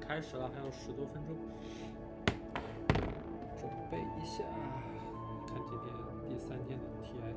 开始了，还有10多分钟，准备一下，看今天第3天的 TI。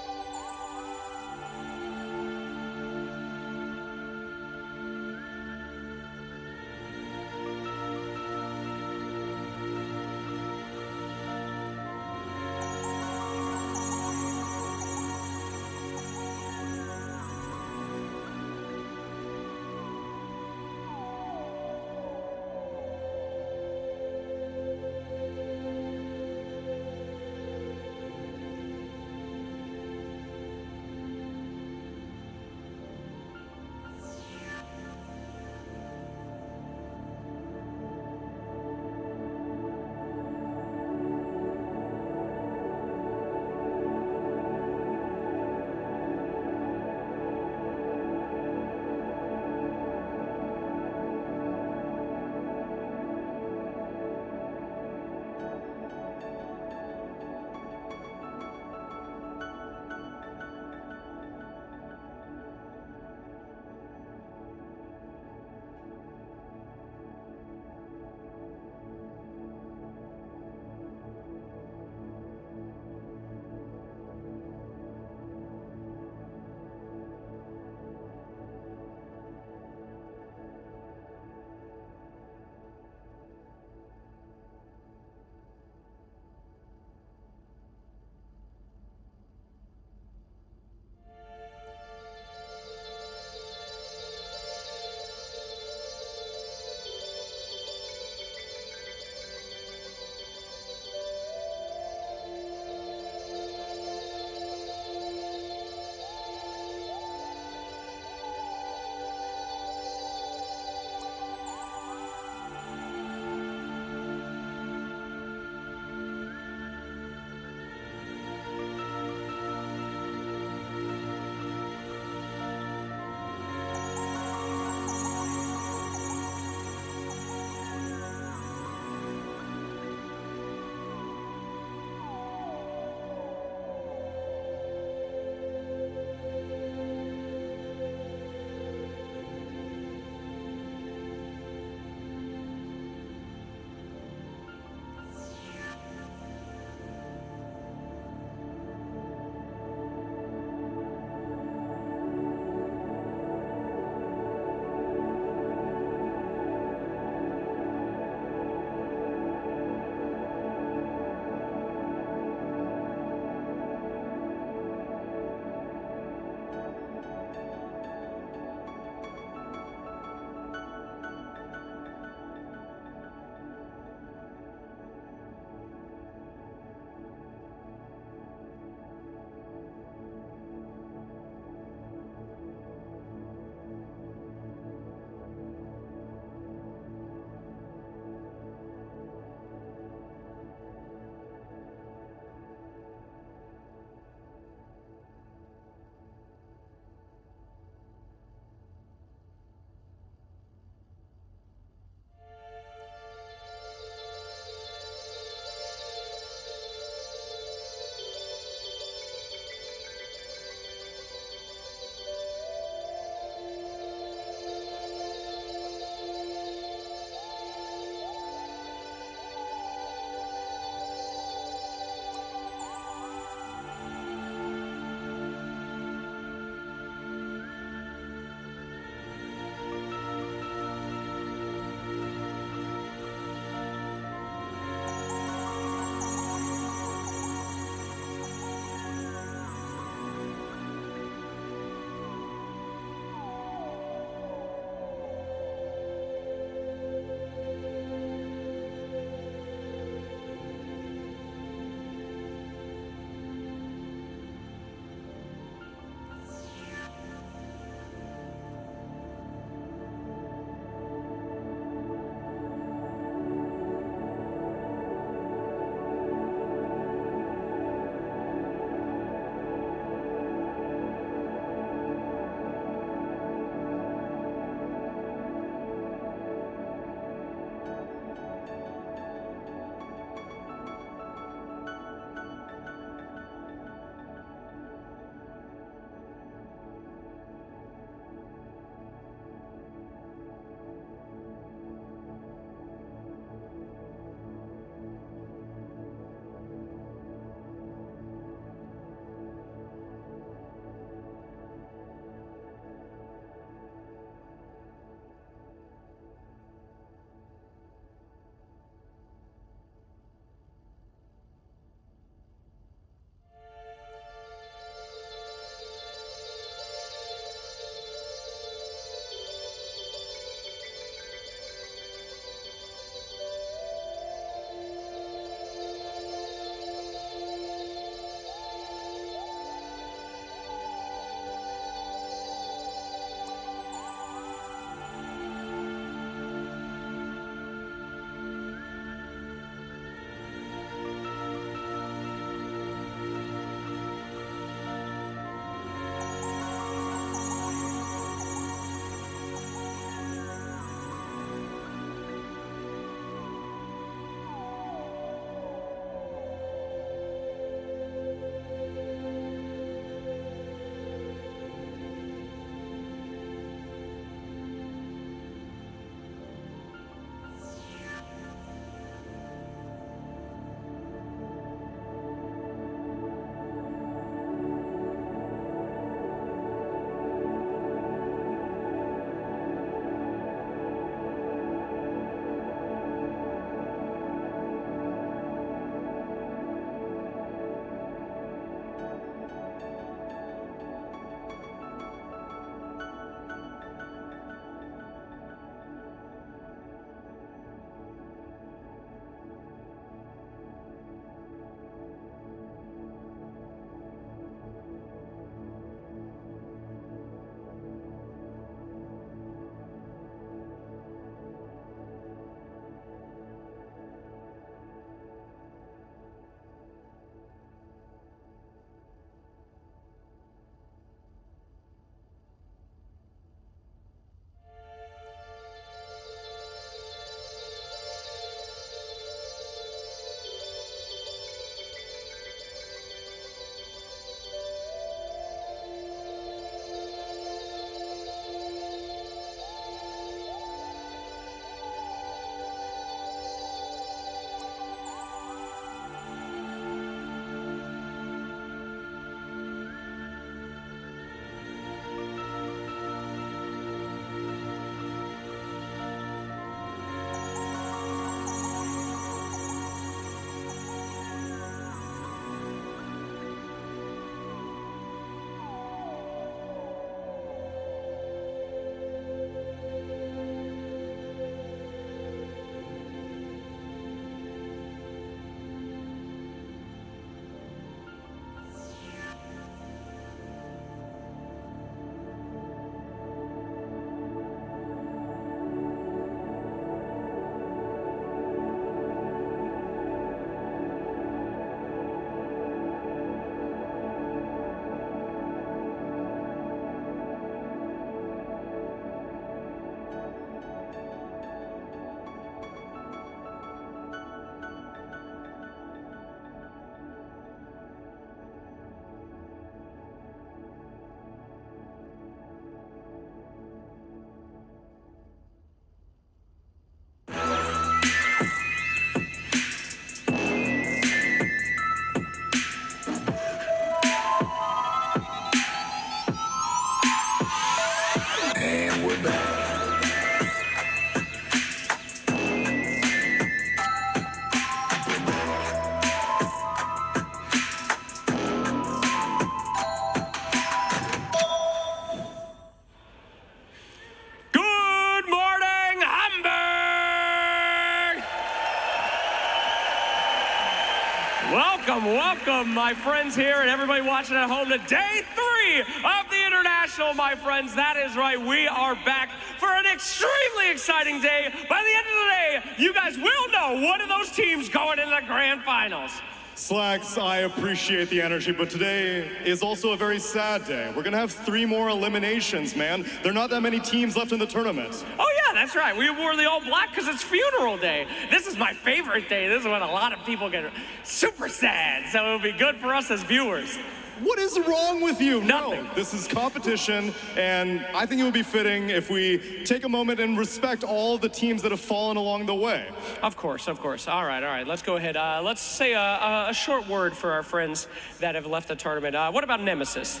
Welcome, welcome, my friends here and everybody watching at home to day 3 of the International, my friends. That is right, we are back for an extremely exciting day. By the end of the day, you guys will know one of those teams going into the grand finals. Slacks, I appreciate the energy, but today is also a very sad day. We're gonna have 3 more eliminations, man. There are not that many teams left in the tournament. Oh yeah, that's right. We wore the all black because it's funeral day. This is my favorite day. This is when a lot of people get super sad, so it'll be good for us as viewers. What is wrong with you? Nothing. No, this is competition, and I think it would be fitting if we take a moment and respect all the teams that have fallen along the way. Of course, of course. All right. Let's go ahead. Let's say a short word for our friends that have left the tournament. What about Nemesis?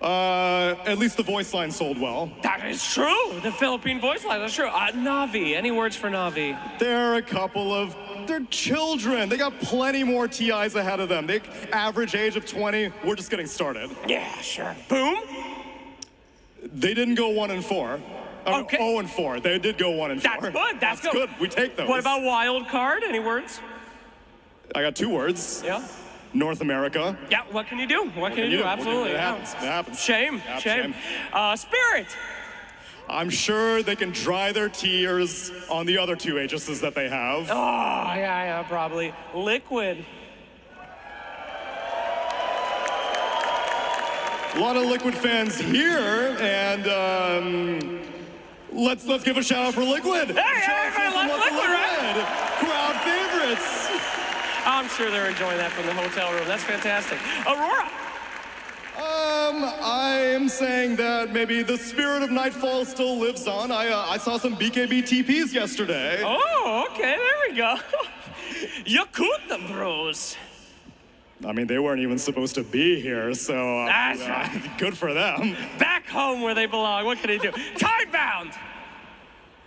At least the voice line sold well. That is true. The Philippine voice line, that's true. Navi, any words for Navi? There are a couple of, they're children. They got plenty more TIs ahead of them. They average age of 20. We're just getting started. Yeah, sure. Boom. They didn't go 1 and 4. Okay. 0 and 4. They did go 1 and 4. That's good. That's good. Good. We take those. What about wild card? Any words? I got 2 words. Yeah. North America. Yeah. What can you do? What can you do? Absolutely. It happens. It happens. Shame. Spirit. I'm sure they can dry their tears on the other 2 Aegises that they have. Oh, yeah, probably. Liquid. A lot of Liquid fans here, and let's give a shout out for Liquid. Hey, everybody loves Liquid, right? Crowd favorites. I'm sure they're enjoying that from the hotel room. That's fantastic. Aurora. I am saying that maybe the spirit of Nightfall still lives on. I saw some BKB TPs yesterday. Oh, okay, there we go. Yakuta Bros. I mean, they weren't even supposed to be here, so That's right. Good for them. Back home where they belong. What can they do? Tidebound.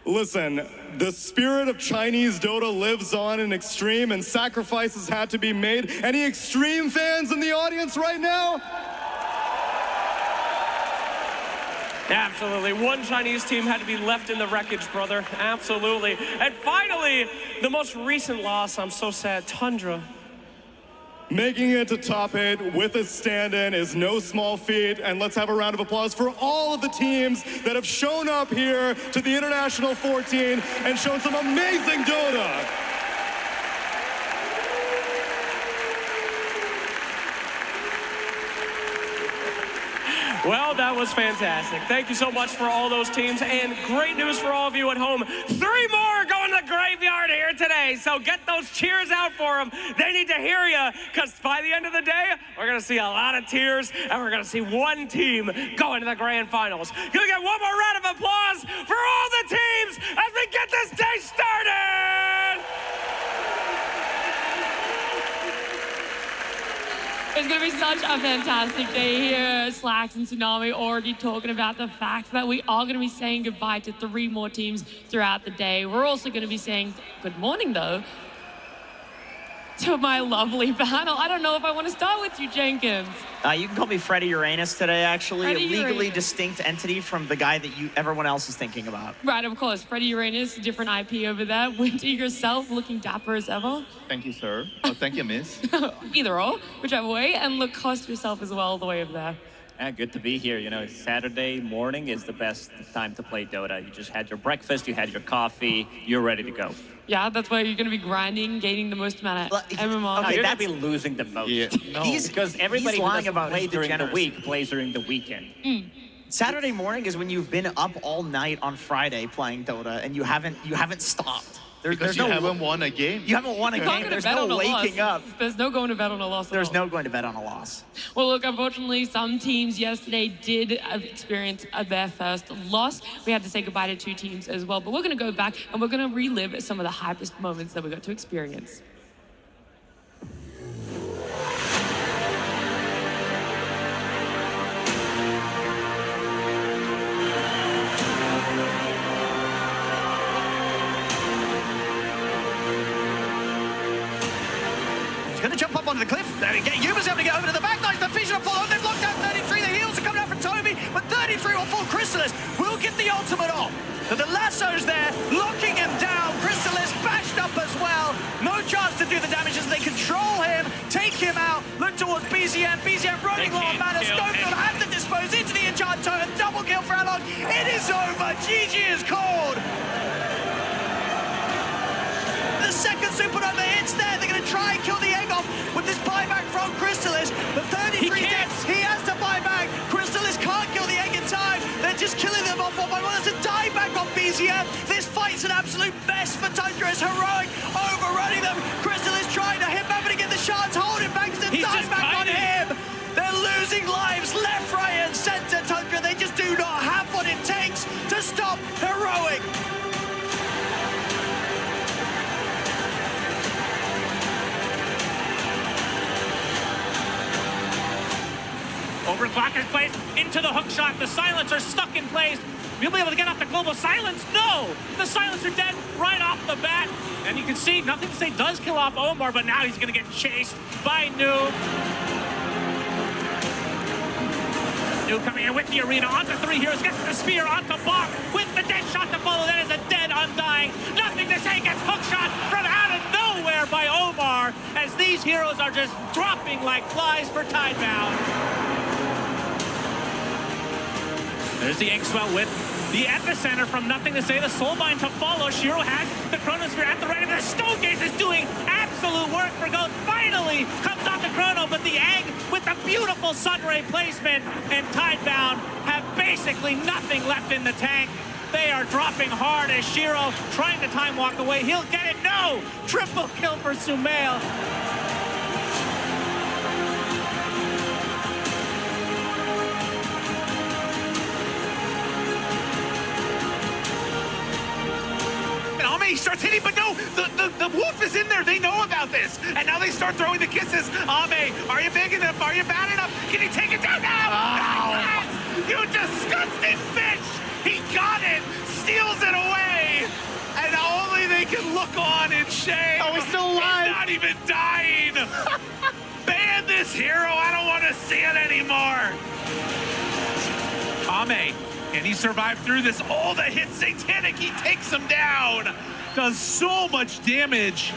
Listen, the spirit of Chinese Dota lives on in Extreme, and sacrifices had to be made. Any Extreme fans in the audience right now? Absolutely. One Chinese team had to be left in the wreckage, brother. Absolutely. And finally, the most recent loss, I'm so sad, Tundra. Making it to top 8 with a stand-in is no small feat, and let's have a round of applause for all of the teams that have shown up here to the International 14 and shown some amazing Dota. Well, that was fantastic. Thank you so much for all those teams, and great news for all of you at home. 3 more going to the graveyard here today, so get those cheers out for them. They need to hear you, because by the end of the day, we're going to see a lot of tears, and we're going to see one team going to the grand finals. You'll get one more round of applause for all the teams as we get this day started! It's going to be such a fantastic day here. Slacks and Tsunami already talking about the fact that we are going to be saying goodbye to 3 more teams throughout the day. We're also going to be saying good morning, though, to my lovely panel. I don't know if I want to start with you, Jenkins. You can call me Freddie Uranus today, actually. Freddie a legally Uranus. Distinct entity from the guy that everyone else is thinking about. Right, of course. Freddie Uranus, different IP over there. Winter yourself, looking dapper as ever. Thank you, sir. Oh, thank you, miss. Either or, whichever way. And Lacoste yourself as well, the way over there. Good to be here. You know, Saturday morning is the best time to play Dota. You just had your breakfast, you had your coffee, you're ready to go. Yeah, that's why you're going to be grinding, gaining the most amount of MMR. No, Okay, you're going that's- to be losing the most. Yeah. No, He's- because everybody he's who lying doesn't about play his during the generous. week plays during the weekend. Saturday morning is when you've been up all night on Friday playing Dota, and you haven't stopped. Because you haven't won a game. You haven't won a You can't game. go to There's bed no on a waking loss. up. There's no going to bed on a loss. There's at all. no going to bed on a loss. Well, look, unfortunately, some teams yesterday did experience their first loss. We had to say goodbye to 2 teams as well. But we're going to go back and we're going to relive some of the hypest moments that we got to experience. Going to jump up onto the cliff. There we go. Yuma's able to get over to the back. Nice, the vision will follow. They've locked down 33. The heals are coming out from Toby, but 33 will fall. Chrysalis will get the ultimate off. But the lasso's there, locking him down. Chrysalis bashed up as well. No chance to do the damage as they control him. take him out. Look towards BZM. BZM running low on mana. Schofield has to dispose into the Enchanted Totem. Double kill for Alon. It is over. GG is called. The second supernova hits there. They're going to try and kill the egg off with this buyback from Crystallis. But 33 deaths. He has to buy back. Crystallis can't kill the egg in time. They're just killing them off one by one. There's a dieback on BZM. This fight's an absolute mess for Tundra. It's heroic, overrunning them. Crystallis trying to hit back, but again the shards holding back. The dieback on him. They're losing lives left, right, and center. Tundra, they just do not have what it takes to stop heroic. Over Glocker's place, into the hook shot. The silencer stuck in place. You'll be able to get off the global silence? No! The silencer dead right off the bat. And you can see, Nothing to Say does kill off Omar, but now he's gonna get chased by Noob. Noob coming in with the arena, onto 3 heroes, gets the spear, onto Bach, with the dead shot to follow. That is a dead Undying. Nothing to Say gets hook shot from out of nowhere by Omar, as these heroes are just dropping like flies for Tidebound. There's the Eggswell with the epicenter from Nothing to Say. The Soulbind to follow. Shiro has the Chronosphere at the right of it. The Stonegaze is doing absolute work for Ghost. Finally comes off the Chrono, but the egg with the beautiful Sunray placement, and Tidebound have basically nothing left in the tank. They are dropping hard as Shiro trying to time walk away. He'll get it. No! Triple kill for Sumail. He starts hitting, but no, the wolf is in there. They know about this. And now they start throwing the kisses. Ame, are you big enough? Are you bad enough? Can you take it down now? Yes! You disgusting fish! He got it, steals it away, and only they can look on in shame. Oh, he's still alive. He's not even dying. Ban this hero. I don't want to see it anymore. Ame, and he survived through this. All the hits Satanic, he takes him down. Does so much damage.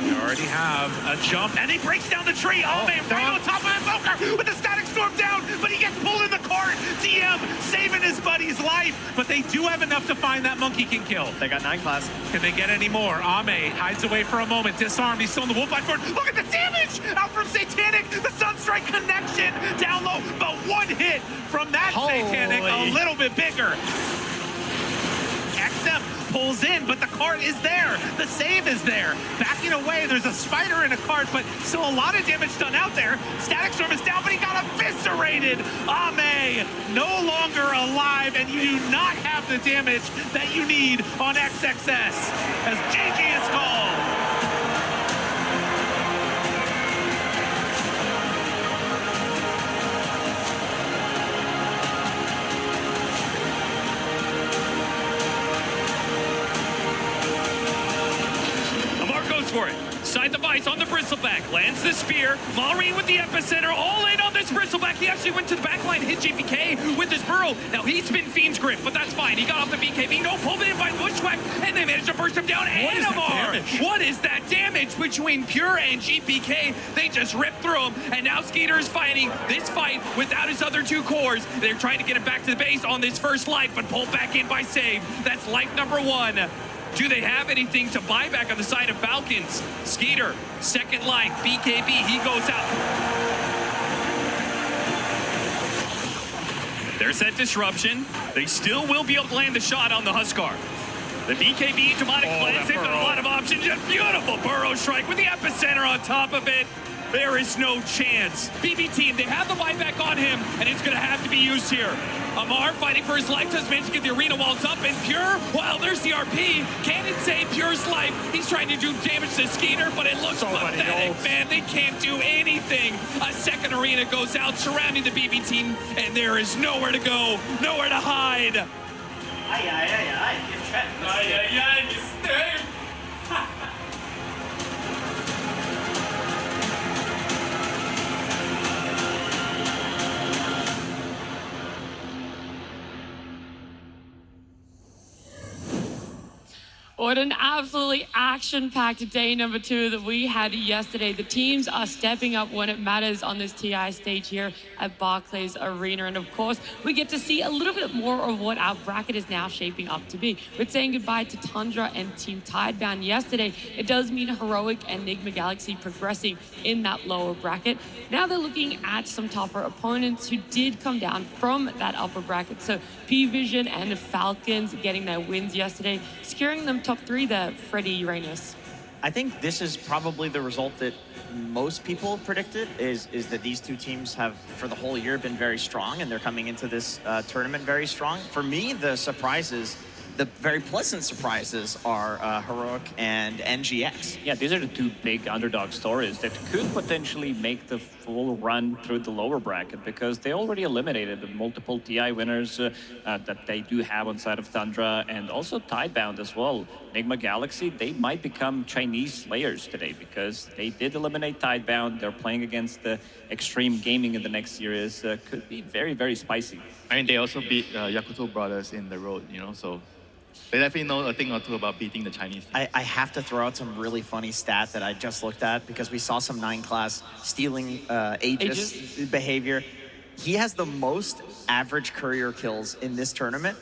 You already have a jump, and he breaks down the tree. Ame right on top of Invoker with the Static Storm down, but he gets pulled in the cart. DM saving his buddy's life, but they do have enough to find that Monkey King kill. They got 9 class. Can they get any more? Ame hides away for a moment, disarmed. He's still in the Wolfeye Fort. Look at the damage out from Satanic. The Sunstrike connection down low, but one hit from that Satanic, a little bit bigger. XM pulls in, but the cart is there. The save is there. Backing away, there's a spider in a cart, but still a lot of damage done out there. Static Storm is down, but he got eviscerated. Ame no longer alive, and you do not have the damage that you need on XXS, as GG is called. For it. Side device on the Bristleback, lands the spear. Maureen with the epicenter, all in on this Bristleback. He actually went to the back line, hit GPK with his burrow. Now he's been Fiend's Grip, but that's fine. He got off the BKB, no pulled in by Bushwhack, and they managed to burst him down. Animar! What is that damage between Pure and GPK? They just ripped through him, and now Skeeter is fighting this fight without his other 2 cores. They're trying to get him back to the base on this first life, but pulled back in by Save. That's life number 1. Do they have anything to buy back on the side of Falcons? Skeeter, second life, BKB, he goes out. There's that disruption. They still will be able to land the shot on the Huskar. The BKB, Demonic Cleanse, they've got a lot of options. Just beautiful burrow strike with the epicenter on top of it. There is no chance. BB team, they have the buyback on him, and it's going to have to be used here. Amar fighting for his life, does manage to get the arena walls up, and Pure, well, there's the RP. Can it save Pure's life? He's trying to do damage to Skeeter, but it looks pathetic, man. They can't do anything. A second arena goes out, surrounding the BB team, and there is nowhere to go, nowhere to hide. Mistake. What an absolutely action-packed day number 2 that we had yesterday. The teams are stepping up when it matters on this TI stage here at Barclays Arena. And of course, we get to see a little bit more of what our bracket is now shaping up to be. We're saying goodbye to Tundra and Team Tidebound yesterday. It does mean Heroic and Enigma Galaxy progressing in that lower bracket. Now they're looking at some tougher opponents who did come down from that upper bracket. So P-Vision and Falcons getting their wins yesterday, securing them top 3 there, Freddie Uranus. I think this is probably the result that most people predicted, is that these two teams have, for the whole year, been very strong, and they're coming into this tournament very strong. For me, the surprises, the very pleasant surprises, are Heroic and NGX. Yeah, these are the 2 big underdog stories that could potentially make the full run through the lower bracket, because they already eliminated the multiple TI winners that they do have on side of Tundra, and also Tidebound as well. Enigma Galaxy, they might become Chinese slayers today, because they did eliminate Tidebound. They're playing against the Extreme Gaming in the next series. Could be very, very spicy. I mean, they also beat Yakuto Brothers in the road, you know, so they definitely know a thing or two about beating the Chinese team. I have to throw out some really funny stat that I just looked at, because we saw some 9 class stealing Aegis behavior. He has the most average courier kills in this tournament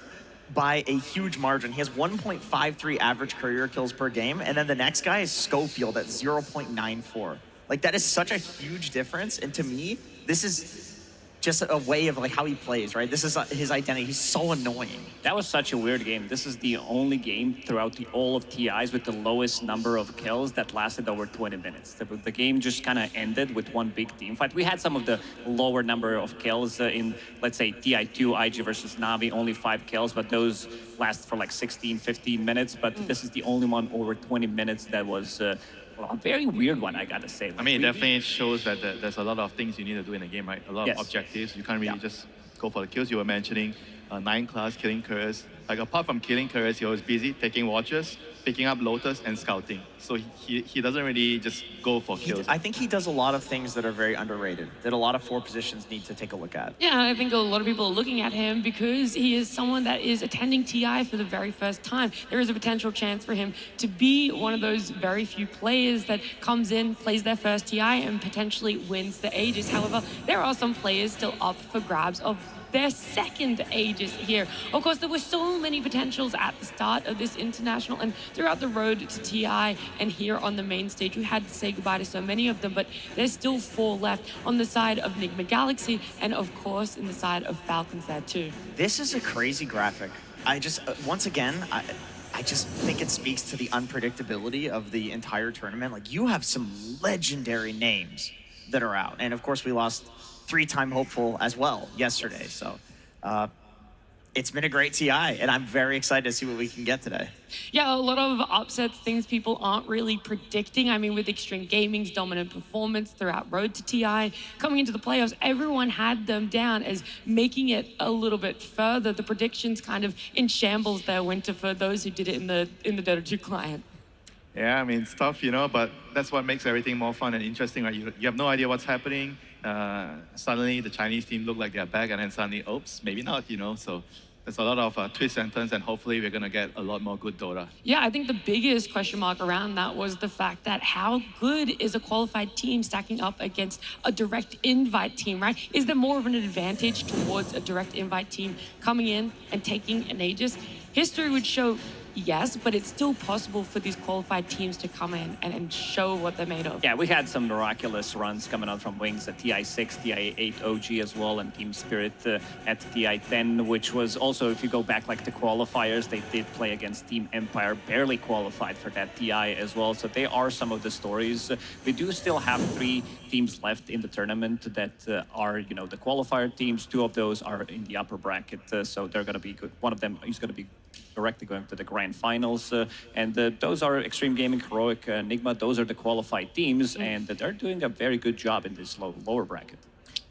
by a huge margin. He has 1.53 average courier kills per game, and then the next guy is Schofield at 0.94. Like, that is such a huge difference, and to me, this is just a way of like how he plays, right? This is his identity. He's so annoying. That was such a weird game. This is the only game throughout all of TIs with the lowest number of kills that lasted over 20 minutes. The game just kind of ended with one big team fight. We had some of the lower number of kills in, let's say, TI2, IG versus Navi, only 5 kills, but those last for like 16, 15 minutes. But this is the only one over 20 minutes that was well, a very weird one, I gotta say. Like, I mean, it definitely shows that there's a lot of things you need to do in the game, right? A lot of objectives. You can't really just go for the kills. You were mentioning 9 class killing couriers. Like, apart from killing couriers, he was busy taking watches, picking up Lotus, and scouting. So he doesn't really just go for kills. I think he does a lot of things that are very underrated, that a lot of 4 positions need to take a look at. Yeah, I think a lot of people are looking at him because he is someone that is attending TI for the very first time. There is a potential chance for him to be one of those very few players that comes in, plays their first TI, and potentially wins the Aegis. However, there are some players still up for grabs of their second Aegis here. Of course, there were so many potentials at the start of this international and throughout the road to TI and here on the main stage. We had to say goodbye to so many of them, but there's still 4 left on the side of Enigma Galaxy and, of course, in the side of Falcons there too. This is a crazy graphic. I just, once again, I just think it speaks to the unpredictability of the entire tournament. Like, you have some legendary names that are out. And, of course, we lost 3-time hopeful as well yesterday. So it's been a great TI, and I'm very excited to see what we can get today. Yeah, a lot of upsets, things people aren't really predicting. I mean, with Extreme Gaming's dominant performance throughout Road to TI, coming into the playoffs, everyone had them down as making it a little bit further. The predictions kind of in shambles there, Winter, for those who did it in the Dota 2 client. Yeah, I mean, it's tough, you know, but that's what makes everything more fun and interesting, right? You have no idea what's happening. Suddenly, the Chinese team look like they're back, and then suddenly, oops, maybe not, you know? So there's a lot of twists and turns, and hopefully we're going to get a lot more good Dota. Yeah, I think the biggest question mark around that was the fact that how good is a qualified team stacking up against a direct invite team, right? Is there more of an advantage towards a direct invite team coming in and taking an Aegis? History would show yes, but it's still possible for these qualified teams to come in and show what they're made of. Yeah, we had some miraculous runs coming out from Wings at TI6, TI8 OG as well, and Team Spirit at TI10, which was also, if you go back like the qualifiers, they did play against Team Empire, barely qualified for that TI as well. So they are some of the stories. We do still have 3 teams left in the tournament that are, you know, the qualifier teams. 2 of those are in the upper bracket, so they're going to be good. One of them is going to be directly going to the grand finals, and those are Extreme Gaming, Heroic, Enigma. Those are the qualified teams, and they're doing a very good job in this lower bracket.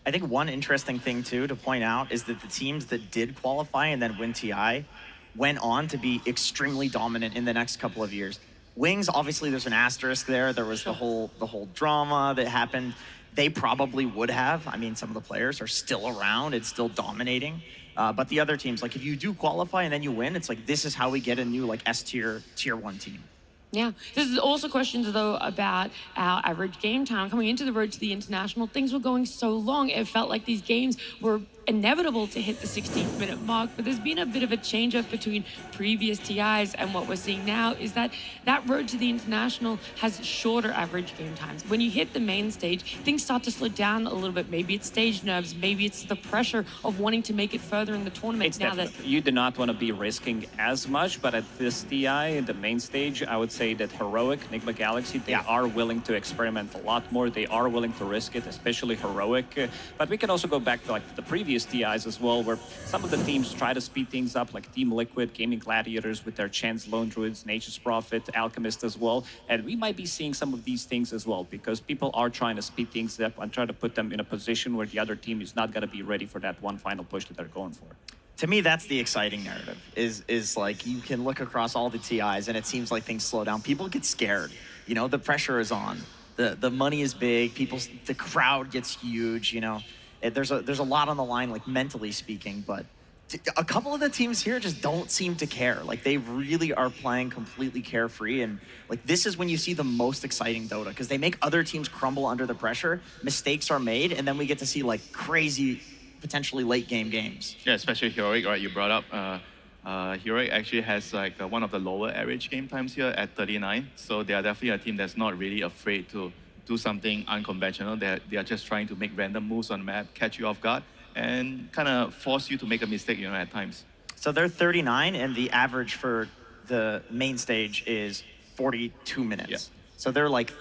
I think one interesting thing too to point out is that the teams that did qualify and then win TI went on to be extremely dominant in the next couple of years. Wings, obviously there's an asterisk there. There was the whole drama that happened. They probably would have. I mean, some of the players are still around. It's still dominating. But the other teams, like if you do qualify and then you win, it's like this is how we get a new like tier 1 team. Yeah, this is also questions though about our average game time coming into the road to the international. Things were going so long, it felt like these games were inevitable to hit the 16th minute mark, but there's been a bit of a change up between previous TIs, and what we're seeing now is that road to the international has shorter average game times. When you hit the main stage, things start to slow down a little bit. Maybe it's stage nerves, maybe it's the pressure of wanting to make it further in the tournament. It's now that you do not want to be risking as much, but at this TI, the main stage, I would say that Heroic, Enigma Galaxy, they are willing to experiment a lot more. They are willing to risk it, especially Heroic. But we can also go back to like the previous TIs as well, where some of the teams try to speed things up, like Team Liquid, Gaming Gladiators with their Chance Lone Druids, Nature's Prophet, Alchemist as well. And we might be seeing some of these things as well, because people are trying to speed things up and try to put them in a position where the other team is not going to be ready for that one final push that they're going for. To me, that's the exciting narrative, is like you can look across all the TIs and it seems like things slow down. People get scared. You know, the pressure is on. The money is big. The crowd gets huge, you know. There's a lot on the line, like mentally speaking, but a couple of the teams here just don't seem to care. Like they really are playing completely carefree, and like this is when you see the most exciting Dota, because they make other teams crumble under the pressure, mistakes are made, and then we get to see like crazy, potentially late game games. Yeah, especially Heroic, right? You brought up Heroic actually has like one of the lower average game times here at 39. So they are definitely a team that's not really afraid to do something unconventional. They are just trying to make random moves on the map, catch you off guard, and kind of force you to make a mistake, you know, at times. So they're 39, and the average for the main stage is 42 minutes. Yeah. So they're like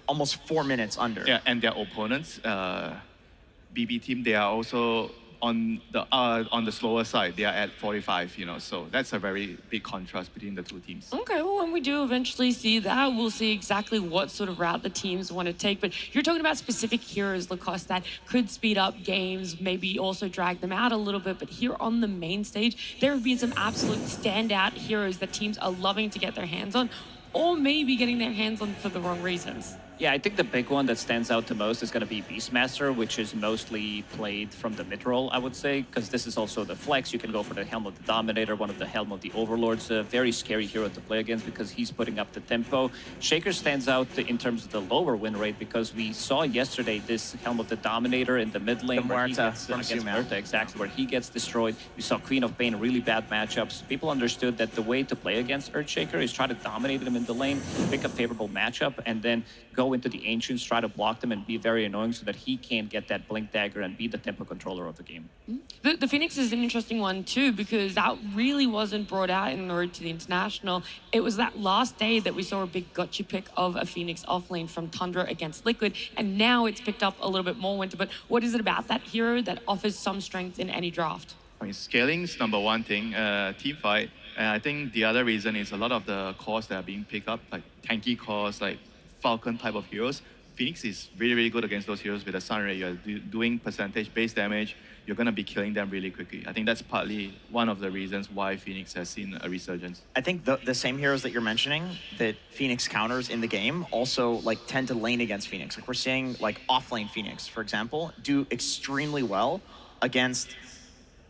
almost 4 minutes under. Yeah, and their opponents, BB team, they are also on the slower side. They are at 45, you know, so that's a very big contrast between the two teams. Okay, well, when we do eventually see that, we'll see exactly what sort of route the teams want to take. But you're talking about specific heroes, Lacoste, that could speed up games, maybe also drag them out a little bit. But here on the main stage, there have been some absolute standout heroes that teams are loving to get their hands on, or maybe getting their hands on for the wrong reasons. Yeah, I think the big one that stands out the most is going to be Beastmaster, which is mostly played from the mid role, I would say, because this is also the flex. You can go for the Helm of the Dominator, one of the Helm of the Overlords, a very scary hero to play against because he's putting up the tempo. Shaker stands out in terms of the lower win rate because we saw yesterday this Helm of the Dominator in the mid lane where he gets against Muerta, exactly, where he gets destroyed. We saw Queen of Pain, really bad matchups. People understood that the way to play against Earthshaker is try to dominate him in the lane, pick a favorable matchup, and then go into the Ancients, try to block them and be very annoying so that he can't get that Blink Dagger and be the tempo controller of the game. The Phoenix is an interesting one too, because that really wasn't brought out in the road to the international. It was that last day that we saw a big gotcha pick of a Phoenix offlane from Tundra against Liquid, and now it's picked up a little bit more Winter. But what is it about that hero that offers some strength in any draft? I mean, scaling is number one thing, team fight. And I think the other reason is a lot of the cores that are being picked up, like tanky cores, like Falcon type of heroes. Phoenix is really, really good against those heroes with the Sunray. You're doing percentage base damage. You're going to be killing them really quickly. I think that's partly one of the reasons why Phoenix has seen a resurgence. I think the same heroes that you're mentioning that Phoenix counters in the game also like tend to lane against Phoenix. Like we're seeing like offlane Phoenix, for example, do extremely well against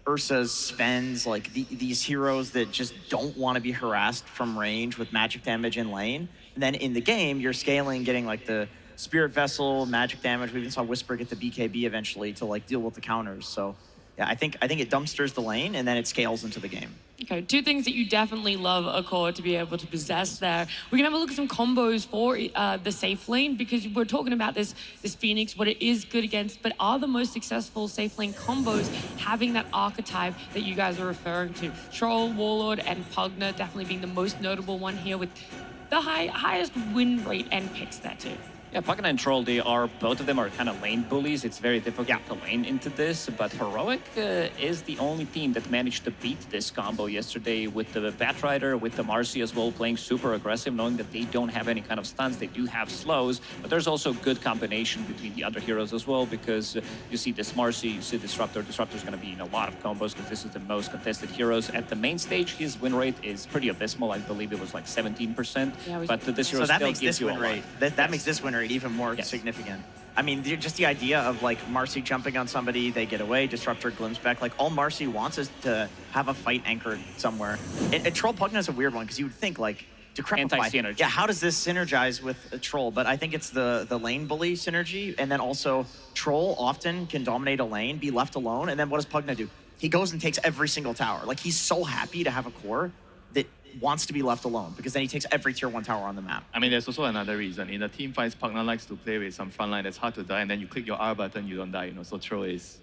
Ursa's, Sven's, like these heroes that just don't want to be harassed from range with magic damage in lane. And then in the game, you're scaling, getting like the Spirit Vessel, magic damage. We even saw Whisper get the BKB eventually to like deal with the counters. So yeah, I think it dumpsters the lane and then it scales into the game. Okay, two things that you definitely love a core to be able to possess there. We're gonna have a look at some combos for the safe lane, because we're talking about this Phoenix, what it is good against, but are the most successful safe lane combos having that archetype that you guys are referring to? Troll, Warlord, and Pugna definitely being the most notable one here, with the highest win rate and picks there too. Yeah, Pugna and Troll, both of them are kind of lane bullies. It's very difficult to lane into this, but Heroic is the only team that managed to beat this combo yesterday with the Batrider, with the Marcy as well, playing super aggressive, knowing that they don't have any kind of stuns. They do have slows, but there's also good combination between the other heroes as well, because you see this Marcy, you see Disruptor. Disruptor's going to be in a lot of combos because this is the most contested heroes. At the main stage, his win rate is pretty abysmal. I believe it was like 17%, but this hero so that still makes gives this you win a rate. lot. That makes this win rate even more significant. I mean, just the idea of like Marcy jumping on somebody, they get away, Disruptor glimpse back. Like all Marcy wants is to have a fight anchored somewhere. And Troll Pugna is a weird one because you would think like Decrepify. Anti-synergy. Yeah, how does this synergize with a Troll? But I think it's the lane bully synergy, and then also Troll often can dominate a lane, be left alone, and then what does Pugna do? He goes and takes every single tower. Like he's so happy to have a core that wants to be left alone because then he takes every tier 1 tower on the map. I mean, there's also another reason. In the team fights, Pugna likes to play with some frontline that's hard to die, and then you click your R button, you don't die, So Troll is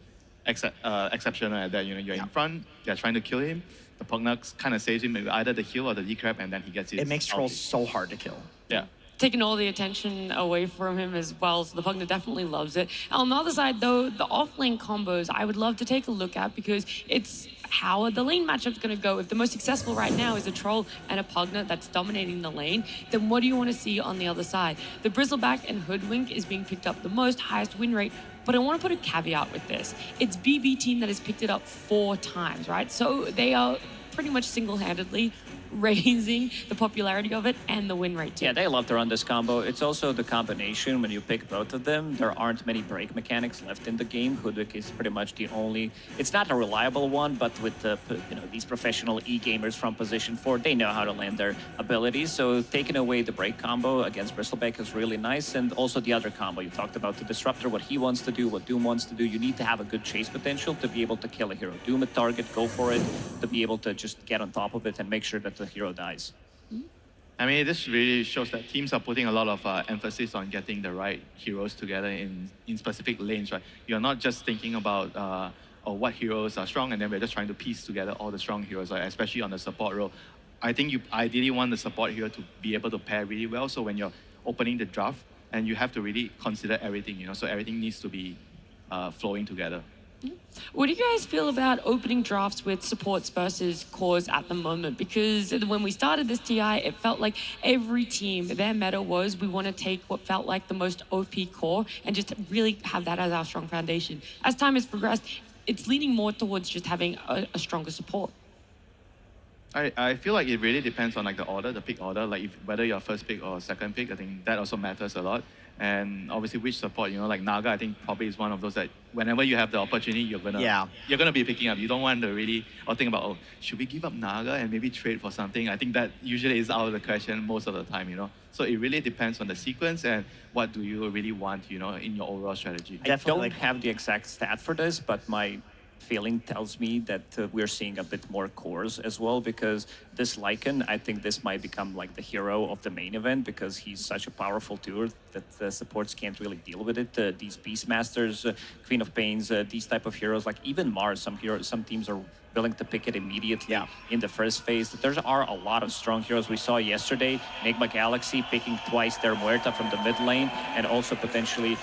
exceptional at that. You're in front, they're trying to kill him. The Pugna kind of saves him with either the heal or the decrep, and then he gets it. It makes Troll so hard to kill. Yeah. Taking all the attention away from him as well, so the Pugna definitely loves it. On the other side, though, the off-lane combos I would love to take a look at because it's how are the lane matchups going to go? If the most successful right now is a Troll and a Pugna that's dominating the lane, then what do you want to see on the other side? The Bristleback and Hoodwink is being picked up the most, highest win rate, but I want to put a caveat with this. It's BB team that has picked it up 4 times, right? So they are pretty much single-handedly raising the popularity of it and the win rate too. Yeah, they love to run this combo. It's also the combination when you pick both of them. There aren't many break mechanics left in the game. Hoodwink is pretty much the only. It's not a reliable one, but with the these professional e-gamers from position 4, they know how to land their abilities. So taking away the break combo against Bristleback is really nice, and also the other combo you talked about, the Disruptor, what he wants to do, what Doom wants to do. You need to have a good chase potential to be able to kill a hero. Doom a target, go for it, to be able to just get on top of it and make sure that the hero dies. I mean, this really shows that teams are putting a lot of emphasis on getting the right heroes together in specific lanes, right? You're not just thinking about what heroes are strong, and then we're just trying to piece together all the strong heroes, right? Especially on the support role. I think you ideally want the support hero to be able to pair really well, so when you're opening the draft, and you have to really consider everything, so everything needs to be flowing together. What do you guys feel about opening drafts with supports versus cores at the moment? Because when we started this TI, it felt like every team, their meta was we want to take what felt like the most OP core and just really have that as our strong foundation. As time has progressed, it's leaning more towards just having a stronger support. I feel like it really depends on like the order, the pick order, like whether you're first pick or second pick. I think that also matters a lot. And obviously which support, like Naga, I think probably is one of those that whenever you have the opportunity, you're gonna be picking up. You don't want to really or think about, should we give up Naga and maybe trade for something? I think that usually is out of the question most of the time, So it really depends on the sequence and what do you really want, in your overall strategy. I don't have the exact stat for this, but my feeling tells me that we're seeing a bit more cores as well, because this Lycan, I think this might become like the hero of the main event because he's such a powerful tool that the supports can't really deal with it. These Beastmasters, Queen of Pains, these type of heroes, like even Mars, some teams are willing to pick it immediately in the first phase. There are a lot of strong heroes. We saw yesterday, Enigma Galaxy picking twice their Muerta from the mid lane, and also potentially,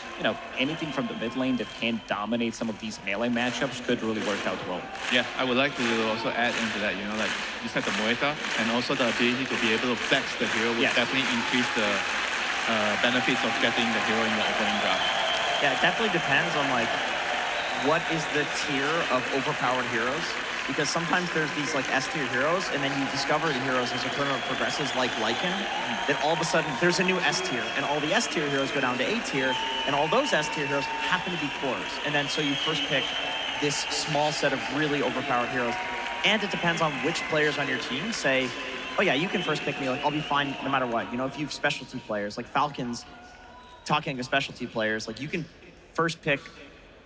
anything from the mid lane that can dominate some of these melee matchups could really work out well. Yeah, I would like to also add into that, like you said, the Muerta, and also the ability to be able to flex the hero would definitely increase the benefits of getting the hero in the opening draft. Yeah, it definitely depends on like what is the tier of overpowered heroes. Because sometimes there's these like S-tier heroes, and then you discover the heroes as the tournament progresses, like Lycan, that all of a sudden there's a new S-tier, and all the S-tier heroes go down to A-tier, and all those S-tier heroes happen to be cores. And then so you first pick this small set of really overpowered heroes, and it depends on which players on your team say, oh yeah, you can first pick me, like I'll be fine no matter what. If you have specialty players, like Falcons, talking to specialty players, like you can first pick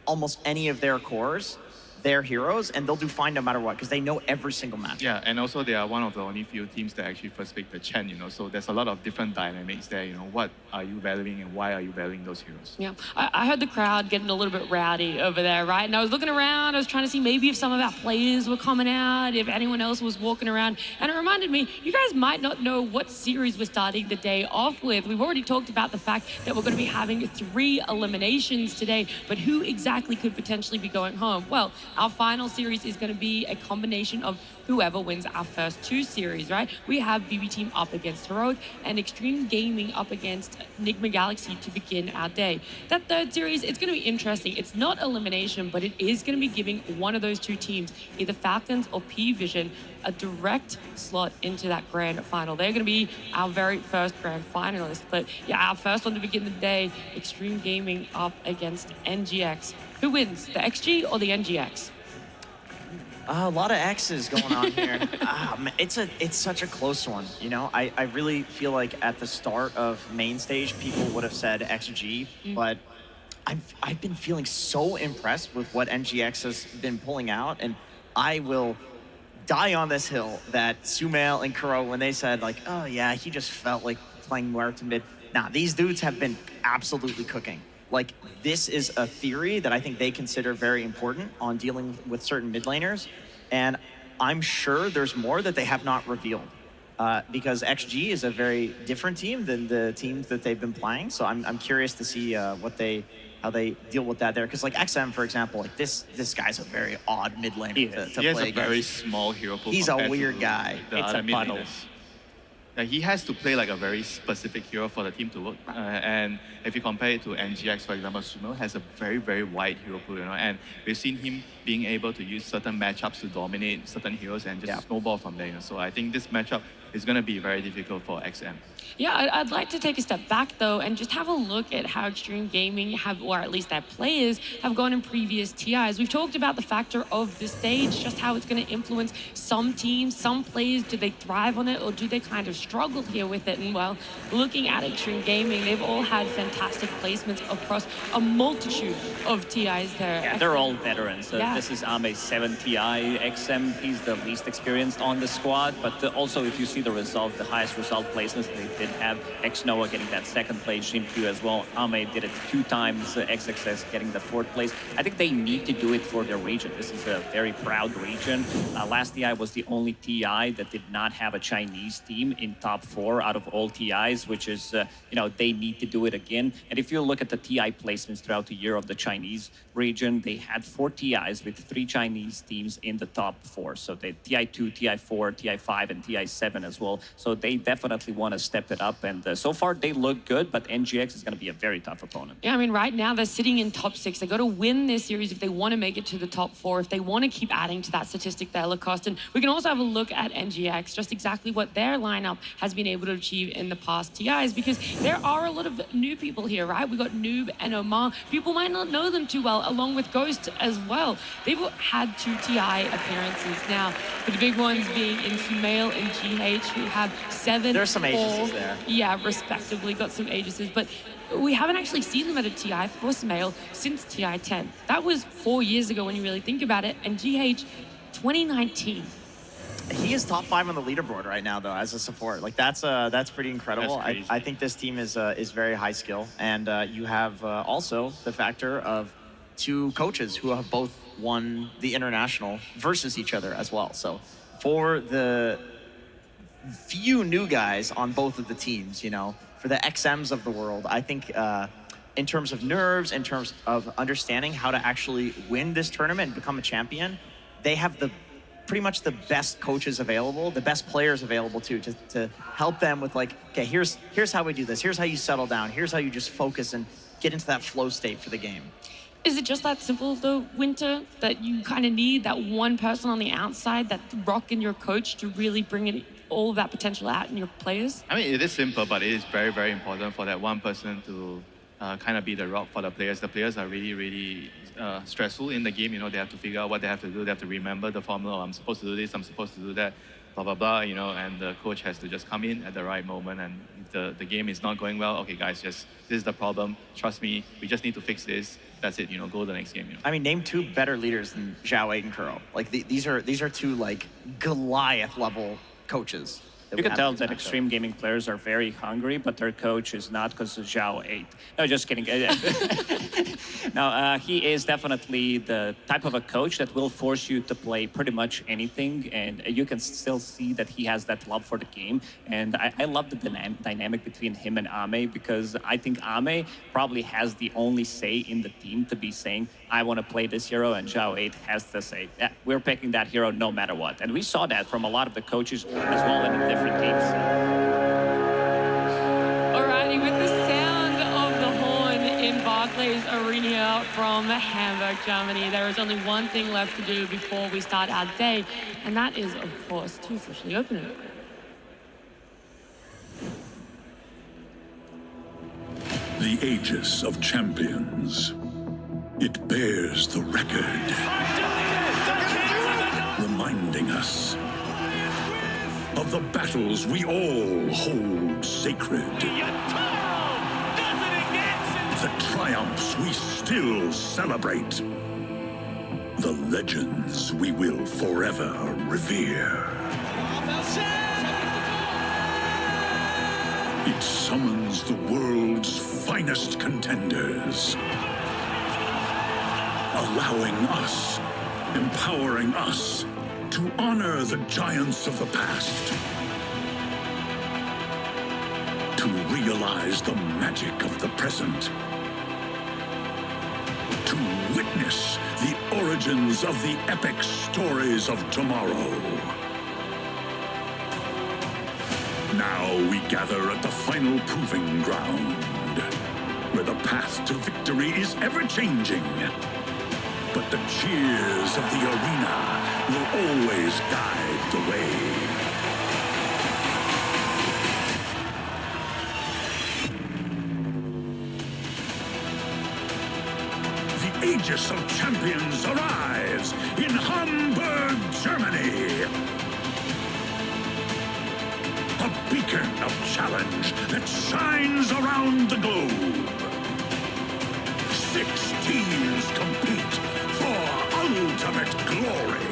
almost any of their cores, their heroes, and they'll do fine no matter what because they know every single match. Yeah, and also they are one of the only few teams that actually first pick the Chen, so there's a lot of different dynamics there, what are you valuing and why are you valuing those heroes? Yeah, I heard the crowd getting a little bit rowdy over there, right? And I was looking around, I was trying to see maybe if some of our players were coming out, if anyone else was walking around, and it reminded me, you guys might not know what series we're starting the day off with. We've already talked about the fact that we're going to be having 3 eliminations today, but who exactly could potentially be going home? Well, our final series is going to be a combination of whoever wins our first 2 series, right? We have BB Team up against Heroic and Extreme Gaming up against Enigma Galaxy to begin our day. That 3rd series, it's going to be interesting. It's not elimination, but it is going to be giving one of those 2 teams, either Falcons or P-Vision, a direct slot into that grand final. They're going to be our very first grand finalist. But yeah, our first one to begin the day, Extreme Gaming up against NGX. Who wins, the XG or the NGX? A lot of X's going on here. It's such a close one, you know? I really feel like at the start of main stage, people would have said XG, but I've been feeling so impressed with what NGX has been pulling out, and I will die on this hill that Sumail and Kuro, when they said like, oh yeah, he just felt like playing Muerto mid. Nah, these dudes have been absolutely cooking. Like, this is a theory that I think they consider very important on dealing with certain mid laners, and I'm sure there's more that they have not revealed. Because XG is a very different team than the teams that they've been playing, so I'm curious to see how they deal with that there. Because like XM, for example, like this guy's a very odd mid laner to play against. He has a very small hero pool. He's a weird guy. It's a puddle. He has to play like a very specific hero for the team to work. And if you compare it to NGX, for example, Sumo has a very, very wide hero pool, you know, and we've seen him being able to use certain matchups to dominate certain heroes and just snowball from there. You know? So I think this matchup is going to be very difficult for XM. Yeah, I'd like to take a step back though and just have a look at how Extreme Gaming have, or at least their players, have gone in previous TIs. We've talked about the factor of the stage, just how it's going to influence some teams, some players. Do they thrive on it or do they kind of struggle here with it? And well, looking at Extreme Gaming, they've all had fantastic placements across a multitude of TIs there. Yeah, they're all veterans. This is Ame's 7 TI. XM, he's the least experienced on the squad, but also if you see the result, the highest result placements they did have, X-Noah getting that second place, Jin Q as well. Ame did it 2 times, XXS getting the 4th place. I think they need to do it for their region. This is a very proud region. Last TI was the only TI that did not have a Chinese team in top 4 out of all TIs, which is, you know, they need to do it again. And if you look at the TI placements throughout the year of the Chinese region, they had 4 TIs with 3 Chinese teams in the top 4. So they TI2, TI4, TI5, and TI7 as well. So they definitely want to step it up. And so far they look good, but NGX is going to be a very tough opponent. Yeah, I mean, right now they're sitting in top 6. They got to win this series if they want to make it to the top 4, if they want to keep adding to that statistic there, Lacoste. And we can also have a look at NGX, just exactly what their lineup has been able to achieve in the past TIs, because there are a lot of new people here, right? We got Noob and Omar. People might not know them too well, along with Ghost as well. They've had 2 TI appearances now, with the big ones being in Sumail and GH, who have 7. There's some agencies there. Yeah, respectively, got some agencies, but we haven't actually seen them at a TI for Sumail since TI 10. That was 4 years ago when you really think about it, and GH 2019. He is top 5 on the leaderboard right now, though, as a support. Like that's pretty incredible. I think this team is very high skill, and you have also the factor of 2 coaches who have both won the international versus each other as well. So for the few new guys on both of the teams, you know, for the XMs of the world, I think in terms of nerves, in terms of understanding how to actually win this tournament and become a champion, they have pretty much the best coaches available, the best players available too, to help them with like, okay, here's how we do this, here's how you settle down, here's how you just focus and get into that flow state for the game. Is it just that simple though, Winter, that you kind of need that one person on the outside, that rock in your coach, to really bring it, all of that potential out in your players? I mean, it is simple, but it is very, very important for that one person to kind of be the rock for the players. The players are really, really stressful in the game. You know, they have to figure out what they have to do. They have to remember the formula. I'm supposed to do this, I'm supposed to do that, blah, blah, blah, you know, and the coach has to just come in at the right moment. And if the game is not going well, okay, guys, this is the problem. Trust me, we just need to fix this. That's it, you know, go to the next game. You know? I mean, name 2 better leaders than Zhao 8 and Kuro. Like, these are 2, like, Goliath-level coaches. You can tell that Extreme Gaming players are very hungry, but their coach is not, because of Zhao 8. No, just kidding. No, he is definitely the type of a coach that will force you to play pretty much anything, and you can still see that he has that love for the game. And I love the dynamic between him and Ame, because I think Ame probably has the only say in the team to be saying, I want to play this hero, and Zhao 8 has to say, yeah, we're picking that hero no matter what. And we saw that from a lot of the coaches as well in the different teams. Alrighty, with the sound of the horn embarked plays Arena from Hamburg, Germany. There is only one thing left to do before we start our day, and that is, of course, to officially open it. The Aegis of Champions. It bears the record, reminding us of the battles we all hold sacred. The triumphs we still celebrate. The legends we will forever revere. It summons the world's finest contenders, allowing us, empowering us to honor the giants of the past, to realize the magic of the present, to witness the origins of the epic stories of tomorrow. Now we gather at the final proving ground, where the path to victory is ever-changing. But the cheers of the arena will always guide the way. The Aegis of Champions arrives in Hamburg, Germany. A beacon of challenge that shines around the globe. 6 teams compete for ultimate glory.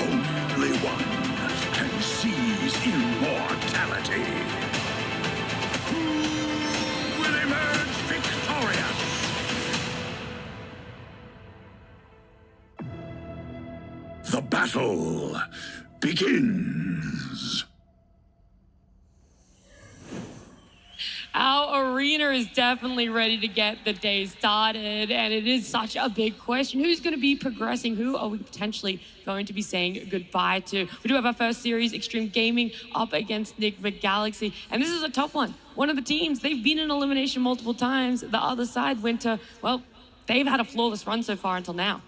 Only one can seize immortality. Who will emerge victorious? The battle begins. Our arena is definitely ready to get the day started, and it is such a big question. Who's going to be progressing? Who are we potentially going to be saying goodbye to? We do have our first series, Extreme Gaming, up against Nick Galaxy, and this is a tough one. One of the teams, they've been in elimination multiple times. The other side, Winter, well, they've had a flawless run so far until now.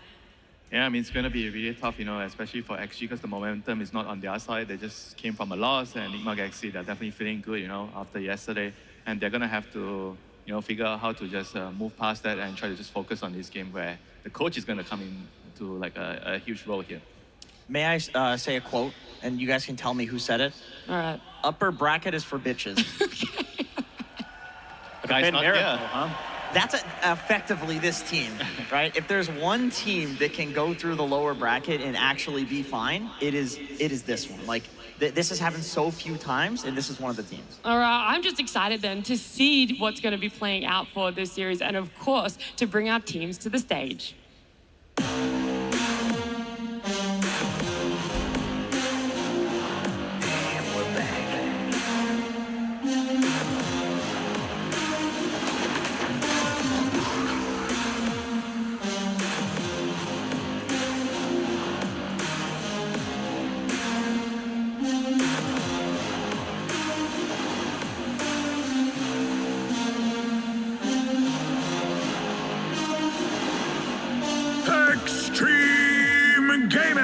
Yeah, I mean, it's going to be really tough, you know, especially for XG, because the momentum is not on their side. They just came from a loss, and Enigma Galaxy, they're definitely feeling good, you know, after yesterday. And they're going to have to, you know, figure out how to just move past that and try to just focus on this game where the coach is going to come into like a huge role here. May I say a quote, and you guys can tell me who said it? All right. Upper bracket is for bitches. The guy's not here. Huh? That's effectively this team, right? If there's one team that can go through the lower bracket and actually be fine, it is this one. Like, this has happened so few times, and this is one of the teams. All right, I'm just excited then to see what's going to be playing out for this series, and of course, to bring our teams to the stage. Extreme Gaming!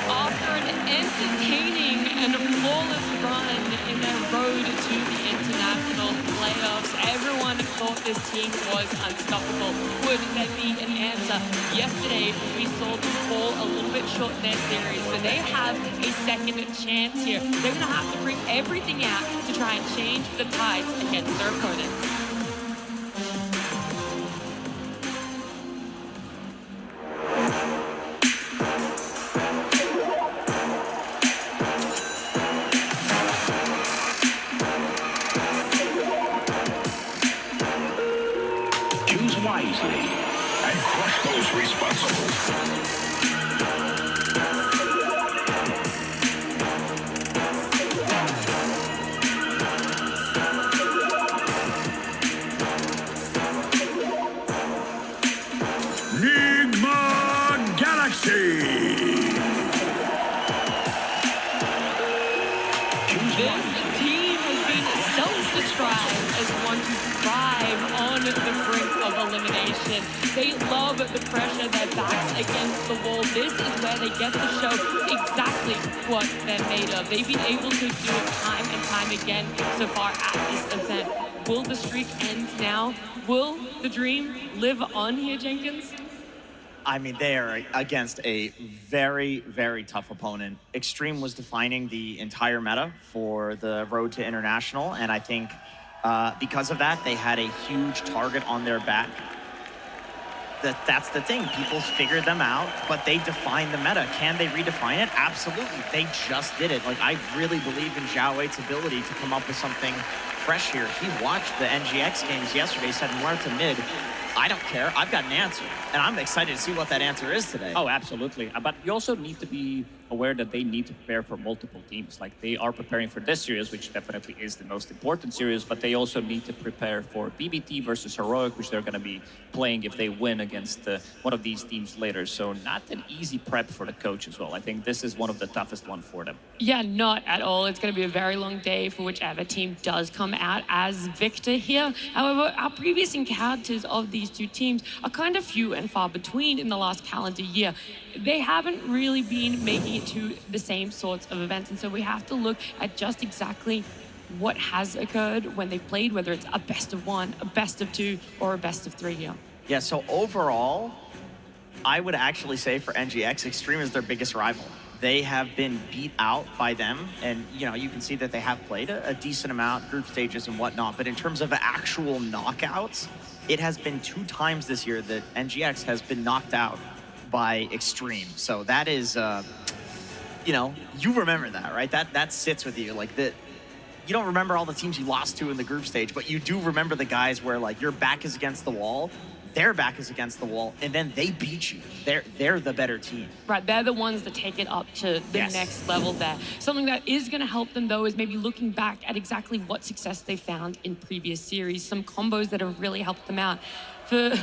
After an entertaining and flawless run in their road to the international playoffs, everyone thought this team was unstoppable. Would there be an answer? Yesterday, we saw them fall a little bit short in their series, but they have a second chance here. They're going to have to bring everything out to try and change the tides against their opponents. Wisely and crush those responsible. Enigma Galaxy. This team has been self-destruct the brink of elimination. They love the pressure, their backs against the wall. This is where they get to show exactly what they're made of. They've been able to do it time and time again so far at this event. Will the streak end now? Will the dream live on here, Jenkins? I mean, they are against a very, very tough opponent. Extreme was defining the entire meta for the road to international, and I think because of that, they had a huge target on their back. That's the thing. People figured them out, but they defined the meta. Can they redefine it? Absolutely. They just did it. Like, I really believe in Zhao Weight's ability to come up with something fresh here. He watched the NGX games yesterday, said Muerta mid. I don't care. I've got an answer. And I'm excited to see what that answer is today. Oh, absolutely. But you also need to be aware that they need to prepare for multiple teams. Like, they are preparing for this series, which definitely is the most important series, but they also need to prepare for BBT versus Heroic, which they're going to be playing if they win against one of these teams later. So not an easy prep for the coach as well. I think this is one of the toughest one for them. Yeah, not at all. It's going to be a very long day for whichever team does come out as victor here. However, our previous encounters of these two teams are kind of few and far between in the last calendar year. They haven't really been making it to the same sorts of events, and so we have to look at just exactly what has occurred when they've played, whether it's a best of one, a best of two, or a best of three here. Yeah, so overall, I would actually say for NGX, Extreme is their biggest rival. They have been beat out by them, and you can see that they have played a decent amount, group stages and whatnot, but in terms of actual knockouts, it has been 2 times this year that NGX has been knocked out by Extreme. So that is, you remember that, right? That sits with you. Like, you don't remember all the teams you lost to in the group stage, but you do remember the guys where, like, your back is against the wall, their back is against the wall, and then they beat you. They're the better team. Right, they're the ones that take it up to the next level there. Something that is going to help them, though, is maybe looking back at exactly what success they found in previous series, some combos that have really helped them out. For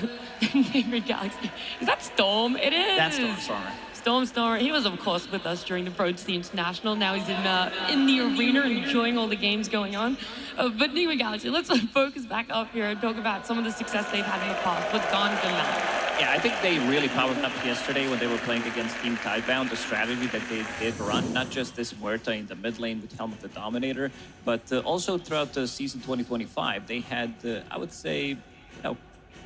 Neighbor Galaxy, is that Storm? It is. That's Stormer. Stormer. He was, of course, with us during the Pro to the International. Now he's in the arena enjoying all the games going on. But Neighbor Galaxy, let's focus back up here and talk about some of the success they've had in the past. What's gone good now? Yeah, I think they really powered up yesterday when they were playing against Team Tidebound, the strategy that they did run, not just this Muerta in the mid lane with Helm of the Dominator, but also throughout the season 2025, they had, I would say,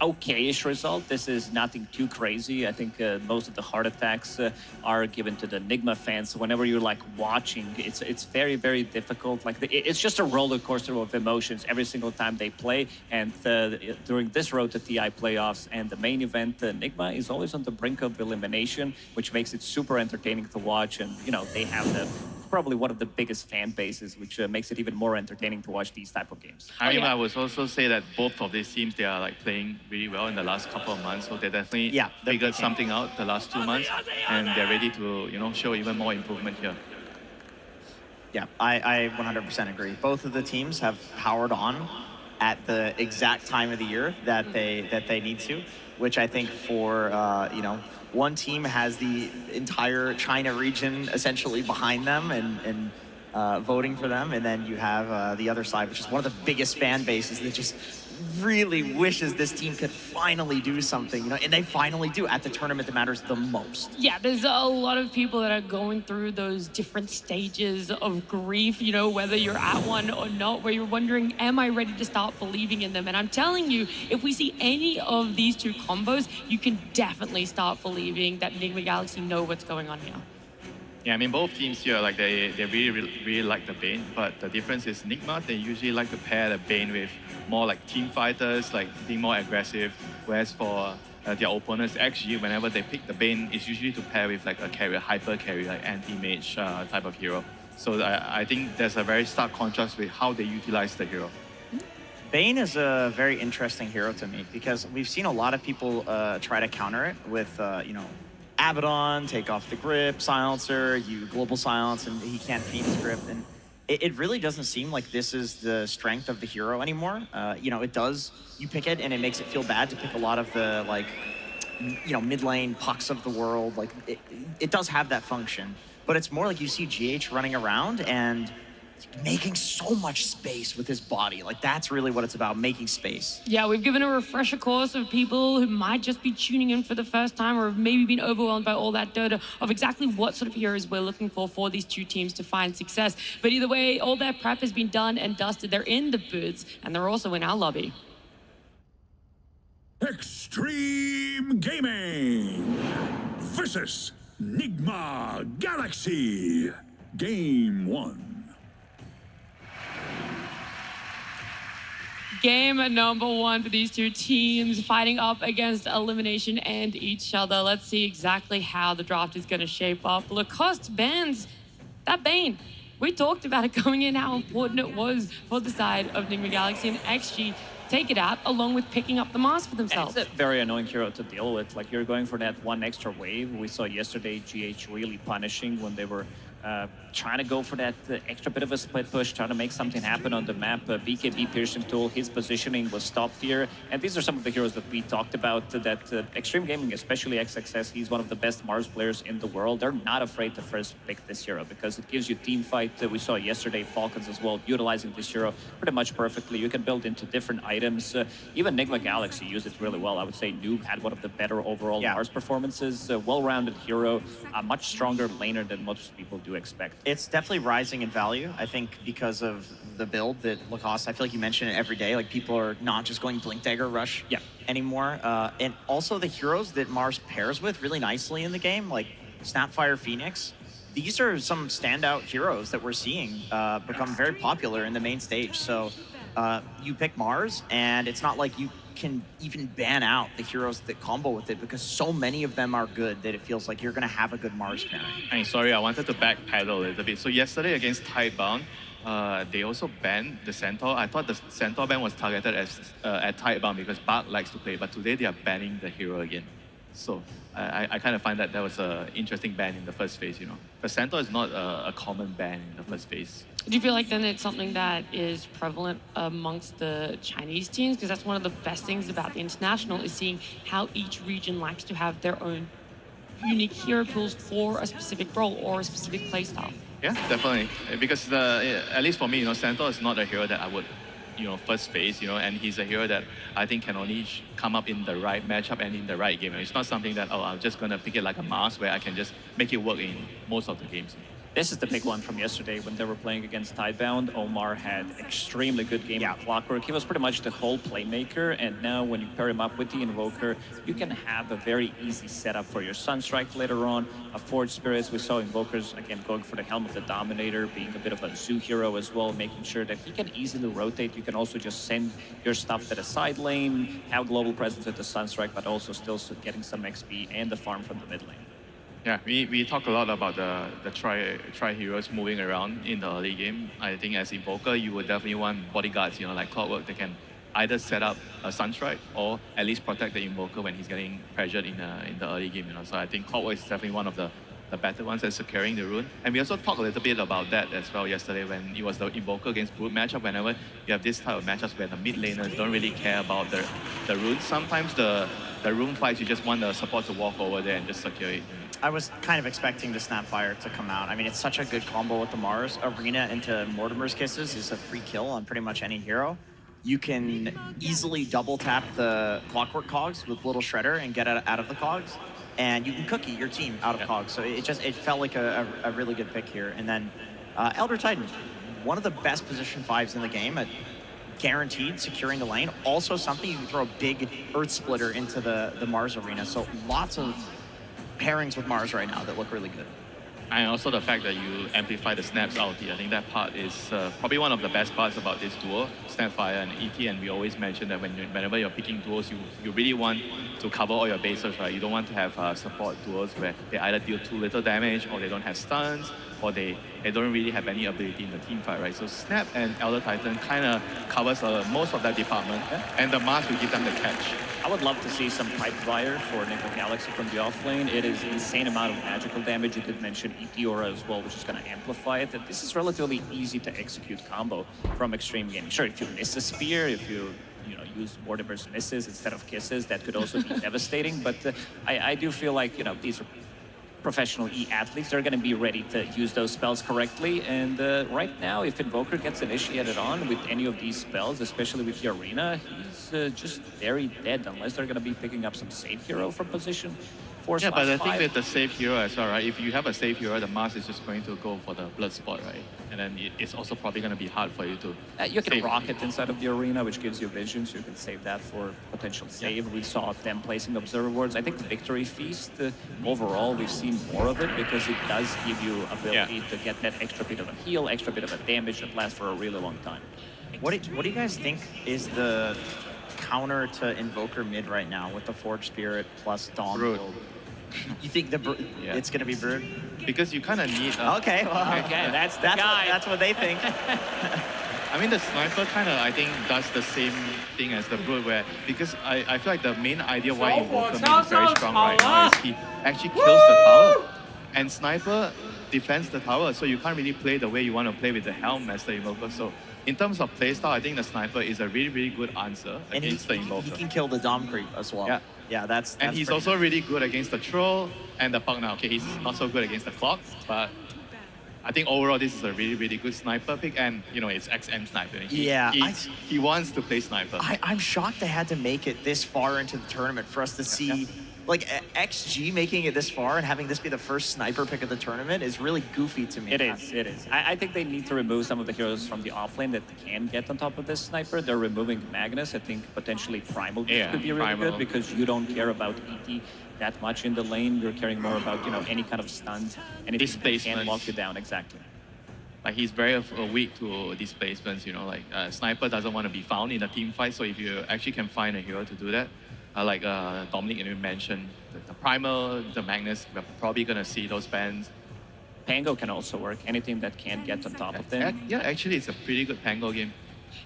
okay-ish result. This is nothing too crazy. I think most of the heart attacks are given to the Enigma fans. So whenever you're like watching, it's very, very difficult. Like it's just a roller coaster of emotions every single time they play. And during this road to TI playoffs and the main event, Enigma is always on the brink of elimination, which makes it super entertaining to watch. And they have probably one of the biggest fan bases, which makes it even more entertaining to watch these type of games. I would also say that both of these teams, they are like playing really well in the last couple of months, so they definitely figured something out the last 2 months, and they're ready to show even more improvement here. Yeah, I 100% agree. Both of the teams have powered on at the exact time of the year that they need to, which I think for one team has the entire China region essentially behind them and voting for them, and then you have the other side, which is one of the biggest fan bases that just really wishes this team could finally do something, and they finally do at the tournament that matters the most. Yeah, there's a lot of people that are going through those different stages of grief, whether you're at one or not, where you're wondering, am I ready to start believing in them? And I'm telling you, if we see any of these two combos, you can definitely start believing that Enigma Galaxy know what's going on here. Yeah, I mean, both teams here, like they really like the Bane, but the difference is Enigma, they usually like to pair the Bane with more like team fighters, like being more aggressive, whereas for their opponents, actually, whenever they pick the Bane, it's usually to pair with like a carrier, hyper carrier, like anti-mage type of hero. So I think there's a very stark contrast with how they utilize the hero. Bane is a very interesting hero to me because we've seen a lot of people try to counter it with, Abaddon, take off the grip, silencer, you global silence, and he can't feed his grip. And it really doesn't seem like this is the strength of the hero anymore. It does, you pick it and it makes it feel bad to pick a lot of the mid lane pucks of the world. Like it does have that function, but it's more like you see GH running around and making so much space with his body. Like, that's really what it's about, making space. Yeah, we've given a refresher course of people who might just be tuning in for the first time or have maybe been overwhelmed by all that Dota of exactly what sort of heroes we're looking for these two teams to find success. But either way, all their prep has been done and dusted. They're in the booths, and they're also in our lobby. Extreme Gaming versus Nigma Galaxy. Game 1. Game number 1 for these two teams fighting up against elimination and each other. Let's see exactly how the draft is going to shape up. Lacoste bans that Bane. We talked about it going in, how important it was for the side of Nigma Galaxy, and XG take it out along with picking up the mask for themselves. And it's a very annoying hero to deal with. Like, you're going for that one extra wave. We saw yesterday GH really punishing when they were trying to go for that extra bit of a split push, trying to make something happen on the map. BKB piercing tool, his positioning was stopped here. And these are some of the heroes that we talked about, that Extreme Gaming, especially XXS, he's one of the best Mars players in the world. They're not afraid to first pick this hero because it gives you team fight. We saw yesterday Falcons as well utilizing this hero pretty much perfectly. You can build into different items. Even Nigma Galaxy used it really well. I would say Noob had one of the better overall Mars performances. Well-rounded hero, a much stronger laner than most people do expect. It's definitely rising in value, I think, because of the build that Lacoste, I feel like you mention it every day, like people are not just going Blink Dagger Rush anymore. And also the heroes that Mars pairs with really nicely in the game, like Snapfire Phoenix. These are some standout heroes that we're seeing become very popular in the main stage. So you pick Mars, and it's not like you can even ban out the heroes that combo with it because so many of them are good that it feels like you're going to have a good Mars pairing. Hey, sorry, I wanted to backpedal a little bit. So yesterday against Tidebound, they also banned the Centaur. I thought the Centaur ban was targeted at Tidebound because Bart likes to play, but today they are banning the hero again. So I kind of find that was an interesting ban in the first phase, you know. The Centaur is not a common ban in the first phase. Do you feel like then it's something that is prevalent amongst the Chinese teams? Because that's one of the best things about the international is seeing how each region likes to have their own unique hero pools for a specific role or a specific playstyle. Yeah, definitely. Because at least for me, you know, Centaur is not a hero that I would, you know, first phase, you know, and he's a hero that I think can only come up in the right matchup and in the right game. It's not something that, oh, I'm just going to pick it like a Mars where I can just make it work in most of the games. This is the big one from yesterday when they were playing against Tidebound. Omar had extremely good game of Clockwork. He was pretty much the whole playmaker, and now when you pair him up with the Invoker, you can have a very easy setup for your Sunstrike later on. A Forge Spirits, we saw Invokers, again, going for the Helm of the Dominator, being a bit of a zoo hero as well, making sure that he can easily rotate. You can also just send your stuff to the side lane, have global presence with the Sunstrike, but also still getting some XP and the farm from the mid lane. Yeah, we talk a lot about the tri heroes moving around in the early game. I think as Invoker, you would definitely want bodyguards, you know, like Clockwork, that can either set up a Sunstrike or at least protect the Invoker when he's getting pressured in the early game, you know. So I think Clockwork is definitely one of the better ones at securing the rune. And we also talked a little bit about that as well yesterday when it was the Invoker against Brute matchup. Whenever you have this type of matchups where the mid laners don't really care about the rune, sometimes the rune fights, you just want the support to walk over there and just secure it. I was kind of expecting the Snapfire to come out. I mean, it's such a good combo with the Mars. Arena into Mortimer's Kisses is a free kill on pretty much any hero. You can easily double tap the Clockwork cogs with Little Shredder and get out of the cogs. And you can cookie your team out of cogs. So it felt like a really good pick here. And then Elder Titan, one of the best position 5s in the game at guaranteed securing the lane. Also something you can throw a big Earth Splitter into the Mars arena. So lots of pairings with Mars right now that look really good. And also the fact that you amplify the Snaps ulti. I think that part is probably one of the best parts about this duo, Snapfire and ET. And we always mention that whenever you're picking duos, you really want to cover all your bases, right? You don't want to have support duos where they either deal too little damage or they don't have stuns or they don't really have any ability in the team fight, right? So Snap and Elder Titan kind of covers most of that department, and the Mars will give them the catch. I would love to see some Pipe Wire for Nigma Galaxy from the offlane. It is insane amount of magical damage. You did mention Eteora as well, which is going to amplify it. And this is relatively easy to execute combo from Extreme Gaming. Sure, if you miss a spear, if you use Mortimer's misses instead of kisses, that could also be devastating. But I do feel like, these are professional e-athletes. They're going to be ready to use those spells correctly. And right now, if Invoker gets initiated on with any of these spells, especially with the Arena, he's just very dead unless they're going to be picking up some safe hero from position 4/5. Yeah, but I think that the safe hero as well, right? If you have a safe hero, the Mars is just going to go for the blood spot, right? And then it's also probably going to be hard for you to you can rocket inside of the Arena, which gives you vision, so you can save that for potential save. We saw them placing observer wards. I think the Victory Feast, overall, we've seen more of it because it does give you ability to get that extra bit of a heal, extra bit of a damage that lasts for a really long time. What do you guys think is the counter to Invoker mid right now with the Forge Spirit plus Dawn build? You think it's going to be Brood? Because you kind of need... okay, well, okay, that's the guy. That's what they think. I mean, the Sniper kind of, I think, does the same thing as the Brood, where... Because I feel like the main idea why Invoker is very strong right now is he actually kills the tower. And Sniper defends the tower, so you can't really play the way you want to play with the Helm as the Invoker. So in terms of playstyle, I think the Sniper is a really, really good answer against the Invoker. He can kill the Dom creep as well. Yeah, that's and he's also really good against the Troll and the Pug now. Okay, he's not so good against the Clock, but I think overall this is a really, really good Sniper pick, and you know, it's XM Sniper. He wants to play Sniper. I'm shocked they had to make it this far into the tournament for us to see like XG making it this far and having this be the first Sniper pick of the tournament is really goofy to me. It is. I think they need to remove some of the heroes from the offlane that can get on top of this Sniper. They're removing Magnus. I think potentially Primal could be really good because you don't care about ET that much in the lane. You're caring more about, you know, any kind of stuns, anything that can lock you down. Exactly. Like he's very weak to displacements, you know, like Sniper doesn't want to be found in a team fight, so if you actually can find a hero to do that, like Dominic you mentioned, the Primal, the Magnus, we're probably going to see those bans. Pango can also work, anything that can get on top of them. Yeah, actually it's a pretty good Pango game.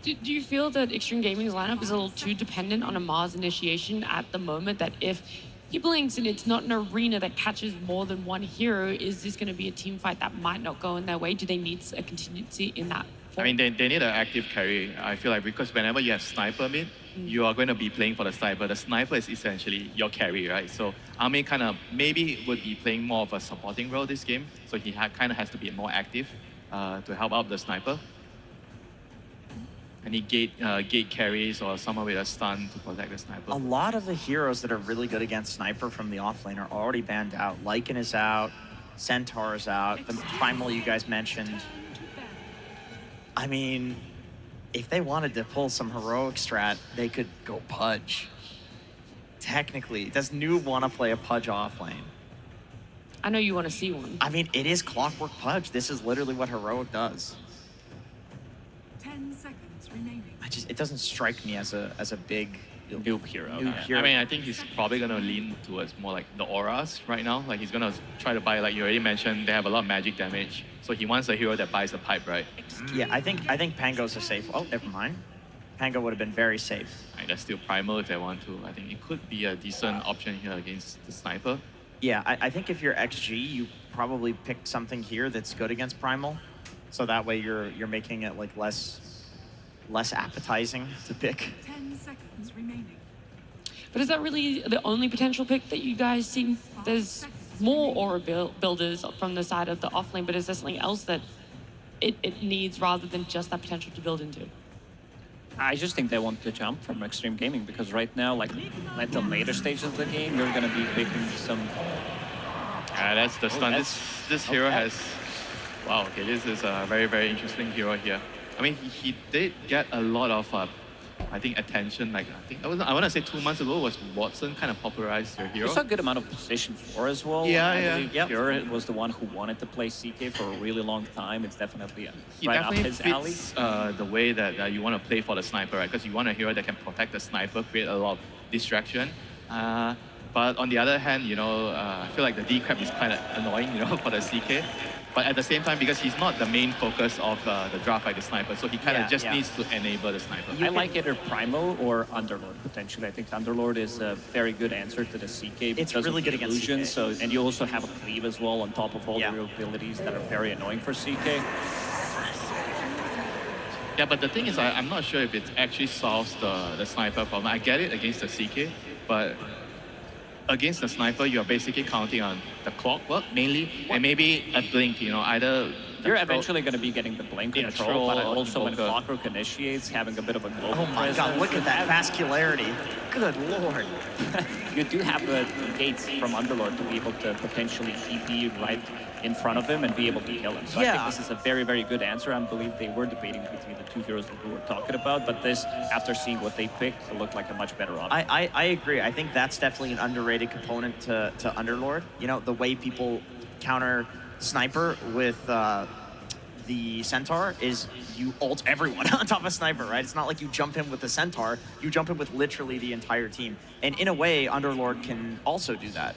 Do you feel that Extreme Gaming's lineup is a little too dependent on a Mars initiation at the moment, that if he blinks and it's not an arena that catches more than one hero, is this going to be a team fight that might not go in their way? Do they need a contingency in that form? I mean, they need an active carry, I feel like, because whenever you have Sniper mid, you are going to be playing for the Sniper. The Sniper is essentially your carry, right? So Ame kind of maybe would be playing more of a supporting role this game, so he kind of has to be more active to help out the Sniper. Any gate carries or someone with a stun to protect the Sniper. A lot of the heroes that are really good against Sniper from the offlane are already banned out. Lycan is out, Centaur is out, the Primal you guys mentioned. I mean, if they wanted to pull some heroic strat, they could go Pudge. Technically, does Noob want to play a Pudge offlane? I know you want to see one. I mean, it is Clockwork Pudge. This is literally what heroic does. 10 seconds remaining. It doesn't strike me as a big noob hero. I mean, I think he's probably going to lean towards more like the auras right now. Like he's going to try to buy, like you already mentioned, they have a lot of magic damage. So he wants a hero that buys the pipe, right? Yeah, I think Pango's a safe. Oh, never mind. Pango would have been very safe. Right, that's still Primal if they want to. I think it could be a decent option here against the Sniper. Yeah, I think if you're XG, you probably pick something here that's good against Primal. So that way you're making it like less appetizing to pick. 10 seconds remaining. But is that really the only potential pick that you guys see? There's more aura builders from the side of the offlane, but is there something else that it needs rather than just that potential to build into? I just think they want to jump from Extreme Gaming because right now, like at the later stages of the game, you're going to be picking some... That's the stun. This hero has... Wow, okay, this is a very, very interesting hero here. I mean, he did get a lot of, I think, attention. Like, I want to say 2 months ago was Watson kind of popularized your hero. There's a good amount of position 4 as well. Yeah. Pure was the one who wanted to play CK for a really long time. It's definitely he right definitely up his alley. fits the way that you want to play for the Sniper, right? Because you want a hero that can protect the Sniper, create a lot of distraction. But on the other hand, you know, I feel like the D-Crab is kind of annoying, you know, for the CK. But at the same time, because he's not the main focus of the draft like the Sniper, so he kind of just needs to enable the Sniper. I like either Primal or Underlord, potentially. I think Underlord is a very good answer to the CK. It's really good against illusion, CK. So, and you also have a cleave as well on top of all the abilities that are very annoying for CK. Yeah, but the thing is, I'm not sure if it actually solves the Sniper problem. I get it against the CK, but against the sniper, you're basically counting on the clockwork mainly, and maybe a blink, you know, either... You're eventually going to be getting the blink control, but also when clockwork initiates, having a bit of a global Oh my god, look at that vascularity. Good lord. You do have the gates from Underlord to be able to potentially TP right in front of him and be able to kill him. So I think this is a very, very good answer. I believe they were debating between the two heroes that we were talking about, but this, after seeing what they picked, looked like a much better option. I agree. I think that's definitely an underrated component to Underlord. You know, the way people counter Sniper with the Centaur is you ult everyone on top of Sniper, right? It's not like you jump in with the Centaur, you jump in with literally the entire team. And in a way, Underlord can also do that.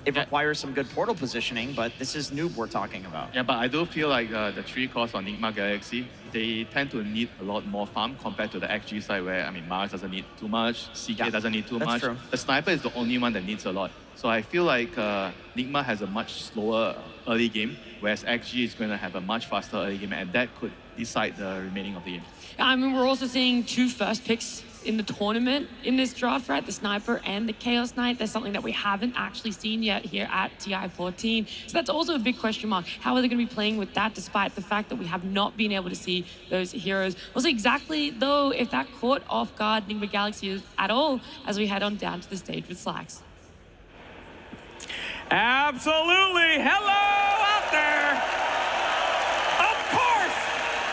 It requires some good portal positioning, but this is noob we're talking about. Yeah, but I do feel like the 3 cores on Nigma Galaxy, they tend to need a lot more farm compared to the XG side where, I mean, Mars doesn't need too much, CK doesn't need too much. True. The Sniper is the only one that needs a lot. So I feel like Nigma has a much slower early game, whereas XG is going to have a much faster early game, and that could decide the remaining of the game. I mean, we're also seeing 2 first picks in the tournament in this draft, right? The Sniper and the Chaos Knight. That's something that we haven't actually seen yet here at TI14. So that's also a big question mark. How are they going to be playing with that despite the fact that we have not been able to see those heroes? Also, exactly, though, if that caught off guard Nigma Galaxy at all as we head on down to the stage with Slacks. Absolutely. Hello out there. Of course,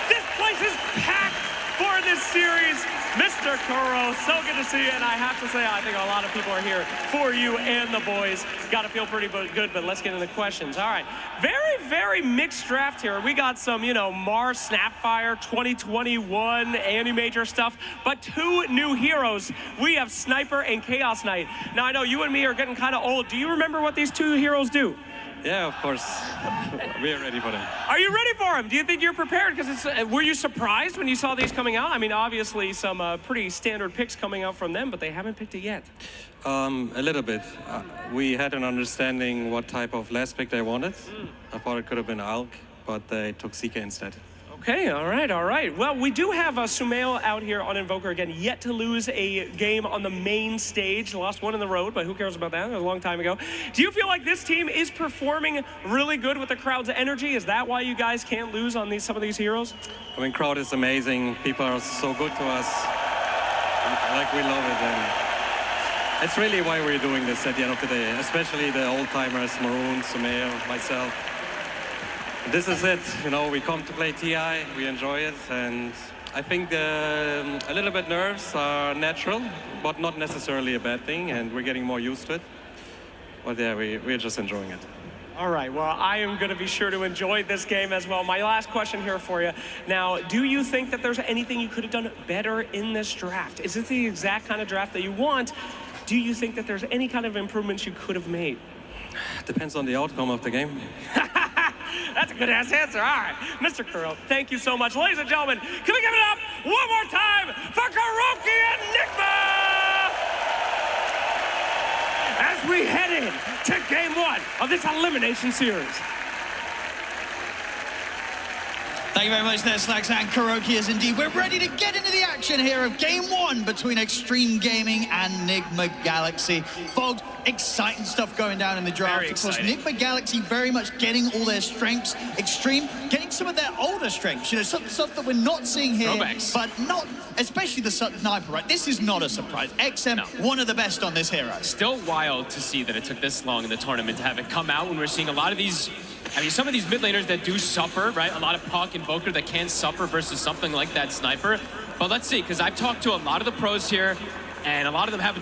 this place is packed for this series. Mr. Kuro, so good to see you, and I have to say, I think a lot of people are here for you and the boys. Got to feel pretty good, but let's get into the questions. All right, very, very mixed draft here. We got some, you know, Mars Snapfire 2021 Animajor stuff, but 2 new heroes. We have Sniper and Chaos Knight. Now, I know you and me are getting kind of old. Do you remember what these 2 heroes do? Yeah, of course. We are ready for them. Are you ready for them? Do you think you're prepared? Because were you surprised when you saw these coming out? I mean, obviously some pretty standard picks coming out from them, but they haven't picked it yet. A little bit. We had an understanding what type of last pick they wanted. I thought it could have been Alk, but they took CK instead. Okay, all right, all right. Well, we do have Sumail out here on Invoker again, yet to lose a game on the main stage. Lost 1 in the road, but who cares about that? It was a long time ago. Do you feel like this team is performing really good with the crowd's energy? Is that why you guys can't lose on some of these heroes? I mean, crowd is amazing. People are so good to us. Like, we love it. And it's really why we're doing this at the end of the day, especially the old-timers, Maroon, Sumail, myself. This is it, you know, we come to play TI, we enjoy it, and I think a little bit nerves are natural, but not necessarily a bad thing, and we're getting more used to it. But yeah, we're just enjoying it. All right, well, I am going to be sure to enjoy this game as well. My last question here for you. Now, do you think that there's anything you could have done better in this draft? Is this the exact kind of draft that you want? Do you think that there's any kind of improvements you could have made? Depends on the outcome of the game. That's a good-ass answer. All right, Mr. Kuro, thank you so much. Ladies and gentlemen, can we give it up one more time for Kuroki and Nigma? As we head in to Game 1 of this elimination series. Thank you very much there, Slacks and Kuroki, as indeed we're ready to get into the action here of Game 1 between Extreme Gaming and Nigma Galaxy. Fogged, exciting stuff going down in the draft. Very exciting. Of course, Nigma Galaxy very much getting all their strengths. Extreme getting some of their older strengths, you know, some stuff that we're not seeing here. Throwbacks. But not, especially the Sniper, right? This is not a surprise. XM, one of the best on this hero. Still wild to see that it took this long in the tournament to have it come out when we're seeing a lot of these. I mean, some of these mid laners that do suffer, right? A lot of Puck, Invoker that can suffer versus something like that Sniper. But let's see, because I've talked to a lot of the pros here, and a lot of them have,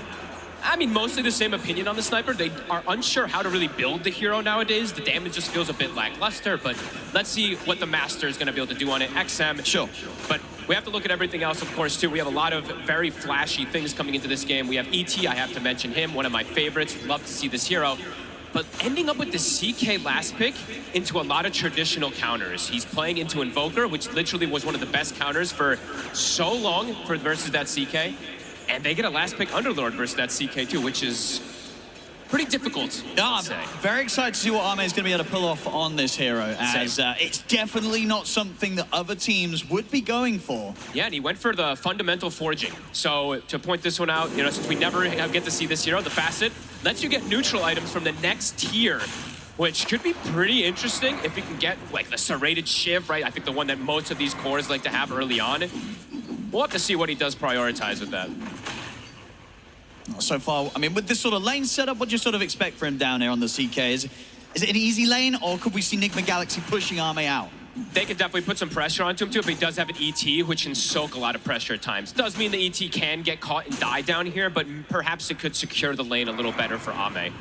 I mean, mostly the same opinion on the Sniper. They are unsure how to really build the hero nowadays. The damage just feels a bit lackluster, but let's see what the Master is going to be able to do on it. XM, sure. But we have to look at everything else, of course, too. We have a lot of very flashy things coming into this game. We have ET, I have to mention him, one of my favorites. Love to see this hero. But ending up with the CK last pick into a lot of traditional counters. He's playing into Invoker, which literally was one of the best counters for so long for versus that CK. And they get a last pick Underlord versus that CK too, which is pretty difficult. No, I'm very excited to see what Ame is going to be able to pull off on this hero, as it's definitely not something that other teams would be going for. Yeah, and he went for the fundamental forging. So to point this one out, you know, since we never get to see this hero, the facet lets you get neutral items from the next tier, which could be pretty interesting if you can get like the serrated shiv, right? I think the one that most of these cores like to have early on. We'll have to see what he does prioritize with that. So far, I mean, with this sort of lane setup, what do you sort of expect for him down here on the CK? Is it an easy lane, or could we see Nigma Galaxy pushing Ame out? They could definitely put some pressure onto him too, but he does have an ET, which can soak a lot of pressure at times. Does mean the ET can get caught and die down here, but perhaps it could secure the lane a little better for Ame.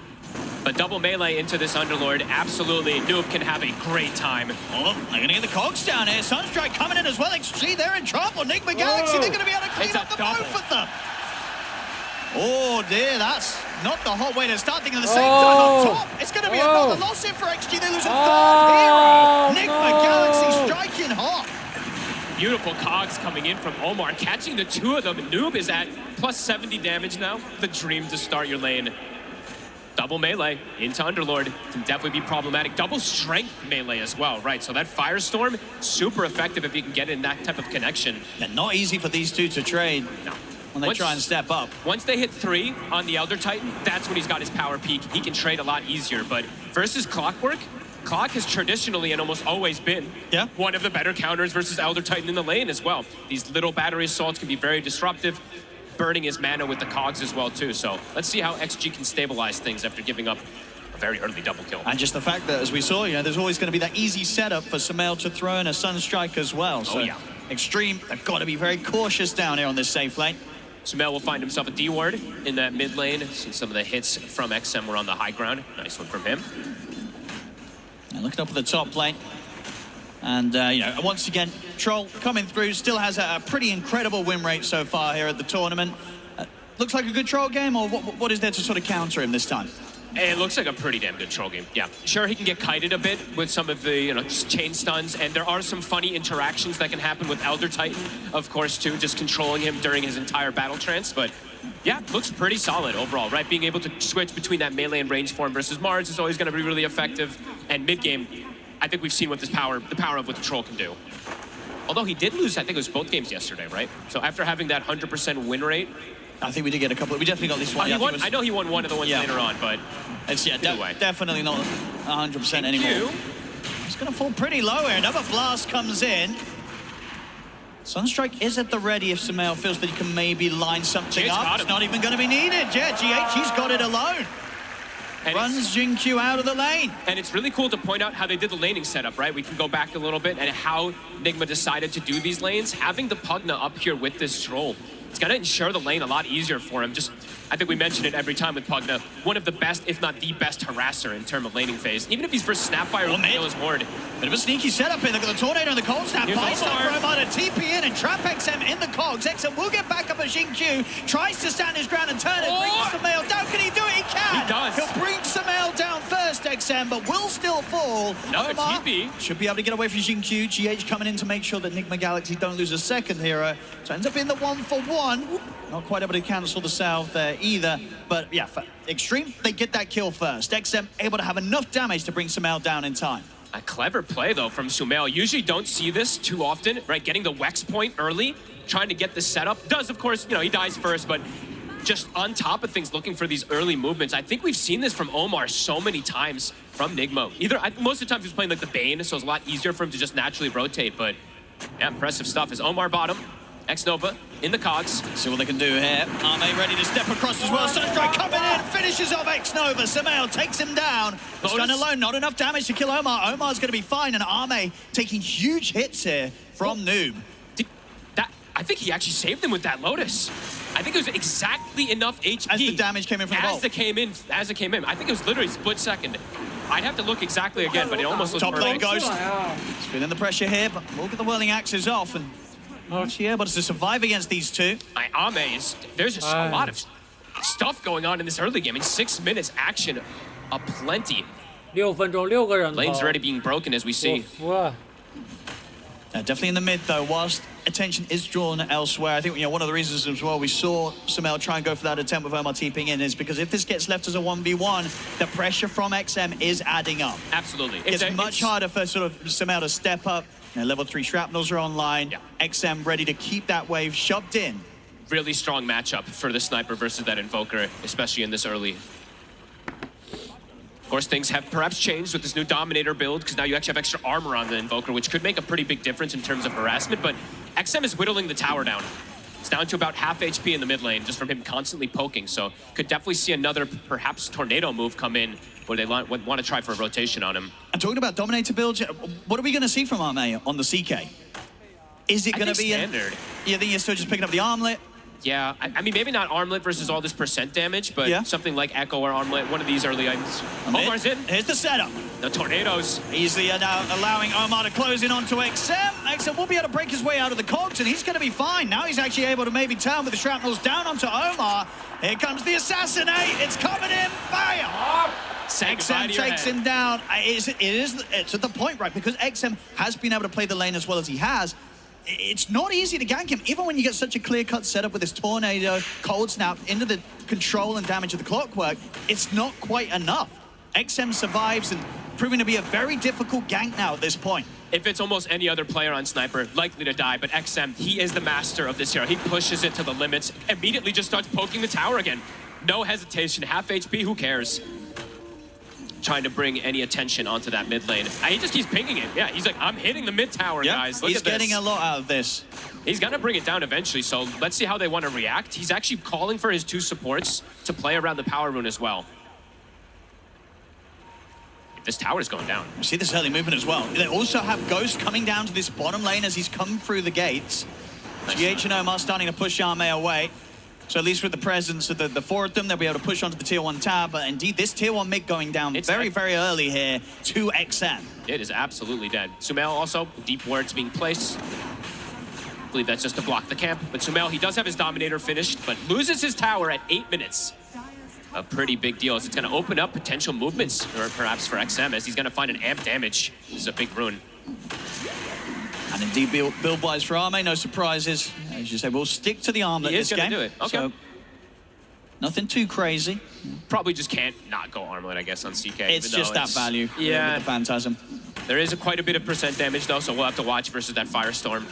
But double melee into this Underlord, absolutely. Noob can have a great time. Oh, they're going to get the cogs down here. Sunstrike coming in as well. XG, they're in trouble. Nigma Galaxy, they're going to be able to clean up the both of them. Oh dear, that's not the hot way to start thinking at the same time up top. It's going to be another loss here for XG. They lose a third hero. Nigma Galaxy striking hot. Beautiful cogs coming in from Omar, catching the two of them. Noob is at plus 70 damage now. The dream to start your lane. Double melee into Underlord can definitely be problematic. Double strength melee as well, right? So that Firestorm, super effective if you can get in that type of connection. And not easy for these two to trade. No. When they try and step up. Once they hit 3 on the Elder Titan, that's when he's got his power peak. He can trade a lot easier, but versus Clockwork, Clock has traditionally and almost always been one of the better counters versus Elder Titan in the lane as well. These little battery assaults can be very disruptive, burning his mana with the cogs as well too. So let's see how XG can stabilize things after giving up a very early double kill. And just the fact that, as we saw, you know, there's always going to be that easy setup for Sumail to throw in a Sunstrike as well. So Extreme, they've got to be very cautious down here on this safe lane. Sumail will find himself a D ward in that mid lane, since some of the hits from XM were on the high ground. Nice one from him. And looking up at the top lane. And, you know, once again, Troll coming through, still has a pretty incredible win rate so far here at the tournament. Looks like a good Troll game, or what is there to sort of counter him this time? It looks like a pretty damn good Troll game, yeah. Sure, he can get kited a bit with some of the, you know, chain stuns, and there are some funny interactions that can happen with Elder Titan, of course, too, just controlling him during his entire battle trance, but yeah, looks pretty solid overall, right? Being able to switch between that melee and range form versus Mars is always going to be really effective, and mid-game, I think we've seen what the power of what the Troll can do. Although he did lose, I think it was both games yesterday, right? So after having that 100% win rate, I think we did get a couple. We definitely got this one. I know he won one of the ones later on, but it's definitely not 100% anymore. It's going to fall pretty low here. Another blast comes in. Sunstrike is at the ready if Sumail feels that he can maybe line something up. It's not even going to be needed. Yeah, GH, he's got it alone. And runs Jin-Q out of the lane. And it's really cool to point out how they did the laning setup, right? We can go back a little bit and how Nigma decided to do these lanes. Having the Pugna up here with this Troll, it's going to ensure the lane a lot easier for him. Just, I think we mention it every time with Pugna, one of the best, if not the best harasser in terms of laning phase. Even if he's versus Snapfire, will kill his ward. Bit of a sneaky setup here. They've got the Tornado and the Cold Snap. Nice stuff for Omar to TP in and trap XM in the cogs. XM will get back up as Jin-Q. Tries to stand his ground and turn it. Brings Sumail down. Can he do it? He can. He does. He'll bring Sumail down first, XM, but will still fall. Another Omar TP. should be able to get away from Jin-Q. GH coming in to make sure that Nigma Galaxy don't lose a second hero. So it ends up being the 1-for-1. Not quite able to cancel the south there either. But yeah, for Extreme, they get that kill first. XM able to have enough damage to bring Sumail down in time. A clever play, though, from Sumail. Usually don't see this too often, right? Getting the Wex point early, trying to get the setup. Does, of course, you know, he dies first, but just on top of things, looking for these early movements. I think we've seen this from Omar so many times from Nigma. Most of the time he was playing like the Bane, so it's a lot easier for him to just naturally rotate, but yeah, impressive stuff. Is Omar bottom, X-Nova in the cogs. See what they can do here. Ame ready to step across as well. Sunstrike coming in, finishes off X-Nova. Sumail takes him down. Stun alone, not enough damage to kill Omar. Omar's going to be fine, and Ame taking huge hits here from Noob. I think he actually saved him with that Lotus. I think it was exactly enough HP. As the damage came in from the vault. As it came in. I think it was literally split second. I'd have to look exactly again, but it almost looks perfect. Top lane Ghost. He's feeling the pressure here, but we'll get the whirling axes off, and actually able to survive against these two. There's just a lot of stuff going on in this early game. In 6 minutes, action aplenty. 6分钟6个人。 Lane's already being broken as we see. Definitely in the mid, though, whilst attention is drawn elsewhere. I think, you know, one of the reasons as well we saw Sumail try and go for that attempt with Omar TPing in is because if this gets left as a 1v1, the pressure from XM is adding up. Absolutely. It's much harder for sort of Sumail to step up. You know, level 3 shrapnels are online. Yeah. XM ready to keep that wave shoved in. Really strong matchup for the sniper versus that invoker, especially in this early. Of course, things have perhaps changed with this new Dominator build, because now you actually have extra armor on the Invoker, which could make a pretty big difference in terms of harassment, but XM is whittling the tower down. It's down to about half HP in the mid lane, just from him constantly poking, so could definitely see another, perhaps, tornado move come in, where they want to try for a rotation on him. And talking about Dominator builds, what are we going to see from Arme on the CK? Is it going to be standard? You think you're still just picking up the armlet? Yeah, I mean, maybe not Armlet versus all this percent damage, but something like Echo or Armlet, one of these early items. Omar's in. Here's the setup. The tornadoes. Easily now allowing Omar to close in onto XM. XM will be able to break his way out of the cogs, and he's going to be fine. Now he's actually able to maybe turn with the shrapnels down onto Omar. Here comes the assassinate. It's coming in. Bam! XM takes him down. It's at the point, right, because XM has been able to play the lane as well as he has. It's not easy to gank him, even when you get such a clear-cut setup with this tornado, cold snap, into the control and damage of the clockwork. It's not quite enough. XM survives and proving to be a very difficult gank now at this point. If it's almost any other player on Sniper, likely to die, but XM, he is the master of this hero. He pushes it to the limits, immediately just starts poking the tower again. No hesitation, half HP, who cares? Trying to bring any attention onto that mid lane. He just keeps pinging it. Yeah, he's like, I'm hitting the mid tower, guys. Look he's at this. getting a lot out of this. He's gonna bring it down eventually, so let's see how they want to react. He's actually calling for his 2 supports to play around the power rune as well. This tower is going down. You see this early movement as well. They also have Ghost coming down to this bottom lane as he's come through the gates. GH and Omar starting to push Arme away. So at least with the presence of the 4 of them, they'll be able to push onto the tier 1 tower. But indeed, this tier 1 mid going down very, very early here to XM. It is absolutely dead. Sumail also, deep wards being placed. I believe that's just to block the camp. But Sumail, he does have his Dominator finished, but loses his tower at 8 minutes. A pretty big deal, as it's going to open up potential movements, or perhaps for XM, as he's going to find an amp damage. This is a big rune. And indeed, build-wise for Arme, no surprises. As you say, we'll stick to the armlet this game. He is going to do it. Okay. So, nothing too crazy. Probably just can't not go armlet, I guess, on CK. It's just that value with the Phantasm. There is quite a bit of percent damage, though, so we'll have to watch versus that Firestorm.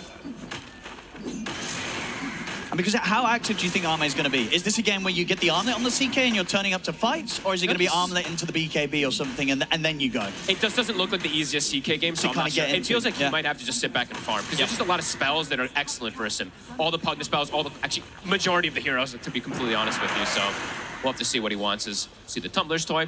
And because how active do you think Arme is going to be? Is this a game where you get the armlet on the CK and you're turning up to fights? Or is it going to be armlet into the BKB or something and then you go? It just doesn't look like the easiest CK game, so I'm not sure. It feels like he might have to just sit back and farm. Because there's just a lot of spells that are excellent for him. All the Pugna spells, actually, majority of the heroes, to be completely honest with you. So we'll have to see what he wants. See the Tumbler's toy.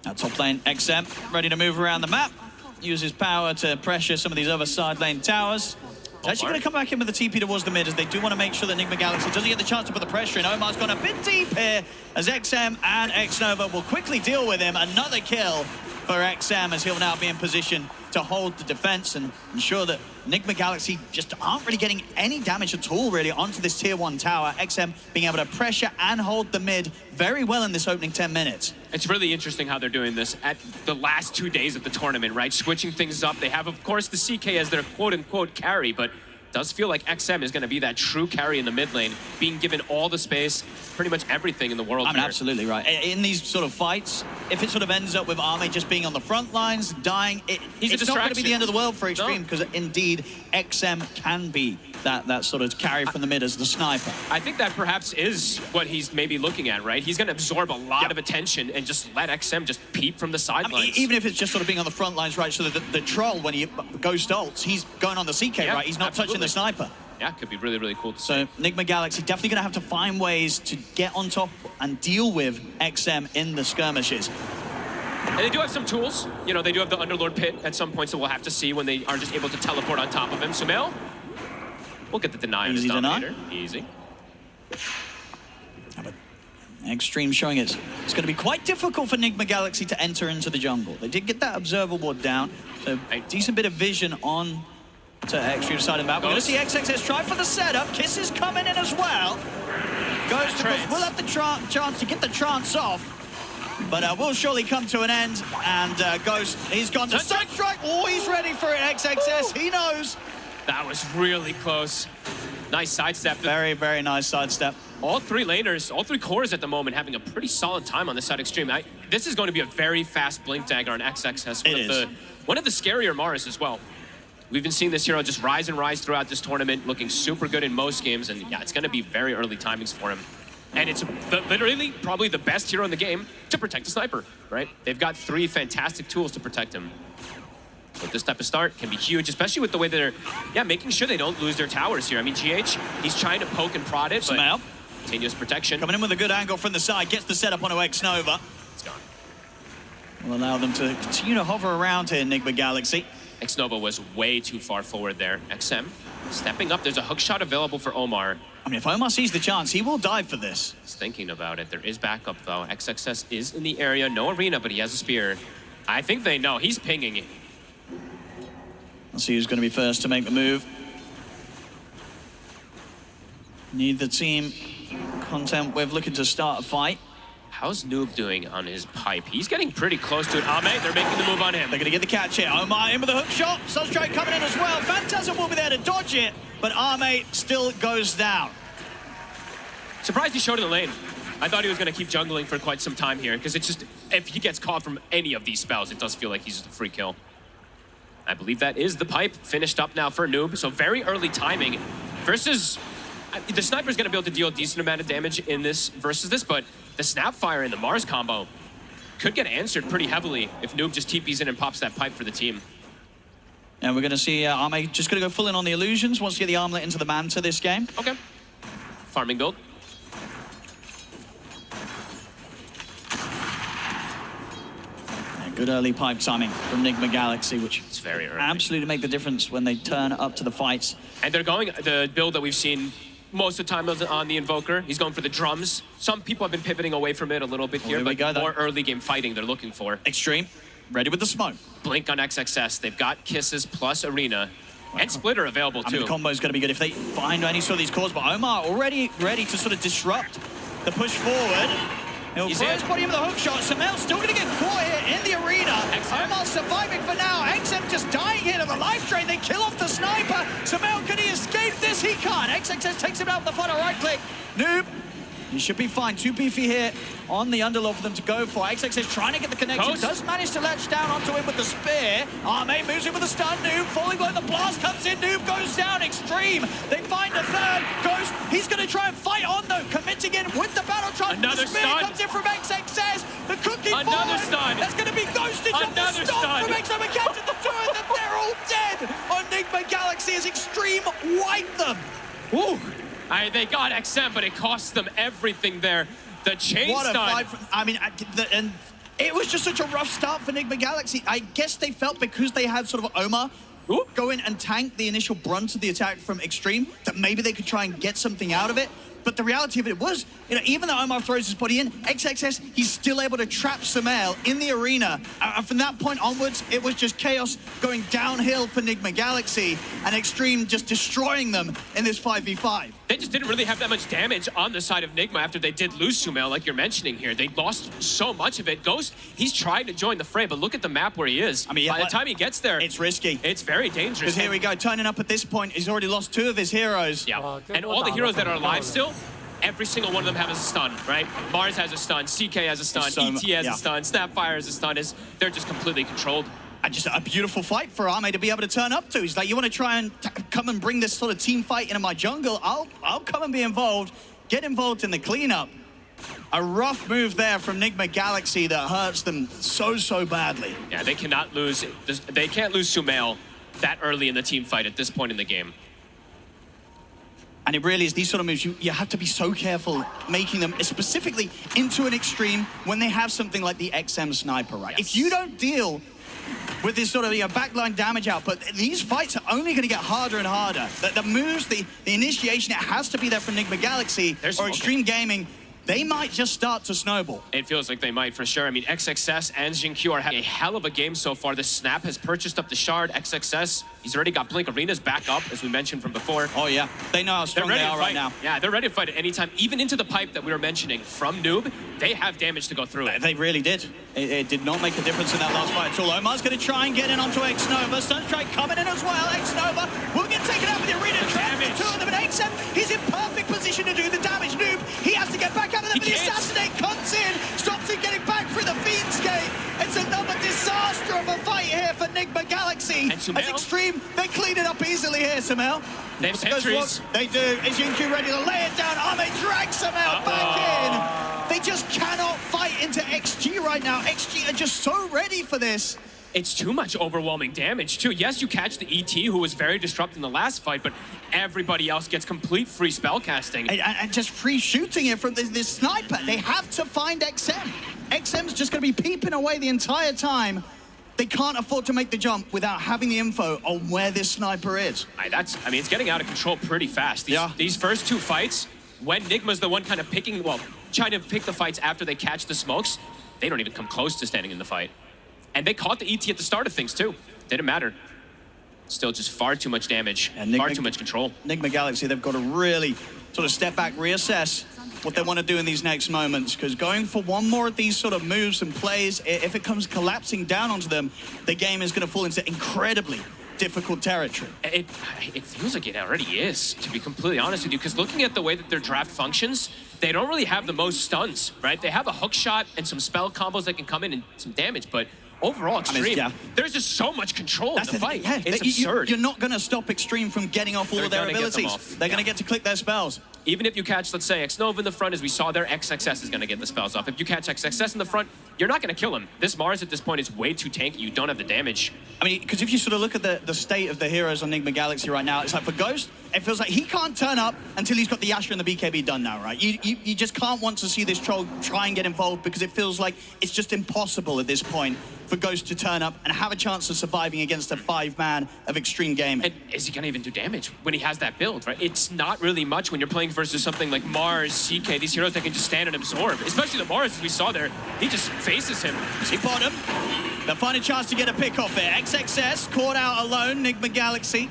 Now top lane, XM, ready to move around the map. Use his power to pressure some of these other side lane towers. He's actually going to come back in with the TP towards the mid as they do want to make sure that Enigma Galaxy doesn't get the chance to put the pressure in. Omar's gone a bit deep here as XM and Xnova will quickly deal with him. Another kill for XM as he'll now be in position to hold the defense and ensure that Enigma Galaxy just aren't really getting any damage at all really onto this tier 1 tower. XM being able to pressure and hold the mid very well in this opening 10 minutes. It's really interesting how they're doing this at the last 2 days of the tournament, right? Switching things up. They have, of course, the CK as their quote-unquote carry, but it does feel like XM is going to be that true carry in the mid lane, being given all the space, pretty much everything in the world. I mean, absolutely right. In these sort of fights, if it sort of ends up with Arme just being on the front lines, dying, it's not going to be the end of the world for Extreme, because indeed, XM can be that sort of carry from the mid as the sniper. I think that perhaps is what he's maybe looking at, right? He's going to absorb a lot of attention and just let XM just peep from the sidelines. I mean, even if it's just sort of being on the front lines, right? So that the troll, when he Ghost ults, he's going on the CK, right? He's not touching the sniper. Yeah, could be really, really cool to see. So Enigma Galaxy definitely going to have to find ways to get on top and deal with XM in the skirmishes. And they do have some tools. You know, they do have the Underlord Pit at some points that we'll have to see when they are just able to teleport on top of him. Sumail, we'll get the deny on his Dominator. Easy. Extreme showing it's going to be quite difficult for Enigma Galaxy to enter into the jungle. They did get that Observer Ward down, so a decent bit of vision on to Extreme side of the map. We're going to see XXS try for the setup. Kiss is coming in as well. Goes to we'll have the chance to get the trance off. But will surely come to an end. And Ghost, he's gone to Sunstrike. Oh, he's ready for it, XXS. He knows. That was really close. Nice sidestep. Very, very nice sidestep. All three laners, all three cores at the moment having a pretty solid time on this side Extreme. This is going to be a very fast Blink Dagger on XXS. One of the scarier Mars as well. We've been seeing this hero just rise and rise throughout this tournament, looking super good in most games, and yeah, it's going to be very early timings for him. And it's literally probably the best hero in the game to protect a sniper, right? They've got 3 fantastic tools to protect him. But this type of start can be huge, especially with the way they're, making sure they don't lose their towers here. I mean, GH, he's trying to poke and prod it, but continuous protection. Coming in with a good angle from the side, gets the setup onto X-Nova. It's gone. Will allow them to continue to hover around here, Enigma Galaxy. X-Nova was way too far forward there. XM stepping up. There's a hook shot available for Omar. I mean, if Omar sees the chance, he will dive for this. He's thinking about it. There is backup, though. XXS is in the area. No arena, but he has a spear. I think they know. He's pinging it. Let's see who's going to be first to make the move. Need the team content with looking to start a fight. How's Noob doing on his pipe? He's getting pretty close to it. Ame, they're making the move on him. They're going to get the catch here. Omar in with a hook shot. Sunstrike coming in as well. Phantasm will be there to dodge it, but Ame still goes down. Surprised he showed in the lane. I thought he was going to keep jungling for quite some time here, because it's just, if he gets caught from any of these spells, it does feel like he's just a free kill. I believe that is the pipe finished up now for Noob. So very early timing versus... The sniper's going to be able to deal a decent amount of damage in this versus this, but the Snapfire and the Mars combo could get answered pretty heavily if Noob just TPs in and pops that pipe for the team. And we're going to see Ame just going to go full in on the illusions. Wants to get the armlet into the Manta this game. Okay. Farming build. Good early pipe timing from Enigma Galaxy, which it's very early. Absolutely make the difference when they turn up to the fights. And they're going the build that we've seen most of the time on the Invoker. He's going for the drums. Some people have been pivoting away from it a little bit here, but more early game fighting they're looking for. Extreme, ready with the smoke. Blink on XXS. They've got Kisses plus Arena. And Splitter available too. I mean, the combo is going to be good if they find any sort of these cores, but Omar already ready to sort of disrupt the push forward. He'll throw his body into the hook shot. Samel still going to get caught here in the arena. Omar surviving for now. XM just dying here to the life drain. They kill off the sniper. Samel, can he escape this? He can't. XXS takes him out with the final right click. Noob, he should be fine. 2 beefy here on the underlord for them to go for. XXS trying to get the connection. Does manage to latch down onto him with the spear. Ame moves in with a stun. Noob falling low. The blast comes in. Noob goes down. Extreme. They find a third. Ghost, he's going to try and fight on though. Committing in with the battle trap. Another the spear stun. Comes in from XXS. The cookie Another forward. stun. That's going to be ghosted. Another stun. From XM catching the 2 of them. They're all dead. On Enigma Galaxy as Extreme wipe them. Ooh. They got XM, but it cost them everything there. The chain what stun. A fight I mean, and it was just such a rough start for Enigma Galaxy. I guess they felt because they had sort of Omar go in and tank the initial brunt of the attack from Extreme that maybe they could try and get something out of it. But the reality of it was, even though Omar throws his body in, XXS, he's still able to trap Samel in the arena. And from that point onwards, it was just chaos going downhill for Enigma Galaxy and Extreme just destroying them in this 5v5. They just didn't really have that much damage on the side of Nigma after they did lose Sumail, like you're mentioning here. They lost so much of it. Ghost, he's trying to join the fray, but look at the map where he is. I mean, by the time he gets there, it's risky. It's very dangerous. Because here we go, turning up at this point, he's already lost 2 of his heroes. Yeah, and all the heroes that are alive still, every single one of them has a stun, right? Mars has a stun, CK has a stun, ET has a stun, Snapfire has a stun. They're just completely controlled. And just a beautiful fight for Ame to be able to turn up to. He's like, you want to try and come and bring this sort of team fight into my jungle? I'll come and be involved. Get involved in the cleanup. A rough move there from Enigma Galaxy that hurts them so badly. Yeah, they cannot lose. They can't lose Sumail that early in the team fight at this point in the game. And it really is these sort of moves, you have to be so careful making them specifically into an Extreme when they have something like the XM Sniper, right? Yes. If you don't deal with this sort of backline damage output, these fights are only going to get harder and harder. The moves, the initiation, it has to be there for Enigma Galaxy or Extreme Gaming. they might just start to snowball. It feels like they might for sure. I mean, XXS and Xingqiu are having a hell of a game so far. The Snap has purchased up the Shard. XXS, he's already got Blink Arenas back up, as we mentioned from before. Oh, yeah. They know how strong they are right now. Yeah, they're ready to fight at any time. Even into the pipe that we were mentioning from Noob, they have damage to go through it. They really did. It did not make a difference in that last fight at all. Omar's going to try and get in onto X-Nova. Sunstrike coming in as well. X-Nova will get taken out with the arena. Damage. Two of them, and XM, he's in perfect position to do the damage. Noob, he has to get back out of there, but the Assassinate comes in, stops him getting back through the Fiend's Gate. It's another disaster of a fight here for Nigma Galaxy. And Sumail, as Extreme, they clean it up easily here, Sumail. They have sentries. They do. Is Xingqiu ready to lay it down? Ame drags Sumail back in. They just cannot fight into XG right now. XG are just so ready for this. It's too much overwhelming damage, too. Yes, you catch the ET, who was very disruptive in the last fight, but everybody else gets complete free spellcasting. And just free shooting it from this sniper. They have to find XM. XM's just going to be peeping away the entire time. They can't afford to make the jump without having the info on where this sniper is. I mean, it's getting out of control pretty fast. These first two fights, when Nigma's the one kind of trying to pick the fights after they catch the smokes, they don't even come close to standing in the fight. And they caught the ET at the start of things, too. Didn't matter. Still just far too much damage, far too much control. Nigma Galaxy, they've got to really sort of step back, reassess what they want to do in these next moments, because going for one more of these sort of moves and plays, if it comes collapsing down onto them, the game is going to fall into incredibly difficult territory. It feels like it already is, to be completely honest with you, because looking at the way that their draft functions, they don't really have the most stuns, right? They have a hook shot and some spell combos that can come in and some damage, but overall, Extreme, there's just so much control in the fight. Yeah, it's absurd. You're not going to stop Extreme from getting off all of their abilities. They're going to get to click their spells. Even if you catch, let's say, X-Nova in the front, as we saw there, XXS is going to get the spells off. If you catch XXS in the front, you're not going to kill him. This Mars at this point is way too tanky. You don't have the damage. I mean, because if you sort of look at the state of the heroes on Nigma Galaxy right now, it's like for Ghost, it feels like he can't turn up until he's got the Asher and the BKB done now, right? You just can't want to see this troll try and get involved because it feels like it's just impossible at this point for Ghost to turn up and have a chance of surviving against a 5-man of Extreme Gaming. And is he going to even do damage when he has that build, right? It's not really much when you're playing versus something like Mars, CK, these heroes that can just stand and absorb. Especially the Mars, as we saw there, he just faces him. He bottom. They'll find a chance to get a pick off there. XXS caught out alone, Nigma Galaxy.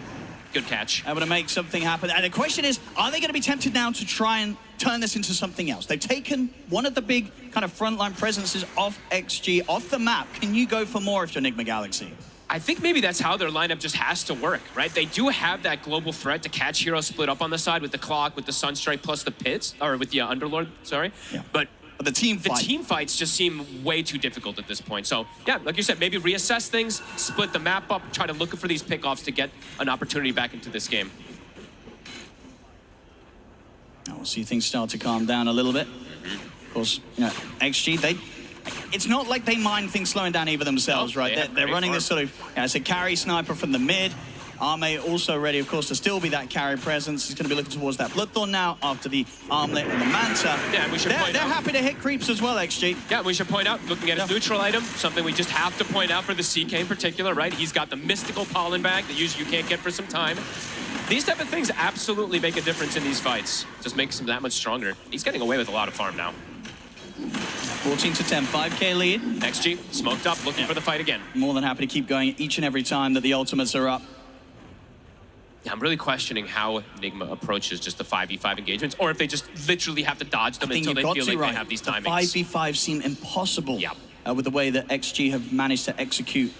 Good catch. Able to make something happen. And the question is, are they going to be tempted now to try and turn this into something else? They've taken one of the big kind of frontline presences of XG off the map. Can you go for more if you're Nigma Galaxy? I think maybe that's how their lineup just has to work, right? They do have that global threat to catch heroes split up on the side with the Clock, with the Sunstrike, plus the Pits, or with the Underlord, sorry. Yeah. But the team fights just seem way too difficult at this point. So, yeah, like you said, maybe reassess things, split the map up, try to look for these pickoffs to get an opportunity back into this game. Now we'll see things start to calm down a little bit. Of course, you know, XG, it's not like they mind things slowing down either themselves, right? They're running this sort of, it's a carry sniper from the mid. Ame also ready, of course, to still be that carry presence. He's going to be looking towards that Bloodthorn now after the Armlet and the Manta. Yeah, we should point out. They're happy to hit creeps as well, XG. Yeah, we should point out, looking at his neutral item, something we just have to point out for the CK in particular, right? He's got the mystical pollen bag that usually you can't get for some time. These type of things absolutely make a difference in these fights. Just makes him that much stronger. He's getting away with a lot of farm now. 14 to 10, 5K lead. XG, smoked up, looking for the fight again. More than happy to keep going each and every time that the ultimates are up. Yeah, I'm really questioning how Nigma approaches just the 5v5 engagements, or if they just literally have to dodge them until they feel like they have these timings. The 5v5 seem impossible with the way that XG have managed to execute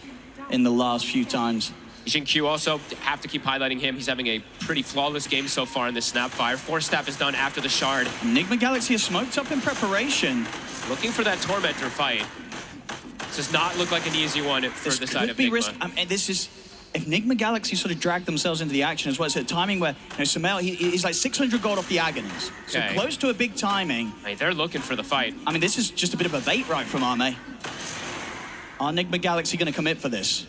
in the last few times. Xingqiu also, have to keep highlighting him. He's having a pretty flawless game so far in this Snapfire. Force Staff is done after the Shard. Nigma Galaxy is smoked up in preparation. Looking for that Tormentor fight. This does not look like an easy one for the side of Nigma. This is... If Nigma Galaxy sort of drag themselves into the action as well, it's a timing where, you know, Sumail, he's like 600 gold off the Agonies. So close to a big timing. I mean, they're looking for the fight. I mean, this is just a bit of a bait right from Ame. Are Nigma Galaxy going to commit for this?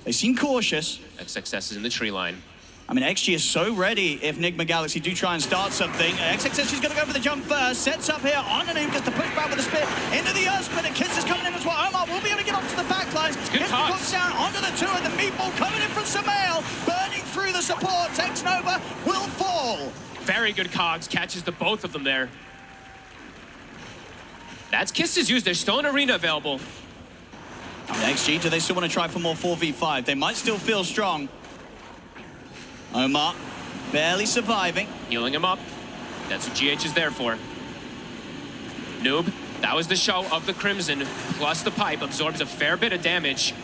They seem cautious. XXS is in the tree line. I mean, XG is so ready if Nigma Galaxy do try and start something. XXS is going to go for the jump first. Sets up here on an gets the push back with a spit into the Earth Split. And Kiss is coming in as well. Omar will be able to get onto the backline. Good comes down onto the two, and the meatball coming in from Sumail. Burning through the support. X-Nova will fall. Very good cogs. Catches the both of them there. That's Kisses used. There's still an arena available. XG, do they still want to try for more 4v5? They might still feel strong. Omar barely surviving. Healing him up. That's what GH is there for. Noob, that was the show of the Crimson, plus the pipe, absorbs a fair bit of damage.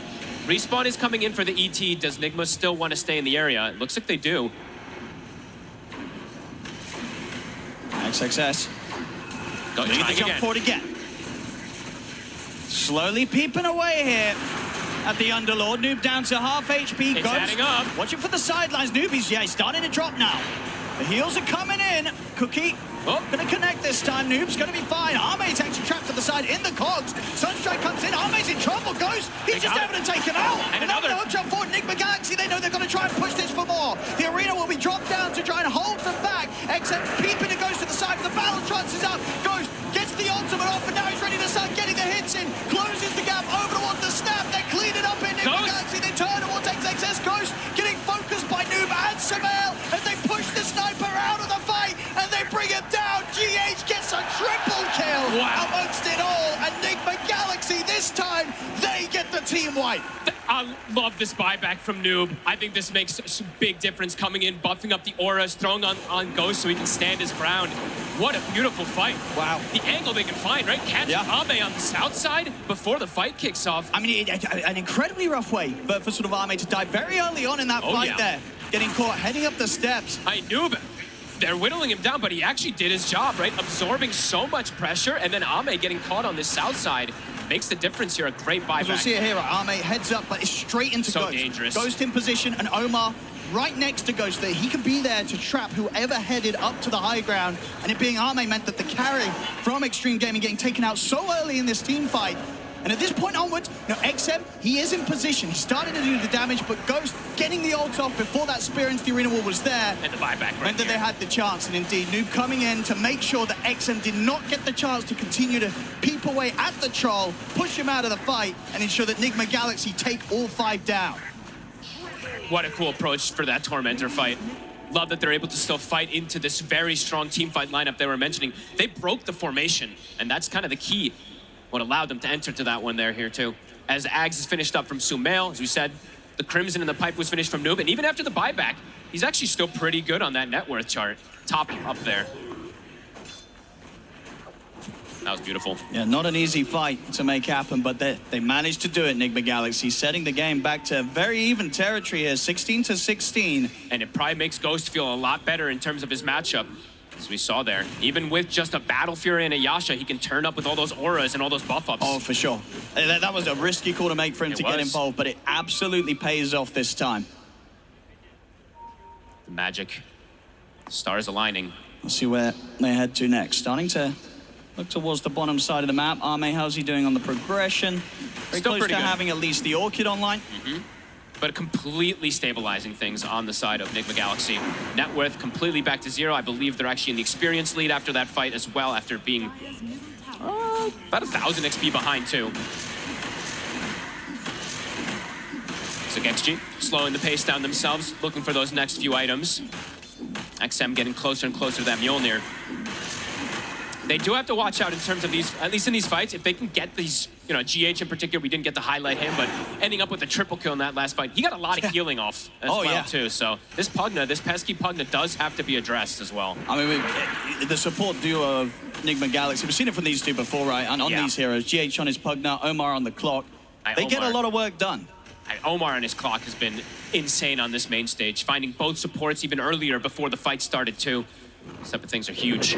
Respawn is coming in for the ET. Does Nigma still want to stay in the area? It looks like they do. XXS. Trying to jump again. forward again. Slowly peeping away here at the Underlord. Noob down to half HP. It's adding up. Watching for the sidelines. Noob, he's starting to drop now. The heals are coming in. Cookie gonna connect this time. Noob's gonna be fine. Arme's actually trapped to the side in the cogs. Sunstrike comes in. Arme's in trouble. Ghost, he's just able to take him out. And another hook jump forward. Nigma Galaxy, they know they're gonna try and push this for more. The arena will be dropped down to try and hold them back. Except peeping and goes to the side. The battle trance is up. Ghost gets the ultimate off, and now he's ready to start getting the hits in. Closes the gap over towards the snap. They're cleaning up in Nigma Galaxy. They turn towards XXS. Ghost getting focused by Noob and Sumail as they push the sniper out of the fight, and they bring him down. GH gets a triple kill amongst it all, and Nigma Galaxy this time, they get the team wipe. I love this buyback from Noob. I think this makes a big difference coming in, buffing up the auras, throwing on Ghost so he can stand his ground. What a beautiful fight. Wow. The angle they can find, right? Catch Abe on the south side before the fight kicks off. I mean, an incredibly rough way for sort of Arme to die very early on in that fight there. Getting caught, heading up the steps. Noob, they're whittling him down, but he actually did his job, right? Absorbing so much pressure, and then Ame getting caught on the south side makes the difference here. A great buyback. We'll see it here, right? Ame heads up, but it's straight into so Ghost. Dangerous. Ghost in position, and Omar right next to Ghost there. He can be there to trap whoever headed up to the high ground, and it being Ame meant that the carry from Extreme Gaming getting taken out so early in this team fight. And at this point onwards, XM, he is in position. He's starting to do the damage, but Ghost getting the ult off before that spear into the arena wall was there. And the buyback meant that they had the chance. And indeed, Noob coming in to make sure that XM did not get the chance to continue to peep away at the troll, push him out of the fight, and ensure that Nigma Galaxy take all 5 down. What a cool approach for that Tormentor fight. Love that they're able to still fight into this very strong team fight lineup they were mentioning. They broke the formation, and that's kind of the key. What allowed them to enter to that one there here too. As Ags is finished up from Sumail, as we said, the Crimson and the Pipe was finished from Noob, and even after the buyback, he's actually still pretty good on that net worth chart. Top up there. That was beautiful. Yeah, not an easy fight to make happen, but they managed to do it, Nigma Galaxy, setting the game back to very even territory here, 16-16. And it probably makes Ghost feel a lot better in terms of his matchup. As we saw there, even with just a Battle Fury and a Yasha, he can turn up with all those auras and all those buff ups. Oh, for sure. That was a risky call to make for him to get involved, but it absolutely pays off this time. The magic. Stars aligning. Let's see where they head to next. Starting to look towards the bottom side of the map. Arme, how's he doing on the progression? Very Still close to good. having at least the Orchid online. But completely stabilizing things on the side of Nigma Galaxy. Net worth completely back to 0. I believe they're actually in the experience lead after that fight as well, after being about 1,000 XP behind too. So XG slowing the pace down themselves, looking for those next few items. XM getting closer and closer to that Mjolnir. They do have to watch out in terms of these, at least in these fights, if they can get these, GH in particular, we didn't get to highlight him, but ending up with a triple kill in that last fight, he got a lot of healing off as well, too. So this Pugna, this pesky Pugna does have to be addressed as well. I mean, the support duo of Nigma Galaxy, we've seen it from these two before, right? And on these heroes, GH on his Pugna, Omar on the clock, they get a lot of work done. Omar and his clock has been insane on this main stage, finding both supports even earlier before the fight started, too. These type of things are huge.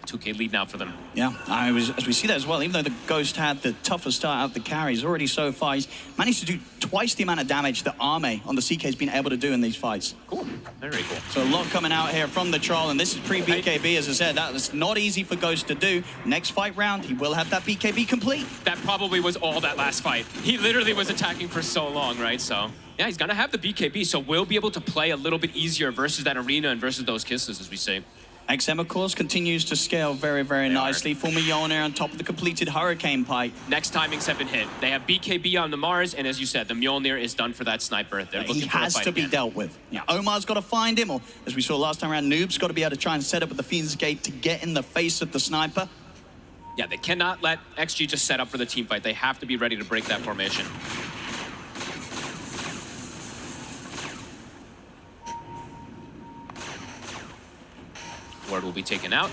2K lead now for them. Yeah, as we see that as well, even though the Ghost had the toughest start out of the carries, already so far, he's managed to do twice the amount of damage that Arme on the CK has been able to do in these fights. Cool, very cool. So a lot coming out here from the Troll, and this is pre-BKB, as I said. That was not easy for Ghost to do. Next fight round, he will have that BKB complete. That probably was all that last fight. He literally was attacking for so long, right? So, yeah, he's gonna have the BKB, so we'll be able to play a little bit easier versus that arena and versus those kisses, as we say. XM, of course, continues to scale very, very nicely. Full Mjolnir on top of the completed Hurricane Pipe. Next timings have been hit. They have BKB on the Mars, and as you said, the Mjolnir is done for that sniper. They're looking he has to be dealt with. Yeah, Omar's got to find him, or as we saw last time around, Noob's got to be able to try and set up with the Fiend's Gate to get in the face of the sniper. Yeah, they cannot let XG just set up for the team fight. They have to be ready to break that formation. Ward will be taken out.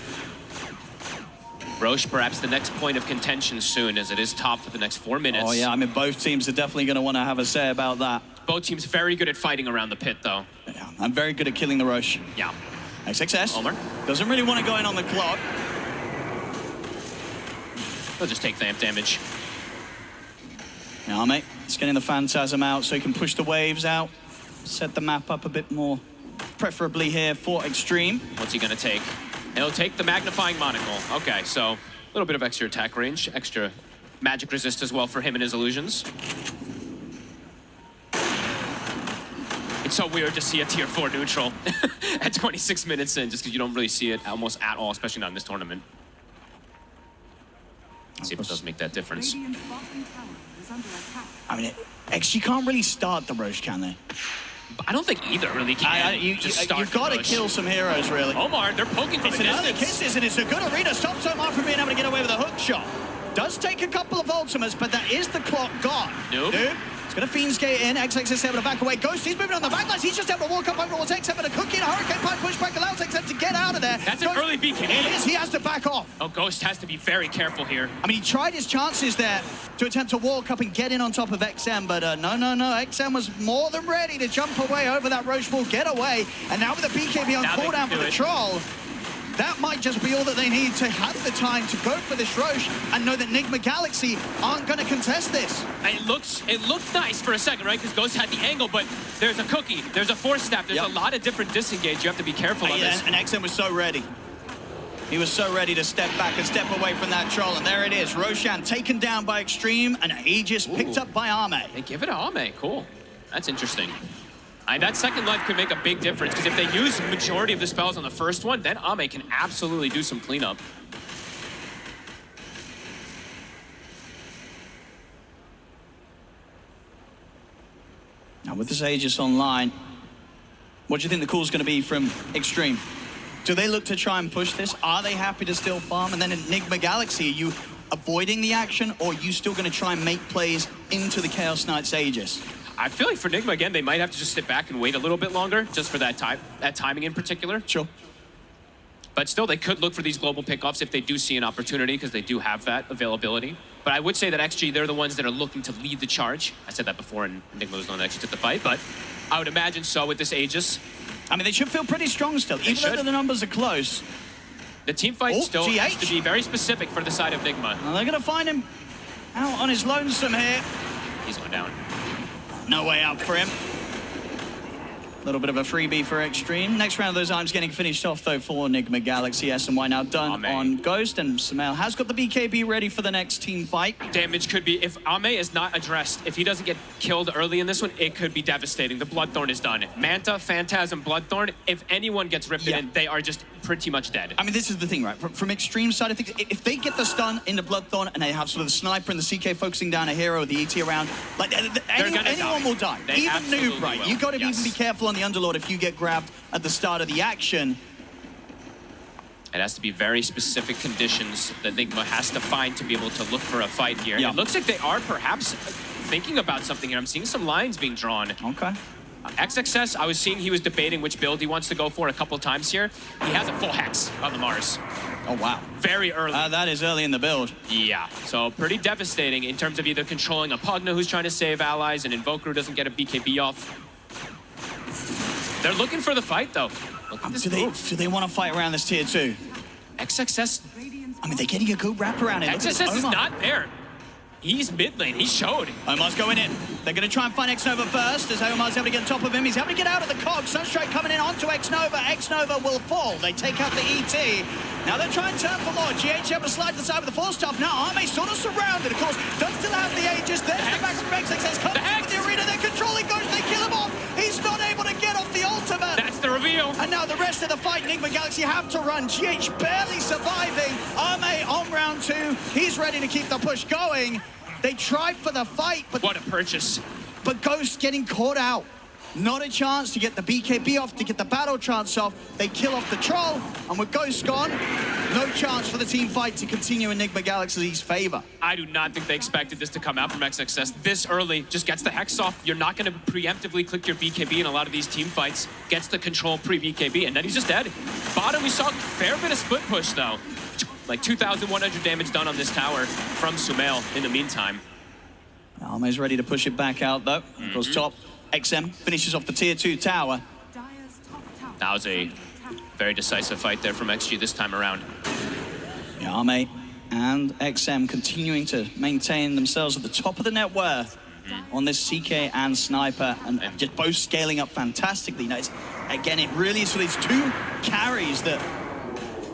Roche, perhaps the next point of contention soon, as it is top for the next 4 minutes. Oh, yeah, I mean, both teams are definitely going to want to have a say about that. Both teams very good at fighting around the pit, though. Yeah, I'm very good at killing the Roche. Yeah. XXS Omer doesn't really want to go in on the clock. They'll just take the amp damage. Yeah, mate, it's getting the Phantasm out so he can push the waves out, set the map up a bit more, preferably here for Extreme. What's he going to take? He'll take the magnifying monocle. Okay, so a little bit of extra attack range, extra magic resist as well for him and his illusions. It's so weird to see a tier 4 neutral at 26 minutes in, just because you don't really see it almost at all, especially not in this tournament. Let's see if it does make that difference. I mean, XG can't really start the Roche, can they? I don't think either really can. You've got to kill some heroes, really. Omar, they're poking from it's the another distance. Kisses, and it's a good arena. Stops Omar from being able to get away with a hook shot. Does take a couple of ultimates, but that is the clock gone. Nope. It's going to Fiend's Gate in. XX is able to back away. Ghost, he's moving on the backlines. He's just able to walk up over towards XM, and a cookie and a Hurricane Punch pushback allows XM to get out of there. That's an early BKB. It is. He has to back off. Oh, Ghost has to be very careful here. I mean, he tried his chances there to attempt to walk up and get in on top of XM, but no. XM was more than ready to jump away over that Roche wall, get away, and now with the BKB on cooldown for the Troll, that might just be all that they need to have the time to go for this Roche and know that Enigma Galaxy aren't going to contest this. It looked nice for a second, right? Because Ghost had the angle, but there's a cookie, there's a force staff, there's a lot of different disengage. You have to be careful of this. And XM was so ready. He was so ready to step back and step away from that Troll, and there it is. Roshan taken down by Extreme, and Aegis picked up by Ame. They give it to Ame, cool. That's interesting. That second life could make a big difference, because if they use the majority of the spells on the first one, then Ame can absolutely do some cleanup. Now with this Aegis online, what do you think the call is going to be from Extreme? Do they look to try and push this? Are they happy to still farm? And then Enigma Galaxy, are you avoiding the action, or are you still going to try and make plays into the Chaos Knight's Aegis? I feel like for Enigma, again, they might have to just sit back and wait a little bit longer, just for that timing in particular. Sure. But still, they could look for these global pickoffs if they do see an opportunity, because they do have that availability. But I would say that XG, they're the ones that are looking to lead the charge. I said that before, and Enigma was the one that actually took the fight, but I would imagine so with this Aegis. I mean, they should feel pretty strong still, even though the numbers are close. The team fight still has to be very specific for the side of Enigma. Well, they're going to find him out on his lonesome here. He's going down. No way out for him. A little bit of a freebie for Extreme. Next round of those items getting finished off, though, for Enigma Galaxy. SNY now done on Ghost, and Samael has got the BKB ready for the next team fight. Damage could be, if Ame is not addressed, if he doesn't get killed early in this one, it could be devastating. The Bloodthorn is done. Manta, Phantasm, Bloodthorn, if anyone gets rifted in, they are just pretty much dead. I mean, this is the thing, right? From Extreme side of things, if they get the stun into Bloodthorn and they have sort of the sniper and the CK focusing down a hero, the ET around, like anyone will die. They even Noob, right? will. You got to even be careful on the Underlord if you get grabbed at the start of the action. It has to be very specific conditions that Enigma has to find to be able to look for a fight here. It looks like they are perhaps thinking about something here. I'm seeing some lines being drawn. Okay. XXS, I was seeing he was debating which build he wants to go for a couple of times here. He has a full Hex on the Mars. Oh, wow. Very early. That is early in the build. Yeah, so pretty devastating in terms of either controlling a Pugna who's trying to save allies and Invoker who doesn't get a BKB off. They're looking for the fight, though. Do they want to fight around this tier 2? XXS... I mean, they're getting a good wrap around it. XXS is not there. He's mid lane. He showed. Omar's going in. They're going to try and find X-Nova first, as Omar's able to get on top of him. He's able to get out of the cog. Sunstrike coming in onto X-Nova. X-Nova will fall. They take out the ET. Now they're trying to turn for more. GH able to slide to the side with the force stuff. Now Arme sort of surrounded, of course. Does still have the Aegis. There's the back from XXS. Comes into the arena. They're controlling Ghost. They kill him off. He's not able to get off the ultimate. That's the reveal. And now the rest of the fight, Enigma Galaxy have to run. GH barely surviving. Arme on round 2. He's ready to keep the push going. They tried for the fight, but... What a purchase. But Ghost getting caught out. not a chance to get the BKB off, to get the battle trance off. They kill off the troll, and with Ghost gone, no chance for the team fight to continue Enigma Galaxy's favor. I do not think they expected this to come out from XXS this early. Just gets the Hex off. You're not going to preemptively click your BKB in a lot of these team fights. Gets the control pre-BKB, and then he's just dead. Bottom, we saw a fair bit of split push, though. Like 2,100 damage done on this tower from Sumail in the meantime. Alme's ready to push it back out, though. Goes top. XM finishes off the tier 2 tower. That was a very decisive fight there from XG this time around. Yeah, Arme and XM continuing to maintain themselves at the top of the net worth on this CK and Sniper, and just both scaling up fantastically. Now, again, it really is for these two carries that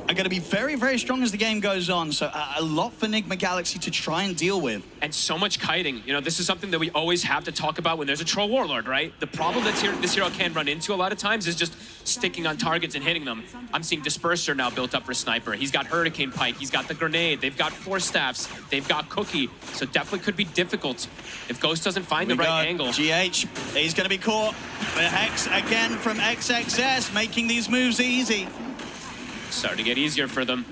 are going to be very, very strong as the game goes on. So a lot for Enigma Galaxy to try and deal with. And so much kiting. You know, this is something that we always have to talk about when there's a Troll Warlord, right? The problem that this hero can run into a lot of times is just sticking on targets and hitting them. I'm seeing Disperser now built up for Sniper. He's got Hurricane Pike. He's got the Grenade. They've got Force Staffs. They've got Cookie. So definitely could be difficult if Ghost doesn't find the right angle. GH, he's going to be caught. The Hex again from XXS, making these moves easy. Starting to get easier for them.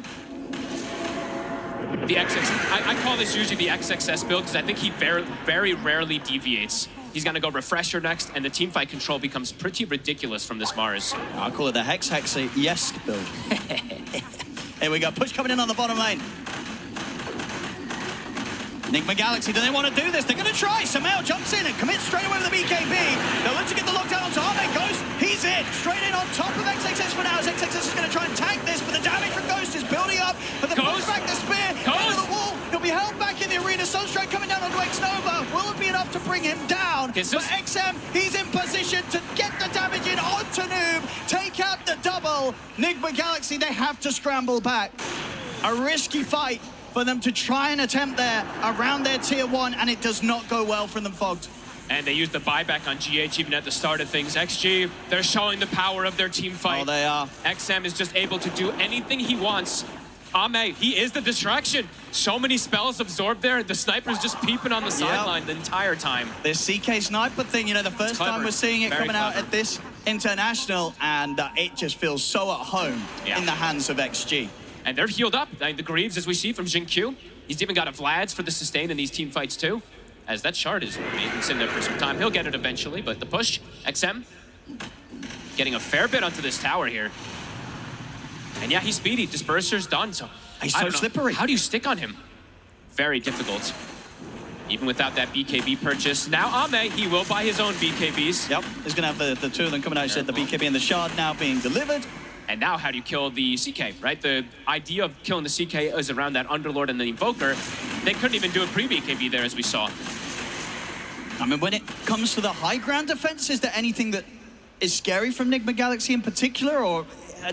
The I call this usually the XXS build because I think he very rarely deviates. He's going to go Refresher next, and the teamfight control becomes pretty ridiculous from this Mars. I call it the Hex-yes build. Here we go, push coming in on the bottom lane. Enigma Galaxy, do they want to do this? They're going to try. Sumail jumps in and commits straight away with the BKB. They'll look to get the lockdown onto Arme. Ghost, he's in. Straight in on top of XXS for now, as XXS is going to try and tank this, but the damage from Ghost is building up. But the push back, the spear, into the wall. He'll be held back in the arena. Sunstrike coming down onto X-Nova. Will it be enough to bring him down? But XM, he's in position to get the damage in onto Noob, take out the double. Enigma Galaxy, they have to scramble back. A risky fight for them to try and attempt there around their tier 1, and it does not go well for them, Fogged. And they used the buyback on GH even at the start of things. XG, they're showing the power of their team fight. Oh, they are. XM is just able to do anything he wants. Ame, he is the distraction. So many spells absorbed there. The Sniper's just peeping on the sideline the entire time. This CK Sniper thing, you know, the first time we're seeing it coming out at this international, and it just feels so at home in the hands of XG. And they're healed up. The Greaves, as we see from Jin Q. He's even got a Vlad's for the sustain in these team fights too. As that shard is sitting there for some time. He'll get it eventually, but the push, XM, getting a fair bit onto this tower here. And yeah, he's speedy. Disperser's done, so he's so slippery. How do you stick on him? Very difficult. Even without that BKB purchase. Now Ame, he will buy his own BKBs. Yep, he's gonna have the two of them coming out. He said the BKB and the shard now being delivered. And now how do you kill the CK, right? The idea of killing the CK is around that Underlord and the Invoker. They couldn't even do a pre-BKB there, as we saw. I mean, when it comes to the high ground defense, is there anything that is scary from Enigma Galaxy in particular, or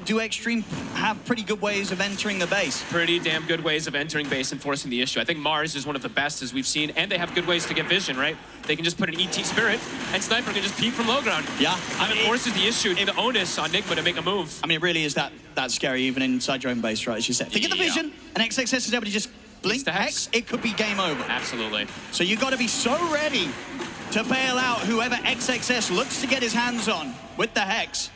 do Extreme have pretty good ways of entering the base? Pretty damn good ways of entering base and forcing the issue. I think Mars is one of the best as we've seen, and they have good ways to get vision, right? They can just put an ET Spirit, and Sniper can just peek from low ground. Yeah. And it forces the issue, the onus on Enigma to make a move. I mean, it really is that scary, even inside your own base, right, as you said. If they get the vision, and XXS is able to just blink the Hex, it could be game over. Absolutely. So you've got to be so ready to bail out whoever XXS looks to get his hands on with the Hex.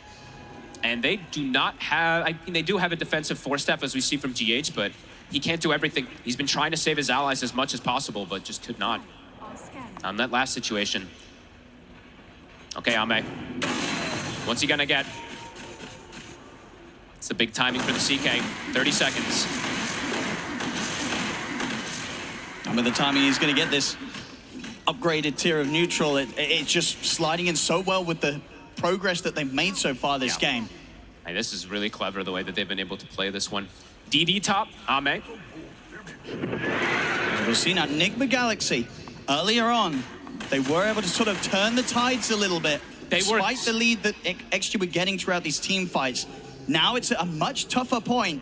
And they do not have, I mean, they do have a defensive Force Staff, as we see from GH, but he can't do everything. He's been trying to save his allies as much as possible, but just could not on that last situation. Okay, Ame. What's he gonna get? It's the big timing for the CK. 30 seconds. And with the timing, he's gonna get this upgraded tier of neutral. It's just sliding in so well with the progress that they've made so far this game. And this is really clever, the way that they've been able to play this one. DD top, Ame. We'll see now, Enigma Galaxy, earlier on, they were able to sort of turn the tides a little bit. Despite the lead that XG were getting throughout these team fights. Now it's a much tougher point.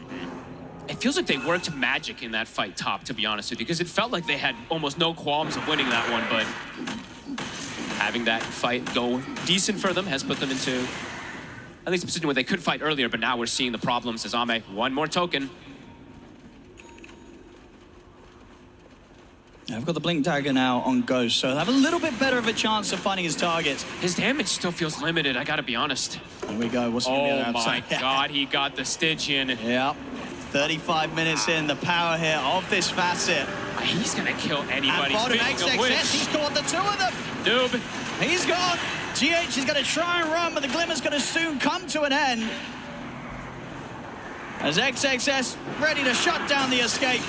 It feels like they worked magic in that fight top, to be honest with you, because it felt like they had almost no qualms of winning that one, but having that fight go decent for them has put them into at least a position where they could fight earlier, but now we're seeing the problems as Ame, one more token. Yeah, I've got the Blink Dagger now on Ghost, so they'll have a little bit better of a chance of finding his targets. His damage still feels limited, I gotta be honest. Here we go. What's oh my God, he got the Stygian. Yep. 35 minutes in, the power here of this facet. He's gonna kill anybody. And bottom XXS, he's caught the two of them. Noob. He's gone. GH is gonna try and run, but the Glimmer's gonna soon come to an end. As XXS ready to shut down the escape.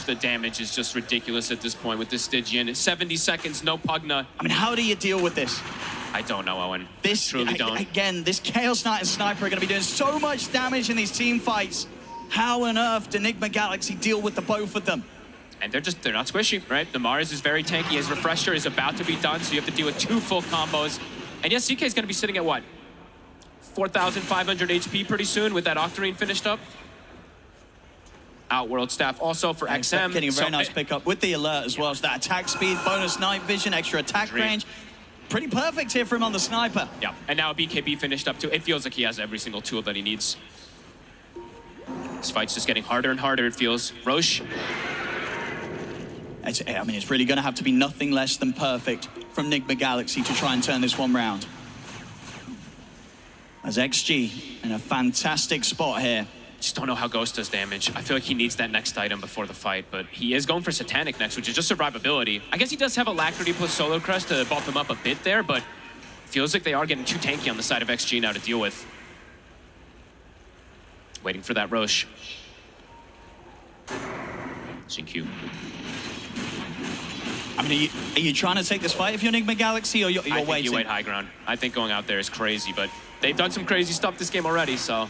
The damage is just ridiculous at this point with this Stygian. It's 70 seconds, no Pugna. I mean, how do you deal with this? I don't know, Owen. This, I truly don't. Again, this Chaos Knight and Sniper are going to be doing so much damage in these team fights. How on earth do Enigma Galaxy deal with the both of them? And they're not squishy, right? The Mars is very tanky. His Refresher is about to be done, so you have to deal with 2 full combos. And yes, CK is going to be sitting at what? 4,500 HP pretty soon with that Octarine finished up. Outworld staff also for XM. Getting a very nice pickup with the alert as well. So that attack speed, bonus night vision, extra attack range. Pretty perfect here for him on the Sniper. Yeah, and now BKB finished up too. It feels like he has every single tool that he needs. This fight's just getting harder and harder, it feels. Roche. I mean, it's really going to have to be nothing less than perfect from Enigma Galaxy to try and turn this one round. As XG in a fantastic spot here. Just don't know how Ghost does damage. I feel like he needs that next item before the fight, but he is going for Satanic next, which is just survivability. I guess he does have Alacrity plus Solo Crest to buff him up a bit there, but feels like they are getting too tanky on the side of XG now to deal with. Waiting for that Roche. CQ. I mean, are you trying to take this fight if you're Enigma Galaxy, or you're waiting? I think you wait high ground. I think going out there is crazy, but they've done some crazy stuff this game already, so.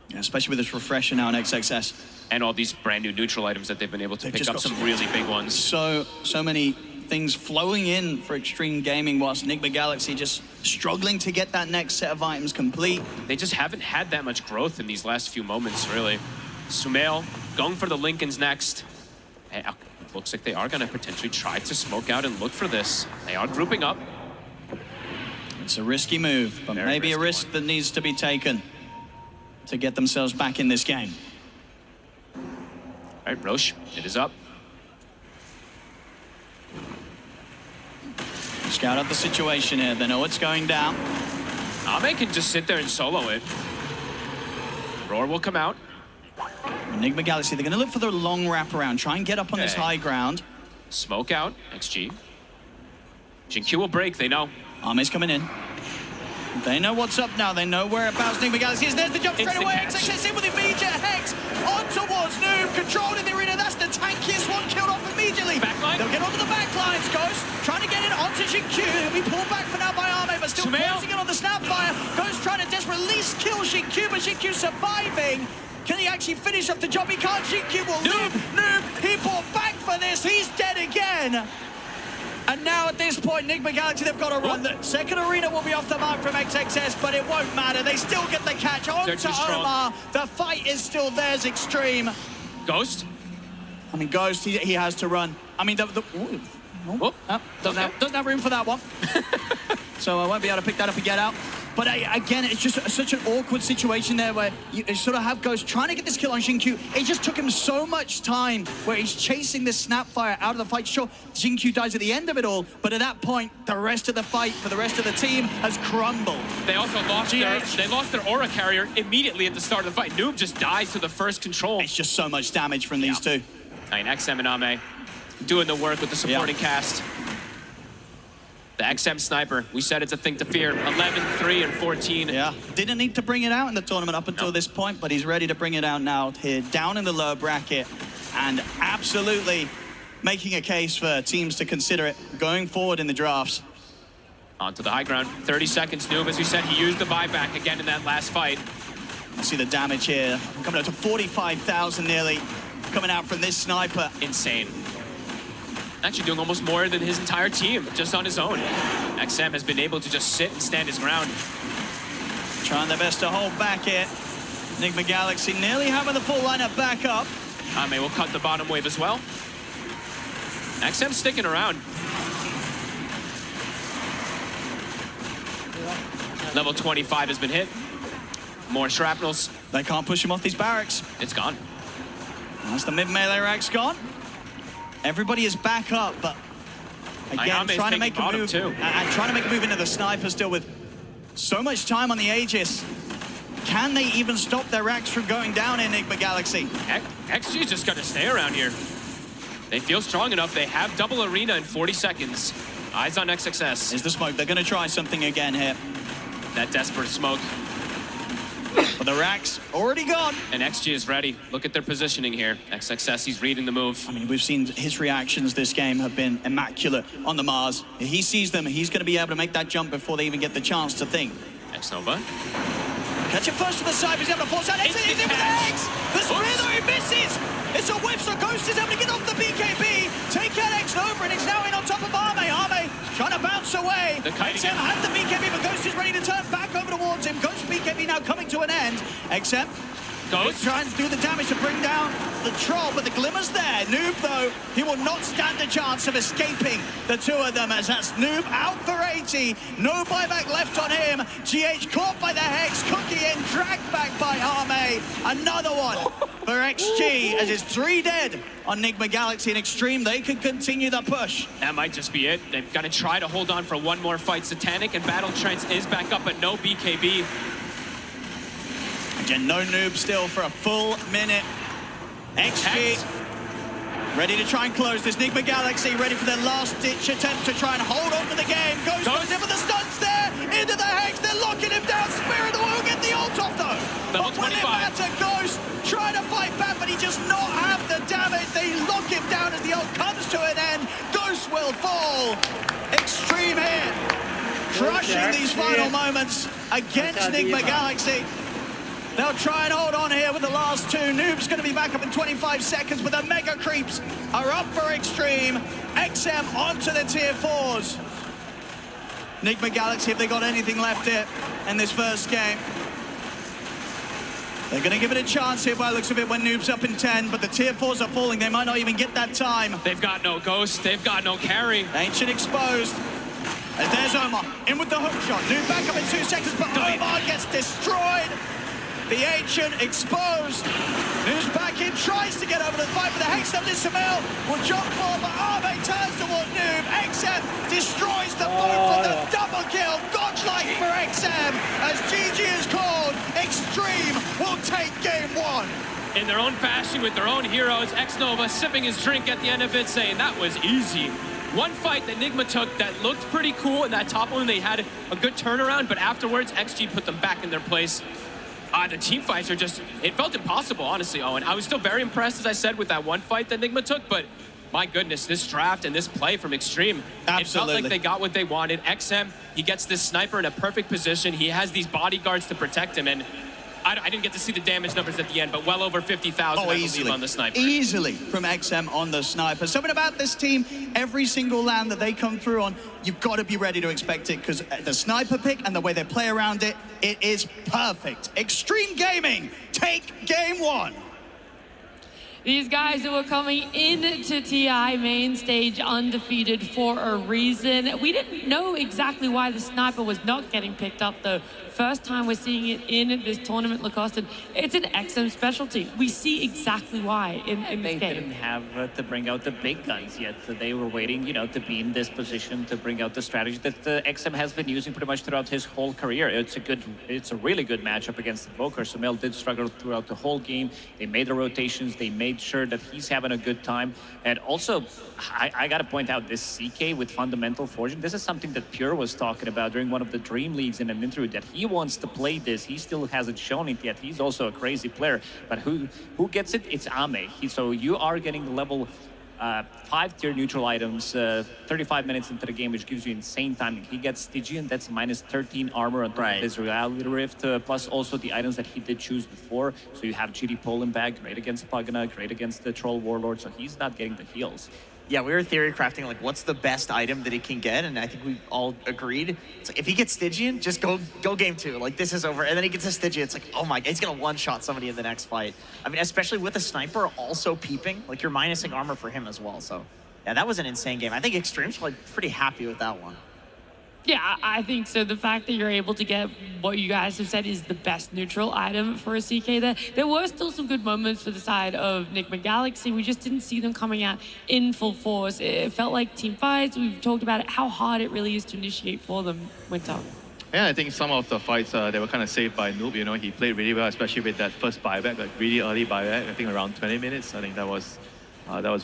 Yeah, especially with this Refresher now on XXS. And all these brand new neutral items that they've been able to pick up some really big ones. So many things flowing in for Extreme Gaming, whilst Enigma Galaxy just struggling to get that next set of items complete. They just haven't had that much growth in these last few moments, really. Sumail going for the Lincolns next. And it looks like they are going to potentially try to smoke out and look for this. They are grouping up. It's a risky move, but maybe a risk that needs to be taken to get themselves back in this game. All right, Roche, it is up. Scout out the situation here. They know what's going down. Ame can just sit there and solo it. Roar will come out. Enigma Galaxy, they're going to look for their long wraparound, try and get up on this high ground. Smoke out, XG. Jinq will break, they know. Ame's coming in. They know what's up now. They know whereabouts Enigma Galaxy is. There's the jump straight away. XXS in with immediate Hex. On towards Noob. Controlling the arena. That's the tankiest one killed off immediately. Backline. They'll get onto the backlines. Ghost trying to get it onto Jinq. He'll be pulled back for now by Ame, but still closing it on the Snapfire. Ghost trying to desperately kill Jinq, but Jinq surviving. Can he actually finish up the job? He can't. Jinq will live. Noob, he brought back for this. He's dead again. And now at this point, Enigma Galaxy, they've got to run. The second arena will be off the mark from XXS, but it won't matter. They still get the catch onto Omar. The fight is still theirs, Extreme. Ghost? I mean, Ghost, he has to run. I mean, doesn't have room for that one. So I won't be able to pick that up and get out. But again, it's just such an awkward situation there where you sort of have Ghost trying to get this kill on Jinq. It just took him so much time where he's chasing this Snapfire out of the fight. Sure, Jinq dies at the end of it all, but at that point, the rest of the fight for the rest of the team has crumbled. They also lost their aura carrier immediately at the start of the fight. Noob just dies to the first control. It's just so much damage from these two. I mean, XM and Ame doing the work with the supporting cast. The XM Sniper, we said it's a thing to fear. 11, 3, and 14. Yeah, didn't need to bring it out in the tournament up until this point, but he's ready to bring it out now here, down in the lower bracket, and absolutely making a case for teams to consider it going forward in the drafts. Onto the high ground, 30 seconds, Noob. As we said, he used the buyback again in that last fight. You see the damage here, coming up to 45,000 nearly, coming out from this Sniper. Insane. Actually doing almost more than his entire team, just on his own. XM has been able to just sit and stand his ground. Trying their best to hold back here. Enigma Galaxy nearly having the full lineup back up. Ame will cut the bottom wave as well. XM sticking around. Level 25 has been hit. More shrapnels. They can't push him off these barracks. It's gone. That's the mid-melee racks gone. Everybody is back up, but again, trying to make a move. And trying to make a move into the sniper still with so much time on the Aegis. Can they even stop their racks from going down, Enigma Galaxy? XG's just got to stay around here. They feel strong enough. They have double arena in 40 seconds. Eyes on XXS. Is the smoke. They're going to try something again here. That desperate smoke. But the racks already gone. And XG is ready. Look at their positioning here. XXS, he's reading the move. I mean, we've seen his reactions this game have been immaculate on the Mars. If he sees them, he's going to be able to make that jump before they even get the chance to think. X-Nova. Catch it first to the side, he's able to force out. He's in with the X! The spear though, he misses! It's a whiff, so Ghost is able to get off the BKB, take out X-Nova, and it's now in on top of Arme. Arme trying to bounce away. The kite XM has the BKB, but Ghost is ready to turn back over towards him. Ghost BKB now coming to an end. XM Ghost trying to do the damage to bring down the troll, but the glimmer's there. Noob, though, he will not stand a chance of escaping the two of them, as that's Noob out for 80. No buyback left on him. GH caught by the Hex. Cookie in, dragged back by Arme. Another one for XG, as it's 3 dead on Enigma Galaxy and Extreme. They can continue the push. That might just be it. They've got to try to hold on for one more fight. Satanic and Battle Trance is back up, but no BKB. Again, no Noob still for a full minute. XG ready to try and close this. Enigma Galaxy ready for their last-ditch attempt to try and hold on to the game. Ghost comes in with the stuns there. Into the Hex. They're locking him down. Spirit will get the ult off, though. Level but will it 25. matter? Ghost trying to fight back, but he just not have the damage. They lock him down as the ult comes to an end. Ghost will fall. Extreme here. Crushing these final moments against Enigma Galaxy. They'll try and hold on here with the last two. Noob's going to be back up in 25 seconds, but the Mega Creeps are up for Extreme. XM onto the tier 4s. Enigma Galaxy, if they got anything left here in this first game. They're going to give it a chance here by the looks of it when Noob's up in 10, but the tier 4s are falling. They might not even get that time. They've got no Ghost. They've got no carry. Ancient exposed. As there's Omar in with the hook shot. Noob back up in 2 seconds, but Omar gets destroyed. The Ancient exposed. Noob's back in, tries to get over the fight, but the Hex up to Samel will jump for, but Arme turns towards Noob. XM destroys the both for the double kill. Godlike for XM, as GG is called. Extreme will take game 1. In their own fashion, with their own heroes, X-Nova sipping his drink at the end of it, saying that was easy. One fight that Enigma took that looked pretty cool in that top one, they had a good turnaround, but afterwards, XG put them back in their place. The team fights are just, it felt impossible, honestly, Owen. I was still very impressed, as I said, with that one fight that Enigma took, but my goodness, this draft and this play from Extreme, absolutely. It felt like they got what they wanted. XM, he gets this sniper in a perfect position. He has these bodyguards to protect him, and I didn't get to see the damage numbers at the end, but well over 50,000, I believe, on the sniper. Easily from XM on the sniper. Something about this team, every single land that they come through on, you've got to be ready to expect it, because the sniper pick and the way they play around it, it is perfect. Extreme Gaming, take game 1. These guys who were coming into TI main stage undefeated for a reason. We didn't know exactly why the sniper was not getting picked up, though. First time we're seeing it in this tournament, Lacoste. It's an XM specialty. We see exactly why in this game. They didn't have to bring out the big guns yet. They were waiting, you know, to be in this position to bring out the strategy that XM has been using pretty much throughout his whole career. It's a really good matchup against Invoker. Sumail did struggle throughout the whole game. They made the rotations. They made sure that he's having a good time. And also, I got to point out this CK with Fundamental Forging. This is something that Pure was talking about during one of the Dream Leagues in an interview, that he wants to play this. He still hasn't shown it yet. He's also a crazy player. But who gets it? It's Ame. So you are getting the level 5 tier neutral items 35 minutes into the game, which gives you insane timing. He gets Stygian, that's minus 13 armor on top of his Reality Rift, plus also the items that he did choose before. So you have GD Poland Bag, great against Pugna, great against the Troll Warlord, so he's not getting the heals. Yeah, we were theory crafting, like, what's the best item that he can get? And I think we all agreed. It's like, if he gets Stygian, just go game 2. Like, this is over. And then he gets a Stygian. It's like, oh my, he's going to one-shot somebody in the next fight. I mean, especially with a sniper also peeping. Like, you're minusing armor for him as well. So, yeah, that was an insane game. I think Extreme's probably pretty happy with that one. Yeah, I think so. The fact that you're able to get what you guys have said is the best neutral item for a CK there were still some good moments for the side of Nigma Galaxy. We just didn't see them coming out in full force. It felt like team fights. We've talked about it, how hard it really is to initiate for them, Winter. Yeah, I think some of the fights, they were kind of saved by Noob. You know, he played really well, especially with that first buyback, like really early buyback, I think around 20 minutes. I think that was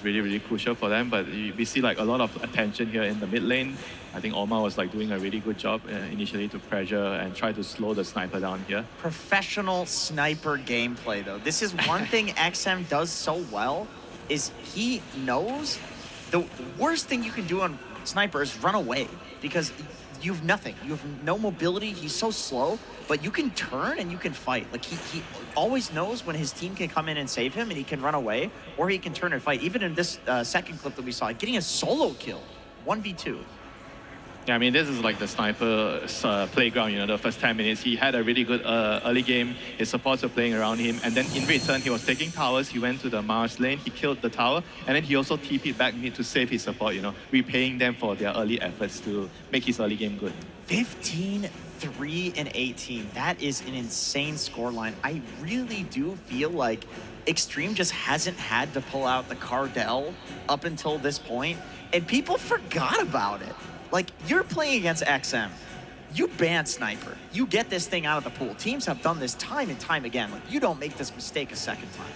really, really crucial for them. But we see like a lot of attention here in the mid lane. I think Omar was like doing a really good job initially to pressure and try to slow the sniper down here. Professional sniper gameplay, though. This is one thing XM does so well, is he knows the worst thing you can do on sniper is run away, because you have nothing. You have no mobility. He's so slow, but you can turn and you can fight. Like he always knows when his team can come in and save him, and he can run away, or he can turn and fight. Even in this second clip that we saw, getting a solo kill, 1v2. Yeah, I mean, this is like the sniper's playground, you know, the first 10 minutes. He had a really good early game. His supports were playing around him. And then in return, he was taking towers. He went to the Mars lane. He killed the tower. And then he also TP'd back mid to save his support, you know, repaying them for their early efforts to make his early game good. 15, 3, and 18. That is an insane scoreline. I really do feel like Extreme just hasn't had to pull out the Cardell up until this point, and people forgot about it. Like, you're playing against XM. You ban Sniper. You get this thing out of the pool. Teams have done this time and time again. Like, you don't make this mistake a second time.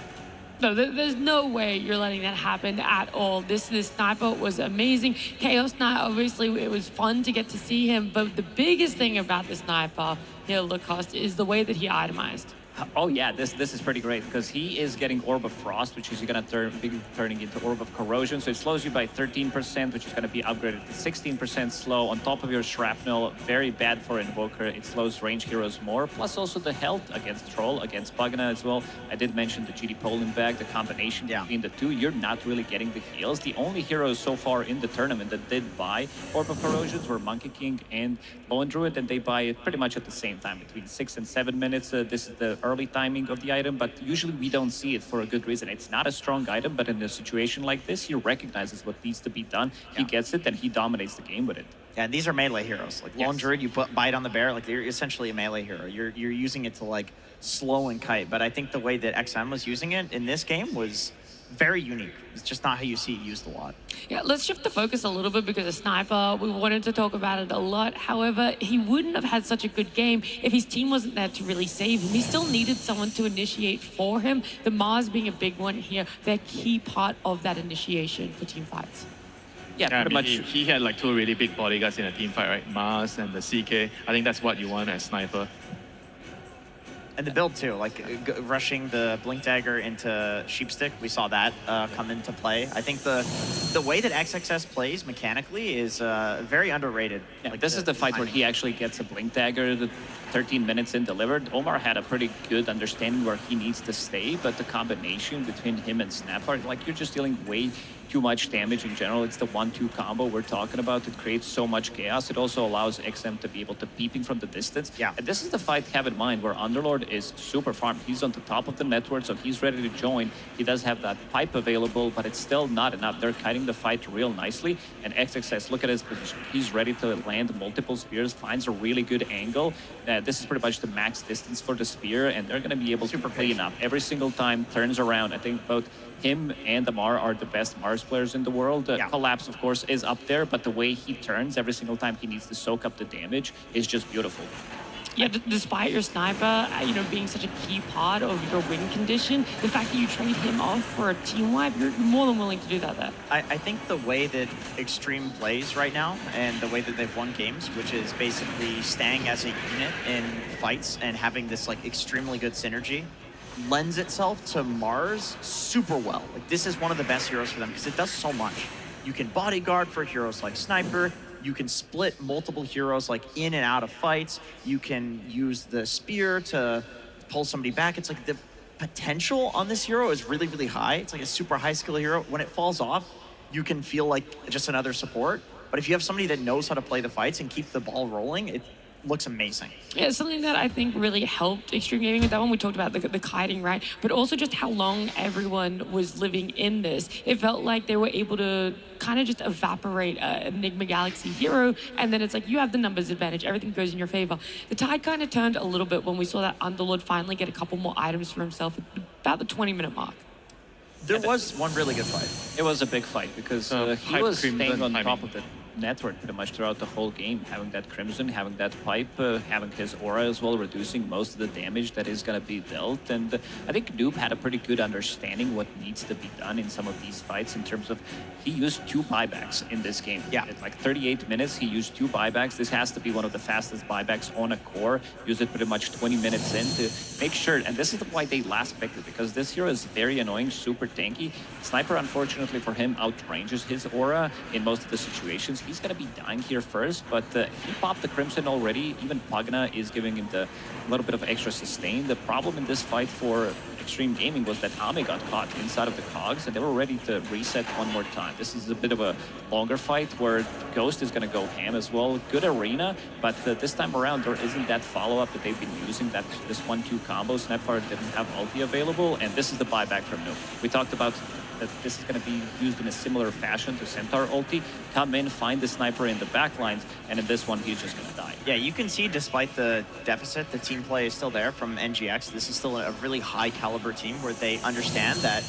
No, there's no way you're letting that happen at all. This sniper was amazing. Chaos Knight, obviously, it was fun to get to see him, but the biggest thing about the sniper here, Lacoste, is the way that he itemized. Oh yeah, this is pretty great because he is getting Orb of Frost, which is going to be turning into Orb of Corrosion. So it slows you by 13%, which is going to be upgraded to 16% slow. On top of your Shrapnel, very bad for Invoker. It slows range heroes more. Plus also the health against Troll, against Pugna as well. I did mention the GD Poland bag, the combination between the two. You're not really getting the heals. The only heroes so far in the tournament that did buy Orb of Corrosions were Monkey King and Bone Druid, and they buy it pretty much at the same time, between 6 and 7 minutes. This is the early timing of the item, but usually we don't see it for a good reason. It's not a strong item, but in a situation like this, he recognizes what needs to be done. He gets it, and he dominates the game with it. Yeah, and these are melee heroes. Like Lone Druid, you put Bite on the bear, like you're essentially a melee hero. You're using it to like slow and kite, but I think the way that XM was using it in this game was very unique. It's just not how you see it used a lot. Yeah, let's shift the focus a little bit because a sniper, we wanted to talk about it a lot. However, he wouldn't have had such a good game if his team wasn't there to really save him. He still needed someone to initiate for him. The Mars being a big one here, they're key part of that initiation for team fights. Yeah, pretty much. He had like 2 really big bodyguards in a team fight, right? Mars and the CK. I think that's what you want as sniper. And the build too, like rushing the Blink Dagger into Sheepstick, we saw that come into play. I think the way that XXS plays mechanically is very underrated. Yeah, like this is the fight where he actually gets a Blink Dagger, the 13 minutes in delivered. Omar had a pretty good understanding where he needs to stay, but the combination between him and Snapheart, like you're just dealing way too much damage in general. It's the 1-2 combo we're talking about. It creates so much chaos. It also allows XM to be able to peeping from the distance. Yeah. And this is the fight to have in mind where Underlord is super farmed. He's on the top of the network, so he's ready to join. He does have that pipe available, but it's still not enough. They're kiting the fight real nicely. And XXS, look at his position. He's ready to land multiple spears, finds a really good angle. This is pretty much the max distance for the spear, and they're going to be able to clean up every single time, turns around. I think both him and Amar are the best Mars players in the world. Collapse, of course, is up there, but the way he turns every single time he needs to soak up the damage is just beautiful. Yeah, despite your sniper, being such a key part of your win condition, the fact that you trade him off for a team wipe, you're more than willing to do that there. I think the way that Extreme plays right now and the way that they've won games, which is basically staying as a unit in fights and having this like extremely good synergy, lends itself to Mars super well. Like this is one of the best heroes for them because it does so much. You can bodyguard for heroes like Sniper. You can split multiple heroes like in and out of fights. You can use the spear to pull somebody back. It's like the potential on this hero is really, really high. It's like a super high skill hero. When it falls off, you can feel like just another support. But if you have somebody that knows how to play the fights and keep the ball rolling, looks amazing. Yeah, something that I think really helped Extreme Gaming with that one, we talked about the kiting, right? But also just how long everyone was living in this. It felt like they were able to kind of just evaporate Enigma Galaxy hero, and then it's like you have the numbers advantage, everything goes in your favor. The tide kind of turned a little bit when we saw that Underlord finally get a couple more items for himself at about the 20-minute mark. There was one really good fight. It was a big fight because he was staying on top of the network pretty much throughout the whole game, having that Crimson, having that pipe, having his aura as well, reducing most of the damage that is going to be dealt. And I think Noob had a pretty good understanding what needs to be done in some of these fights in terms of he used 2 buybacks in this game. Yeah. At like 38 minutes, he used 2 buybacks. This has to be one of the fastest buybacks on a core. Used it pretty much 20 minutes in to make sure, and this is why they last picked it, because this hero is very annoying, super tanky. Sniper, unfortunately for him, outranges his aura in most of the situations. He's going to be dying here first, but he popped the Crimson already. Even Pagna is giving him the little bit of extra sustain. The problem in this fight for Extreme Gaming was that Ame got caught inside of the cogs, and they were ready to reset one more time. This is a bit of a longer fight where Ghost is going to go ham as well. Good arena, but this time around there isn't that follow-up that they've been using. That this 1-2 combo. Snapfire didn't have ulti available, and this is the buyback from Noob. We talked about that this is going to be used in a similar fashion to Centaur ulti. Come in, find the sniper in the back lines, and in this one, he's just going to die. Yeah, you can see despite the deficit, the team play is still there from NGX. This is still a really high caliber team where they understand that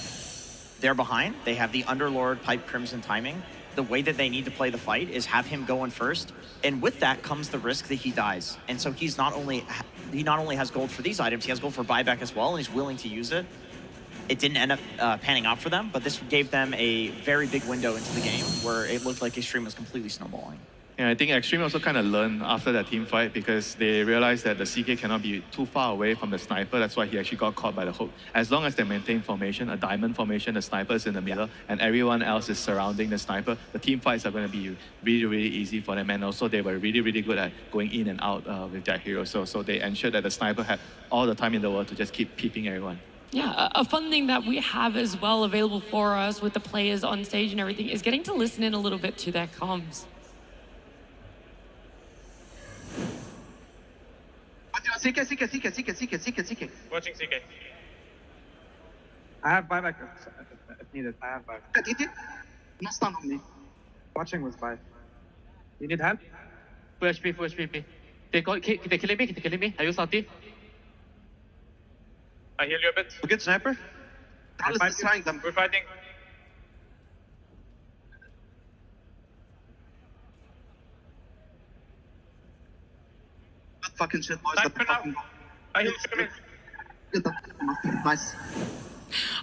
they're behind. They have the Underlord Pipe Crimson timing. The way that they need to play the fight is have him go in first, and with that comes the risk that he dies. And so he not only has gold for these items, he has gold for buyback as well, and he's willing to use it. It didn't end up panning out for them, but this gave them a very big window into the game where it looked like Extreme was completely snowballing. Yeah, I think Extreme also kind of learned after that team fight because they realized that the CK cannot be too far away from the sniper. That's why he actually got caught by the hook. As long as they maintain formation, a diamond formation, the sniper's in the middle, and everyone else is surrounding the sniper, the team fights are going to be really, really easy for them. And also they were really, really good at going in and out with their hero. So they ensured that the sniper had all the time in the world to just keep peeping everyone. Yeah, a fun thing that we have as well available for us with the players on stage and everything is getting to listen in a little bit to their comms. CK. Watching CK. I have buyback if needed. I have buyback. Not stun on me. Watching with buy. You need help? Full HP. They're killing me. Are you salty? I heal you a bit. Good sniper. We're fighting. Fucking shit, boys. I heal you. Nice.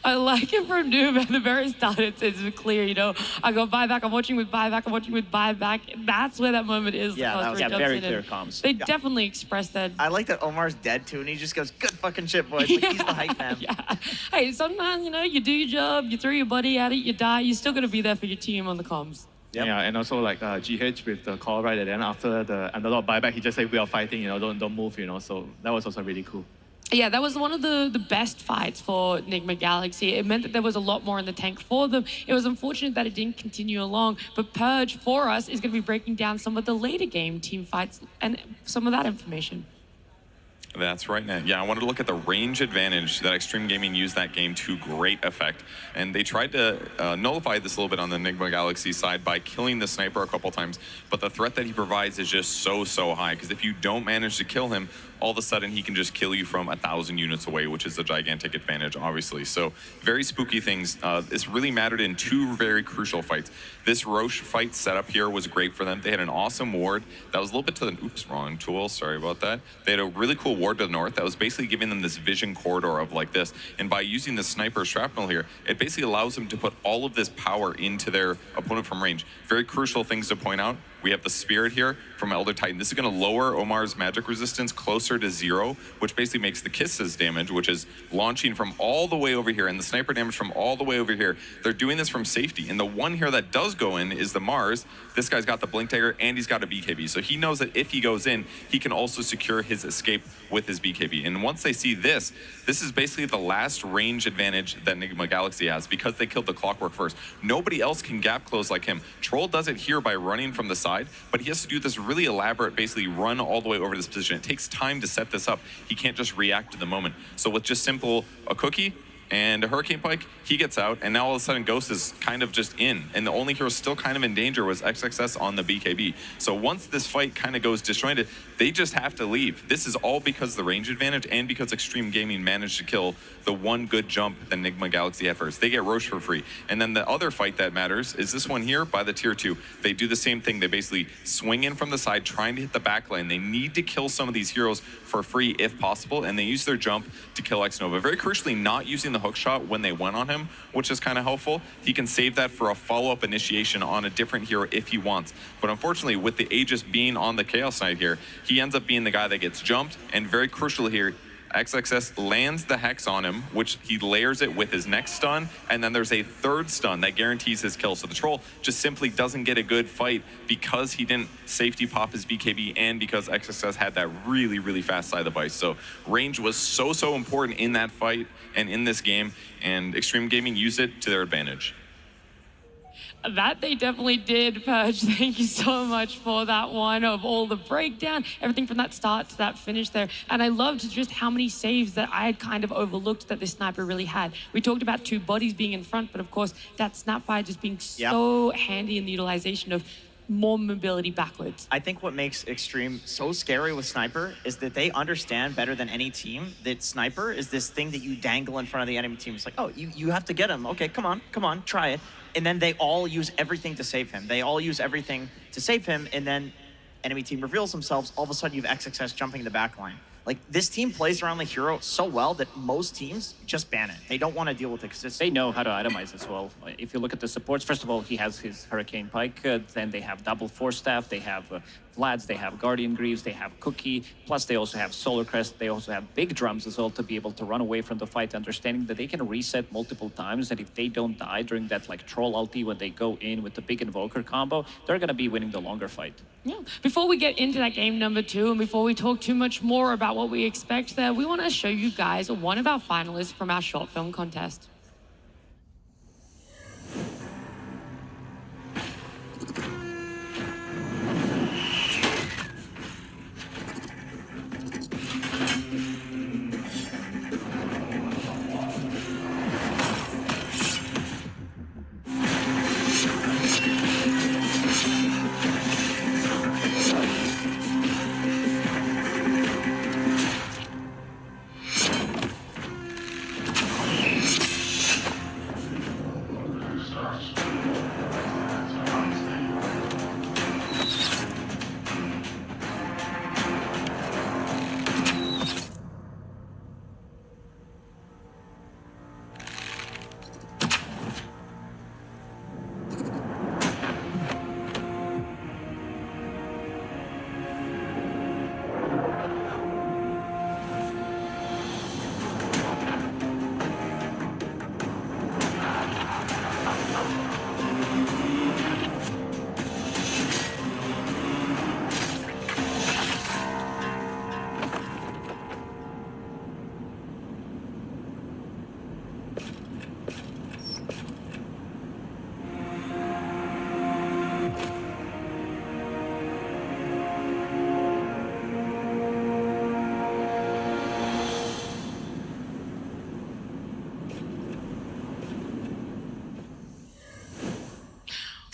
I like it from Noob at the very start. It's clear, you know. I go buyback, I'm watching with buyback. That's where that moment is. Yeah, very clear comms. They definitely expressed that. I like that Omar's dead too, and he just goes, good fucking shit, boys. Like, he's the hype man. Yeah. Hey, sometimes, you know, you do your job, you throw your buddy at it, you die, you're still going to be there for your team on the comms. Yep. Yeah, and also like GH with the call right at the end after the Underlord buyback, he just said, we are fighting, you know, don't move, you know. So that was also really cool. Yeah, that was one of the best fights for Enigma Galaxy. It meant that there was a lot more in the tank for them. It was unfortunate that it didn't continue along, but Purge for us is going to be breaking down some of the later game team fights and some of that information. That's right, Nat. Yeah, I wanted to look at the range advantage that Extreme Gaming used that game to great effect. And they tried to nullify this a little bit on the Enigma Galaxy side by killing the sniper a couple times. But the threat that he provides is just so high. Because if you don't manage to kill him, all of a sudden he can just kill you from 1,000 units away, which is a gigantic advantage, obviously. So very spooky things. This really mattered in 2 very crucial fights. This Roche fight setup here was great for them. They had an awesome ward that was a little bit to the, oops, wrong tool, sorry about that. They had a really cool ward to the north that was basically giving them this vision corridor of like this. And by using the sniper shrapnel here, it basically allows them to put all of this power into their opponent from range. Very crucial things to point out. We have the Spirit here from Elder Titan. This is going to lower Omar's magic resistance closer to 0, which basically makes the Kisses damage, which is launching from all the way over here, and the sniper damage from all the way over here. They're doing this from safety. And the one here that does go in is the Mars. This guy's got the Blink Dagger, and he's got a BKB. So he knows that if he goes in, he can also secure his escape with his BKB. And once they see this, this is basically the last range advantage that Enigma Galaxy has because they killed the Clockwork first. Nobody else can gap close like him. Troll does it here by running from the side side, but he has to do this really elaborate, basically run all the way over this position. It takes time to set this up. He can't just react to the moment. So with just simple a cookie and a Hurricane Pike, he gets out, and now all of a sudden Ghost is kind of just in, and the only hero still kind of in danger was XXS on the BKB. So once this fight kind of goes disjointed, they just have to leave. This is all because of the range advantage and because Extreme Gaming managed to kill the one good jump that Enigma Galaxy had first. They get Roche for free. And then the other fight that matters is this one here by the tier 2. They do the same thing. They basically swing in from the side, trying to hit the back lane. They need to kill some of these heroes for free if possible, and they use their jump to kill X-Nova. Very crucially, not using the hook shot when they went on him, which is kind of helpful. He can save that for a follow-up initiation on a different hero if he wants. But unfortunately, with the Aegis being on the Chaos side here, he ends up being the guy that gets jumped, and very crucial here, XXS lands the Hex on him, which he layers it with his next stun, and then there's a third stun that guarantees his kill. So the Troll just simply doesn't get a good fight because he didn't safety pop his BKB and because XXS had that really, really fast side of the bite. So range was so important in that fight and in this game, and Extreme Gaming used it to their advantage. That they definitely did, Purge. Thank you so much for that one, of all the breakdown, everything from that start to that finish there. And I loved just how many saves that I had kind of overlooked that this sniper really had. We talked about two bodies being in front, but of course, that Snapfire just being so handy in the utilization of more mobility backwards. I think what makes Extreme so scary with Sniper is that they understand better than any team that Sniper is this thing that you dangle in front of the enemy team. It's like, oh, you have to get him. Okay, come on, try it. And then they all use everything to save him. They all use everything to save him, and then enemy team reveals themselves. All of a sudden, you have XXS jumping the back line. Like, this team plays around the hero so well that most teams just ban it. They don't want to deal with it because they know how to itemize as well. If you look at the supports, first of all, he has his Hurricane Pike. Then they have double Force Staff. They have Vlads. They have Guardian Greaves. They have Cookie. Plus, they also have Solar Crest. They also have big drums as well to be able to run away from the fight, understanding that they can reset multiple times. And if they don't die during that like troll ulti when they go in with the big Invoker combo, they're going to be winning the longer fight. Yeah. Before we get into that game number 2, and before we talk too much more about what we expect there, we want to show you guys one of our finalists from our short film contest.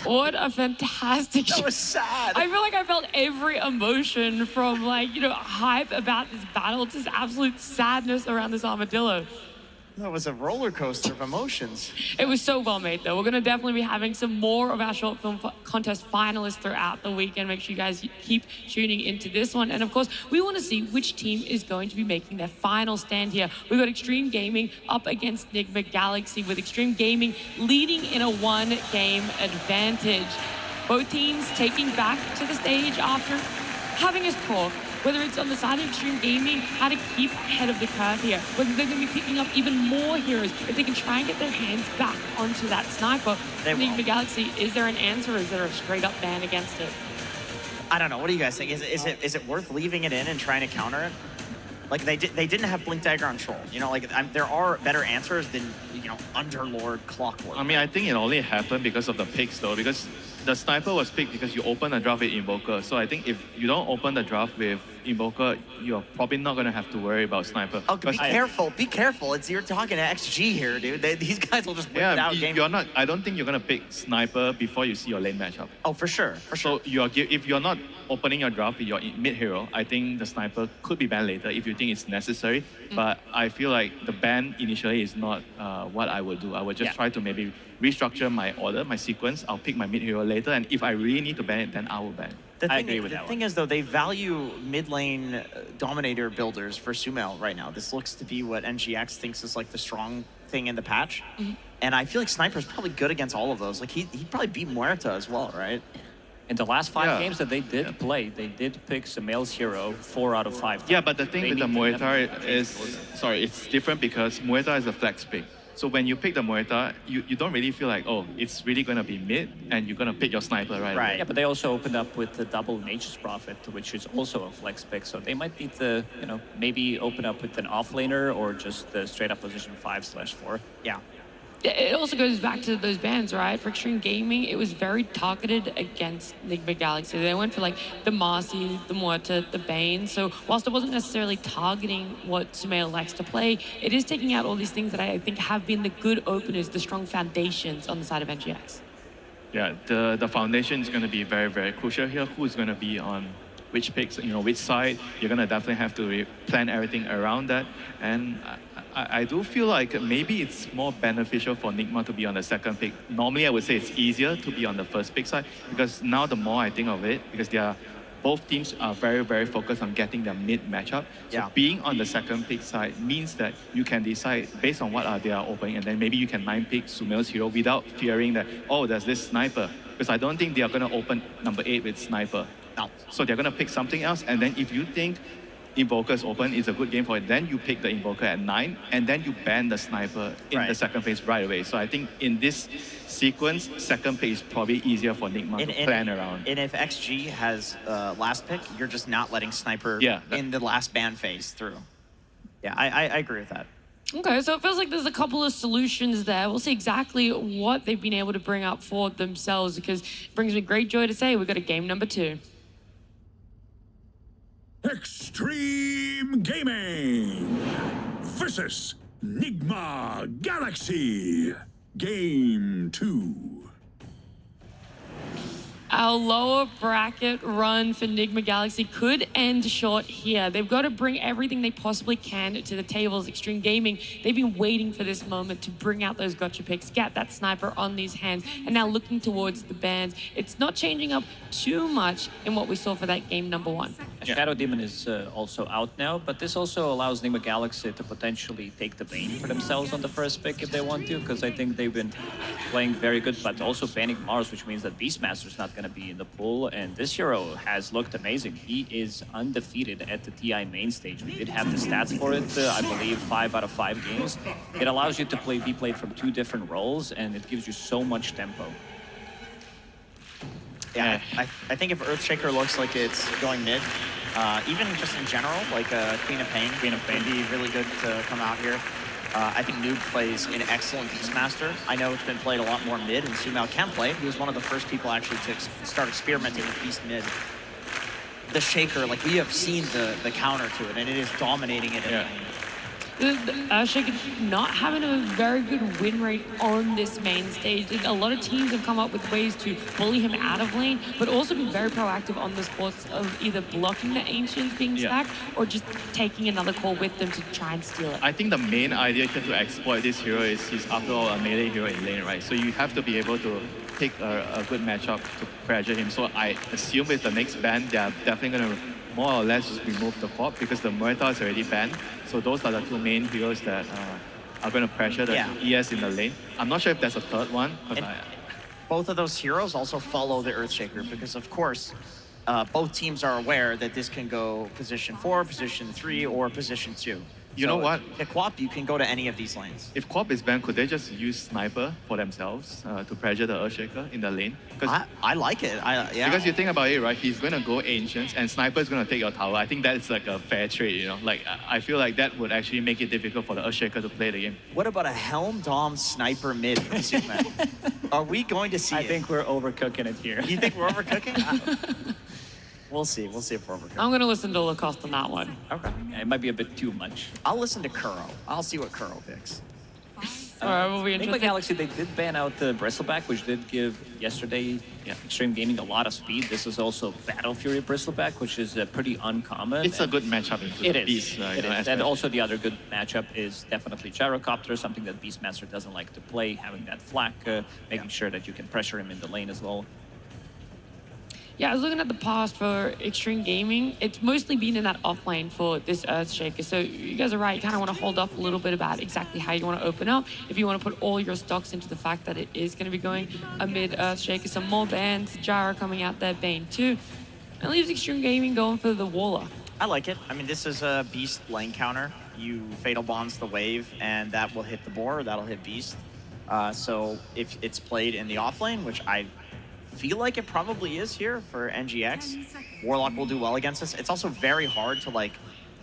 What a fantastic show. That was sad. I feel like I felt every emotion from, like, you know, hype about this battle to absolute sadness around this armadillo. That was a roller coaster of emotions. It was so well made, though. We're going to definitely be having some more of our short film contest finalists throughout the weekend. Make sure you guys keep tuning into this one. And of course, we want to see which team is going to be making their final stand here. We've got Extreme Gaming up against Enigma Galaxy, with Extreme Gaming leading in a one-game advantage. Both teams taking back to the stage after having us talk, whether it's on the side of Extreme Gaming, how to keep ahead of the curve here, whether they're going to be picking up even more heroes, if they can try and get their hands back onto that sniper. Enigma Galaxy, is there an answer, or is there a straight-up ban against it? I don't know. What do you guys think? Is it worth leaving it in and trying to counter it? Like, they didn't have Blink Dagger on Troll. You know, like, there are better answers than, you know, Underlord, Clockwork. I mean, I think it only happened because of the picks, though, because the sniper was picked because you open a draft with Invoker. So I think if you don't open the draft with Invoker, you're probably not going to have to worry about sniper. Oh, be careful. Be careful. You're talking to XG here, dude. These guys will just whip it out. You're not. I don't think you're going to pick sniper before you see your lane matchup. Oh, for sure. So if you're not opening your draft with your mid hero, I think the sniper could be banned later if you think it's necessary. But I feel like the ban initially is not what I would do. I would just try to maybe restructure my order, my sequence. I'll pick my mid hero later, and if I really need to ban it, then I will ban it. I agree with that. The thing is, though, they value mid lane dominator builders for Sumail right now. This looks to be what NGX thinks is like the strong thing in the patch. And I feel like Sniper's probably good against all of those. Like he'd probably beat Muerta as well, right? In the last 5 games that they did play, they did pick Sumail's hero 4 out of 5 times. Yeah, but the thing with the Muerta is, it's different because Muerta is a flex pick. So when you pick the Muerta, you don't really feel like, oh, it's really going to be mid, and you're going to pick your sniper right away. Yeah, but they also opened up with the double Nature's Prophet, which is also a flex pick. So they might need to, maybe open up with an offlaner or just the straight up position 5/4. Yeah. It also goes back to those bans, right? For Extreme Gaming, it was very targeted against Enigma Galaxy. They went for like the Marcy, the Muerta, the Bane. So whilst it wasn't necessarily targeting what Sumail likes to play, it is taking out all these things that I think have been the good openers, the strong foundations on the side of NGX. Yeah, the foundation is going to be very, very crucial here. Who's going to be on which picks, which side. You're going to definitely have to plan everything around that. And I do feel like maybe it's more beneficial for Nigma to be on the second pick. Normally, I would say it's easier to be on the first pick side, because now the more I think of it, because both teams are very, very focused on getting their mid matchup. So being on the second pick side means that you can decide based on what they are opening, and then maybe you can 9-pick Sumail's hero without fearing that, oh, there's this sniper. Because I don't think they are going to open number 8 with sniper. No. So they're going to pick something else, and then if you think Invoker's open is a good game for it, then you pick the Invoker at 9, and then you ban the sniper in the second phase right away. So I think in this sequence, second pick is probably easier for Nigma to plan around. And if XG has last pick, you're just not letting sniper in the last ban phase through. Yeah, I agree with that. Okay, so it feels like there's a couple of solutions there. We'll see exactly what they've been able to bring up for themselves, because it brings me great joy to say we've got a game number 2. Extreme Gaming versus Nigma Galaxy. Game 2. Our lower bracket run for Nigma Galaxy could end short here. They've got to bring everything they possibly can to the tables. Extreme Gaming, they've been waiting for this moment to bring out those gotcha picks, get that sniper on these hands, and now looking towards the bans. It's not changing up too much in what we saw for that game number 1. Shadow Demon is also out now, but this also allows Nigma Galaxy to potentially take the Bane for themselves on the first pick if they want to, because I think they've been playing very good, but also banning Mars, which means that Beastmaster's not going to be in the pool, and this hero has looked amazing. He is undefeated at the TI main stage. We did have the stats for it, I believe 5 out of 5 games. It allows you to be played from 2 different roles, and it gives you so much tempo. Yeah, I think if Earthshaker looks like it's going mid, even just in general, like Queen of Pain would be really good to come out here. I think Noob plays an excellent Beastmaster. I know it's been played a lot more mid, and Sumail can play it. He was one of the first people actually to start experimenting with Beast mid. The Shaker, like, we have seen the counter to it, and it is dominating it in lane. Shaker not having a very good win rate on this main stage. A lot of teams have come up with ways to bully him out of lane, but also been very proactive on the spots of either blocking the Ancients being stacked or just taking another call with them to try and steal it. I think the main idea here to exploit this hero is he's after all a melee hero in lane, right? So you have to be able to pick a good matchup to pressure him. So I assume with the next ban, they're definitely going to more or less remove the pop, because the Muerta is already banned. So those are the 2 main heroes that are going to pressure the ES in the lane. I'm not sure if there's a third one. Both of those heroes also follow the Earthshaker, because of course, both teams are aware that this can go position 4, position 3, or position 2. You know what? At Quap, you can go to any of these lanes. If Quap is banned, could they just use Sniper for themselves to pressure the Earthshaker in the lane? I like it. Yeah. Because you think about it, right? He's going to go Ancients and Sniper is going to take your tower. I think that's like a fair trade, you know? Like, I feel like that would actually make it difficult for the Earthshaker to play the game. What about a Helm Dom Sniper mid from Superman? Are we going to see I think we're overcooking it here. You think we're overcooking? We'll see. We'll see if we're overcooking. I'm going to listen to Lacoste on that one. Okay. Yeah, it might be a bit too much. I'll listen to Kuro. I'll see what Kuro picks. All right, we'll be Enigma interested. Galaxy, they did ban out the Bristleback, which did give yesterday Extreme Gaming a lot of speed. This is also Battle Fury Bristleback, which is pretty uncommon. It's a good matchup into It is. Beast. It is. And also the other good matchup is definitely Gyrocopter, something that Beastmaster doesn't like to play, having that flak, making sure that you can pressure him in the lane as well. Yeah, I was looking at the past for Extreme Gaming. It's mostly been in that off lane for this Earthshaker. So you guys are right. You kind of want to hold off a little bit about exactly how you want to open up. If you want to put all your stocks into the fact that it is going to be going a mid Earthshaker, some more bans, Gyro coming out there, Bane too. And leaves Extreme Gaming going for the Warlock. I like it. I mean, this is a Beast lane counter. You Fatal Bonds the wave, and that will hit the boar, that'll hit Beast. So if it's played in the off lane, which I feel like it probably is here for NGX, Warlock will do well against this. It's also very hard to like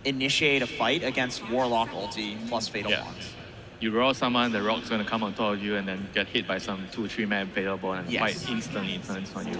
initiate a fight against Warlock ulti plus Fatal Bonds. You roll someone, the rock's going to come on top of you and then get hit by some 2-3 man Fatal Bond and fight instantly turns on you.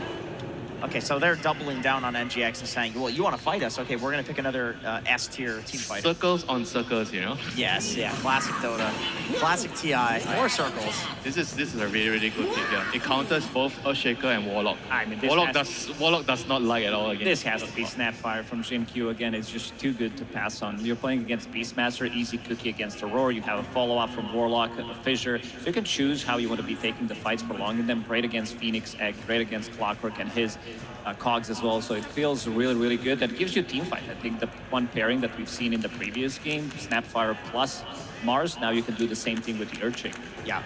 Okay, so they're doubling down on NGX and saying, well, you want to fight us? Okay, we're going to pick another S-tier team fighter. Circles on circles, you know? Yes, yeah, classic Dota. Classic TI, more circles. This is a really, really good pick, yeah. It counters both Earthshaker and Warlock. I mean, Warlock does not lag at all against This has to be Snapfire from Jin-Q again. It's just too good to pass on. You're playing against Beastmaster, easy cookie against Aurora. You have a follow-up from Warlock, a Fissure. So you can choose how you want to be taking the fights, prolonging them. Great against Phoenix Egg, great against Clockwork and his cogs as well, so it feels really, really good. That gives you a team fight. I think the one pairing that we've seen in the previous game, Snapfire plus Mars, now you can do the same thing with the Earthshaker. Yeah.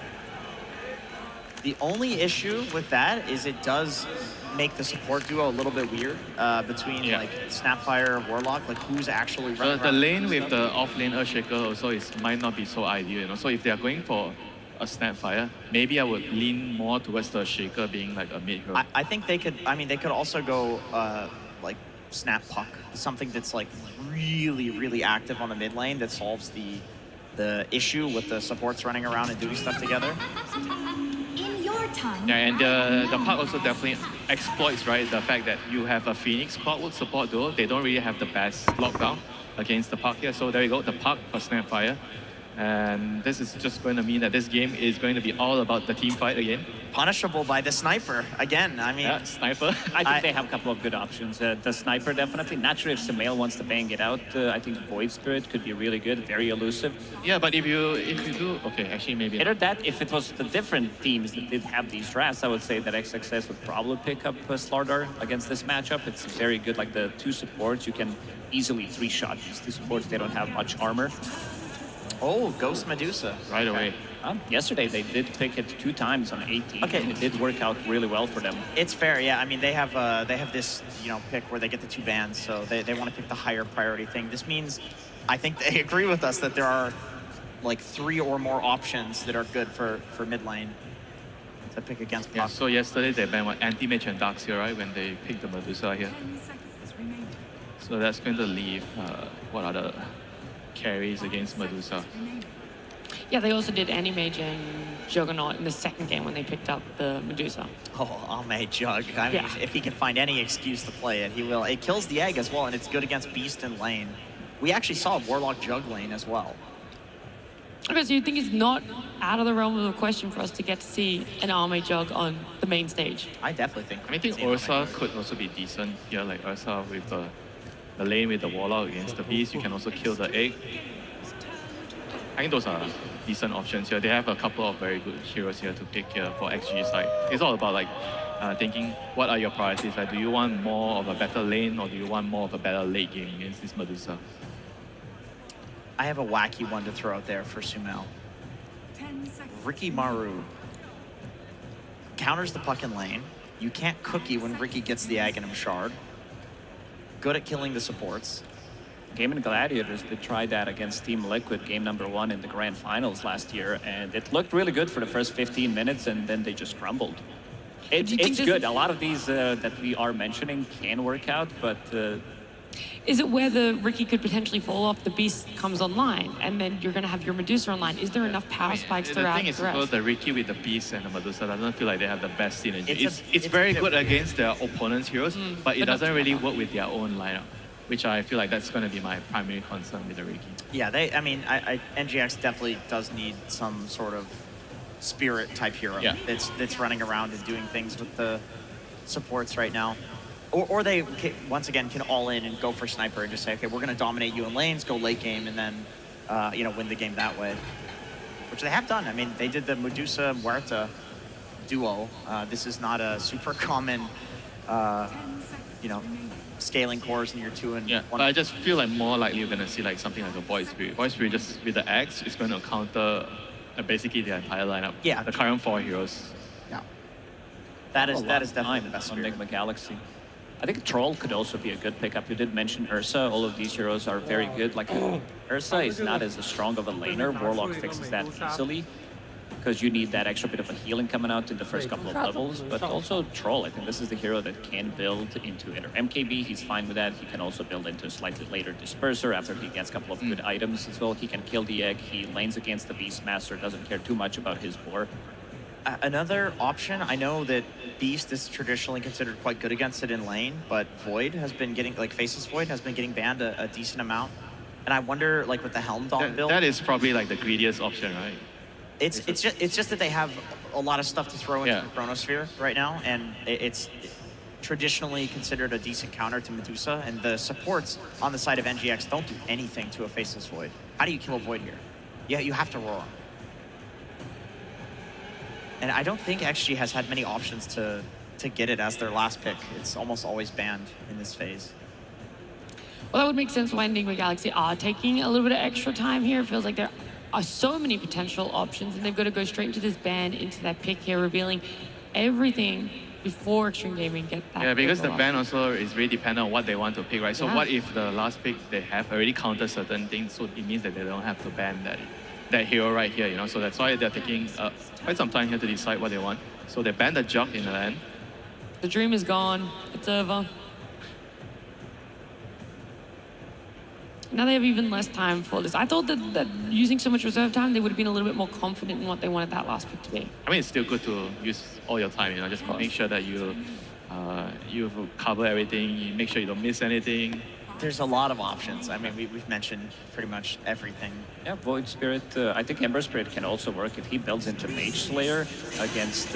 The only issue with that is it does make the support duo a little bit weird between like Snapfire, Warlock, like who's actually running the lane with the off-lane Earthshaker also might not be so ideal, you know. So if they are going for a Snapfire, maybe I would lean more towards the Shaker being like a mid hero. I think they could, I mean, they could also go like Snap Puck, something that's like really, really active on the mid lane that solves the issue with the supports running around and doing stuff together. In your time. Yeah, and the Puck also definitely exploits, right, the fact that you have a Phoenix Clockwork support duo. They don't really have the best lockdown against the Puck here. So there you go, the Puck for Snapfire. And this is just going to mean that this game is going to be all about the team fight again. Punishable by the Sniper again. I mean, yeah, Sniper. I think they have a couple of good options. The Sniper definitely. Not sure if Sumail wants to bang it out. I think Void Spirit could be really good, very elusive. Yeah, but if you do, okay, actually maybe. Either that, if it was the different teams that did have these drafts, I would say that XXS would probably pick up Slardar against this matchup. It's very good. Like the two supports, you can easily three-shot these two supports. They don't have much armor. Oh, Ghost Medusa. Right away. Yesterday, they did pick it 2 times on 18. Okay. And it did work out really well for them. It's fair, yeah. I mean, they have this, you know, pick where they get the 2 bans, so they want to pick the higher priority thing. This means, I think they agree with us that there are like 3 or more options that are good for mid lane to pick against Puck. Yeah, so yesterday they banned what, Anti-Mage and Darkseer, right, when they picked the Medusa here. So that's going to leave what other carries against Medusa. Yeah, they also did Animage and Juggernaut in the second game when they picked up the Medusa. Oh, Ame Jug. I mean, if he can find any excuse to play it, he will. It kills the egg as well, and it's good against Beast and lane. We actually saw Warlock Jug lane as well. Okay, so you think it's not out of the realm of the question for us to get to see an Ame Jug on the main stage? I definitely think. I think Ursa could also be decent here, like Ursa with the lane with the Warlock against the Beast. You can also kill the egg. I think those are decent options here. They have a couple of very good heroes here to pick here for XG side. It's all about like thinking what are your priorities. Like, do you want more of a better lane or do you want more of a better late game against this Medusa? I have a wacky one to throw out there for Sumail. Ricky Maru counters the Puck in lane. You can't cookie when Ricky gets the Aghanim Shard. Good at killing the supports. Game & Gladiators, they tried that against Team Liquid, game number 1 in the Grand Finals last year, and it looked really good for the first 15 minutes, and then they just crumbled. It's good. A lot of these that we are mentioning can work out, but... Is it where the Riki could potentially fall off, the Beast comes online, and then you're going to have your Medusa online? Is there enough power spikes throughout the thing is, rest? the Riki with the Beast and the Medusa doesn't feel like they have the best synergy. It's very good against their opponents' heroes, but it doesn't really work with their own lineup, which I feel like that's going to be my primary concern with the Riki. Yeah, NGX definitely does need some sort of spirit type hero that's running around and doing things with the supports right now. Or they, once again, can all in and go for sniper and just say, okay, we're going to dominate you in lanes, go late game, and then, win the game that way. Which they have done. I mean, they did the Medusa-Muerta duo. This is not a super common, scaling cores in your 2 and 1. But I just feel like more likely you're going to see like something like a Void Spirit. Void Spirit just with the Axe is going to counter basically the entire lineup. Yeah. The current 4 heroes. Yeah. That is definitely the best on spirit. Enigma Galaxy. I think Troll could also be a good pickup. You did mention Ursa. All of these heroes are very good. Like, Ursa is not as strong of a laner. Warlock fixes that easily because you need that extra bit of a healing coming out in the first couple of levels. But also Troll, I think this is the hero that can build into either MKB. He's fine with that. He can also build into a slightly later Disperser after he gets a couple of good items as well. He can kill the egg. He lanes against the Beastmaster. Doesn't care too much about his boar. Another option, I know that Beast is traditionally considered quite good against it in lane, but Void has been getting, Faceless Void has been getting banned a decent amount. And I wonder, with the Helm Dom build... That is probably the greediest option, right? It's just that they have a lot of stuff to throw into the Chronosphere right now, and it's traditionally considered a decent counter to Medusa, and the supports on the side of NGX don't do anything to a Faceless Void. How do you kill a Void here? Yeah, you have to roar. And I don't think XG has had many options to get it as their last pick. It's almost always banned in this phase. Well, that would make sense why Enigma Galaxy are taking a little bit of extra time here. It feels like there are so many potential options, and they've got to go straight into this ban, into that pick here, revealing everything before Extreme Gaming get that. Yeah, because the ban also is really dependent on what they want to pick, right? So what if the last pick they have already counted certain things, so it means that they don't have to ban that hero right here, So that's why they're taking quite some time here to decide what they want. So they banned the Jug in the end. The dream is gone. It's over. Now they have even less time for this. I thought that using so much reserve time, they would have been a little bit more confident in what they wanted that last pick to be. I mean, it's still good to use all your time, just make sure that you cover everything, you make sure you don't miss anything. There's a lot of options. I mean, we've mentioned pretty much everything. Yeah, Void Spirit. I think Ember Spirit can also work if he builds into Mage Slayer against...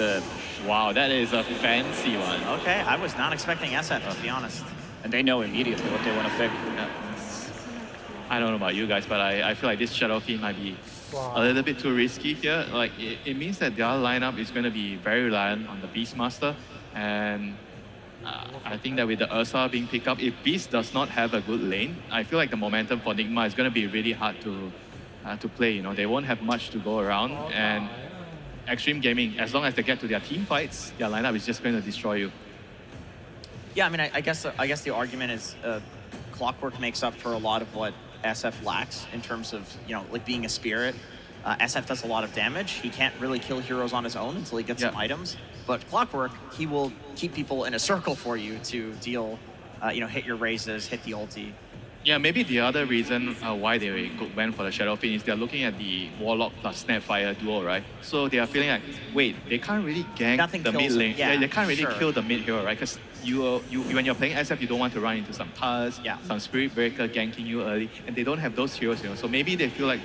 Wow, that is a fancy one. Okay, I was not expecting SF, to be honest. And they know immediately what they want to pick. Yeah. I don't know about you guys, but I feel like this Shadow Fiend might be a little bit too risky here. Like, it means that their lineup is going to be very reliant on the Beastmaster, and I think that with the Ursa being picked up, if Beast does not have a good lane, I feel like the momentum for Nigma is going to be really hard to play. They won't have much to go around, and Extreme Gaming, as long as they get to their team fights, their lineup is just going to destroy you. Yeah, I mean, I guess the argument is Clockwork makes up for a lot of what SF lacks in terms of being a spirit. SF does a lot of damage. He can't really kill heroes on his own until he gets some items. But Clockwork, he will keep people in a circle for you to deal, hit your raises, hit the ulti. Yeah, maybe the other reason why they went for the Shadow Fiend is they're looking at the Warlock plus Snapfire duo, right? So they are feeling like, wait, they can't really gank the mid lane. Yeah, they can't really kill the mid hero, right? Because when you're playing SF, you don't want to run into some Taz, some Spirit Breaker ganking you early, and they don't have those heroes, So maybe they feel like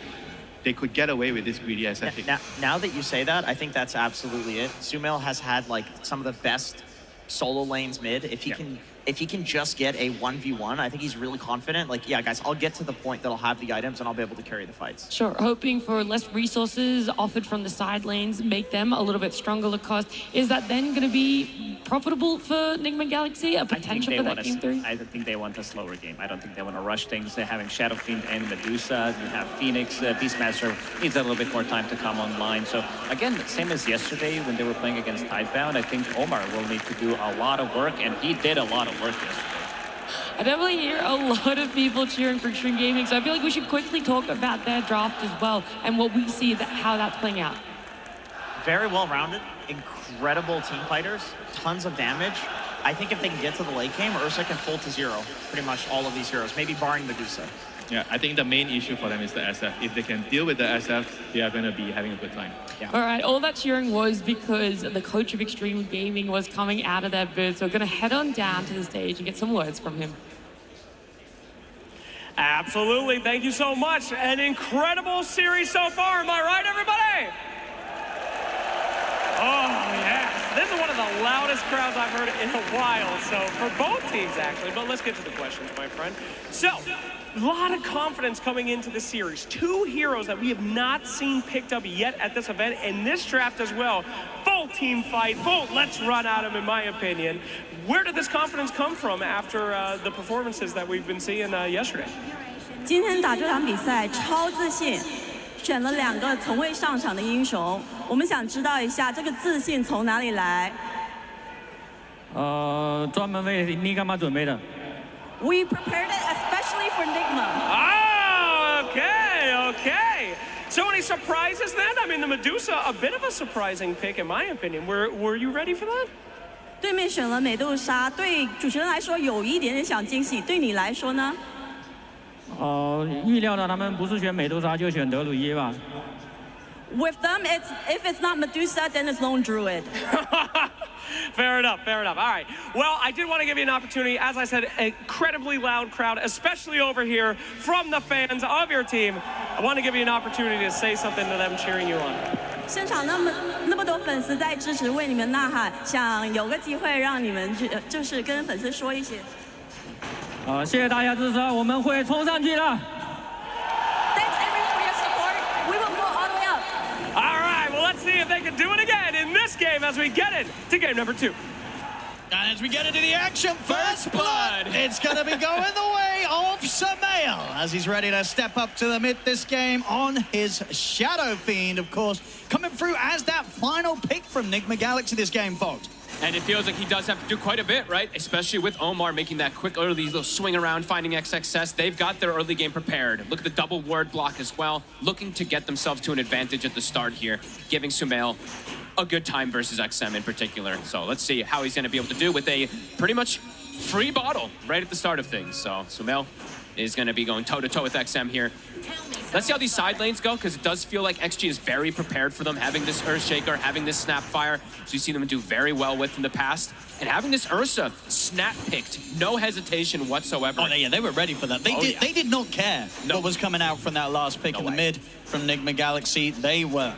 they could get away with this greedy SF pick. Now that you say that, I think that's absolutely it. Sumail has had some of the best solo lanes mid. If he can just get a 1v1, I think he's really confident. Yeah, guys, I'll get to the point that I'll have the items and I'll be able to carry the fights. Sure, hoping for less resources offered from the side lanes, make them a little bit stronger to cost. Is that then going to be profitable for Enigma Galaxy? A potential for that game 3? I think they want a slower game. I don't think they want to rush things. They're having Shadow Fiend and Medusa. You have Phoenix. Beastmaster needs a little bit more time to come online. So again, same as yesterday when they were playing against Tidebound, I think Omar will need to do a lot of work, and he did a lot of work yesterday. I definitely hear a lot of people cheering for Extreme Gaming, so I feel like we should quickly talk about their draft as well and what we see how that's playing out. Very well-rounded, incredible team fighters, tons of damage. I think if they can get to the late game, Ursa can hold to 0 pretty much all of these heroes, maybe barring Medusa. Yeah, I think the main issue for them is the SF. If they can deal with the SF, they are going to be having a good time. Yeah. All right, all that cheering was because the coach of Extreme Gaming was coming out of their booth, so we're going to head on down to the stage and get some words from him. Absolutely. Thank you so much. An incredible series so far. Am I right, everybody? Oh, yes. This is one of the loudest crowds I've heard in a while, so for both teams, actually. But let's get to the questions, my friend. So, a lot of confidence coming into the series. 2 heroes that we have not seen picked up yet at this event, and this draft as well. Full team fight, full let's run at them, in my opinion. Where did this confidence come from after the performances that we've been seeing yesterday? 今天打这场比赛超自信，选了2个从未上场的英雄。我们想知道一下这个自信从哪里来？专门为Nigma准备的。We prepared it especially for Nigma. Oh, okay. So any surprises then? I mean, the Medusa, a bit of a surprising pick in my opinion. Were you ready for that? 对面选了美杜莎，对主持人来说有一点点小惊喜，对你来说呢？预料到他们不是选美杜莎就选德鲁伊吧。With them, if it's not Medusa, then it's Lone Druid. Fair enough. All right. Well, I did want to give you an opportunity. As I said, incredibly loud crowd, especially over here from the fans of your team. I want to give you an opportunity to say something to them cheering you on. 现场那么多粉丝在支持，为你们呐喊，想有个机会让你们就是跟粉丝说一些。谢谢大家支持，我们会冲上去的。Thanks everyone for your support. We will go all the way up. All right. Well, let's see if they can do it again in this game as we get into game number 2. And as we get into the action, first blood, it's going to be going the way of Sumail as he's ready to step up to the mid this game on his Shadow Fiend, of course, coming through as that final pick from Nigma Galaxy this game, folks. And it feels like he does have to do quite a bit, right? Especially with Omar making that quick early little swing around, finding XXS. They've got their early game prepared. Look at the double ward block as well, looking to get themselves to an advantage at the start here, giving Sumail a good time versus XM in particular. So let's see how he's going to be able to do with a pretty much free bottle right at the start of things. So Sumail is going to be going toe-to-toe with XM here. Let's see how these side lanes go, because it does feel like XG is very prepared for them, having this Earthshaker, having this Snapfire, so you see them do very well with in the past, and having this Ursa snap-picked, no hesitation whatsoever. Oh, yeah, they were ready for that. They did not care what was coming out from that last pick in the mid from Nigma Galaxy. They were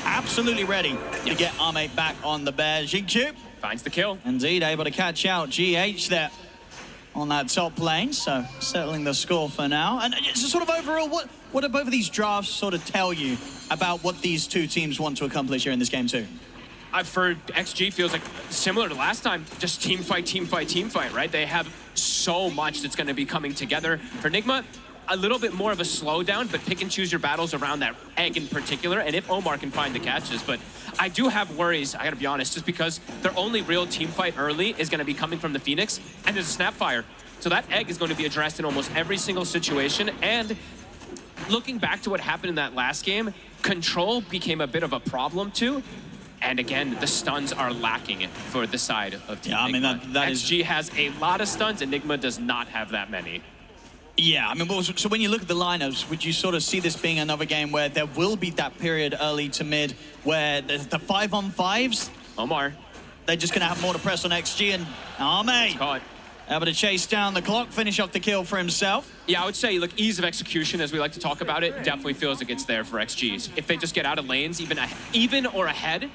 absolutely ready to get Ame back on the bear. Jingchu finds the kill. Indeed, able to catch out GH there on that top lane, so settling the score for now. And just sort of overall, what do both of these drafts sort of tell you about what these 2 teams want to accomplish here in this game too? I've heard XG feels like similar to last time, just team fight, right? They have so much that's going to be coming together. For Nigma, a little bit more of a slowdown, but pick and choose your battles around that egg in particular, and if Omar can find the catches. But I do have worries, I gotta be honest, just because their only real team fight early is gonna be coming from the Phoenix, and there's a Snapfire. So that egg is going to be addressed in almost every single situation, and looking back to what happened in that last game, control became a bit of a problem too. And again, the stuns are lacking for the side of Team Enigma. I mean, that XG has a lot of stuns, Enigma does not have that many. Yeah, I mean, so when you look at the lineups, would you sort of see this being another game where there will be that period early to mid where the 5-on-5s, Omar, they're just going to have more to press on XG, and Ame able to chase down the clock, finish off the kill for himself. Yeah, I would say, look, ease of execution, as we like to talk about it, definitely feels like it's there for XGs. If they just get out of lanes, even or ahead,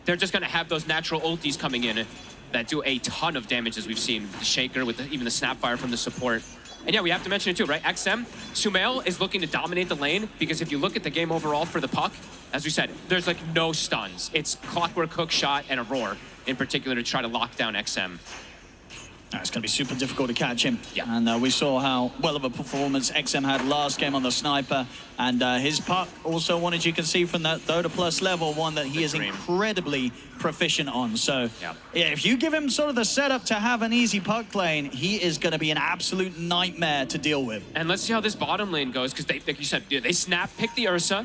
they're just going to have those natural ultis coming in that do a ton of damage, as we've seen. The Shaker with even the Snapfire from the support. And yeah, we have to mention it too, right? XM, Sumail is looking to dominate the lane, because if you look at the game overall for the Puck, as we said, there's like no stuns. It's Clockwork Hook shot and a Roar in particular to try to lock down XM. It's going to be super difficult to catch him. Yeah. And we saw how well of a performance XM had last game on the sniper. And his puck, also one, as you can see from that Dota Plus level, one that he is incredibly proficient on. So yeah, if you give him sort of the setup to have an easy puck lane, he is going to be an absolute nightmare to deal with. And let's see how this bottom lane goes, because like you said, they snap, pick the Ursa.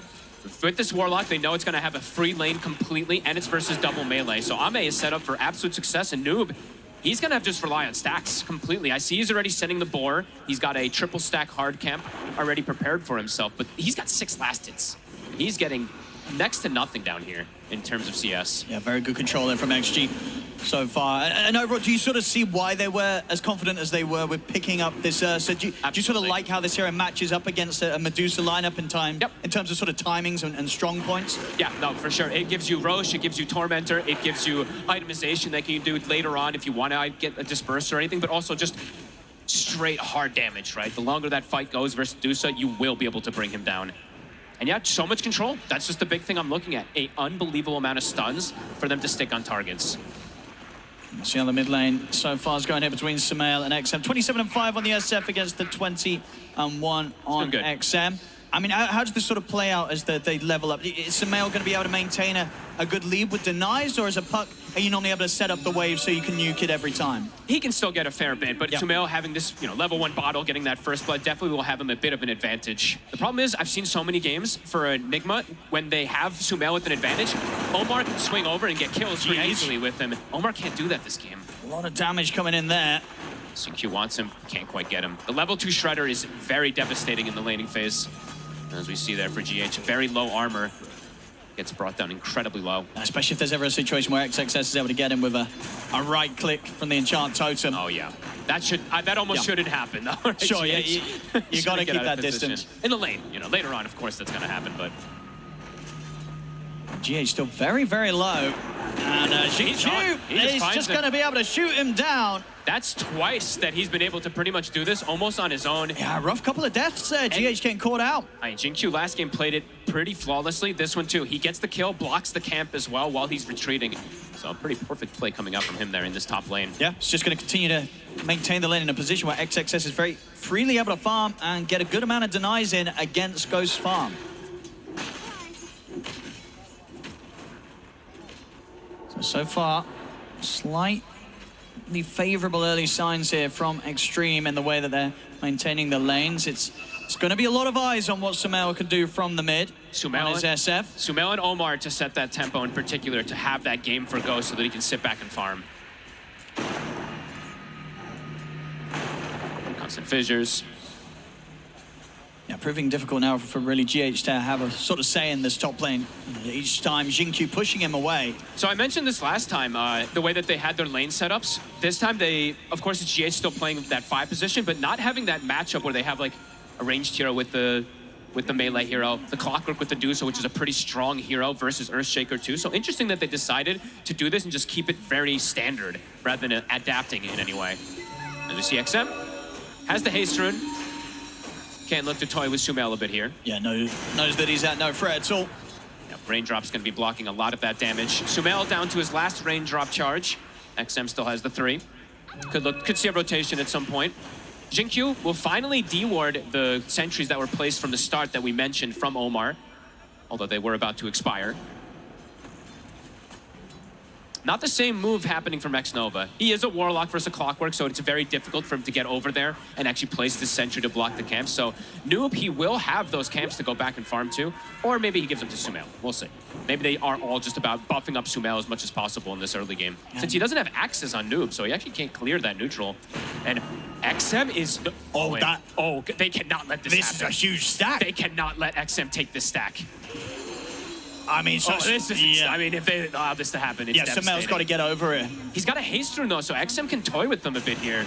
With this Warlock, they know it's going to have a free lane completely, and it's versus double melee. So Ame is set up for absolute success, and Noob, he's going to have to just rely on stacks completely. I see he's already sending the boar. He's got a triple stack hard camp already prepared for himself, but he's got 6 last hits. He's getting next to nothing down here in terms of CS. Yeah, very good control there from XG so far. And overall, do you sort of see why they were as confident as they were with picking up this Ursa? Do you sort of like how this hero matches up against a Medusa lineup in time, in terms of sort of timings and strong points? Yeah, no, for sure. It gives you Roche, it gives you Tormentor, it gives you itemization that you can do later on if you want to get a Disperser or anything, but also just straight hard damage, right? The longer that fight goes versus Medusa, you will be able to bring him down. And yeah, so much control. That's just the big thing I'm looking at. An unbelievable amount of stuns for them to stick on targets. See how the mid lane so far is going here between Sumail and XM. 27-5 on the SF against the 20-1 on XM. I mean, how does this sort of play out as they level up? Is Sumail going to be able to maintain a good lead with denies, or as a puck, are you normally able to set up the wave so you can nuke it every time? He can still get a fair bit, but Sumail having this, level 1 bottle, getting that first blood, definitely will have him a bit of an advantage. The problem is, I've seen so many games for Enigma, when they have Sumail with an advantage, Omar can swing over and get kills pretty easily with him. Omar can't do that this game. A lot of damage coming in there. CQ wants him, can't quite get him. The level 2 Shredder is very devastating in the laning phase. As we see there for GH, very low armor. Gets brought down incredibly low. Especially if there's ever a situation where XXS is able to get him with a right click from the enchant totem. Oh yeah, that almost shouldn't happen though. Right? Sure, yeah, you got to keep that distance. In the lane, later on, of course, that's going to happen, but... GH still very, very low. And Jinchu is just going to be able to shoot him down. That's twice that he's been able to pretty much do this, almost on his own. Yeah, rough couple of deaths there. GH getting caught out. I mean, Jinchu last game played it pretty flawlessly. This one, too. He gets the kill, blocks the camp as well while he's retreating. So a pretty perfect play coming out from him there in this top lane. Yeah, it's just going to continue to maintain the lane in a position where XXS is very freely able to farm and get a good amount of denies in against Ghost Farm. So far, slightly favorable early signs here from Extreme in the way that they're maintaining the lanes. It's going to be a lot of eyes on what Sumail can do from the mid on his SF. Sumail and Omar to set that tempo in particular, to have that game for Ghost so that he can sit back and farm. Constant fissures. Yeah, proving difficult now for really GH to have a sort of say in this top lane. Each time, Jinchu pushing him away. So I mentioned this last time, the way that they had their lane setups. This time of course, it's GH still playing that 5 position, but not having that matchup where they have like a ranged hero with the melee hero, the Clockwork with the Dusa, which is a pretty strong hero, versus Earthshaker too. So interesting that they decided to do this and just keep it very standard rather than adapting in any way. As we see, XM has the haste rune. Can't look to toy with Sumail a bit here. Yeah, knows that he's at no threat at all. Yeah, Raindrop's going to be blocking a lot of that damage. Sumail down to his last Raindrop charge. XM still has the 3. Could see a rotation at some point. Jinkyu will finally deward the sentries that were placed from the start that we mentioned from Omar, although they were about to expire. Not the same move happening from X-Nova. He is a Warlock versus a Clockwork, so it's very difficult for him to get over there and actually place this sentry to block the camp. So Noob, he will have those camps to go back and farm to, or maybe he gives them to Sumail. We'll see. Maybe they are all just about buffing up Sumail as much as possible in this early game. Since he doesn't have access on Noob, so he actually can't clear that neutral. And XM is... they cannot let this happen. This is a huge stack. They cannot let XM take this stack. I mean, I mean, if they allow this to happen, it's Sumail's got to get over it. He's got a haste rune though, so XM can toy with them a bit here.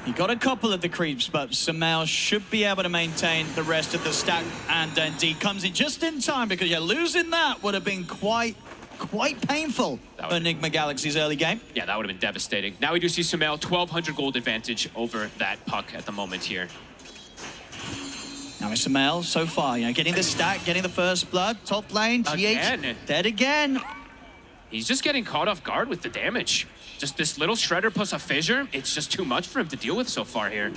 He got a couple of the creeps, but Sumail should be able to maintain the rest of the stack. And D comes in just in time, because losing that would have been quite painful for Enigma Galaxy's early game. Yeah, that would have been devastating. Now we do see Sumail 1,200 gold advantage over that puck at the moment here. Now it's Sumail so far, getting the stack, getting the first blood, top lane, GH, dead again. He's just getting caught off guard with the damage. just this little shredder plus a fissure, it's just too much for him to deal with so far here.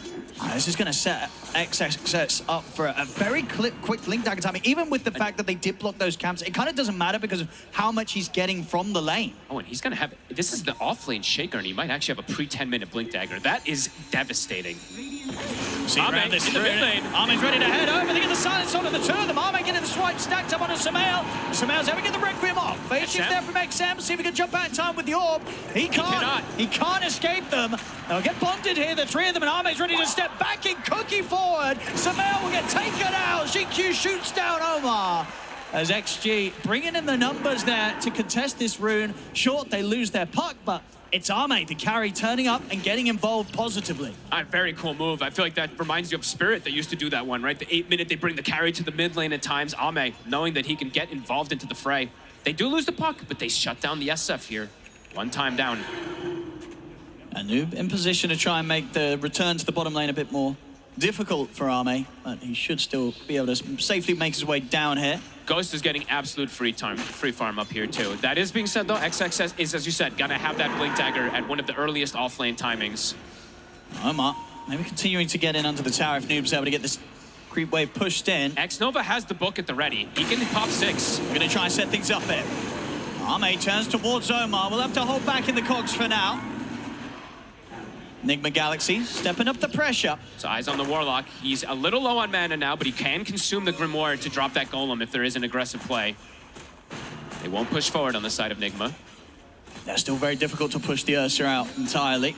This is going to set XXS up for a very quick Blink Dagger timing. Even with the fact that they did block those camps, it kind of doesn't matter because of how much he's getting from the lane. Oh, and he's going to have, this is the off-lane Shaker, and he might actually have a pre-10-minute Blink Dagger. That is devastating. See around this in the mid lane. Armin's ready to head over. They get the silence onto the two of them. Armin getting the swipe stacked up onto Sumail. Sumail's able to get the Requiem off. Phase shift there from XM. See if he can jump out in time with the orb. He can't. He can't escape them. They'll get bonded here, the three of them, and Armin's ready to step back in cookie forward. Sumail will get taken out. GQ shoots down Omar. As XG bringing in the numbers there to contest this rune. Short, they lose their puck, but it's Arme, the carry, turning up and getting involved positively. Very cool move. I feel like that reminds you of Spirit. They used to do that one, right? The 8-minute, they bring the carry to the mid lane at times. Ame, knowing that he can get involved into the fray. They do lose the puck, but they shut down the SF here. One time down. Noob in position to try and make the return to the bottom lane a bit more difficult for Arme, but he should still be able to safely make his way down here. Ghost is getting absolute free farm up here too. That is being said though, XXS is, as you said, gonna have that Blink Dagger at one of the earliest off-lane timings. Omar, maybe continuing to get in under the tower if Noob's able to get this creep wave pushed in. X-Nova has the book at the ready. He can pop 6. We're gonna try and set things up here. Arme turns towards Omar. We'll have to hold back in the cogs for now. Enigma Galaxy stepping up the pressure. So eyes on the Warlock. He's a little low on mana now, but he can consume the Grimoire to drop that Golem if there is an aggressive play. They won't push forward on the side of Nigma. They're still very difficult to push the Ursa out entirely.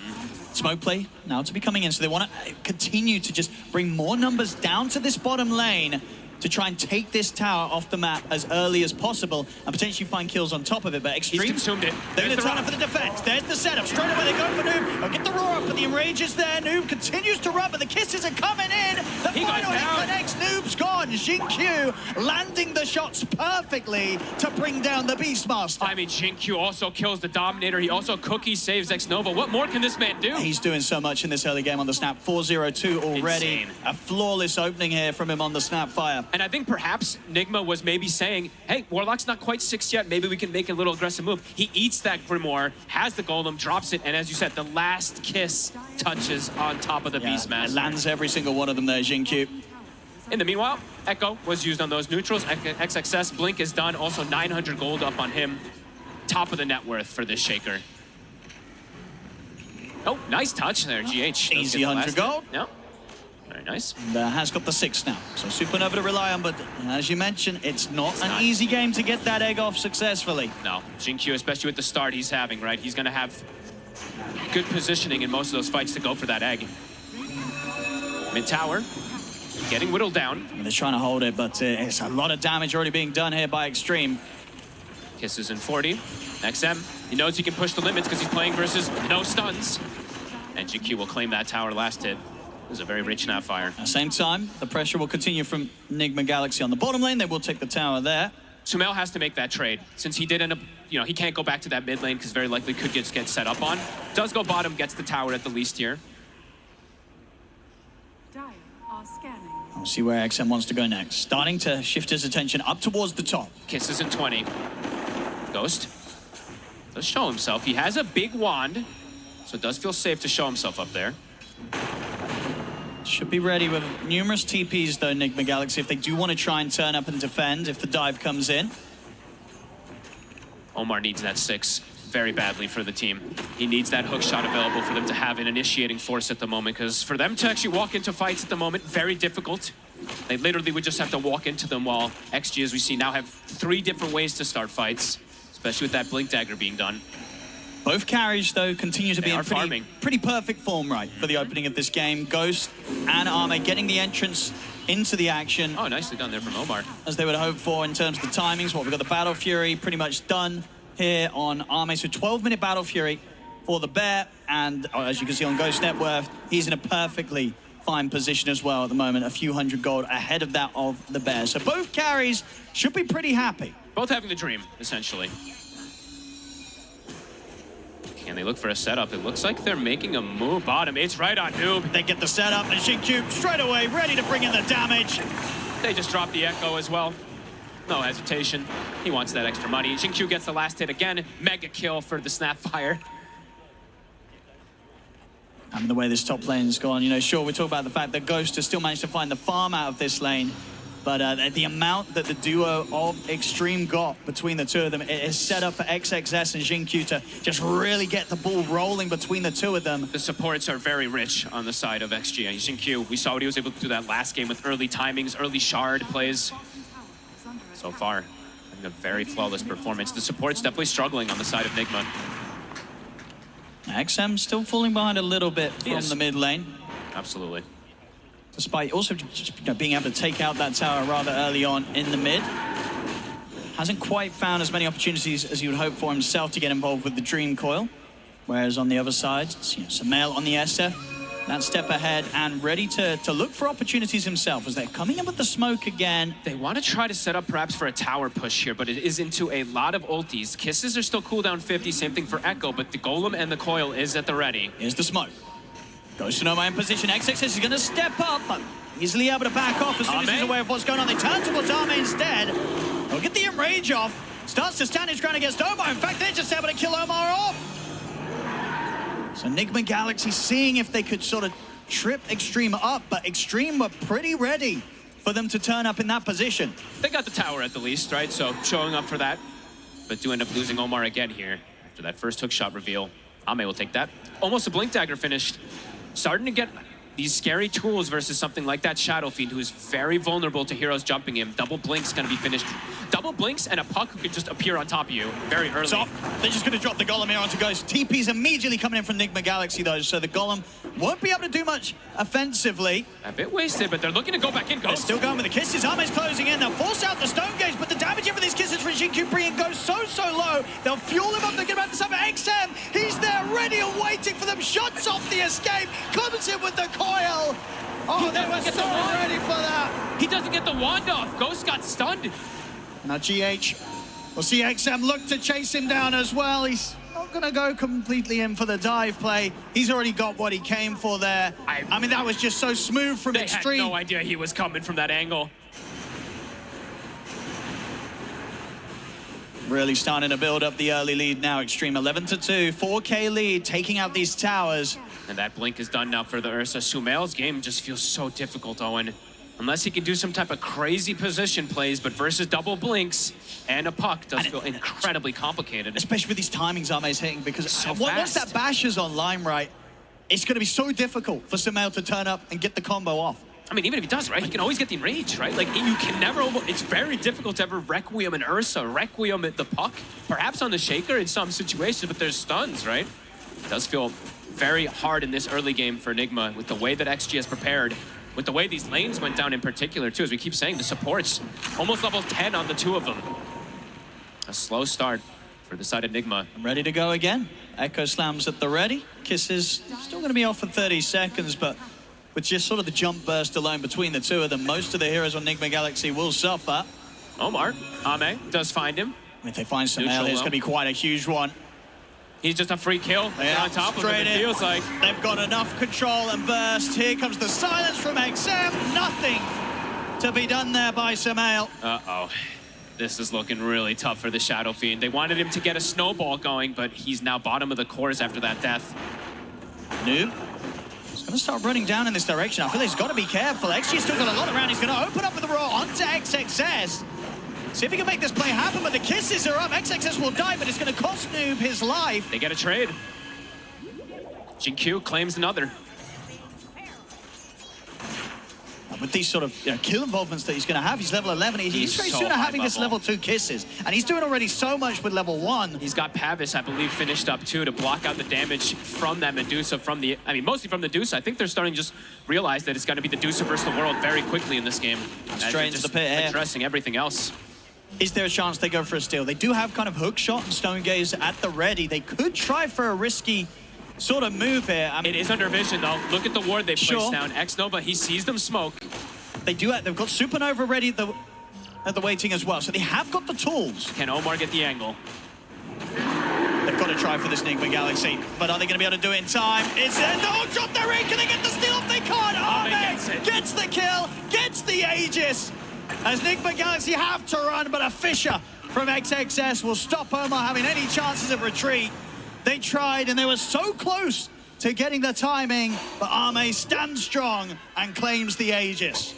Smoke play now to be coming in, so they want to continue to just bring more numbers down to this bottom lane to try and take this tower off the map as early as possible and potentially find kills on top of it. But Extreme, he's consumed it. They're going to turn up for the defense. There's the setup. Straight away they go for Noob. They'll get the roar up, but the enrage is there. Noob continues to run, but the kisses are coming in. The final hit connects. Noob's gone. Xingqiu landing the shots perfectly to bring down the Beastmaster. I mean, Xingqiu also kills the Dominator. He also cookie saves X-Nova. What more can this man do? He's doing so much in this early game on the Snap. 4-0-2 already. Insane. A flawless opening here from him on the Snapfire. And I think perhaps Nigma was maybe saying, hey, Warlock's not quite 6 yet. Maybe we can make a little aggressive move. He eats that Grimoire, has the Golem, drops it, and as you said, the last kiss touches on top of the Beastmaster. It lands every single one of them there, Xingqiu. In the meanwhile, Echo was used on those neutrals. XXS Blink is done. Also 900 gold up on him. Top of the net worth for this Shaker. Oh, nice touch there, GH. Easy 100 gold. No. Very nice. And has got the 6 now. So Supernova to rely on, but as you mentioned, it's not an easy game to get that egg off successfully. No, Xingqiu, especially with the start he's having, right? He's going to have good positioning in most of those fights to go for that egg. Mid tower, getting whittled down. And they're trying to hold it, but it's a lot of damage already being done here by Extreme. Kisses in 40. XM, he knows he can push the limits because he's playing versus no stuns. And GQ will claim that tower last hit. It was a very rich Snapfire. At the same time, the pressure will continue from Enigma Galaxy on the bottom lane. They will take the tower there. Sumail has to make that trade. Since he did end up, he can't go back to that mid lane because very likely could get set up on. Does go bottom, gets the tower at the least here. Dire are scanning. We'll see where XM wants to go next. Starting to shift his attention up towards the top. Kisses in 20. Ghost does show himself. He has a big wand, so it does feel safe to show himself up there. Should be ready with numerous TPs though, Enigma Galaxy, if they do want to try and turn up and defend if the dive comes in. Omar needs that 6 very badly for the team. He needs that hook shot available for them to have an initiating force at the moment, because for them to actually walk into fights at the moment, very difficult. They literally would just have to walk into them, while XG, as we see now, have 3 different ways to start fights, especially with that Blink Dagger being done. Both carries, though, continue to be in pretty perfect form, right, for the Mm-hmm. opening of this game. Ghost and Arme getting the entrance into the action. Oh, nicely done there from Omar. As they would hope for in terms of the timings. We've got the Battle Fury pretty much done here on Arme. So 12-minute Battle Fury for the Bear. And as you can see on Ghost Net Worth, he's in a perfectly fine position as well at the moment. A few hundred gold ahead of that of the Bear. So both carries should be pretty happy. Both having the dream, essentially. Can they look for a setup? It looks like they're making a move bottom. It's right on Noob. They get the setup, and Xingqiu straight away, ready to bring in the damage. They just drop the Echo as well. No hesitation. He wants that extra money. Xingqiu gets the last hit again. Mega kill for the Snapfire. I mean, the way this top lane's gone, you know, sure, we talk about the fact that Ghost has still managed to find the farm out of this lane, but the amount that the duo of Extreme got between the two of them, it is set up for XXS and Xingqiu to just really get the ball rolling between the two of them. The supports are very rich on the side of XG. And Xingqiu, we saw what he was able to do that last game with early timings, early shard plays. So far, having a very flawless performance. The support's definitely struggling on the side of Nigma. XM still falling behind a little bit from the mid lane. Absolutely. Despite also just, you know, being able to take out that tower rather early on in the mid. Hasn't quite found as many opportunities as he would hope for himself to get involved with the Dream Coil. Whereas on the other side, it's, you know, Sumail on the SF, that step ahead and ready to look for opportunities himself as they're coming in with the smoke again. They want to try to set up perhaps for a tower push here, but it is into a lot of ultis. Kisses are still cooldown 50, same thing for Echo, but the Golem and the Coil is at the ready. Here's the smoke. Goes to Noma in position. XXS is going to step up, but easily able to back off as soon as he's aware of what's going on. They turn towards Ame instead. They'll get the enrage off. Starts to stand his ground against Omar. In fact, they're just able to kill Omar off. So Enigma Galaxy seeing if they could sort of trip Extreme up, but Extreme were pretty ready for them to turn up in that position. They got the tower at the least, right? So showing up for that, but do end up losing Omar again here after that first hook shot reveal. Ame will take that. Almost a Blink Dagger finished. Starting to get these scary tools versus something like that Shadow Fiend, who is very vulnerable to heroes jumping him. Double Blink's gonna be finished. Double Blinks and a Puck who could just appear on top of you very early. So they're just gonna drop the Golem here onto Ghost. TP's immediately coming in from Enigma Galaxy though, so the Golem won't be able to do much offensively. A bit wasted, but they're looking to go back in, Ghost. They're still going with the kisses. Ame's closing in. They'll force out the Stone Gaze, but the damage in for these kisses from Xingqiu bringing Ghost so low. They'll fuel him up. They're getting about to summon XM. He's there ready and waiting for them. Shots off the escape. Comes in with the coil. Oh, they were so ready for that. He doesn't get the wand off. Ghost got stunned. Now GH, we'll see XM look to chase him down as well. He's not going to go completely in for the dive play. He's already got what he came for there. I mean, that was just so smooth from Extreme. They had no idea he was coming from that angle. Really starting to build up the early lead now. Extreme 11-2, 4K lead, taking out these towers. And that blink is done now for the Ursa. Sumail's game just feels so difficult, Owen. Unless he can do some type of crazy position plays, but versus double blinks and a puck does feel incredibly complicated. Especially with these timings Ame's hitting, because so once that bash is online, right, it's going to be so difficult for Sumail to turn up and get the combo off. I mean, even if he does, right, he can always get the enrage, right? Like, you can never, it's very difficult to ever Requiem an Ursa, Requiem at the puck, perhaps on the Shaker in some situations, but there's stuns, right? It does feel very hard in this early game for Enigma with the way that XG has prepared, with the way these lanes went down in particular, too, as we keep saying, the supports, almost level 10 on the two of them. A slow start for the side of Enigma. Ready to go again. Echo slams at the ready. Kisses still going to be off for 30 seconds, but with just sort of the jump burst alone between the two of them, most of the heroes on Enigma Galaxy will suffer. Omar, Ame does find him. If they find Sumail, it's going to be quite a huge one. He's just a free kill on top of him, it feels like. They've got enough control and burst. Here comes the silence from XM. Nothing to be done there by Sumail. Uh-oh. This is looking really tough for the Shadow Fiend. They wanted him to get a snowball going, but he's now bottom of the cores after that death. Noob. He's going to start running down in this direction. I feel like he's got to be careful. XG's still got a lot around. He's going to open up with the roar onto XXS. See if he can make this play happen, but the kisses are up. XXS will die, but it's going to cost Noob his life. They get a trade. Xingqiu claims another. With these sort of kill involvements that he's going to have, he's level 11. He's very soon having this level 2 kisses. And he's doing already so much with level 1. He's got Pavis, I believe, finished up too to block out the damage from that Medusa, from the, I mean, mostly from the Medusa. I think they're starting to just realize that it's going to be the Medusa versus the world very quickly in this game. Straight into the pit here. Addressing everything else. Is there a chance they go for a steal? They do have kind of hook shot and Stone Gaze at the ready. They could try for a risky sort of move here. I mean, it is under vision though. Look at the ward they placed down. X-Nova, he sees them smoke. They've got Supernova ready at the waiting as well, so they have got the tools. Can Omar get the angle? They've got to try for this Enigma Galaxy, but are they going to be able to do it in time? It's there. No, drop their ring. Can they get the steal off? They can't. Ame gets the kill, gets the Aegis. As Enigma Galaxy have to run, but a Fisher from XXS will stop Omar having any chances of retreat. They tried, and they were so close to getting the timing, but Ame stands strong and claims the Aegis.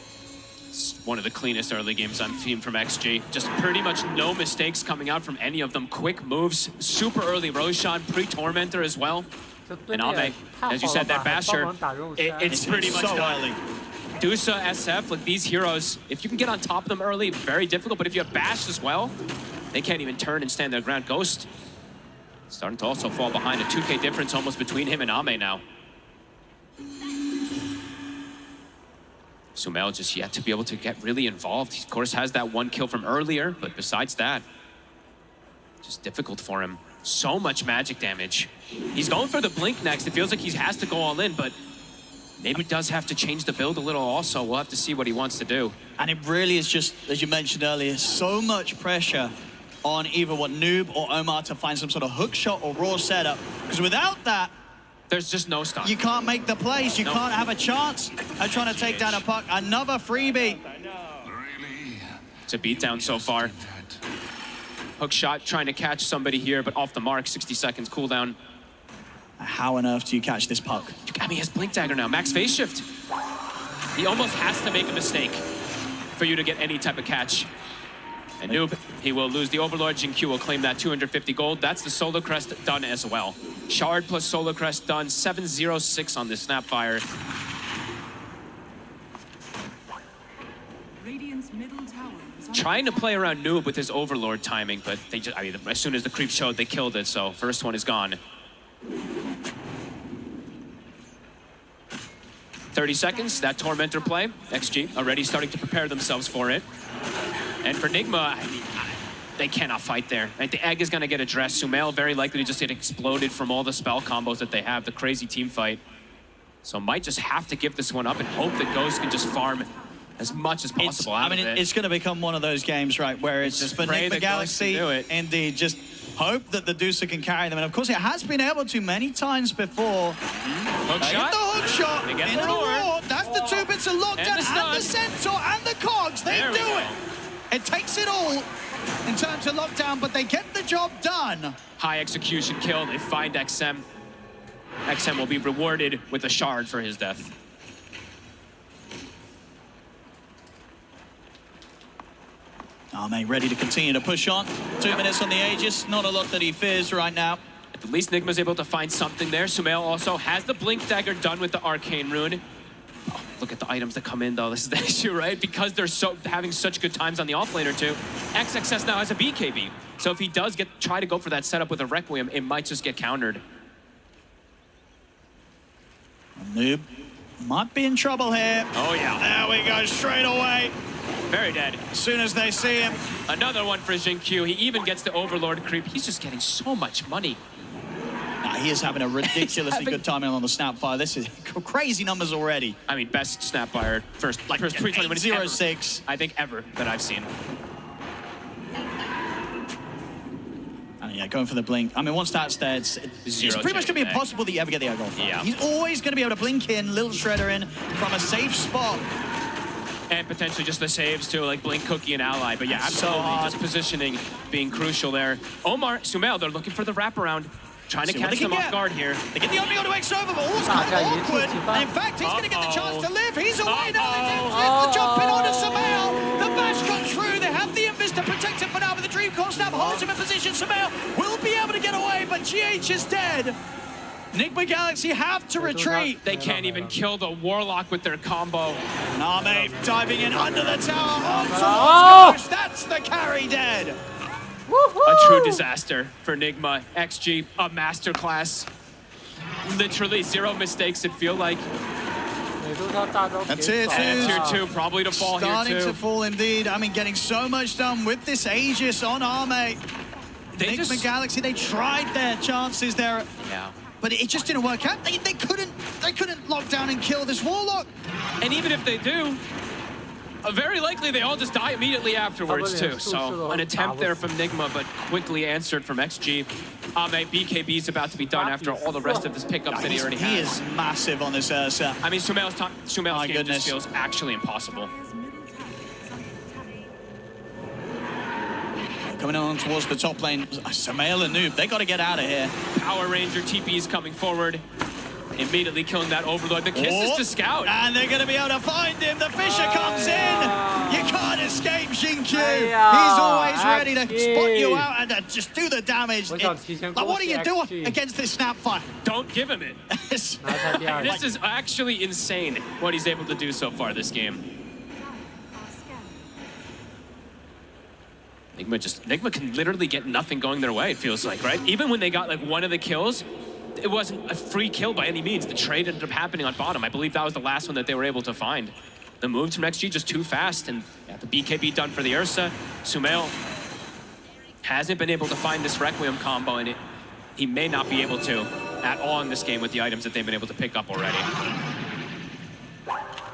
It's one of the cleanest early games I've seen from XG. Just pretty much no mistakes coming out from any of them. Quick moves, super early Roshan, pre-Tormentor as well. And Ame, as you said, that Basher, it's pretty much so done. early. Dusa, SF, like these heroes, if you can get on top of them early, very difficult, but if you have Bash as well, they can't even turn and stand their ground. Ghost starting to also fall behind, a 2K difference almost between him and Ame now. Sumail just yet to be able to get really involved. He, of course, has that 1 kill from earlier, but besides that, just difficult for him. So much magic damage. He's going for the blink next. It feels like he has to go all in, but maybe does have to change the build a little also. We'll have to see what he wants to do. And it really is just, as you mentioned earlier, so much pressure on either Noob or Omar to find some sort of hook shot or raw setup. Because without that, there's just no stop. You can't make the plays. You can't have a chance at trying to take down a puck. Another freebie. It's a beatdown so far. Hook shot trying to catch somebody here, but off the mark, 60 seconds cooldown. How on earth do you catch this puck? I mean, he has Blink Dagger now, max phase shift. He almost has to make a mistake for you to get any type of catch. And Noob, he will lose the Overlord. Jinq will claim that 250 gold. That's the Solar Crest done as well. Shard plus Solar Crest done, 706 on the Snapfire. Radiant's middle tower is Trying to play around Noob with his Overlord timing, but they just, I mean, as soon as the creep showed, they killed it, so first one is gone. 30 seconds, that Tormentor play. XG already starting to prepare themselves for it. And for Nigma, I mean, they cannot fight there. Right? The egg is going to get addressed. Sumail very likely to just get exploded from all the spell combos that they have, the crazy team fight. So might just have to give this one up and hope that Ghost can just farm as much as possible out of it. It's going to become one of those games, right, where it's Just for pray Nigma that Ghost can Galaxy, do it. indeed, just hope that the Dusa can carry them. And of course, it has been able to many times before. Hook They shot. get the hook shot. They get in the roar. That's the 2 bits of lockdown And the stun. and the Centaur and the Cogs. They There we do go. it. It takes it all in terms of lockdown, but they get the job done. High execution kill. They find XM. XM will be rewarded with a shard for his death. Ame ready to continue to push on. 2 minutes on the Aegis. Not a lot that he fears right now. At least Nigma's able to find something there. Sumail also has the Blink Dagger done with the Arcane Rune. Oh, look at the items that come in, though. This is the issue, right? Because they're having such good times on the offlaner, too. XXS now has a BKB. So if he does try to go for that setup with a Requiem, it might just get countered. Noob might be in trouble here. Oh, yeah. There we go, straight away. Very dead. As soon as they see him. Another one for Jinq. He even gets the Overlord creep. He's just getting so much money. He is having a ridiculously good timing on the Snapfire. This is crazy numbers already. I mean, best Snapfire first 320 minutes 806. I think ever that I've seen. And yeah, going for the blink. I mean, once that's there, it's pretty much going to be impossible that you ever get the egg off. Yeah. He's always going to be able to blink in, little shredder in from a safe spot. And potentially just the saves too, like Blink Cookie and Ally. But yeah, absolutely, just positioning being crucial there. Omar, Sumail, they're looking for the wraparound. Trying to catch them off guard here. They get the Omni auto X over, but almost kind of awkward. And in fact, he's going to get the chance to live. He's away now. The jump in onto Sumail. The bash got through. They have the invis to protect him for now, but the Dream Core Snap holds him in position. Sumail will be able to get away, but GH is dead. Nigma Galaxy have to retreat. They can't even kill the Warlock with their combo. Name diving in under the tower. On towards Ghost. That's the carry dead. A true disaster for Nigma. XG, a masterclass. Literally 0 mistakes, it feel like. And tier 2. And tier 2 probably to fall here too. Starting to fall indeed. I mean, getting so much done with this Aegis on Ame. Nigma Galaxy, they tried their chances there. Yeah. But it just didn't work out. They couldn't lock down and kill this Warlock. And even if they do, very likely they all just die immediately afterwards too. So an attempt there from Nigma, but quickly answered from XG. Ame, BKB is about to be done after all the rest of his pickups that he already has. He is massive on this Ursa. I mean, Sumail's game just feels actually impossible. Coming on towards the top lane, Sumail and Noob, they got to get out of here. Power Ranger TP is coming forward. Immediately killing that Overlord. The kisses to Scout. And they're going to be able to find him. The Fisher comes in. You can't escape Xingqiu. He's always ready to spot you out and just do the damage. Like, what do you do against this Snapfire? Don't give him it. This is actually insane what he's able to do so far this game. Nigma can literally get nothing going their way, it feels like, right? Even when they got like one of the kills, it wasn't a free kill by any means. The trade ended up happening on bottom. I believe that was the last one that they were able to find. The moves from XG just too fast, and yeah, the BKB done for the Ursa. Sumail hasn't been able to find this Requiem combo, and he may not be able to at all in this game with the items that they've been able to pick up already.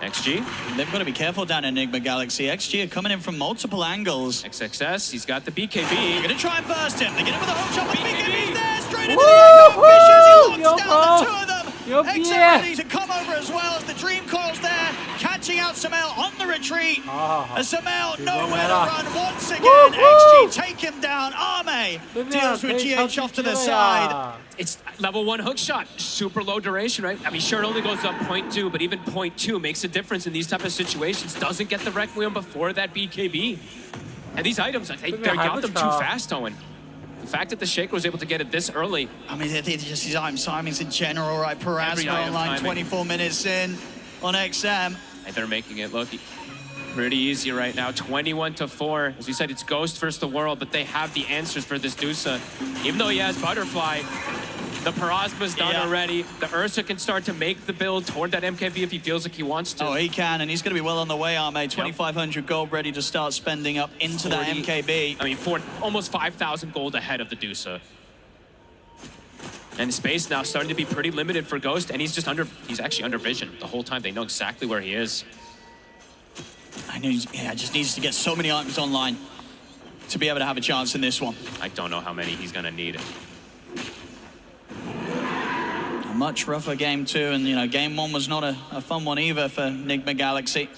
XG. They've got to be careful down in Enigma Galaxy. XG are coming in from multiple angles. XXS, he's got the BKB. They're going to try and burst him. They get him with a hook shot, but BKB's there, straight into the echo. Fishers, he locks down the two of them. Exit ready to come over as well as the Dream Coil's there, catching out Sumail on the retreat. As Sumail nowhere to run once again. XG take him down. Arme deals with GH off to the side. It's level 1 hook shot, super low duration, right? I mean, sure, it only goes up 0.2, but even 0.2 makes a difference in these type of situations. Doesn't get the Requiem before that BKB. And these items, they got them too fast, Owen. The fact that the Shaker was able to get it this early. I mean, they're just his item timings in general, right? Parasma online, 24 minutes in on XM. And they're making it look pretty easy right now. 21-4. As you said, it's Ghost versus the world, but they have the answers for this Dusa. Even though he has Butterfly, the Parasma's done already. The Ursa can start to make the build toward that MKB if he feels like he wants to. Oh, he can, and he's going to be well on the way, Arme. 2,500 gold ready to start spending up into that MKB. I mean, for almost 5,000 gold ahead of the Dusa. And space now starting to be pretty limited for Ghost, and he's actually under vision the whole time. They know exactly where he is. I know, just needs to get so many items online to be able to have a chance in this one. I don't know how many he's going to need. A much rougher game too, and game 1 was not a fun one either for Enigma Galaxy.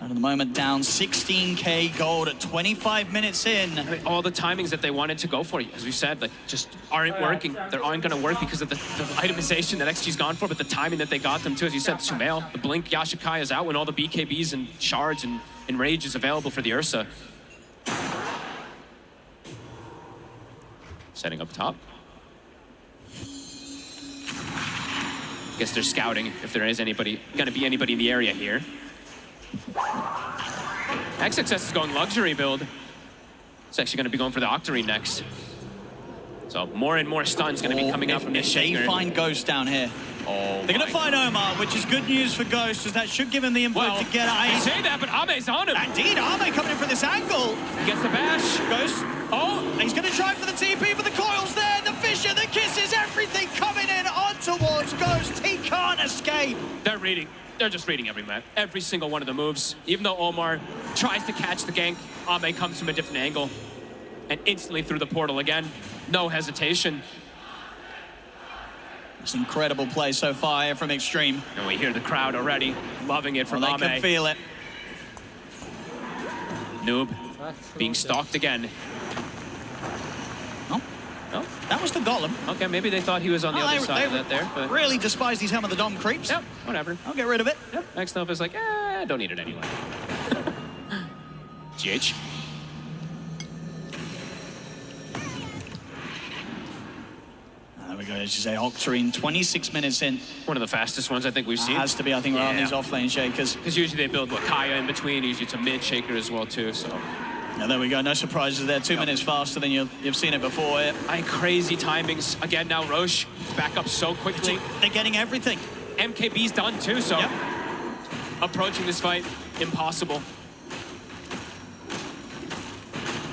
And at the moment down 16k gold at 25 minutes in. I mean, all the timings that they wanted to go for, as we said, like just aren't working. They aren't going to work because of the itemization that XG's gone for, but the timing that they got them to, as you said, Sumail, the Blink Yashikai is out when all the BKBs and shards and rage is available for the Ursa. Setting up top. Guess they're scouting if there is going to be anybody in the area here. XXS is going luxury build. It's actually going to be going for the Octarine next. So more and more stuns going to be coming out from this Shaker. They find Ghost down here. Oh, they're going to find Omar, which is good news for Ghost, because that should give him the info to get out. You say that, but Ame's on him. Indeed, Ame coming in for this angle. He gets the bash. Ghost. Oh, he's going to try for the TP, but the coil's there. The Fisher, the kisses, everything coming in on towards Ghost. He can't escape. They're just reading every single one of the moves. Even though Omar tries to catch the gank, Ame comes from a different angle and instantly through the portal again. No hesitation. It's an incredible play so far here from Extreme. And we hear the crowd already loving it from Ame. They can feel it. Noob being stalked again. Oh, that was the Golem. Okay, maybe they thought he was on the other side of that there. But really despise these Helm of the Dom creeps. Yep, whatever. I'll get rid of it. Yep. Next up is like, I don't need it anyway. GH. There we go, as you say, Octarine, 26 minutes in. One of the fastest ones I think we've seen. Has to be, I think, around these offlane Shakers. Because usually they build Kaya in between. Usually it's a mid Shaker as well, too, so. Now, there we go. No surprises there. 2 minutes faster than you've seen it before. Crazy timings. Again, now Roche back up so quickly. They're getting everything. MKB's done too, so approaching this fight, impossible.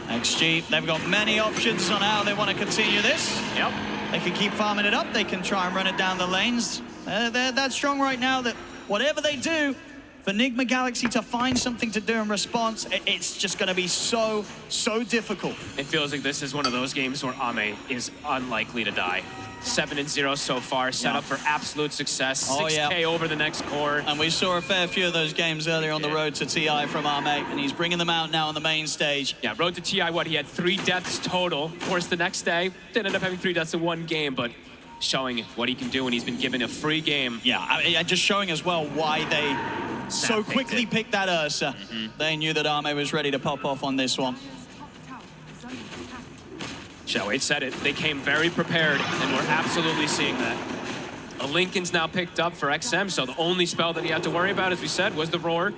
XG, they've got many options on how they want to continue this. Yep. They can keep farming it up. They can try and run it down the lanes. They're that strong right now that whatever they do, for Enigma Galaxy to find something to do in response, it's just going to be so difficult. It feels like this is one of those games where Ame is unlikely to die. 7-0 so far, set up for absolute success. 6K over the next core. And we saw a fair few of those games earlier on the road to TI from Ame, and he's bringing them out now on the main stage. Yeah, road to TI, he had 3 deaths total. Of course, the next day, did end up having 3 deaths in one game, but showing what he can do, and he's been given a free game. Yeah, and just showing as well why they so quickly picked that Ursa. They knew that Ame was ready to pop off on this one. Xiaowei said it. They came very prepared, and we're absolutely seeing that. A Lincoln's now picked up for XM, so the only spell that he had to worry about, as we said, was the Roar.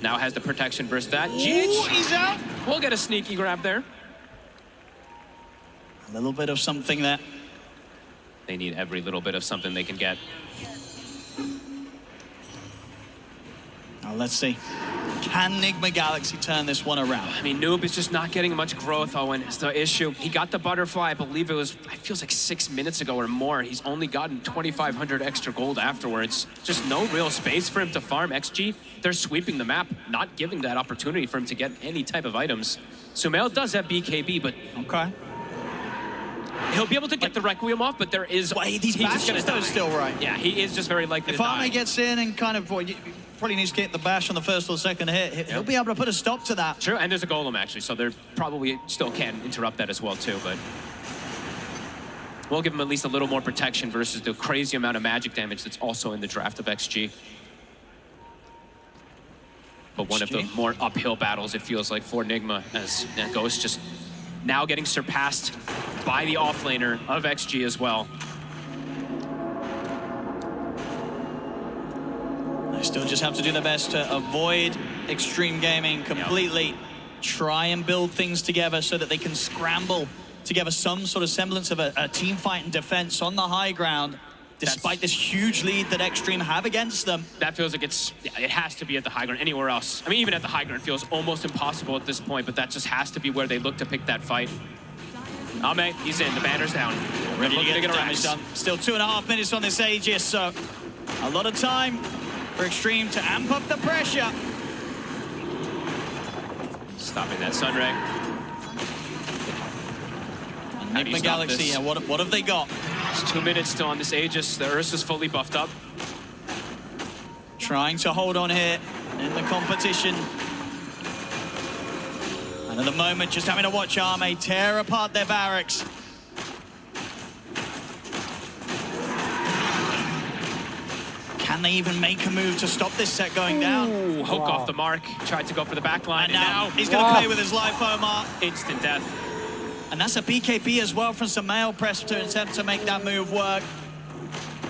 Now has the protection versus that. Ooh, he's out. We'll get a sneaky grab there. A little bit of something there. They need every little bit of something they can get. Now let's see. Can Nigma Galaxy turn this one around? I mean, Noob is just not getting much growth, Owen. It's the issue. He got the butterfly, I believe it feels like 6 minutes ago or more. He's only gotten 2,500 extra gold afterwards. Just no real space for him to farm XG. They're sweeping the map, not giving that opportunity for him to get any type of items. Sumail does have BKB, but... Okay. He'll be able to get the Requiem off, but there is... Well, these bashes though still right. Yeah, he is just very likely if to die. Ame gets in and kind of... probably needs to get the bash on the first or second hit. He'll be able to put a stop to that. True, and there's a golem actually, so they probably still can interrupt that as well too, but we'll give him at least a little more protection versus the crazy amount of magic damage that's also in the draft of XG. But one of the more uphill battles, it feels like, for Nigma, as Ghost just now getting surpassed by the offlaner of XG as well. They still just have to do their best to avoid extreme gaming completely. Try and build things together so that they can scramble together some sort of semblance of a team fight and defense on the high ground, despite this huge lead that Extreme have against them. That feels like it has to be at the high ground. Anywhere else, I mean, even at the high ground, it feels almost impossible at this point, but that just has to be where they look to pick that fight. Ame, he's in, the banner's down. Ready to get damage done. Still 2.5 minutes on this Aegis, so a lot of time for Extreme to amp up the pressure. Stopping that Sunray. Nigma Galaxy, yeah, what have they got? It's 2 minutes still on this Aegis. The Ursa's fully buffed up. Trying to hold on here in the competition. And at the moment, just having to watch Ame tear apart their barracks. Can they even make a move to stop this set going down? Ooh, hook off the mark. Tried to go for the back line. And now he's going to pay with his life, Omar. Instant death. And that's a BKB as well from Sumail press to attempt to make that move work.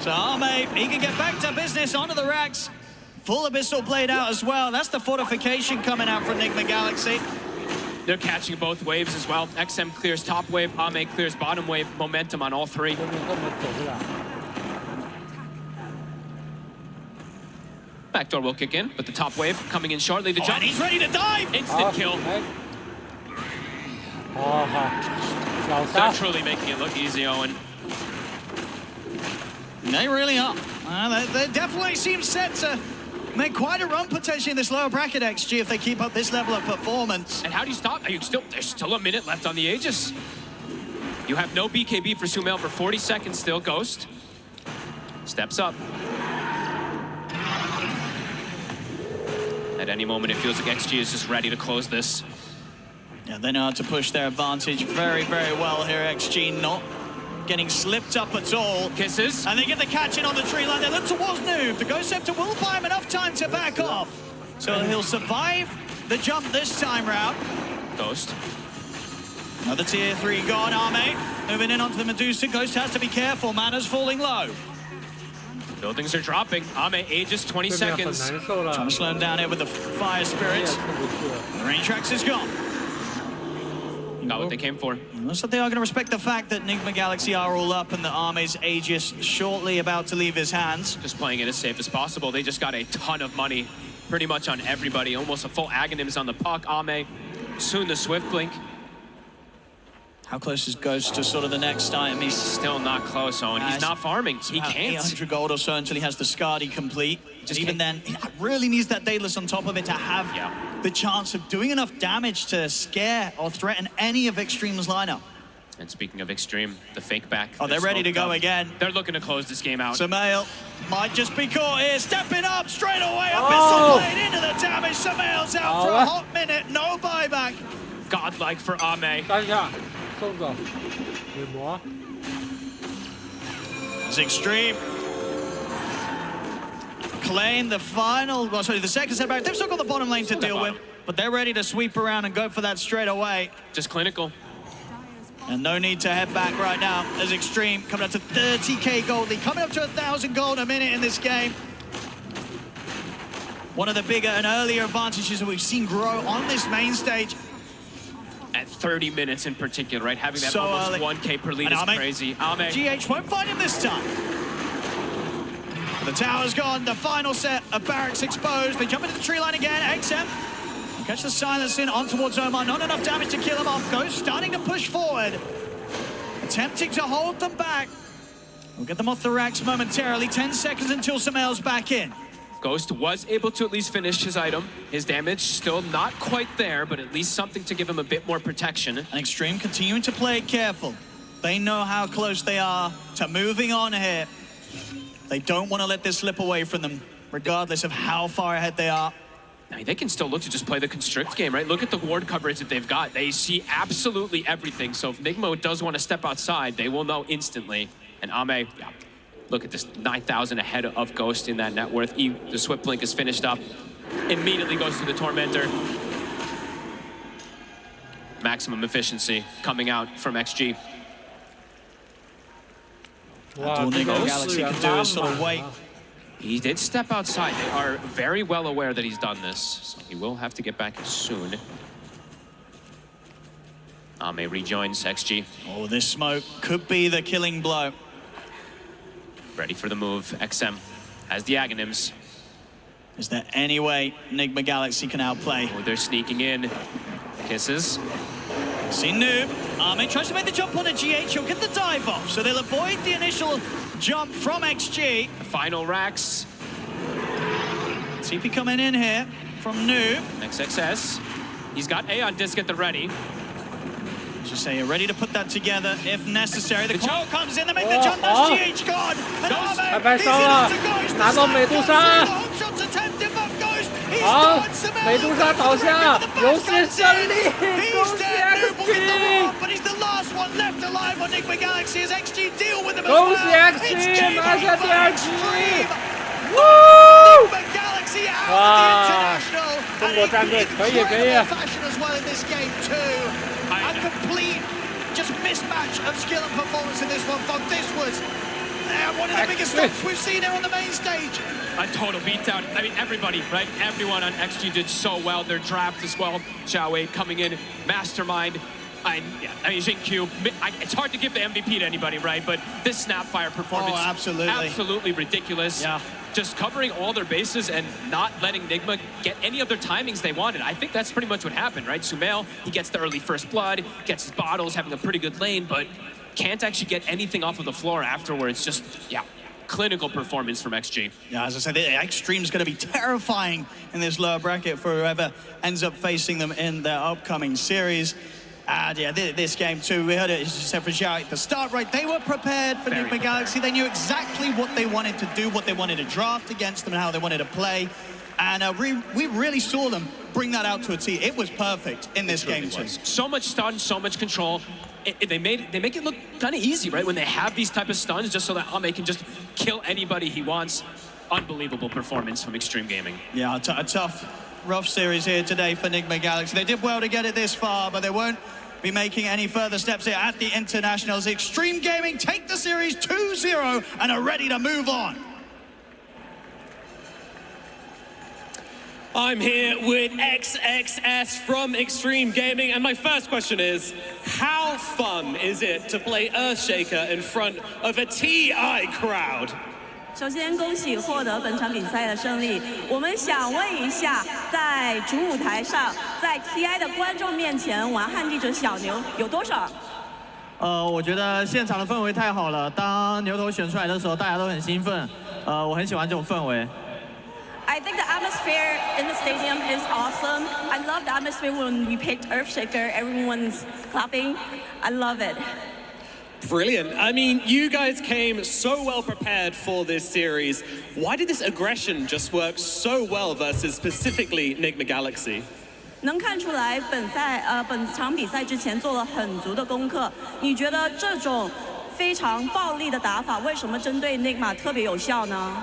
So Ame, he can get back to business onto the racks. Full Abyssal Blade out as well. That's the fortification coming out from Nigma Galaxy. They're catching both waves as well. XM clears top wave, Ame clears bottom wave. Momentum on all three. Backdoor will kick in, but the top wave coming in shortly. The jump. And he's ready to dive! Instant kill. They're truly making it look easy, Owen. They really are. They definitely seem set to make quite a run potentially in this lower bracket, XG, if they keep up this level of performance. And how do you stop? There's still a minute left on the Aegis. You have no BKB for Sumail for 40 seconds still. Ghost steps up. At any moment, it feels like XG is just ready to close this. Yeah, they know how to push their advantage very, very well here. XG not getting slipped up at all. Kisses. And they get the catch in on the tree line. They look towards Noob. The Ghost Scepter will buy him enough time to back off. So he'll survive the jump this time round. Ghost. Another tier 3 gone, Ame. Moving in onto the Medusa. Ghost has to be careful. Mana's falling low. Buildings are dropping. Ame, Aegis, 20 seconds. Trying to slow him down here with the Fire Spirits. The range tracks is gone. Got what they came for. Looks like they are going to respect the fact that Nigma Galaxy are all up and that Ame's Aegis shortly about to leave his hands. Just playing it as safe as possible. They just got a ton of money pretty much on everybody. Almost a full Aghanims on the puck. Ame, soon the Swift Blink. How close is Ghost to sort of the next item? He's still not close, Owen. He's not farming. He can't. 800 gold or so until he has the Skadi complete. Just even then, he really needs that Daedalus on top of it to have the chance of doing enough damage to scare or threaten any of Extreme's lineup. And speaking of Extreme, the fake back. Oh, they're ready to go again. They're looking to close this game out. Sumail might just be caught here, stepping up straight away. Abyssal Blade into the damage. Sumail's out for a hot minute. No buyback. Godlike for Ame. It's Extreme. Claim the the second set back. They've still got the bottom lane to deal with, but they're ready to sweep around and go for that straight away. Just clinical. And no need to head back right now as Extreme coming up to 30k gold lead, coming up to 1,000 gold a minute in this game. One of the bigger and earlier advantages that we've seen grow on this main stage. At 30 minutes in particular, right? Having that So almost early. 1k per lead is crazy. GH won't find him this time. The tower's gone, the final set of barracks exposed. They jump into the tree line again, XM. Catch the silence in on towards Omar, not enough damage to kill him off. Ghost starting to push forward. Attempting to hold them back. We'll get them off the racks momentarily. 10 seconds until Sumail's back in. Ghost was able to at least finish his item. His damage still not quite there, but at least something to give him a bit more protection. And Extreme continuing to play it careful. They know how close they are to moving on here. They don't want to let this slip away from them, regardless of how far ahead they are. I mean, they can still look to just play the constrict game, right? Look at the ward coverage that they've got. They see absolutely everything. So if Nigma does want to step outside, they will know instantly. And Ame, yeah, look at this, 9,000 ahead of Ghost in that net worth. The Swift Blink is finished up. Immediately goes to the Tormentor. Maximum efficiency coming out from XG. All Nigma Galaxy can do is sort of wait. He did step outside. They are very well aware that he's done this, so he will have to get back soon. Ame rejoins XG. Oh, this smoke could be the killing blow. Ready for the move. XM has the Aghanims. Is there any way Nigma Galaxy can outplay? Oh, they're sneaking in. Kisses. See Noob. Ame tries to make the jump on a GH. He'll get the dive off, so they'll avoid the initial jump from XG. The final racks. TP coming in here from Noob. XXS. He's got A on disc at the ready. Just say you're ready to put that together if necessary. The call comes in to make the jump. That's GH gone. And Ame, he's in onto Ghost. 拿到美杜莎。 Shots attempted from Ghost. He's 好 gone. Sumail 美杜莎倒下，游戏胜利，恭喜 XG！ But he's the last one left alive on Nigma Galaxy as XG deal with him as 恭喜 well. XG， 拿下第二局！ Nigma Galaxy out 哇 of the international. 中国战队可以可以。 Fashion as well in this game too. A complete just mismatch of skill and performance in this one, folks. This was one of the biggest stunts we've seen here on the main stage. A total beatdown. I mean, everybody, right? Everyone on XG did so well. Their draft as well. Xiaowei coming in, mastermind. I mean, Xingqiu, it's hard to give the MVP to anybody, right? But this Snapfire performance, absolutely ridiculous. Yeah. Just covering all their bases and not letting Nigma get any of their timings they wanted. I think that's pretty much what happened, right? Sumail, he gets the early first blood, gets his bottles, having a pretty good lane, but can't actually get anything off of the floor afterwards. Just, yeah, clinical performance from XG. Yeah, as I said, the Extreme's going to be terrifying in this lower bracket for whoever ends up facing them in their upcoming series. And yeah, this game too, we heard it, as you said, for Xiao at the start, right? They were prepared for Nigma Galaxy. They knew exactly what they wanted to do, what they wanted to draft against them, and how they wanted to play. And we really saw them bring that out to a T. It was perfect in this game too. So much stun, so much control. They make it look kind of easy, right? When they have these type of stuns, just so that Ame can just kill anybody he wants. Unbelievable performance from Extreme Gaming. Yeah, a tough, rough series here today for Nigma Galaxy. They did well to get it this far, but they won't be making any further steps here at the Internationals. Extreme Gaming take the series 2-0 and are ready to move on. I'm here with XXS from Extreme Gaming, and my first question is, how fun is it to play Earthshaker in front of a TI crowd? 首先，恭喜获得本场比赛的胜利。我们想问一下，在主舞台上，在 TI 的观众面前玩汉地者小牛有多爽？我觉得现场的氛围太好了。当牛头选出来的时候，大家都很兴奋。我很喜欢这种氛围。I think the atmosphere in the stadium is awesome. I love the atmosphere when we picked Earthshaker. Everyone's clapping. I love it. Brilliant. I mean, you guys came so well prepared for this series. Why did this aggression just work so well versus specifically Nigma Galaxy? 能看出来本场比赛之前做了很足的功课。你觉得这种非常暴力的打法，为什么针对 Nigma 特别有效呢？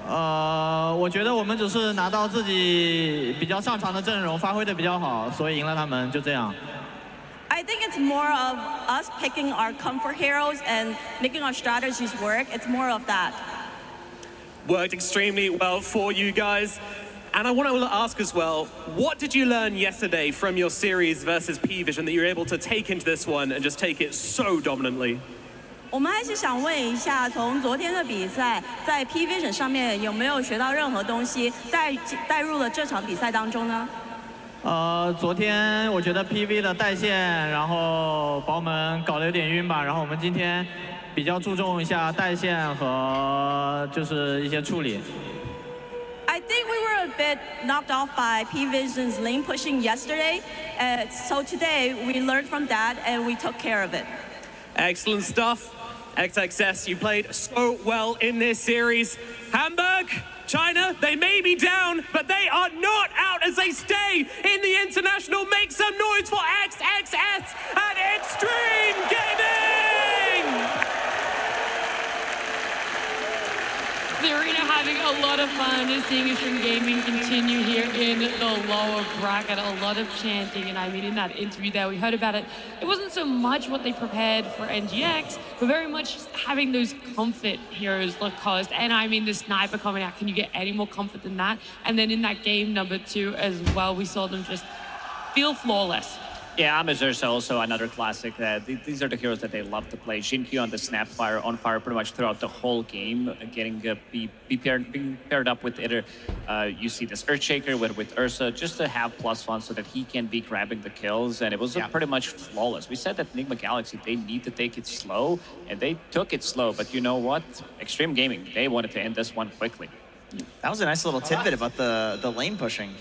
我觉得我们只是拿到自己比较擅长的阵容，发挥的比较好，所以赢了他们，就这样。I think it's more of us picking our comfort heroes and making our strategies work. It's more of that. Worked extremely well for you guys. And I want to ask as well, what did you learn yesterday from your series versus P-Vision that you're able to take into this one and just take it so dominantly? 我们还是想问一下，从昨天的比赛，在 P-Vision 上面有没有学到任何东西带入了这场比赛当中呢？昨天我觉得 PV 的带线，然后把我们搞得有点晕吧。然后我们今天比较注重一下带线和就是一些处理。I think we were a bit knocked off by P-Vision's lane pushing yesterday. So today we learned from that and we took care of it. Excellent stuff. XXS, you played so well in this series. Hamburg, China, they may be down, but they are not out as they stay in the international. Make some noise for XXS and Extreme Gaming! The arena having a lot of fun and seeing Extreme Gaming continue here in the lower bracket. A lot of chanting, and I mean in that interview there we heard about it. It wasn't so much what they prepared for NGX, but very much having those comfort heroes look caused. And I mean the sniper coming out, can you get any more comfort than that? And then in that game number 2 as well, we saw them just feel flawless. Yeah, Amazursa also another classic. These are the heroes that they love to play. Xinqiu on the Snapfire, on fire pretty much throughout the whole game, getting being paired up with either you see this Earthshaker with Ursa, just to have +1 so that he can be grabbing the kills, and it was pretty much flawless. We said that Enigma Galaxy, they need to take it slow, and they took it slow, but you know what? Extreme Gaming, they wanted to end this one quickly. That was a nice little tidbit about the lane pushing.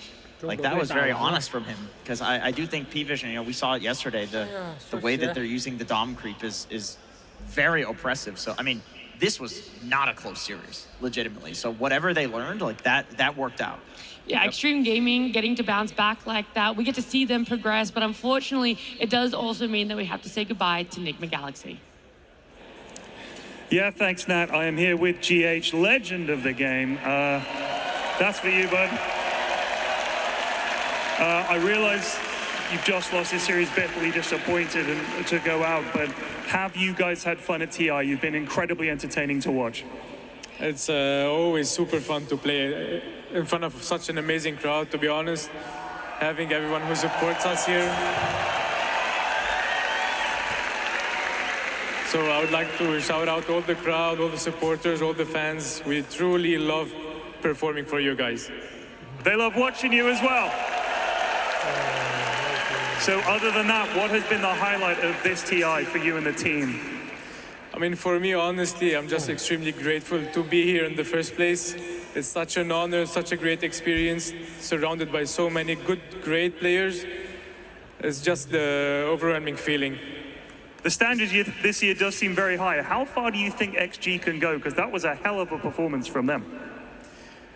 Like, that was very honest from him, because I do think P-Vision, you know, we saw it yesterday, the way that they're using the Dom creep is very oppressive. So, I mean, this was not a close series, legitimately. So whatever they learned, like that worked out. Yeah, Extreme Gaming getting to bounce back like that. We get to see them progress, but unfortunately, it does also mean that we have to say goodbye to Enigma Galaxy. Yeah, thanks, Nat. I am here with GH, legend of the game. That's for you, bud. I realize you've just lost this series, bitterly disappointed and to go out, but have you guys had fun at TI? You've been incredibly entertaining to watch. It's always super fun to play in front of such an amazing crowd, to be honest. Having everyone who supports us here. So I would like to shout out all the crowd, all the supporters, all the fans. We truly love performing for you guys. They love watching you as well. So other than that, what has been the highlight of this TI for you and the team? I mean, for me, honestly, I'm just extremely grateful to be here in the first place. It's such an honor, such a great experience, surrounded by so many good, great players. It's just the overwhelming feeling. The standard this year does seem very high. How far do you think XG can go? Because that was a hell of a performance from them.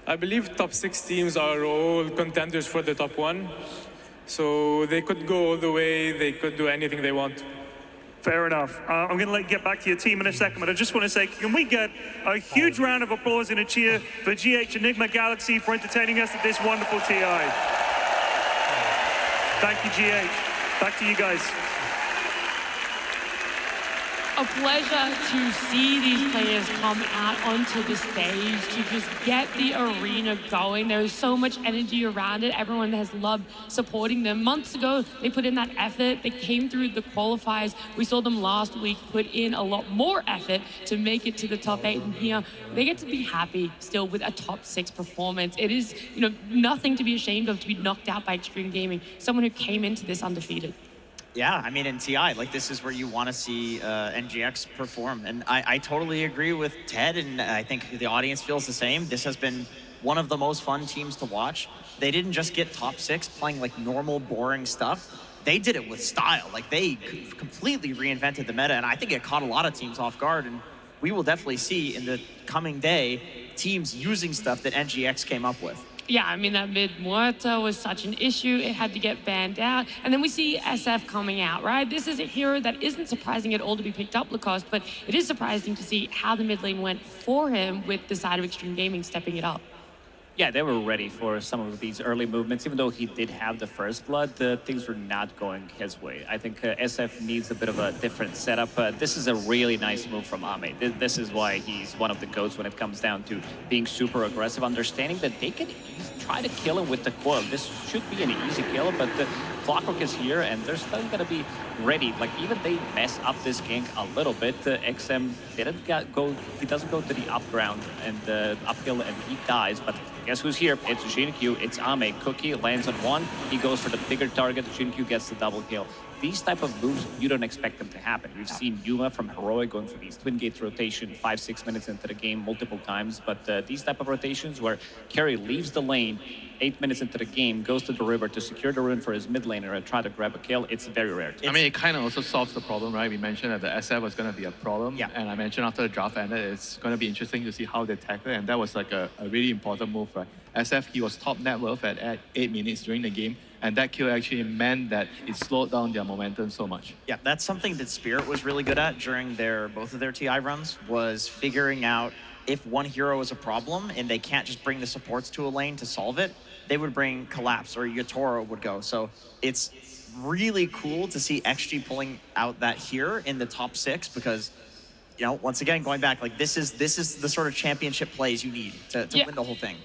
I believe top 6 teams are all contenders for the top 1. So they could go all the way, they could do anything they want. Fair enough. I'm going to let you get back to your team in a second, but I just want to say, can we get a huge round of applause and a cheer for GH Enigma Galaxy for entertaining us at this wonderful TI? Thank you, GH. Back to you guys. A pleasure to see these players come out onto the stage, to just get the arena going. There is so much energy around it. Everyone has loved supporting them. Months ago, they put in that effort. They came through the qualifiers. We saw them last week put in a lot more effort to make it to the top 8. And here, they get to be happy still with a top 6 performance. It is, you know, nothing to be ashamed of to be knocked out by Extreme Gaming, someone who came into this undefeated. Yeah, I mean, in TI, like, this is where you want to see NGX perform. And I totally agree with Ted, and I think the audience feels the same. This has been one of the most fun teams to watch. They didn't just get top 6 playing, like, normal, boring stuff. They did it with style. Like, they completely reinvented the meta, and I think it caught a lot of teams off guard. And we will definitely see in the coming day teams using stuff that NGX came up with. Yeah, I mean, that mid-muerta was such an issue. It had to get banned out. And then we see SF coming out, right? This is a hero that isn't surprising at all to be picked up, Lacoste, but it is surprising to see how the mid lane went for him with the side of Extreme Gaming stepping it up. Yeah, they were ready for some of these early movements. Even though he did have the first blood, things were not going his way. I think SF needs a bit of a different setup. This is a really nice move from Ame. This is why he's one of the GOATs when it comes down to being super aggressive, understanding that they can try to kill him with the coil. This should be an easy kill, but the Clockwork is here, and they're still going to be ready. Like, even they mess up this gank a little bit. XM he doesn't go to the up ground and uphill, and he dies, but guess who's here? It's Jinkyu, it's Ame. Cookie lands on one, he goes for the bigger target, Jinkyu gets the double kill. These type of moves, you don't expect them to happen. We've seen Yuma from Heroic going for these twin gates rotation 5-6 minutes into the game multiple times, but these type of rotations where Carry leaves the lane 8 minutes into the game, goes to the river to secure the rune for his mid laner and try to grab a kill, it's very rare. I mean, it kind of also solves the problem, right? We mentioned that the SF was going to be a problem, and I mentioned after the draft ended, it's going to be interesting to see how they tackle it, and that was like a really important move, right? SF, he was top net worth at 8 minutes during the game, and that kill actually meant that it slowed down their momentum so much. Yeah, that's something that Spirit was really good at during both of their TI runs, was figuring out if one hero is a problem and they can't just bring the supports to a lane to solve it, they would bring Collapse or Yatoro would go. So it's really cool to see XG pulling out that here in the top 6 because, you know, once again, going back, like this is the sort of championship plays you need to win the whole thing.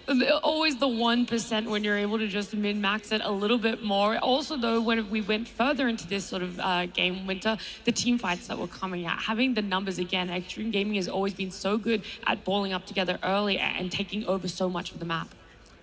Always the 1% when you're able to just min-max it a little bit more. Also, though, when we went further into this sort of game winter, the team fights that were coming out, having the numbers again, Extreme Gaming has always been so good at balling up together early and taking over so much of the map.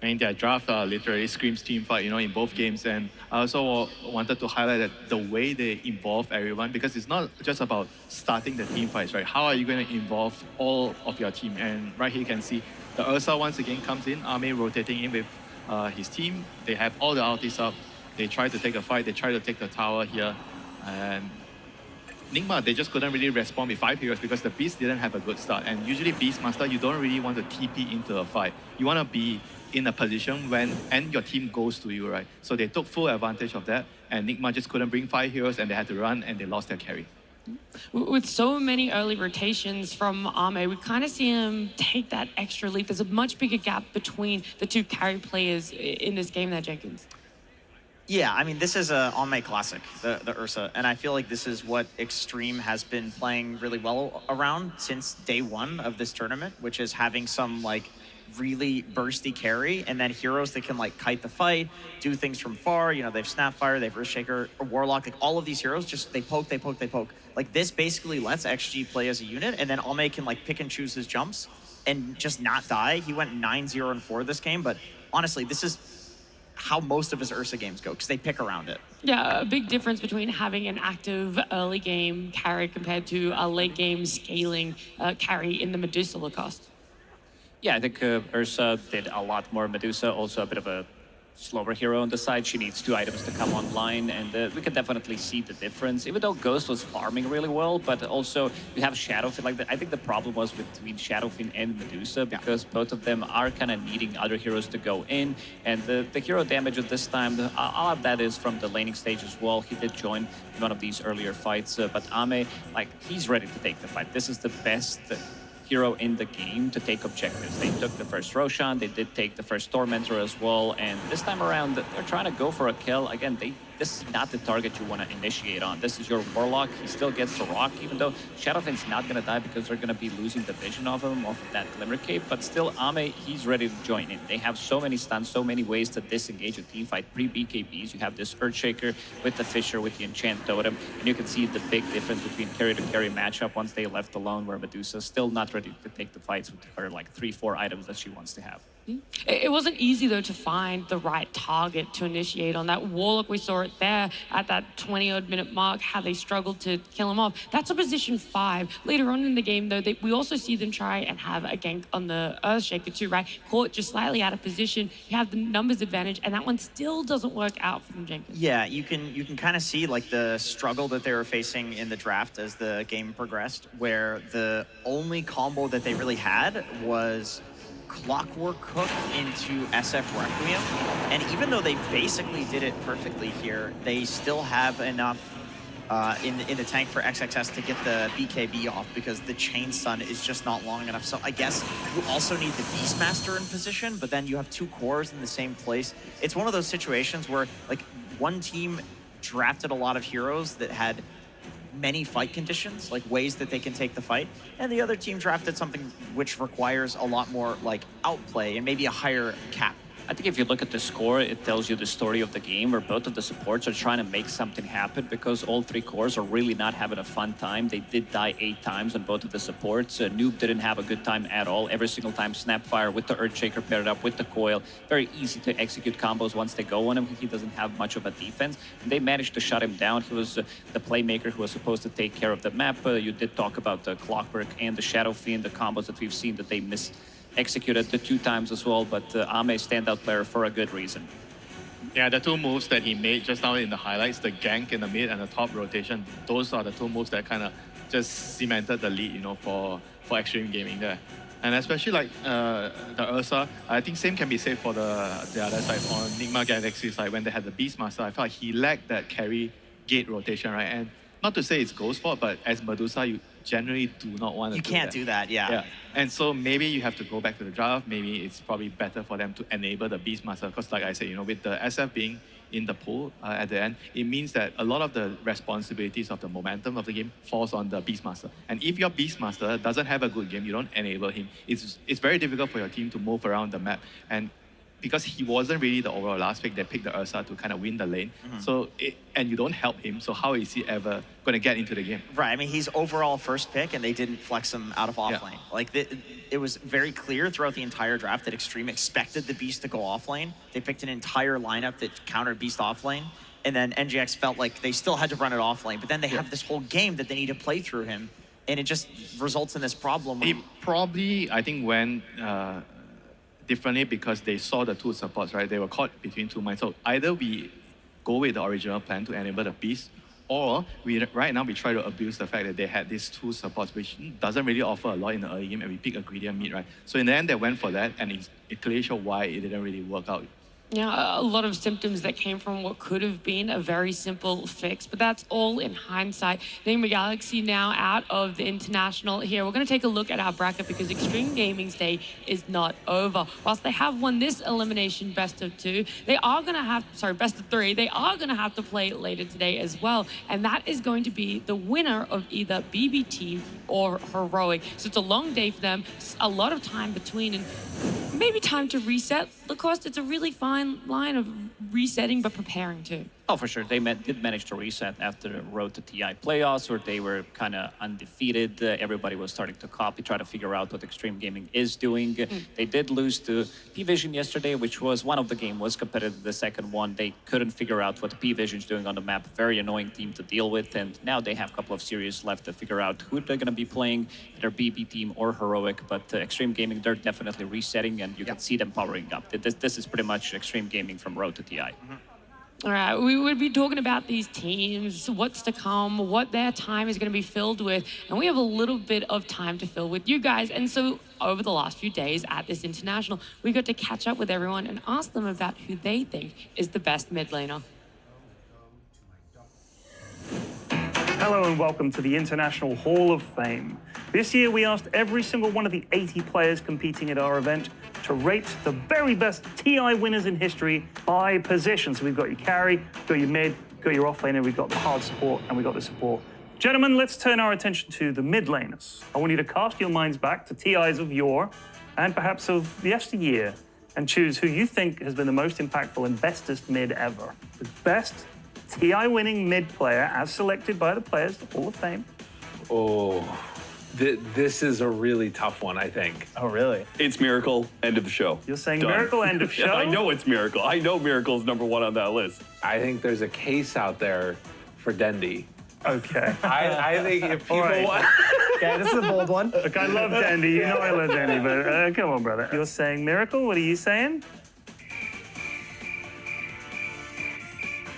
I mean, their draft literally screams team fight, you know, in both games. And I also wanted to highlight that the way they involve everyone, because it's not just about starting the team fights, right? How are you going to involve all of your team? And right here you can see the Ursa once again comes in, Ame rotating in with his team. They have all the ultis up. They try to take a fight. They try to take the tower here. And Nigma, they just couldn't really respond with 5 heroes because the Beast didn't have a good start. And usually Beastmaster, you don't really want to TP into a fight. You want to be in a position when your team goes to you, right? So they took full advantage of that, and Nigma just couldn't bring 5 heroes, and they had to run, and they lost their carry. With so many early rotations from Ame, we kind of see him take that extra leap. There's a much bigger gap between the 2 carry players in this game there, Jenkins. Yeah, I mean, this is a Ame classic, the Ursa, and I feel like this is what Extreme has been playing really well around since day 1 of this tournament, which is having some, like, really bursty carry, and then heroes that can like kite the fight, do things from far. You know, they've Snapfire, they've Earthshaker, or Warlock. Like all of these heroes, just they poke. Like this basically lets XG play as a unit, and then Ame can like pick and choose his jumps and just not die. He went 9-0-4 this game, but honestly, this is how most of his Ursa games go because they pick around it. Yeah, a big difference between having an active early game carry compared to a late game scaling carry in the Medusa Lacoste. Yeah, I think Ursa did a lot more. Medusa, also a bit of a slower hero on the side. She needs 2 items to come online, and we can definitely see the difference. Even though Ghost was farming really well, but also you have Shadowfin. Like I think the problem was between Shadowfin and Medusa because both of them are kind of needing other heroes to go in, and the hero damage at this time, all of that is from the laning stage as well. He did join in one of these earlier fights, but Ame, like he's ready to take the fight. This is the best hero in the game to take objectives. They took the first Roshan, they did take the first Tormentor as well, and this time around, they're trying to go for a kill. Again, this is not the target you want to initiate on. This is your Warlock. He still gets the rock, even though Shadowfin's not going to die because they're going to be losing the vision of him off of that Glimmer Cape, but still, Ame, he's ready to join in. They have so many stuns, so many ways to disengage a teamfight. Pre-BKBs, you have this Earthshaker with the Fissure, with the Enchant Totem, and you can see the big difference between carry-to-carry matchup once they left alone, where Medusa's still not ready to take the fights with her like 3-4 items that she wants to have. It wasn't easy, though, to find the right target to initiate on. That Warlock, we saw it there at that 20-odd minute mark, how they struggled to kill him off. That's a position 5. Later on in the game, though, we also see them try and have a gank on the Earthshaker too, right? Caught just slightly out of position. You have the numbers advantage, and that one still doesn't work out for them, Jenkins. Yeah, you can kind of see like the struggle that they were facing in the draft as the game progressed, where the only combo that they really had was clockwork hook into SF Requiem. And even though they basically did it perfectly here, they still have enough in the tank for XXS to get the BKB off because the chain stun is just not long enough. So I guess you also need the Beastmaster in position, but then you have two cores in the same place. It's one of those situations where like one team drafted a lot of heroes that had many fight conditions, like ways that they can take the fight, and the other team drafted something which requires a lot more like outplay and maybe a higher cap. I think if you look at the score, it tells you the story of the game where both of the supports are trying to make something happen because all three cores are really not having a fun time. They did die 8 times on both of the supports. Noob didn't have a good time at all. Every single time Snapfire with the Earthshaker paired up with the Coil. Very easy to execute combos once they go on him. He doesn't have much of a defense. And they managed to shut him down. He was the playmaker who was supposed to take care of the map. You did talk about the Clockwork and the Shadow Fiend, the combos that we've seen that they missed. Executed the 2 times as well, but Ame standout player for a good reason. Yeah, the 2 moves that he made just now in the highlights, the gank in the mid and the top rotation, those are the 2 moves that kind of just cemented the lead, you know, for Extreme Gaming there. And especially like the Ursa, I think same can be said for the other side, on Nigma Galaxy side, when they had the Beastmaster, I felt like he lacked that carry gate rotation, right? And not to say it's Ghost's fault, but as Medusa, you generally do not want to You can't do that, yeah. And so maybe you have to go back to the draft. Maybe it's probably better for them to enable the Beastmaster, because like I said, you know, with the SF being in the pool at the end, it means that a lot of the responsibilities of the momentum of the game falls on the Beastmaster. And if your Beastmaster doesn't have a good game, you don't enable him, it's very difficult for your team to move around the map. And because he wasn't really the overall last pick, they picked the Ursa to kind of win the lane. So, and you don't help him, so how is he ever going to get into the game? Right, I mean, he's overall first pick, and they didn't flex him out of offlane. Like, it was very clear throughout the entire draft that Extreme expected the Beast to go offlane. They picked an entire lineup that countered Beast offlane, and then NGX felt like they still had to run it offlane, but then they have this whole game that they need to play through him, and it just results in this problem. It probably, I think, went differently because they saw the 2 supports, right? They were caught between 2 minds. So either we go with the original plan to enable the Beast, or right now we try to abuse the fact that they had these 2 supports, which doesn't really offer a lot in the early game, and we pick a greedier mid, right? So in the end, they went for that, and it clearly showed why it didn't really work out. Yeah, a lot of symptoms that came from what could have been a very simple fix, but that's all in hindsight. Nigma Galaxy now out of the international here. We're going to take a look at our bracket because Extreme Gaming's day is not over. Whilst they have won this elimination best of 2, they are going to have, best of 3, they are going to have to play later today as well. And that is going to be the winner of either BBT or Heroic. So it's a long day for them, a lot of time between, and maybe time to reset. Lacoste, it's a really fine line of resetting but preparing too. Oh, for sure. They did manage to reset after the Road to TI playoffs, where they were kind of undefeated. Everybody was starting to copy, try to figure out what Extreme Gaming is doing. They did lose to P-Vision yesterday, which was one of the game was competitive. The second one, they couldn't figure out what P-Vision's doing on the map. Very annoying team to deal with. And now they have a couple of series left to figure out who they're going to be playing, either BB team or Heroic. But Extreme Gaming, they're definitely resetting, and you can see them powering up. This is pretty much Extreme Gaming from Road to TI. All right, we would be talking about these teams, what's to come, what their time is going to be filled with, and we have a little bit of time to fill with you guys. And so over the last few days at this international, we got to catch up with everyone and ask them about who they think is the best mid laner. Hello and welcome to the International Hall of Fame. This year we asked every single one of the 80 players competing at our event to rate the very best TI winners in history by position. So we've got your carry, we've got your mid, we've got your off laner, we've got the hard support, and we've got the support. Gentlemen, let's turn our attention to the mid laners. I want you to cast your minds back to TIs of yore and perhaps of the yesteryear and choose who you think has been the most impactful and bestest mid ever. The best TI winning mid player as selected by the players, the Hall of Fame. Oh, this is a really tough one, I think. Oh, really? It's Miracle, end of the show. You're saying Done. Miracle, end of show? Yeah, I know it's Miracle. I know Miracle's #1 on that list. I think there's a case out there for Dendi. Okay. I think if people want... Okay, this is a bold one. Look, I love Dendi. You know I love Dendi, but come on, brother. You're saying Miracle? What are you saying?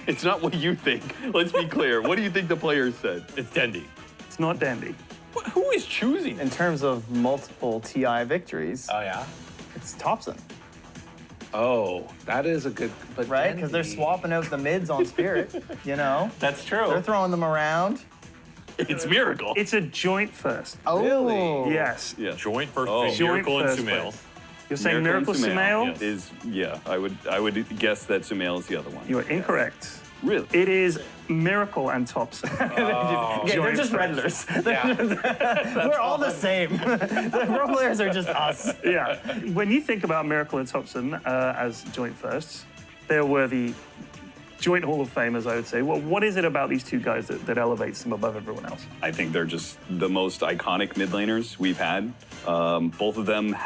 It's not what you think. Let's be clear. What do you think the players said? It's Dendi. It's not Dendi. Who is choosing? In terms of multiple TI victories. Oh, yeah? It's Thompson. Oh, that is a good... But right? Because they're swapping out the mids on Spirit, you know? That's true. They're throwing them around. It's Miracle. It's a joint first. Oh. Really? Yes. Yeah. Joint first. Joint Miracle and first Sumail. place. You're saying Miracle Sumail? Is I would guess that Sumail is the other one. You are incorrect. Really? It is Miracle and Thompson. They're just Redlers. We're all the same. The pro players are just us. Yeah. When you think about Miracle and Thompson as joint firsts, they're worthy joint Hall of Famers, I would say. Well, what is it about these two guys that elevates them above everyone else? I think they're just the most iconic mid laners we've had. Both of them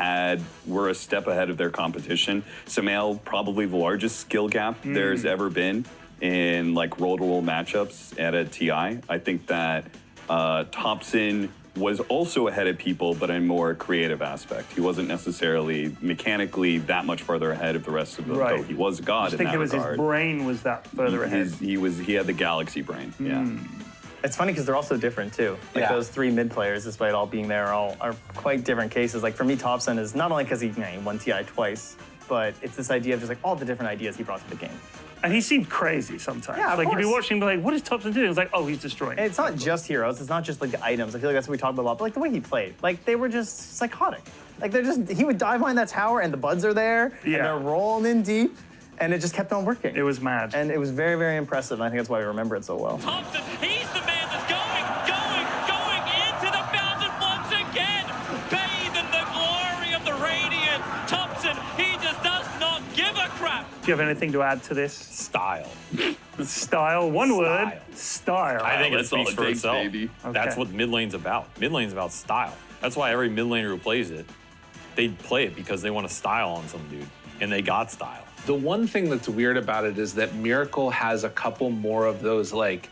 were a step ahead of their competition. Sumail, probably the largest skill gap there's ever been in like roll-to-roll matchups at a TI. I think that Thompson was also ahead of people, but in a more creative aspect. He wasn't necessarily mechanically that much further ahead of the rest of them. Right. Though he was a god I in think that it was regard. his brain was that further ahead. He had the galaxy brain. Yeah. It's funny because they're all so different too. Like those three mid players, despite all being there, are quite different cases. Like for me, Thompson is not only because he won TI twice, but it's this idea of just like all the different ideas he brought to the game. And he seemed crazy sometimes. Yeah, of like course. if you watch him, be like, what is Thompson doing? It's like, oh, he's destroying. And it's not just heroes. It's not just like the items. I feel like that's what we talk about a lot. But like the way he played, like they were just psychotic. Like he would dive behind that tower, and the buds are there, and they're rolling in deep, and it just kept on working. It was mad. And it was very, very impressive. And I think that's why we remember it so well. Thompson, he's the man that's going into the fountain once again. Bathe in the glory of the Radiant. Thompson, he just does not give a crap. Do you have anything to add to this? Style. Style. One word. Style. I think it speaks for itself. Okay. That's what mid lane's about. Mid lane's about style. That's why every mid laner who plays it, they play it because they want to style on some dude, and they got style. The one thing that's weird about it is that Miracle has a couple more of those like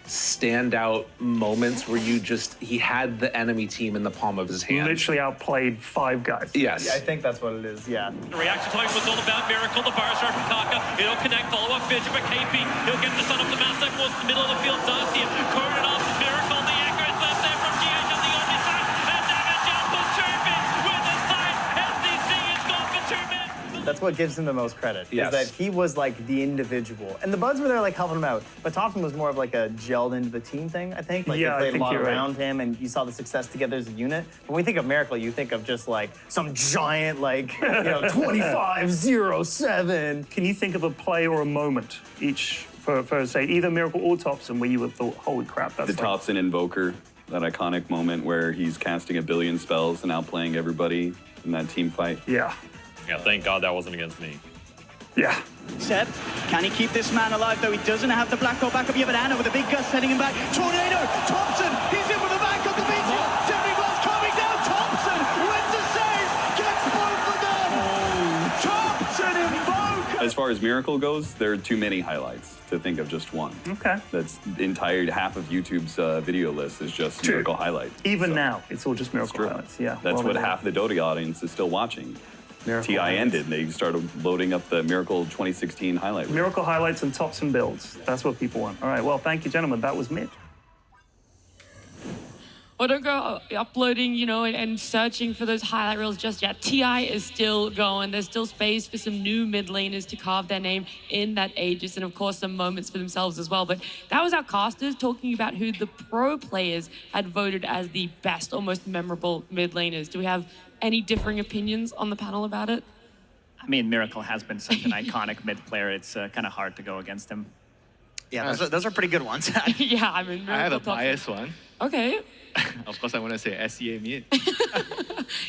standout moments where he had the enemy team in the palm of his hand. Literally outplayed 5 guys. Yes. Yeah, I think that's what it is, yeah. The reaction time was all about Miracle, the bar shot from Kaka. He'll connect, follow up vision for KP. He'll get the sun up the map side, towards the middle of the field, does see him. Cornered off Miracle, the echo is left there from GH on the only side. And damage out was Turbin with the side. SCC is gone for Turbin. That's what gives him the most credit. Yes. Is that he was like the individual. And the Buds were there like helping him out. But Thompson was more of like a gelled into the team thing, I think. Like Yeah, I they played a think lot you're right. around him and you saw the success together as a unit. When we think of Miracle, you think of just like some giant like, 25-0-7. Can you think of a play or a moment each for say either Miracle or Thompson where you would thought, holy crap, that's The Thompson Invoker, that iconic moment where he's casting a billion spells and outplaying everybody in that team fight. Yeah. Yeah, thank God that wasn't against me. Yeah. Seb, can he keep this man alive, though? He doesn't have the Black Hole backup. You have an Anna with a big gust heading him back. Tornado! Thompson! He's in with the back of the beach. Semi-blast coming down. Thompson wins the save. Gets both of them. Thompson Invoker! As far as Miracle goes, there are too many highlights to think of just one. Okay. That's the entire half of YouTube's video list is just True. Miracle highlights. Even now, it's all just Miracle highlights. Yeah. That's well, what yeah. half the Dota audience is still watching. Miracle TI highlights. ended, and they started loading up the Miracle 2016 highlight reel. Miracle highlights and Thompson builds. That's what people want. All right. Well, thank you, gentlemen. That was mid. Or don't go uploading, and searching for those highlight reels just yet. TI is still going. There's still space for some new mid laners to carve their name in that Aegis, and of course some moments for themselves as well. But that was our casters talking about who the pro players had voted as the best or most memorable mid laners. Do we have any differing opinions on the panel about it? I mean, Miracle has been such an iconic mid player. It's kind of hard to go against him. Yeah, those are pretty good ones. Yeah, I mean, I have a Miracle biased one. Okay. Of course, I want to say SCA mid.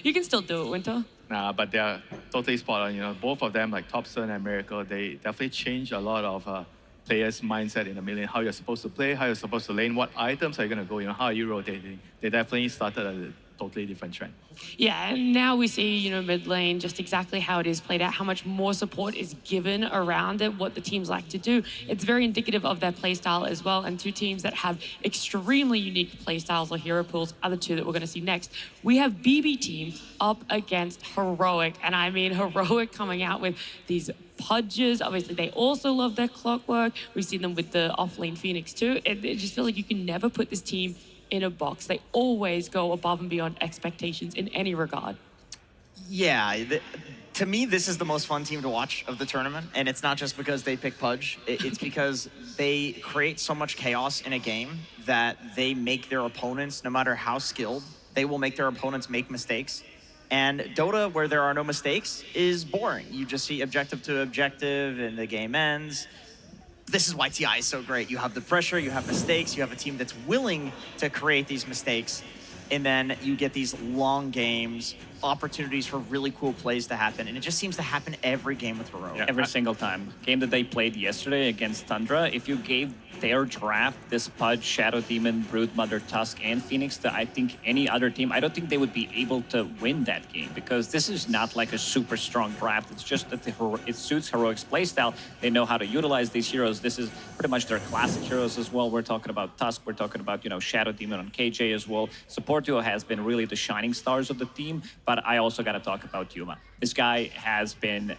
You can still do it, Winter. Nah, but they're totally spot on. Both of them, like Thompson and Miracle, they definitely change a lot of players' mindset in the mid lane. How you're supposed to play, how you're supposed to lane, what items are you going to go, how are you rotating. They definitely started a totally different trend. Yeah, and now we see, mid lane, just exactly how it is played out, how much more support is given around it, what the teams like to do. It's very indicative of their playstyle as well, and two teams that have extremely unique playstyles or hero pools are the two that we're going to see next. We have BB team up against Heroic, and I mean Heroic coming out with these Pudges. Obviously, they also love their clockwork. We've seen them with the off-lane Phoenix too. It just feels like you can never put this team in a box. They always go above and beyond expectations in any regard. Yeah, To me, this is the most fun team to watch of the tournament, and it's not just because they pick Pudge. It's because they create so much chaos in a game that they make their opponents, no matter how skilled, they will make their opponents make mistakes. And Dota, where there are no mistakes, is boring. You just see objective to objective, and the game ends. This is why TI is so great. You have the pressure, you have mistakes, you have a team that's willing to create these mistakes, and then you get these long games, opportunities for really cool plays to happen, and it just seems to happen every game with Heroic. Yeah, every single time. Game that they played yesterday against Tundra, if you gave their draft this Pudge, Shadow Demon, Broodmother, Tusk, and Phoenix to I think any other team, I don't think they would be able to win that game, because this is not like a super strong draft. It's just that it suits Heroic's playstyle. They know how to utilize these heroes. This is pretty much their classic heroes as well. We're talking about Tusk, we're talking about, you know, Shadow Demon on KJ as well. Support duo has been really the shining stars of the team, but I also got to talk about Yuma. This guy has been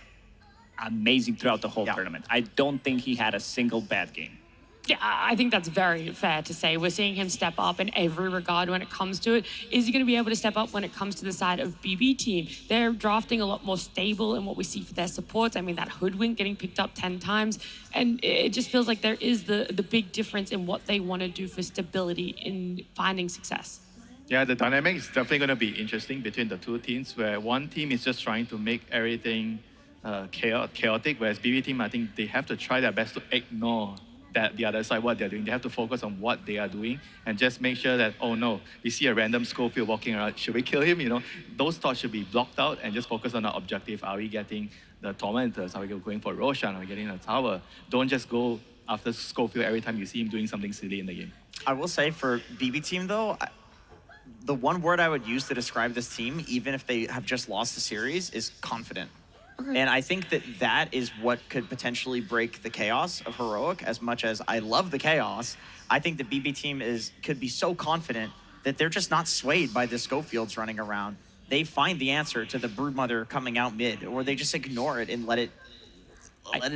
amazing throughout the whole tournament. I don't think he had a single bad game. Yeah, I think that's very fair to say. We're seeing him step up in every regard when it comes to it. Is he going to be able to step up when it comes to the side of BB team? They're drafting a lot more stable in what we see for their supports. I mean, that Hoodwink getting picked up 10 times. And it just feels like there is the big difference in what they want to do for stability in finding success. Yeah, the dynamic is definitely going to be interesting between the two teams, where one team is just trying to make everything chaotic, whereas BB team, I think they have to try their best to ignore that the other side, what they're doing. They have to focus on what they are doing and just make sure that, oh no, we see a random Schofield walking around, should we kill him? You know, those thoughts should be blocked out and just focus on our objective. Are we getting the Tormentors? Are we going for Roshan? Are we getting a tower? Don't just go after Schofield every time you see him doing something silly in the game. I will say for BB team though, the one word I would use to describe this team, even if they have just lost the series, is confident. And I think that that is what could potentially break the chaos of Heroic. As much as I love the chaos, I think the BB team could be so confident that they're just not swayed by the Schofields running around. They find the answer to the Broodmother coming out mid, or they just ignore it and let it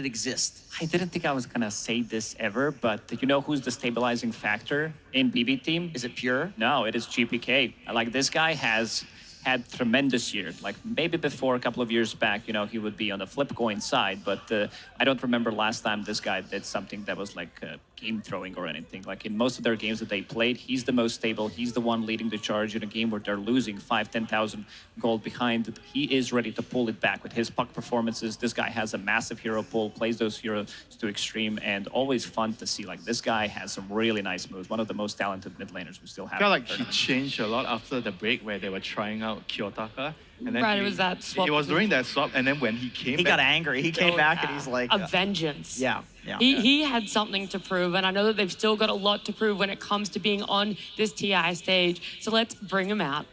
exist. I didn't think I was going to say this ever, but you know who's the stabilizing factor in BB team? Is it Pure? No, it is GPK. Like, this guy has had tremendous years. Like, maybe before a couple of years back, you know, he would be on the flip coin side, but I don't remember last time this guy did something that was like game throwing or anything. Like, in most of their games that they played, he's the most stable. He's the one leading the charge in a game where they're losing 5,000-10,000 gold behind. He is ready to pull it back with his puck performances. This guy has a massive hero pool, plays those heroes to extreme, and always fun to see. Like, this guy has some really nice moves. One of the most talented mid laners we still have. I feel like he changed a lot after the break where they were trying out Kiyotaka. And then Right, it was that swap. It was during that swap, and then when he came He back, got angry. He came back and he's like... A vengeance. Yeah. He had something to prove, and I know that they've still got a lot to prove when it comes to being on this TI stage. So let's bring him out.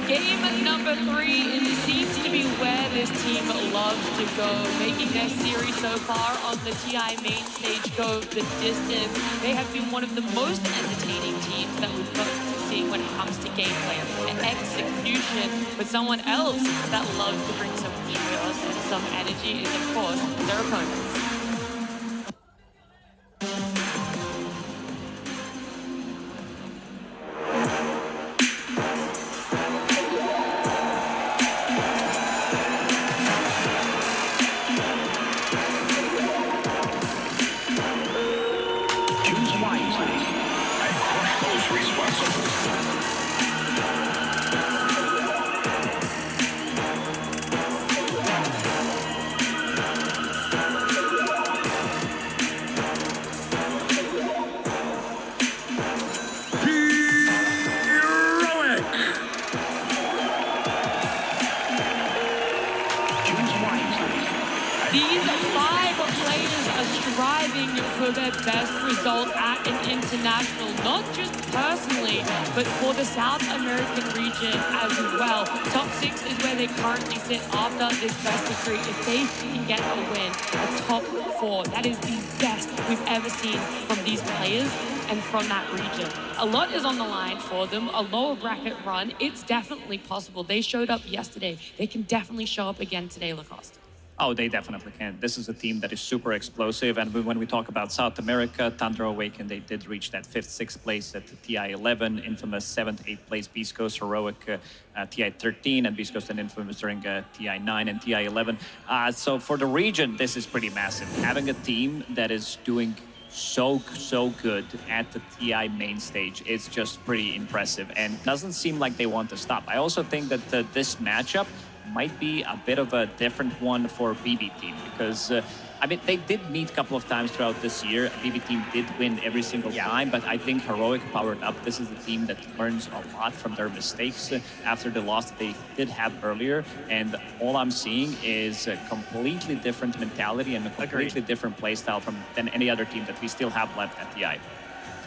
Game number 3, it seems to be where this team loves to go, making their series so far on the TI main stage go the distance. They have been one of the most entertaining teams that we've got to see when it comes to gameplay and execution. But someone else that loves to bring some chaos and some energy is, of course, their opponents. for their best result at an international, not just personally, but for the South American region as well. Top 6 is where they currently sit after this best of 3. If they can get a win, a top 4, that is the best we've ever seen from these players and from that region. A lot is on the line for them, a lower bracket run. It's definitely possible. They showed up yesterday. They can definitely show up again today, Lacoste. Oh, they definitely can. This is a team that is super explosive. And when we talk about South America, Thunder Awaken, they did reach that 5th, 6th place at the TI-11, infamous 7th, 8th place Beast Coast, Heroic TI-13, and Beast Coast and infamous during TI-9 and TI-11. So for the region, this is pretty massive. Having a team that is doing so good at the TI main stage is just pretty impressive and doesn't seem like they want to stop. I also think that this matchup might be a bit of a different one for BB Team because, I mean, they did meet a couple of times throughout this year. BB Team did win every single time, but I think Heroic powered up. This is a team that learns a lot from their mistakes after the loss that they did have earlier. And all I'm seeing is a completely different mentality and a completely different play style than any other team that we still have left at TI.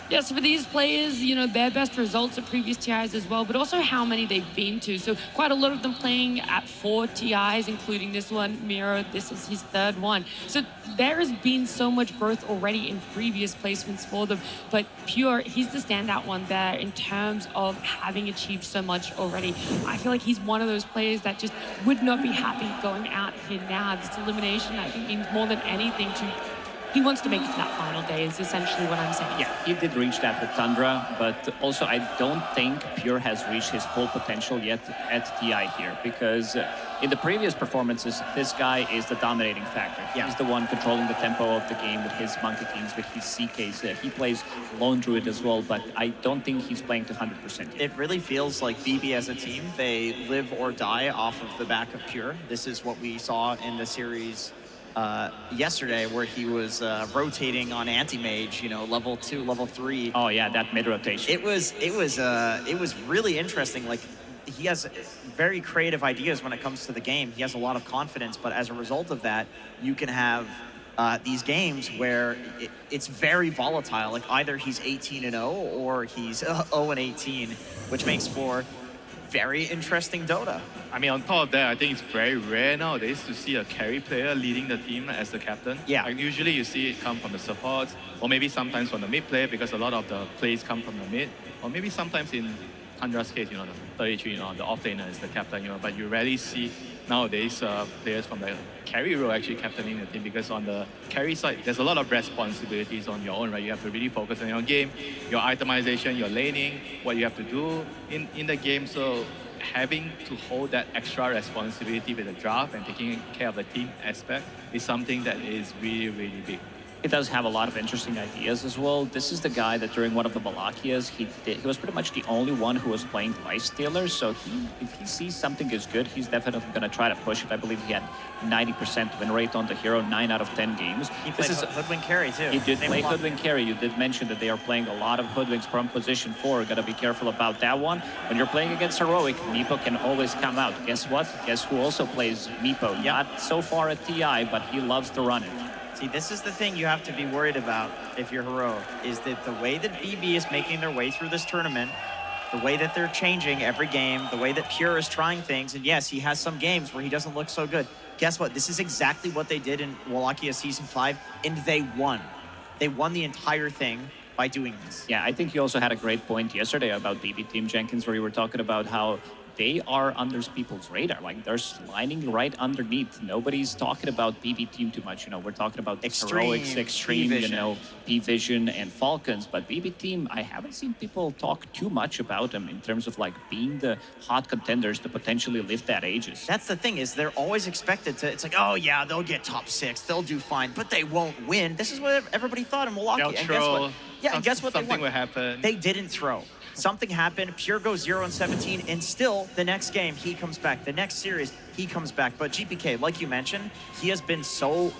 Yes, for these players, you know, their best results at previous TIs as well, but also how many they've been to. So quite a lot of them playing at 4 TIs, including this one, Miro. This is his 3rd one. So there has been so much growth already in previous placements for them. But Pure, he's the standout one there in terms of having achieved so much already. I feel like he's one of those players that just would not be happy going out here now. This elimination, I think, means more than anything to... He wants to make it to that final day is essentially what I'm saying. Yeah, he did reach that with Tundra, but also I don't think Pure has reached his full potential yet at TI here because in the previous performances, this guy is the dominating factor. He's the one controlling the tempo of the game with his Monkey Kings, with his CKs. He plays Lone Druid as well, but I don't think he's playing to 100% yet. It really feels like BB as a team, they live or die off of the back of Pure. This is what we saw in the series yesterday, where he was rotating on anti-mage, you know, level 2, level 3. Oh yeah, that mid rotation. It was really interesting. Like, he has very creative ideas when it comes to the game. He has a lot of confidence, but as a result of that, you can have these games where it's very volatile. Like, either he's 18-0 or he's 0-18, which makes for very interesting Dota. I mean, on top of that, I think it's very rare nowadays to see a carry player leading the team as the captain. Yeah. Like, usually you see it come from the supports, or maybe sometimes from the mid player because a lot of the plays come from the mid, or maybe sometimes in Tundra's case, you know, the 33, you know, the offlaner is the captain, you know, but you rarely see nowadays players from the carry role actually captaining the team because on the carry side, there's a lot of responsibilities on your own, right? You have to really focus on your game, your itemization, your laning, what you have to do in the game. So having to hold that extra responsibility with the draft and taking care of the team aspect is something that is really, really big. He does have a lot of interesting ideas as well. This is the guy that during one of the Malakias, he was pretty much the only one who was playing Lifestealer. So if he sees something is good, he's definitely going to try to push it. I believe he had 90% win rate on the hero, 9 out of 10 games. He played Hoodwink Carry too. He did play Hoodwink Carry. You did mention that they are playing a lot of Hoodwinks from position 4. Got to be careful about that one. When you're playing against Heroic, Meepo can always come out. Guess what? Guess who also plays Meepo? Yep. Not so far at TI, but he loves to run it. See, this is the thing you have to be worried about if you're Heroic, is that the way that BB is making their way through this tournament, the way that they're changing every game, the way that Pure is trying things, and yes, he has some games where he doesn't look so good. Guess what? This is exactly what they did in Wallachia Season 5, and they won. They won the entire thing by doing this. Yeah, I think you also had a great point yesterday about BB Team Jenkins, where you were talking about how they are under people's radar. Like, they're sliding right underneath. Nobody's talking about BB Team too much. You know, we're talking about Heroics, Extreme, you know, P-Vision and Falcons. But BB Team, I haven't seen people talk too much about them in terms of like being the hot contenders to potentially lift that Aegis. That's the thing, is they're always expected to, it's like, oh yeah, they'll get top 6, they'll do fine, but they won't win. This is what everybody thought in Milwaukee. And guess what? Yeah, and guess what? Something will happen. They didn't throw. Something happened, Pure goes 0-17, and still, the next game, he comes back. The next series, he comes back. But GPK, like you mentioned, he has been so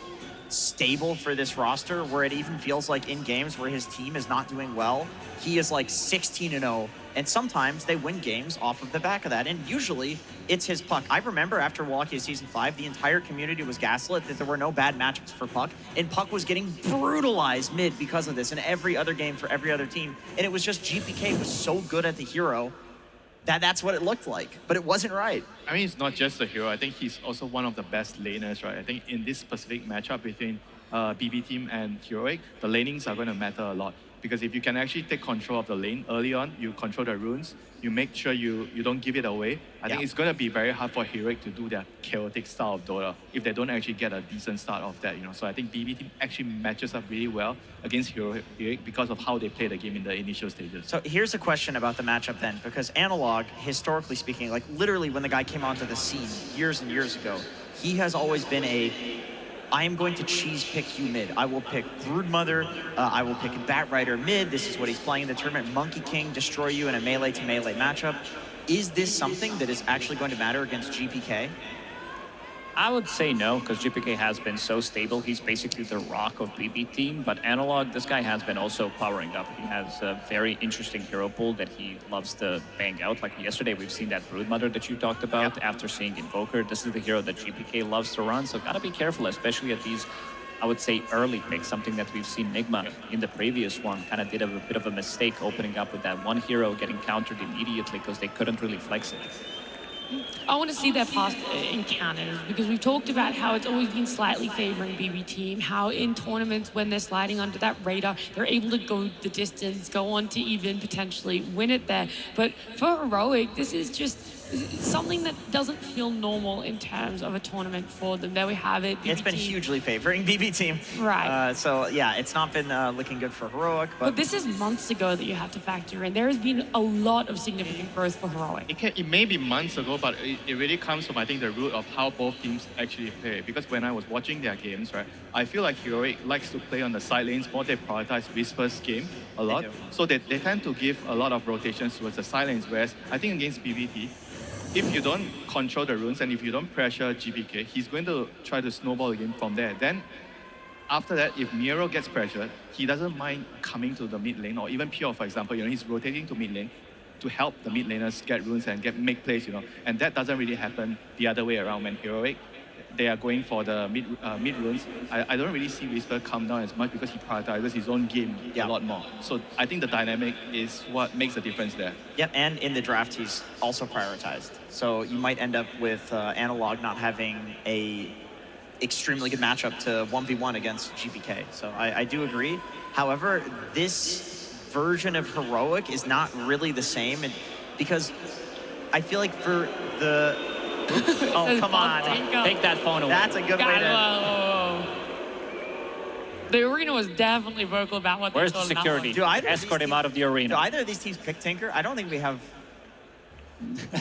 stable for this roster where it even feels like in games where his team is not doing well, he is like 16-0 And sometimes they win games off of the back of that. And usually it's his Puck. I remember after Wallachia Season 5, the entire community was gaslit that there were no bad matchups for Puck. And Puck was getting brutalized mid because of this in every other game for every other team. And it was just GPK was so good at the hero that's what it looked like. But it wasn't right. I mean, it's not just the hero. I think he's also one of the best laners, right? I think in this specific matchup between BB team and Heroic, the lanings are going to matter a lot. Because if you can actually take control of the lane early on, you control the runes, you make sure you don't give it away. I think it's going to be very hard for Heroic to do their chaotic style of Dota if they don't actually get a decent start of that, you know. So I think BB team actually matches up really well against Heroic because of how they play the game in the initial stages. So here's a question about the matchup then, because Analog, historically speaking, like literally when the guy came onto the scene years and years ago, he has always been I am going to cheese pick you mid. I will pick Broodmother. I will pick Batrider mid. This is what he's playing in the tournament. Monkey King, destroy you in a melee to melee matchup. Is this something that is actually going to matter against GPK? I would say no, because GPK has been so stable. He's basically the rock of BB team, but Analog, this guy has been also powering up. He has a very interesting hero pool that he loves to bang out. Like yesterday, we've seen that Broodmother that you talked about. After seeing Invoker, this is the hero that GPK loves to run, so gotta be careful, especially at these, I would say, early picks, something that we've seen Nigma in the previous one kind of did a bit of a mistake opening up with that one hero getting countered immediately because they couldn't really flex it. I want to see that past encounters because we've talked about how it's always been slightly favoring BB team, how in tournaments when they're sliding under that radar, they're able to go the distance, go on to even potentially win it there. But for Heroic, this is just something that doesn't feel normal in terms of a tournament for them. There we have it. It's been hugely favoring BB team. Right. So yeah, it's not been looking good for Heroic. But this is months ago that you have to factor in. There has been a lot of significant growth for Heroic. It may be months ago, but it really comes from, I think, the root of how both teams actually play. Because when I was watching their games, right, I feel like Heroic likes to play on the side lanes more. They prioritize Whisper's game a lot. So they tend to give a lot of rotations towards the side lanes, whereas I think against BBT, if you don't control the runes and if you don't pressure GPK, he's going to try to snowball the game from there. Then, after that, if Miro gets pressured, he doesn't mind coming to the mid lane, or even Pure, for example, you know, he's rotating to mid lane to help the mid laners get runes and make plays, you know. And that doesn't really happen the other way around when Heroic, they are going for the mid runes. I don't really see Whisper come down as much because he prioritizes his own game a lot more. So I think the dynamic is what makes the difference there. Yep, and in the draft, he's also prioritized. So you might end up with Analog not having a extremely good matchup to 1v1 against GPK. So I do agree. However, this version of Heroic is not really the same, and because I feel like for the oh, come on. Take that phone away. That's a good way to... The arena was definitely vocal about what Where's they the thought security? Escort him out of the arena. Do either of these teams pick Tinker? I don't think we have...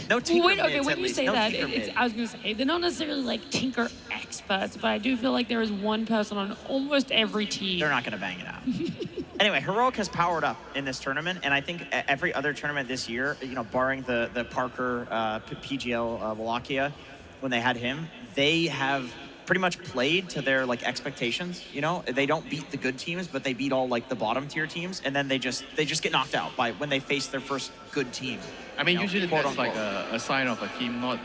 No Tinker Wait, okay, mids, when at you least. say No that, Tinker mid. I was going to say, they're not necessarily like Tinker experts, but I do feel like there is one person on almost every team. They're not going to bang it out. Anyway, Heroic has powered up in this tournament, and I think every other tournament this year, you know, barring the Parker PGL Wallachia, when they had him, they have pretty much played to their like expectations. You know, they don't beat the good teams, but they beat all like the bottom tier teams, and then they just get knocked out by when they face their first good team. I mean, you know, usually that's unquote. like a sign of a team not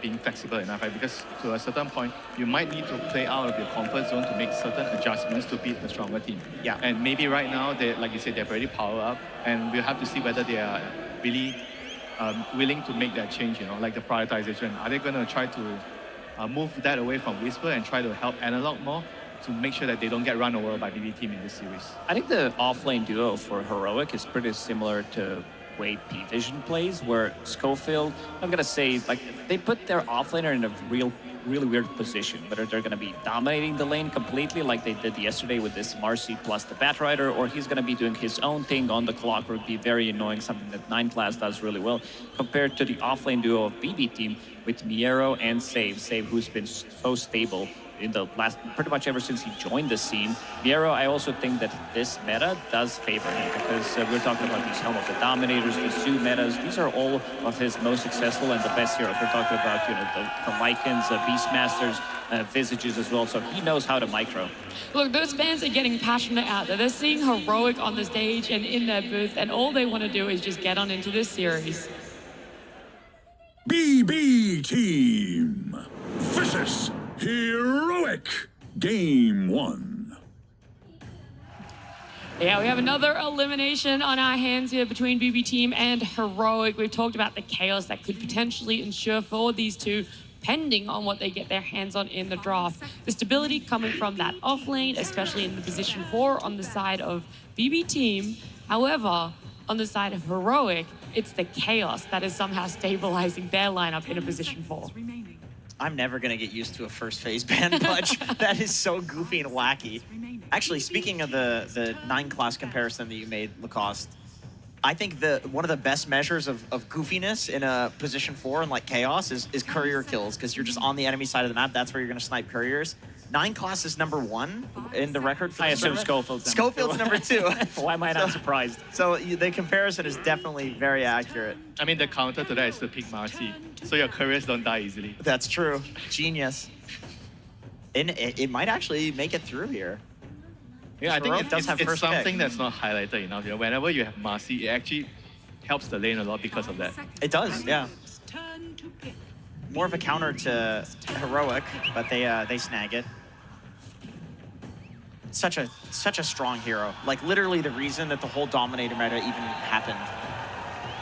being flexible enough, right? Because to a certain point, you might need to play out of your comfort zone to make certain adjustments to beat the stronger team. Yeah. And maybe right now, they, like you said, they're already powered up, and we'll have to see whether they are really willing to make that change, you know, like the prioritization. Are they going to try to move that away from Whisper and try to help Analog more to make sure that they don't get run over by BB team in this series? I think the offlane duo for Heroic is pretty similar to way P-Vision plays, where Schofield, I'm gonna say, like, they put their offlaner in a really weird position, whether they're gonna be dominating the lane completely like they did yesterday with this Marcy plus the Batrider, or he's gonna be doing his own thing on the clock, would be very annoying, something that 9 class does really well, compared to the offlane duo of BB team with Miero and Save, who's been so stable in the last, pretty much ever since he joined the scene. Miero, I also think that this meta does favor him because we're talking about these Helm of the Dominators, the Zoo metas. These are all of his most successful and the best heroes. We're talking about, you know, the Lycans, Beastmasters, Visages as well. So he knows how to micro. Look, those fans are getting passionate out there. They're seeing Heroic on the stage and in their booth, and all they want to do is just get on into this series. BB Team versus Heroic. Game 1. Yeah, we have another elimination on our hands here between BB Team and Heroic. We've talked about the chaos that could potentially ensure for these two, depending on what they get their hands on in the draft. The stability coming from that off lane, especially in the position 4 on the side of BB Team. However, on the side of Heroic, it's the chaos that is somehow stabilizing their lineup in a position 4. I'm never going to get used to a first phase ban Pudge. That is so goofy and wacky. Actually, speaking of the 9 class comparison that you made, Lacoste, I think one of the best measures of goofiness in a position 4 and like chaos is courier kills, because you're just on the enemy side of the map. That's where you're going to snipe couriers. 9 class is number 1 in the record for I assume Schofield's number 2. Why am I not surprised? So the comparison is definitely very accurate. I mean, the counter to that is to pick Marcy, so your couriers don't die easily. That's true. Genius. And it might actually make it through here. Yeah, I think it does have it's first something pick. that's not highlighted enough. You know, whenever you have Marcy, it actually helps the lane a lot because of that. It does, yeah. More of a counter to Heroic, but they snag it. Such a strong hero. Like literally the reason that the whole Dominator meta even happened.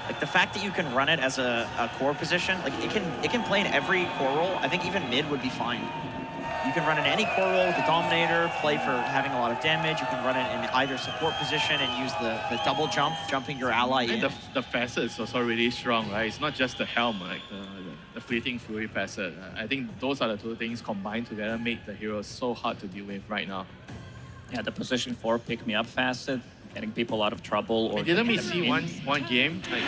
Like the fact that you can run it as a core position, like it can play in every core role. I think even mid would be fine. You can run in any core role with the Dominator, play for having a lot of damage. You can run it in either support position and use the double jump, jumping your ally in. And the facet is also really strong, right? It's not just the helm, like the fleeting fury facet. I think those are the two things combined together make the hero so hard to deal with right now. Yeah, the position 4 pick me up facet, getting people out of trouble. Or didn't we see one game like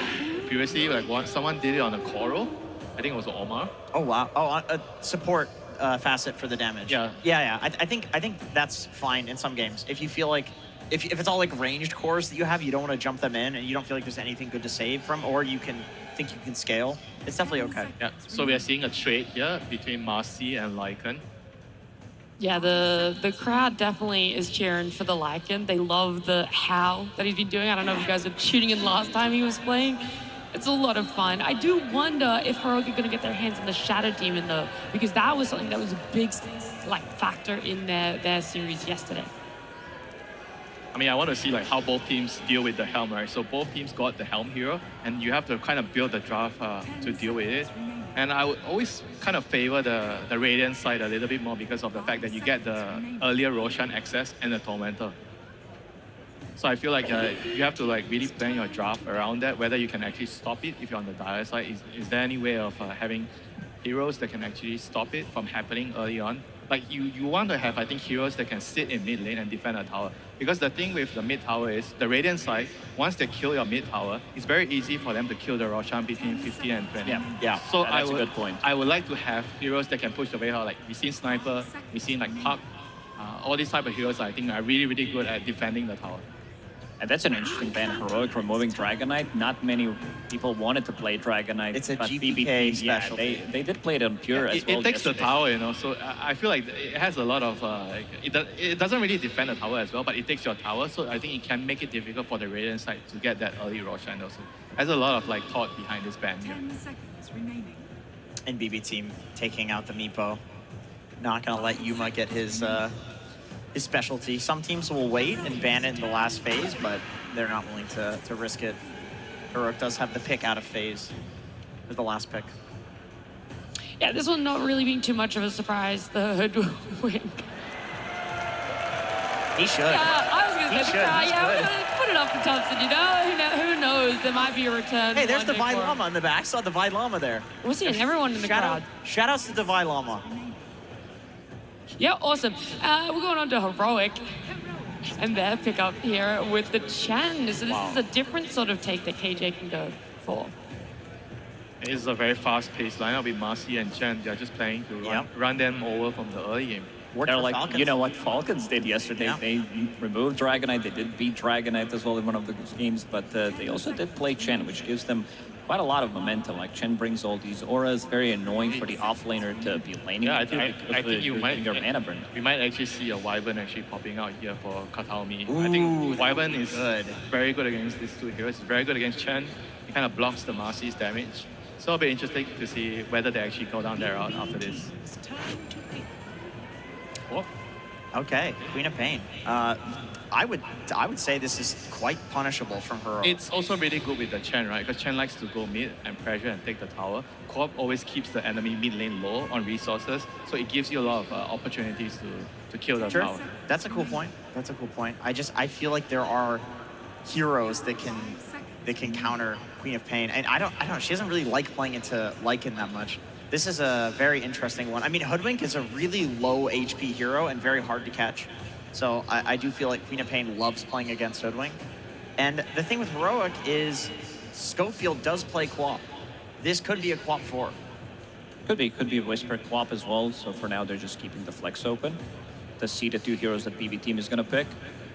previously, like someone did it on a core role? I think it was Omar. Oh wow! Oh, support facet for the damage. Yeah. I think that's fine in some games. If you feel like if it's all like ranged cores that you have, you don't want to jump them in, and you don't feel like there's anything good to save from, or you think you can scale. It's definitely okay. Yeah. So we are seeing a trade here between Marcy and Lycan. Yeah, the crowd definitely is cheering for the Lycan. They love the how that he's been doing. I don't know if you guys were tuning in last time he was playing. It's a lot of fun. I do wonder if Heroic are going to get their hands on the Shadow Demon, though, because that was something that was a big factor in their series yesterday. I mean, I want to see like how both teams deal with the helm, right? So both teams got the helm hero, and you have to kind of build the draft to deal with it. And I would always kind of favor the Radiant side a little bit more because of the fact that you get the earlier Roshan access and the Tormentor. So I feel like you have to like really plan your draft around that, whether you can actually stop it if you're on the dire side. Is there any way of having heroes that can actually stop it from happening early on? Like you want to have, I think, heroes that can sit in mid lane and defend a tower. Because the thing with the mid tower is, the Radiant side, once they kill your mid tower, it's very easy for them to kill the Roshan between 15 and 20. Yeah. So That's a good point. I would like to have heroes that can push the way out. Like we've seen Sniper, we've seen like Puck. All these type of heroes I think are really, really good at defending the tower. And that's an interesting ban, Heroic removing Dragon Knight. Not many people wanted to play Dragon Knight. It's a but GPK BBP, specialty. Yeah, they did play it on Pure as well. It takes yesterday. the tower, you know, so I feel like it has a lot of, it doesn't really defend the tower as well, but it takes your tower, so I think it can make it difficult for the Radiant side to get that early Roshan also. There's a lot of like thought behind this ban here. 10 seconds remaining. And BB Team taking out the Meepo. Not gonna let Yuma get his specialty. Some teams will wait and ban it in the last phase, but they're not willing to risk it. Heroic does have the pick out of phase for the last pick. Yeah, this one not really being too much of a surprise. The Hood will win. He should. Yeah, I was going He to say, should. He's good. put it up for Thompson, you know? Who knows? There might be a return. Hey, there's one day Divine for him. Llama in the back. Saw Divine Llama there. We're seeing everyone in the crowd. Shout-outs to Divine Llama. Yeah, awesome. We're going on to Heroic. And their pickup here with the Chen. So this is a different sort of take that KJ can go for. It's a very fast-paced lineup with Marcy and Chen. They're just planning to run them over from the early game. Worked They're for like, Falcons. you know what Falcons did yesterday? Yeah. They removed Dragonite. They did beat Dragonite as well in one of the games, but they also did play Chen, which gives them quite a lot of momentum. Like Chen brings all these auras, very annoying for the offlaner to be laning. Yeah, I with think, because I think you might your mana burn. we might actually see a Wyvern actually popping out here for Kataomi. I think Wyvern is very good against these two heroes. Very good against Chen. He kind of blocks the Marcy's damage. So it'll be interesting to see whether they actually go down their route after this. Oh. Okay, Queen of Pain. I would say this is quite punishable from her. It's also really good with the Chen, right? Because Chen likes to go mid and pressure and take the tower. Co-op always keeps the enemy mid lane low on resources, so it gives you a lot of opportunities to kill the tower. That's a cool point. That's a cool point. I feel like there are heroes that can counter Queen of Pain, and I don't know. She doesn't really like playing into Lycan that much. This is a very interesting one. I mean, Hoodwink is a really low HP hero and very hard to catch. So I do feel like Queen of Pain loves playing against Hoodwink. And the thing with Heroic is Schofield does play Quap. This could be a Quap 4. Could be Whisper Quap as well. So for now, they're just keeping the flex open to see the two heroes that BB team is going to pick.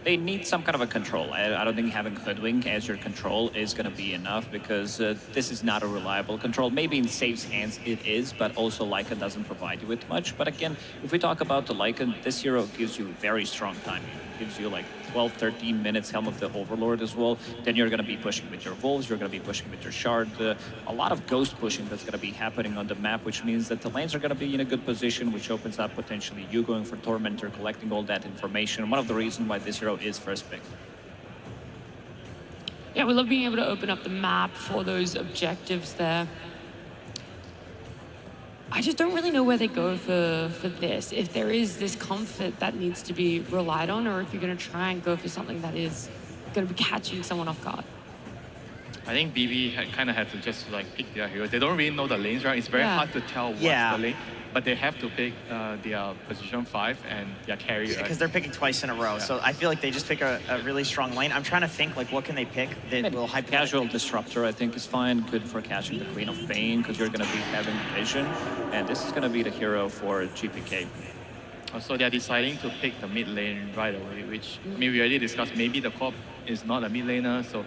They need some kind of a control. I don't think having Hoodwink as your control is going to be enough because this is not a reliable control. Maybe in Safe's hands it is, but also Lycan doesn't provide you with much. But again, if we talk about the Lycan, this hero gives you very strong timing. It gives you like 12, 13 minutes Helm of the Overlord as well. Then you're going to be pushing with your Wolves, you're going to be pushing with your Shard. A lot of ghost pushing that's going to be happening on the map, which means that the lanes are going to be in a good position, which opens up potentially you going for Tormentor, collecting all that information. One of the reasons why this hero is first pick. Yeah, we love being able to open up the map for those objectives there. I just don't really know where they go for this. If there is this comfort that needs to be relied on, or if you're going to try and go for something that is going to be catching someone off guard. I think BB kind of have to just like pick their hero. They don't really know the lanes, right? It's very hard to tell what's the lane. But they have to pick their position 5 and their carry, right? Because they're picking twice in a row. So I feel like they just pick a really strong lane. I'm trying to think, like, what can they pick that will hype. Casual Disruptor, I think, is fine. Good for catching the Queen of Pain, because you're going to be having vision. And this is going to be the hero for GPK. So they're deciding to pick the mid lane right away, which we already discussed. Maybe the Corp is not a mid laner, so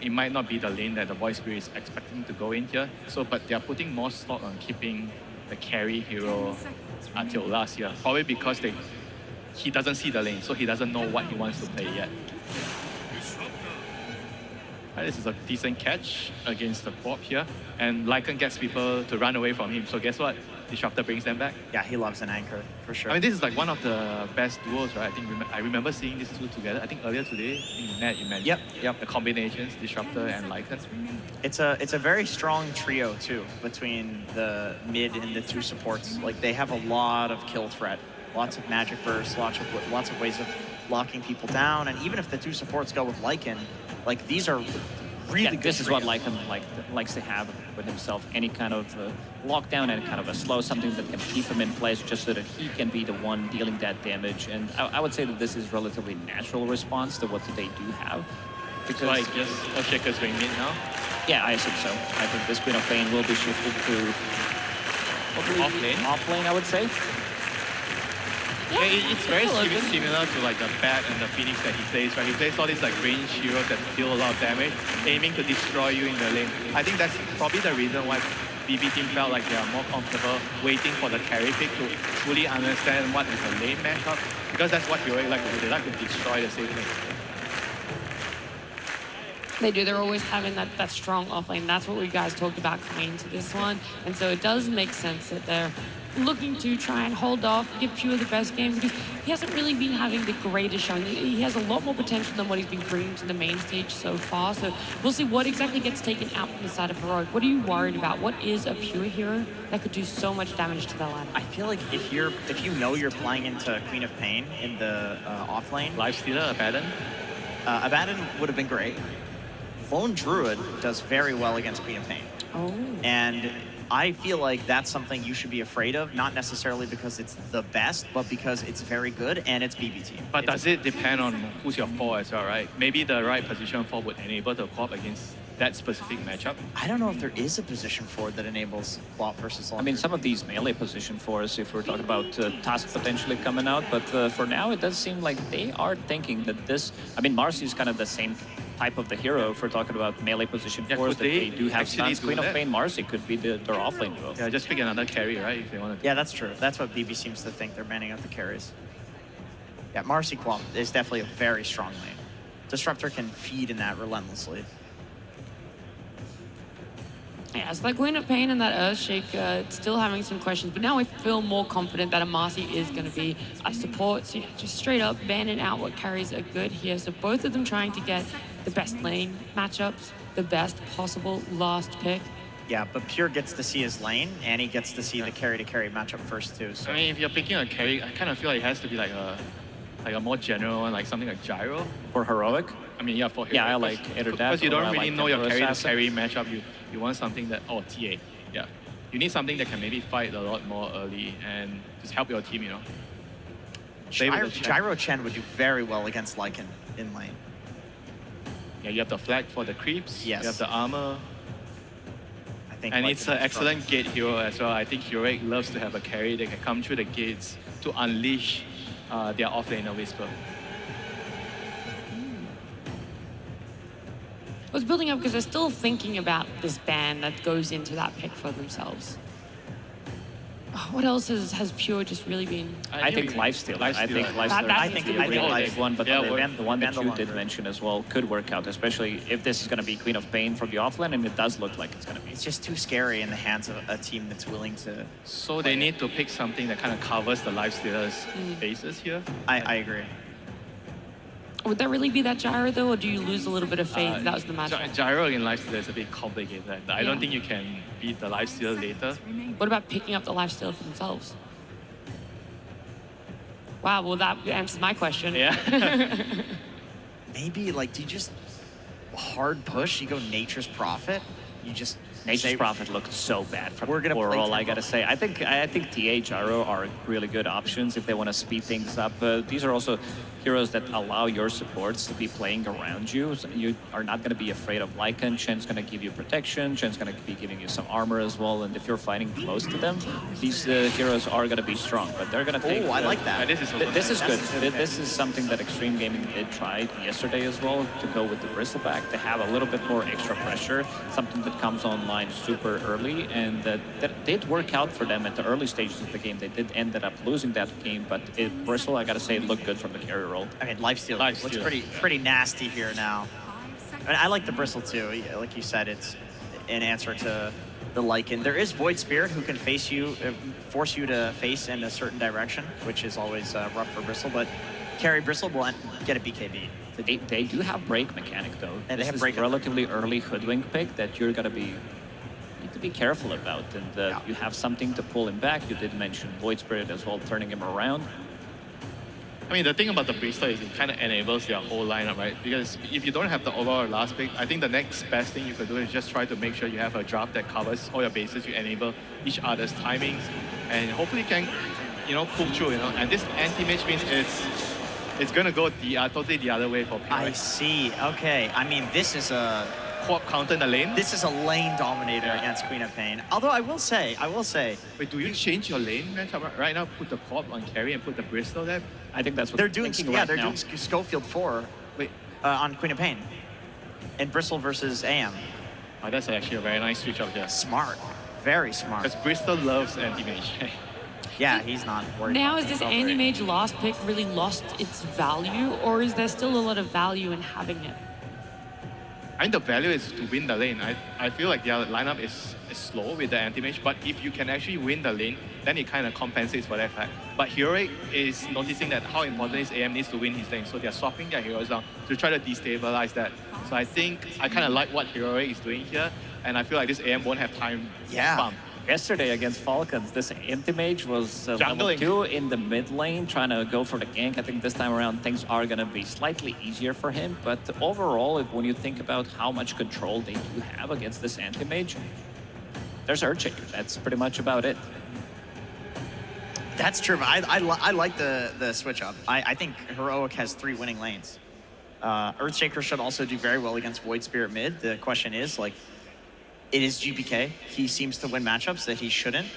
it might not be the lane that the Void Spirit is expecting to go in here. So, but they're putting more stock on keeping the carry hero until last year. Probably because he doesn't see the lane, so he doesn't know what he wants to play yet. Right, this is a decent catch against the Quap here, and Lycan gets people to run away from him. So guess what? Disruptor brings them back. Yeah, he loves an anchor, for sure. I mean, this is like one of the best duos, right? I think I remember seeing these two together. I think earlier today, in Net, you mentioned. Yep. The combinations, Disruptor and Lycan. It's a very strong trio, too, between the mid and the two supports. Like, they have a lot of kill threat, lots of magic bursts, lots of ways of locking people down. And even if the two supports go with Lycan, like, these are really good. This is what Lycan likes to have with himself. Any kind of lockdown, any kind of a slow, something that can keep him in place just so that he can be the one dealing that damage. And I would say that this is relatively natural response to what they do have. Because so I guess Oshaker's going mid now? Yeah, I assume so. I think this Queen of Pain will be shifted to off lane, I would say. Yeah, it's very similar to like the Bat and the Phoenix that he plays, right? He plays all these like range heroes that deal a lot of damage, aiming to destroy you in the lane. I think that's probably the reason why BB team felt like they are more comfortable waiting for the carry pick to fully understand what is the lane matchup, because that's what heroic like to do. They like to destroy the safe lane. They do. They're always having that strong offlane. That's what we guys talked about coming into this one. And so it does make sense that they're looking to try and hold off, give Pure the best game, because he hasn't really been having the greatest showing. He has a lot more potential than what he's been bringing to the main stage so far. So we'll see what exactly gets taken out from the side of Heroic. What are you worried about? What is a Pure hero that could do so much damage to the line? I feel like if you know you're playing into Queen of Pain in the off lane, Lifestealer, Abaddon? Abaddon would have been great. Lone Druid does very well against Queen of Pain. Oh. And I feel like that's something you should be afraid of, not necessarily because it's the best, but because it's very good and it's BB team. But does it depend on who's your 4 as well, right? Maybe the right position 4 would enable the co-op against that specific matchup. I don't know if there is a position 4 that enables Quap versus Ultra. I mean, some of these melee position 4s, if we're talking about Task potentially coming out, but for now it does seem like they are thinking that this, I mean, Marcy is kind of the same type of the hero if we're talking about melee position 4s, that they do have stuns. Queen of Pain, Marcy could be their offlane duo. Yeah, just pick another carry, right, if they want to. Yeah, that's true. That's what BB seems to think. They're banning out the carries. Yeah, Marcy Quap is definitely a very strong lane. Disruptor can feed in that relentlessly. Yeah, it's like Queen of Pain and that Earthshake, still having some questions, but now I feel more confident that a Marcy is going to be a support. So yeah, just straight up banning out what carries are good here. So both of them trying to get the best lane matchups, the best possible last pick. Yeah, but Pure gets to see his lane, and he gets to see the carry-to-carry matchup first too. So. I mean, if you're picking a carry, I kind of feel like it has to be like a more general one, like something like Gyro. For Heroic? I mean, yeah, for Heroic. Yeah, I like either that. Because you don't really know your carry matchup. You want something that, TA. Yeah. You need something that can maybe fight a lot more early and just help your team, you know. Gyro Chen would do very well against Lycan in lane. Yeah, you have the flag for the creeps. Yes. You have the armor. And Lycan it's an excellent gate hero as well. I think Heroic loves to have a carry that can come through the gates to unleash their offlaner Whisper. I was building up because they're still thinking about this ban that goes into that pick for themselves. What else has Pure just really been? I think Lifesteal. I think Lifesteal is a really big one, but the one that you did mention as well could work out, especially if this is going to be Queen of Pain from the offlane, and it does look like it's going to be. It's just too scary in the hands of a team that's willing to. So they need to pick something that kind of covers the Lifestealers' bases here. I agree. Would that really be that Gyro though, or do you lose a little bit of faith? That was the matchup. Gyro in Lifesteal is a bit complicated. I don't think you can beat the Lifesteal later. What about picking up the Lifesteal for themselves? Wow, well that answers my question. Yeah. Maybe like, do you just hard push? You go Nature's Prophet? You just Nature's Prophet looked so bad from Coral, I gotta say. I think TA Gyro are really good options if they want to speed things up. These are also heroes that allow your supports to be playing around you. So you are not going to be afraid of Lycan. Chen's going to give you protection. Chen's going to be giving you some armor as well. And if you're fighting close to them, these heroes are going to be strong. But they're going to take... Oh, I like that. This is good. This is something that Extreme Gaming did try yesterday as well, to go with the Bristleback, to have a little bit more extra pressure, something that comes online super early. And that did work out for them at the early stages of the game. They did ended up losing that game, but Bristle, I got to say, it looked good from the carry roll. I mean, Lifesteal looks pretty nasty here now. I mean, I like the Bristle too. Like you said, it's an answer to the Lycan. There is Void Spirit who can force you to face in a certain direction, which is always rough for Bristle. But carry Bristle will get a BKB. They do have break mechanic though. And this they have is break relatively early hoodwink pick that you're gonna be need to be careful about, and you have something to pull him back. You did mention Void Spirit as well, turning him around. I mean, the thing about the Bristol is it kind of enables their whole lineup, right? Because if you don't have the overall last pick, I think the next best thing you could do is just try to make sure you have a draft that covers all your bases. You enable each other's timings, and hopefully you can, pull through, And this anti-mage means it's gonna go totally the other way for Pure. I see. Okay. I mean, this is a Co-op counter in the lane. This is a lane dominator against Queen of Pain. Although I will say. Wait, do you change your lane matchup right now? Put the co-op on carry and put the Bristol there. I think that's what they're doing. Yeah, they're doing Schofield 4. Wait, on Queen of Pain, and Bristle versus AM. Oh, that's actually a very nice switch up there. Smart, very smart. Because Bristol loves anti-mage. Yeah, he's not worried. Now, is this anti-mage last pick really lost its value, or is there still a lot of value in having it? I think the value is to win the lane. I feel like their lineup is slow with the anti-mage, but if you can actually win the lane, then it kind of compensates for that fact. But Heroic is noticing that how important is AM needs to win his lane, so they're swapping their heroes down to try to destabilize that. So I think I kind of like what Heroic is doing here, and I feel like this AM won't have time to pump. Yesterday against Falcons, this anti-mage was level 2 in the mid lane, trying to go for the gank. I think this time around things are going to be slightly easier for him, but overall, when you think about how much control they do have against this anti-mage, there's Earthshaker. That's pretty much about it. That's true. I like the switch up. I think Heroic has 3 winning lanes. Earthshaker should also do very well against Void Spirit mid. The question is, like, it is GPK. He seems to win matchups that he shouldn't.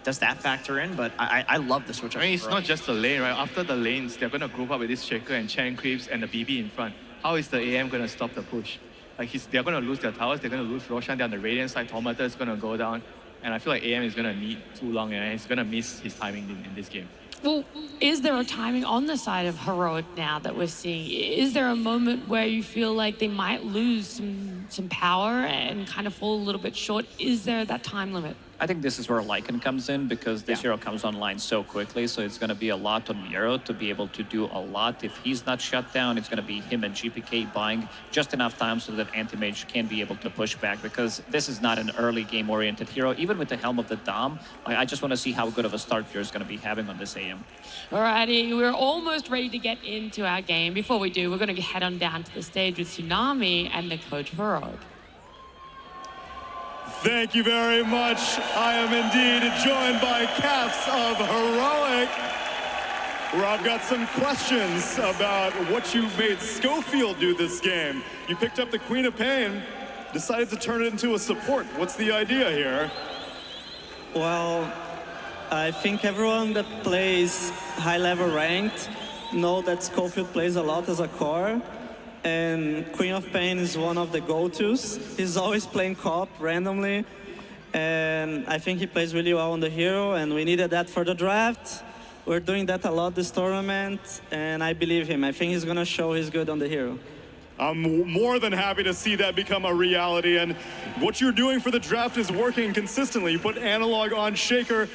Does that factor in? But I love the switch up. I mean, it's not just the lane, right? After the lanes, they're going to group up with this Shaker and Chain Creeps and the BB in front. How is the AM going to stop the push? Like, they're going to lose their towers, they're going to lose Roshan, they're on the Radiant side, Tomata is going to go down. And I feel like AM is going to need too long and he's going to miss his timing in this game. Well, is there a timing on the side of Heroic now that we're seeing? Is there a moment where you feel like they might lose some power and kind of fall a little bit short? Is there that time limit? I think this is where Lycan comes in because this hero comes online so quickly, so it's going to be a lot on Miro to be able to do a lot. If he's not shut down, it's going to be him and GPK buying just enough time so that Anti-Mage can be able to push back because this is not an early game-oriented hero. Even with the Helm of the Dom, I just want to see how good of a start you're going to be having on this AM. Alrighty, we're almost ready to get into our game. Before we do, we're going to head on down to the stage with Tsunami and the coach of Heroic. Thank you very much. I am indeed joined by Caps of Heroic, where I've got some questions about what you made Schofield do this game. You picked up the Queen of Pain, decided to turn it into a support. What's the idea here? Well, I think everyone that plays high-level ranked know that Schofield plays a lot as a core. And Queen of Pain is one of the go-tos. He's always playing co-op randomly. And I think he plays really well on the hero, and we needed that for the draft. We're doing that a lot this tournament, and I believe him. I think he's gonna show he's good on the hero. I'm more than happy to see that become a reality, and what you're doing for the draft is working consistently. You put Analog on Shaker.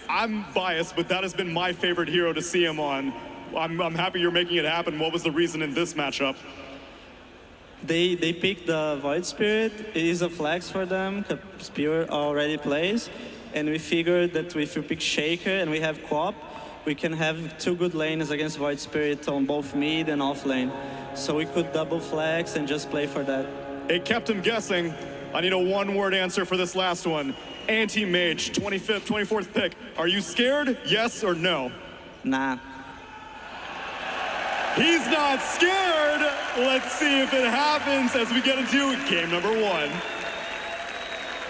I'm biased, but that has been my favorite hero to see him on. I'm happy you're making it happen. What was the reason in this matchup? They picked the Void Spirit. It is a flex for them, because Spirit already plays. And we figured that if we pick Shaker and we have co-op, we can have two good lanes against Void Spirit on both mid and off lane. So we could double flex and just play for that. It kept him guessing. I need a one-word answer for this last one. Anti-Mage, 25th, 24th pick. Are you scared? Yes or no? Nah. He's not scared. Let's see if it happens as we get into game number one.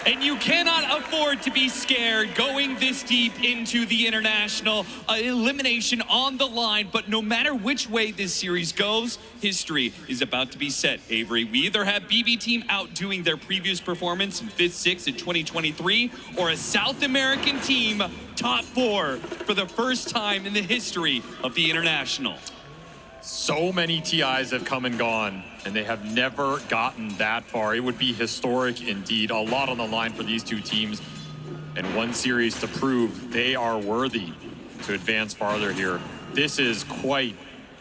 And you cannot afford to be scared going this deep into the international. Elimination on the line, but no matter which way this series goes, history is about to be set, Avery. We either have BB Team outdoing their previous performance in 5th, 6th in 2023, or a South American team top 4 for the first time in the history of the international. So many TIs have come and gone, and they have never gotten that far. It would be historic indeed. A lot on the line for these two teams, and one series to prove they are worthy to advance farther here. This is quite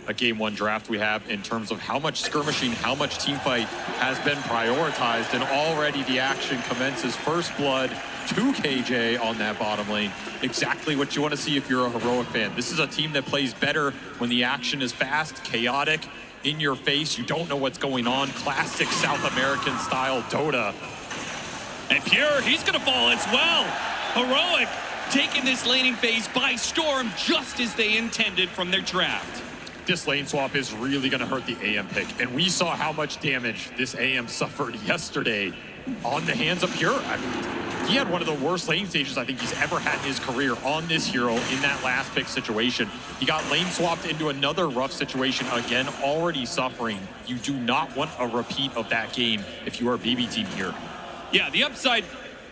a Game 1 draft we have in terms of how much skirmishing, how much teamfight has been prioritized, and already the action commences. First blood to KJ on that bottom lane. Exactly what you want to see if you're a Heroic fan. This is a team that plays better when the action is fast, chaotic, in your face. You don't know what's going on. Classic South American style Dota. And Pure, he's gonna fall as well. Heroic taking this laning phase by storm just as they intended from their draft. This lane swap is really going to hurt the AM pick, and we saw how much damage this AM suffered yesterday on the hands of Pure. I mean, he had one of the worst lane stages I think he's ever had in his career on this hero in that last pick situation. He got lane swapped into another rough situation again, already suffering. You do not want a repeat of that game if you are BB Team here. Yeah, the upside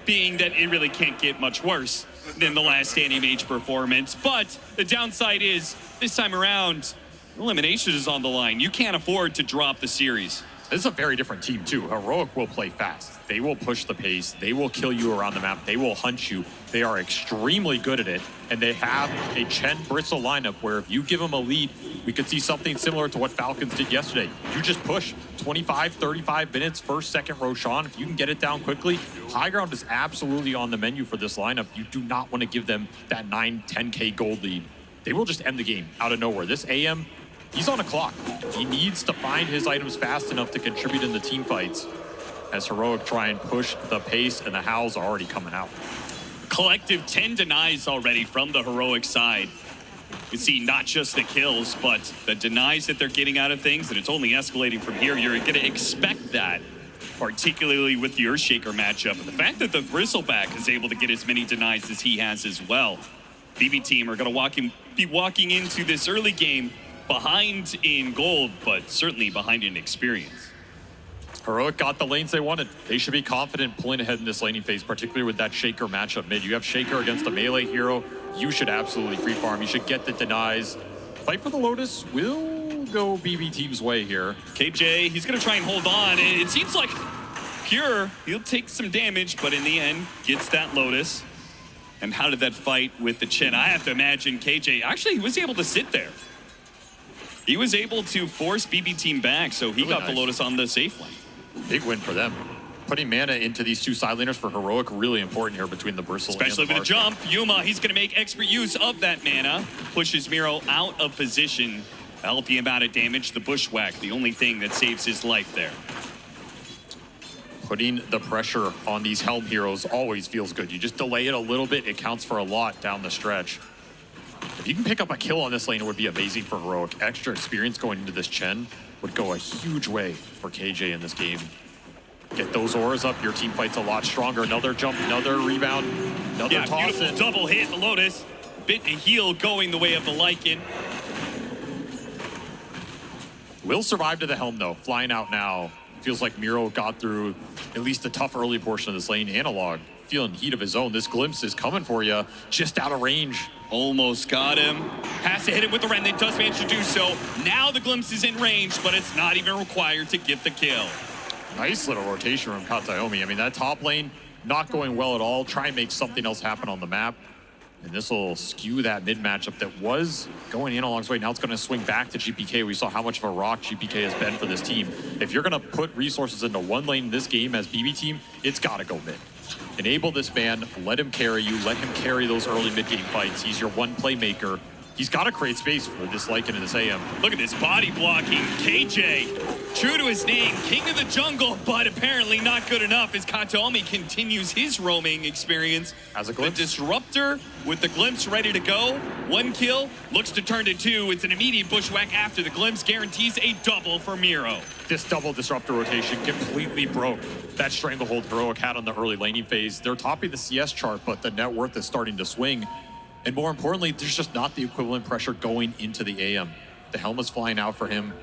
being that it really can't get much worse than the last Anti-Mage performance, but the downside is this time around, elimination is on the line. You can't afford to drop the series. This is a very different team too. Heroic will play fast. They will push the pace. They will kill you around the map. They will hunt you. They are extremely good at it. And they have a Chen Bristle lineup where if you give them a lead, we could see something similar to what Falcons did yesterday. You just push 25, 35 minutes, first, second Roshan. If you can get it down quickly, high ground is absolutely on the menu for this lineup. You do not want to give them that 9, 10K gold lead. They will just end the game out of nowhere. This AM, he's on a clock. He needs to find his items fast enough to contribute in the team fights as Heroic try and push the pace, and the howls are already coming out. Collective 10 denies already from the Heroic side. You see not just the kills, but the denies that they're getting out of things, and it's only escalating from here. You're going to expect that, particularly with your Shaker matchup. And the fact that the Bristleback is able to get as many denies as he has as well. BB team are going to be walking into this early game behind in gold, but certainly behind in experience. Heroic got the lanes they wanted. They should be confident pulling ahead in this laning phase, particularly with that Shaker matchup mid. You have Shaker against a melee hero. You should absolutely free farm. You should get the denies. Fight for the Lotus will go BB team's way here. KJ, he's going to try and hold on. It seems like Pure, he'll take some damage, but in the end, gets that Lotus. And how did that fight with the Chen? I have to imagine KJ, actually, he was able to sit there. He was able to force BB team back, so he got the Lotus on the safe lane. Big win for them. Putting mana into these two side laners for Heroic, really important here between the Bristle especially and the with a jump. Yuma, he's going to make expert use of that mana. Pushes Miro out of position. A healthy amount of damage. The Bushwhack, the only thing that saves his life there. Putting the pressure on these Helm heroes always feels good. You just delay it a little bit, it counts for a lot down the stretch. If you can pick up a kill on this lane, it would be amazing for Heroic. Extra experience going into this Chen would go a huge way for KJ in this game. Get those auras up, your team fights a lot stronger. Another jump, another rebound, another toss beautiful in. Double hit, the Lotus. Bit and heal going the way of the Lycan. Will survive to the Helm though, flying out now. Feels like Miro got through at least the tough early portion of this lane. Analog feeling heat of his own. This glimpse is coming for you, just out of range. Almost got him. Has to hit it with the Ren. That does manage to do so. Now the glimpse is in range, but it's not even required to get the kill. Nice little rotation from Kataomi. I mean, that top lane not going well at all. Try and make something else happen on the map. And this will skew that mid matchup that was going Analog's way. Now it's going to swing back to GPK. We saw how much of a rock GPK has been for this team. If you're going to put resources into one lane in this game as BB team, it's got to go mid. Enable this man, let him carry you, let him carry those early mid-game fights. He's your one playmaker. He's got to create space for this Lycan and this AM. Look at this body blocking. KJ, true to his name, king of the jungle, but apparently not good enough as Kataomi continues his roaming experience. As a glimpse. The Disruptor with the glimpse ready to go. One kill, looks to turn to two. It's an immediate Bushwhack after the glimpse, guarantees a double for Miro. This double Disruptor rotation completely broke that stranglehold Heroic had on the early laning phase. They're topping the CS chart, but the net worth is starting to swing. And more importantly, there's just not the equivalent pressure going into the AM. The Helm is flying out for him.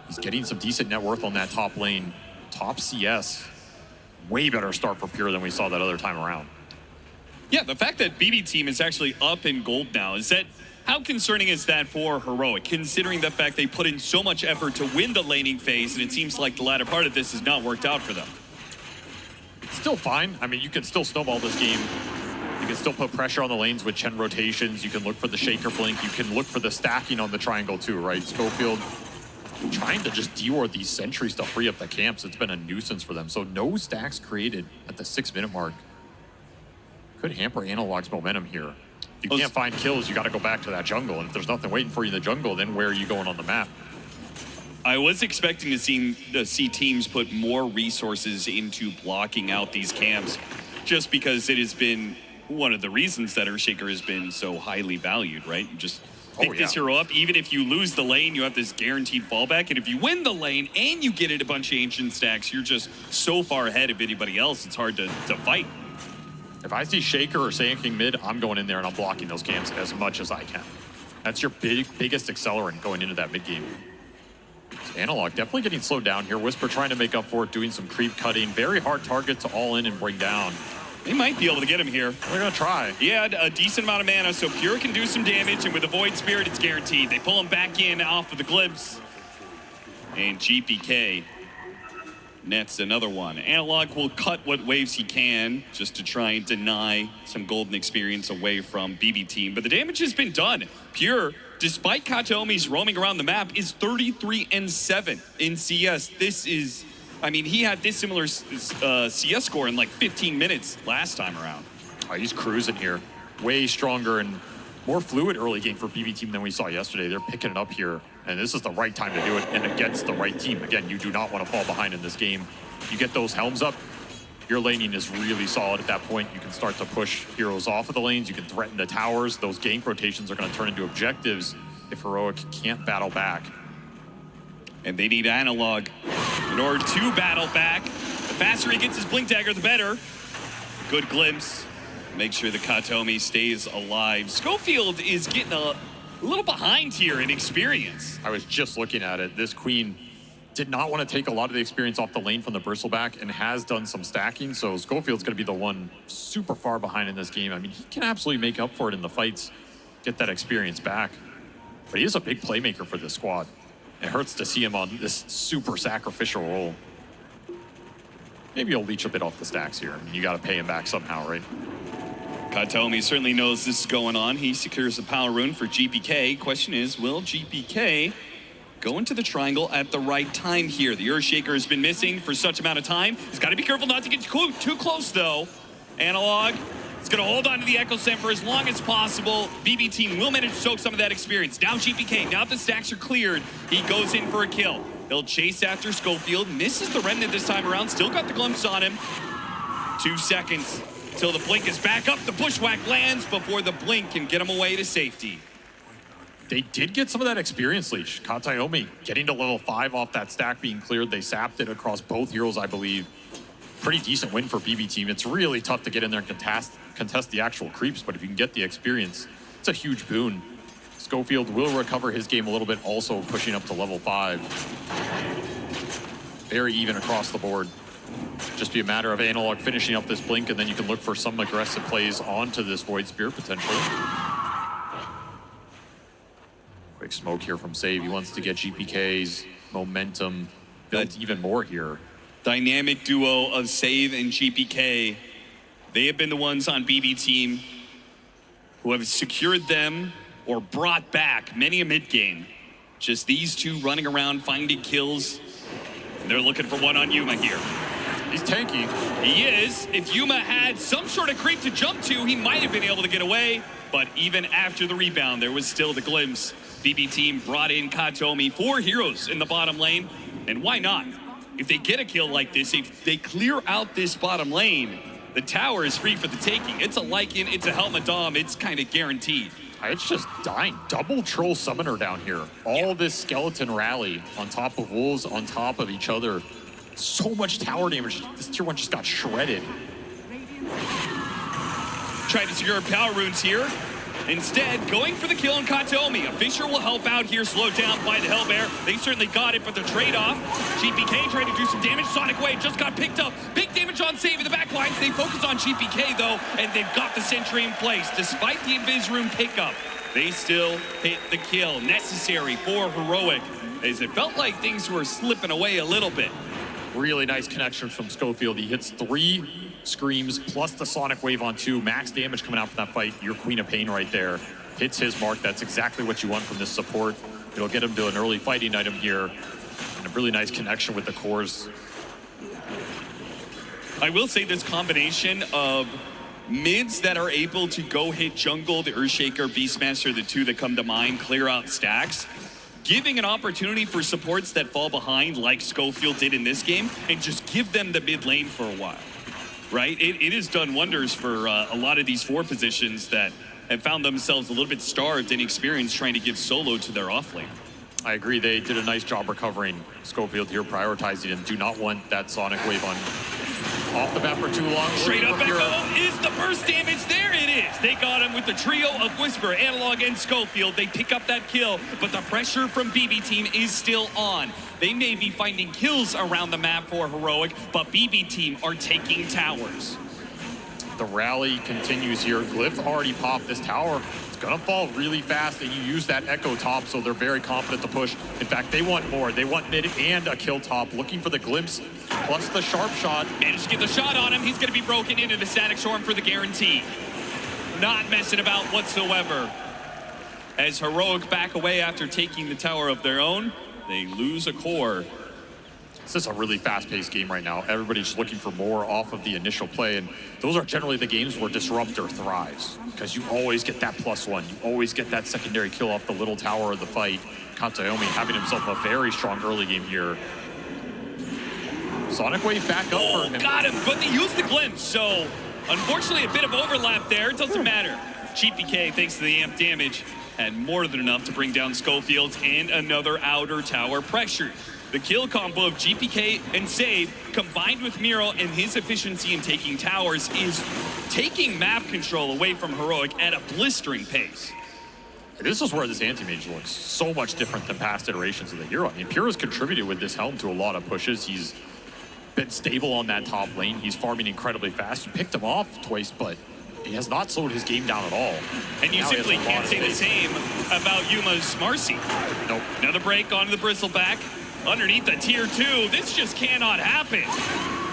He's getting some decent net worth on that top lane. Top CS. Way better start for Pure than we saw that other time around. Yeah, the fact that BB team is actually up in gold now, is that, how concerning is that for Heroic, considering the fact they put in so much effort to win the laning phase, and it seems like the latter part of this has not worked out for them? It's still fine. I mean, you can still snowball this game. You can still put pressure on the lanes with Chen rotations. You can look for the Shaker blink. You can look for the stacking on the triangle too, right? Schofield trying to just deward these sentries to free up the camps. It's been a nuisance for them. So no stacks created at the 6-minute mark. Could hamper Analog's momentum here. If you can't find kills, you got to go back to that jungle. And if there's nothing waiting for you in the jungle, then where are you going on the map? I was expecting to see teams put more resources into blocking out these camps, just because it has been one of the reasons that Earthshaker has been so highly valued, right? You just pick this hero up. Even if you lose the lane, you have this guaranteed fallback. And if you win the lane and you get it a bunch of ancient stacks, you're just so far ahead of anybody else, it's hard to fight. If I see Shaker or Saiyan King mid, I'm going in there and I'm blocking those camps as much as I can. That's your biggest accelerant going into that mid game. Analog definitely getting slowed down here. Whisper trying to make up for it, doing some creep cutting. Very hard target to all in and bring down. They might be able to get him here. They're going to try. Yeah, a decent amount of mana, so Pure can do some damage, and with the Void Spirit, it's guaranteed. They pull him back in off of the glimpse. And GPK nets another one. Analog will cut what waves he can just to try and deny some golden experience away from BB team, but the damage has been done. Pure, despite Kataomi's roaming around the map, is 33-7 in CS. This is, I mean, he had this similar CS score in like 15 minutes last time around. Oh, he's cruising here. Way stronger and more fluid early game for BB team than we saw yesterday. They're picking it up here, and this is the right time to do it, and against the right team. Again, you do not want to fall behind in this game. You get those helms up, your laning is really solid at that point. You can start to push heroes off of the lanes. You can threaten the towers. Those gank rotations are going to turn into objectives if Heroic can't battle back. And they need Analog in order to battle back. The faster he gets his Blink Dagger, the better. Good glimpse. Make sure the Katomi stays alive. Schofield is getting a little behind here in experience. I was just looking at it. This Queen did not want to take a lot of the experience off the lane from the Bristleback and has done some stacking, so Schofield's going to be the one super far behind in this game. I mean, he can absolutely make up for it in the fights, get that experience back. But he is a big playmaker for this squad. It hurts to see him on this super sacrificial role. Maybe he'll leech a bit off the stacks here. I mean, you got to pay him back somehow, right? Katomi certainly knows this is going on. He secures the power rune for GPK. Question is, will GPK go into the triangle at the right time here? The Earthshaker has been missing for such amount of time. He's got to be careful not to get too close, though. Analog is going to hold on to the Echo Sent for as long as possible. BB team will manage to soak some of that experience. Now GPK, now that the stacks are cleared, he goes in for a kill. He'll chase after Schofield, misses the Remnant this time around, still got the glimpse on him. 2 seconds till the blink is back up. The bushwhack lands before the blink can get him away to safety. They did get some of that experience leash. Kataomi getting to level 5 off that stack being cleared. They sapped it across both heroes, I believe. Pretty decent win for BB team. It's really tough to get in there and contest the actual creeps, but if you can get the experience, it's a huge boon. Schofield will recover his game a little bit, also pushing up to level 5. Very even across the board. Just be a matter of Analog finishing up this blink, and then you can look for some aggressive plays onto this Void Spear potentially. Quick smoke here from Save. He wants to get GPK's momentum built even more here. Dynamic duo of Save and GPK. They have been the ones on BB team who have secured them or brought back many a mid game. Just these two running around finding kills. They're looking for one on Yuma here. He's tanky. He is. If Yuma had some sort of creep to jump to, he might have been able to get away. But even after the rebound, there was still the glimpse. BB team brought in Katomi, 4 heroes in the bottom lane. And why not? If they get a kill like this, if they clear out this bottom lane, the tower is free for the taking. It's a Lycan, it's a Helma Dom, it's kind of guaranteed. It's just dying. Double Troll Summoner down here. All this skeleton rally on top of wolves, on top of each other. So much tower damage. This tier 1 just got shredded. Trying to secure power runes here. Instead, going for the kill on Katomi. A Fissure will help out here, slowed down by the Hellbear. They certainly got it, but the trade-off. GPK trying to do some damage. Sonic Wave just got picked up. Big damage on Save in the back lines. They focus on GPK, though, and they've got the Sentry in place. Despite the Invis Room pickup, they still hit the kill. Necessary for Heroic, as it felt like things were slipping away a little bit. Really nice connection from Schofield. He hits 3 screams plus the Sonic Wave on 2. Max damage coming out from that fight. Your Queen of Pain right there. Hits his mark. That's exactly what you want from this support. It'll get him to an early fighting item here. And a really nice connection with the cores. I will say this combination of mids that are able to go hit jungle, the Earthshaker, Beastmaster, the 2 that come to mind, clear out stacks, giving an opportunity for supports that fall behind like Schofield did in this game, and just give them the mid lane for a while. Right? It has done wonders for a lot of these 4 positions that have found themselves a little bit starved in experience trying to give solo to their off lane. I agree. They did a nice job recovering. Schofield here prioritizing and do not want that Sonic Wave on off the bat for too long. Straight up Echo is the burst damage. There it is. They got him with the trio of Whisper, Analog, and Schofield. They pick up that kill, but the pressure from BB team is still on. They may be finding kills around the map for Heroic, but BB team are taking towers. The rally continues here. Glyph already popped this tower. It's gonna fall really fast, and you use that Echo top, so they're very confident to push. In fact, they want more. They want mid and a kill top, looking for the glimpse, plus the sharp shot. Managed to get the shot on him. He's gonna be broken into the Static Storm for the guarantee. Not messing about whatsoever. As Heroic back away after taking the tower of their own, they lose a core. This is a really fast-paced game right now. Everybody's looking for more off of the initial play, and those are generally the games where Disruptor thrives, because you always get that +1. You always get that secondary kill off the little tower of the fight. Kataomi having himself a very strong early game here. Sonic Wave back up for him. Got him, but they used the glimpse, so unfortunately a bit of overlap there. It doesn't matter. GPK, thanks to the amp damage, had more than enough to bring down Schofield and another outer tower pressure. The kill combo of GPK and Save, combined with Miro and his efficiency in taking towers, is taking map control away from Heroic at a blistering pace. This is where this anti-mage looks so much different than past iterations of the hero. I mean, Pure has contributed with this helm to a lot of pushes. He's been stable on that top lane. He's farming incredibly fast. You picked him off twice, but he has not slowed his game down at all. And you simply can't say the same about Yuma's Marcy. Nope. Another break onto the Bristleback. Underneath the tier 2, this just cannot happen.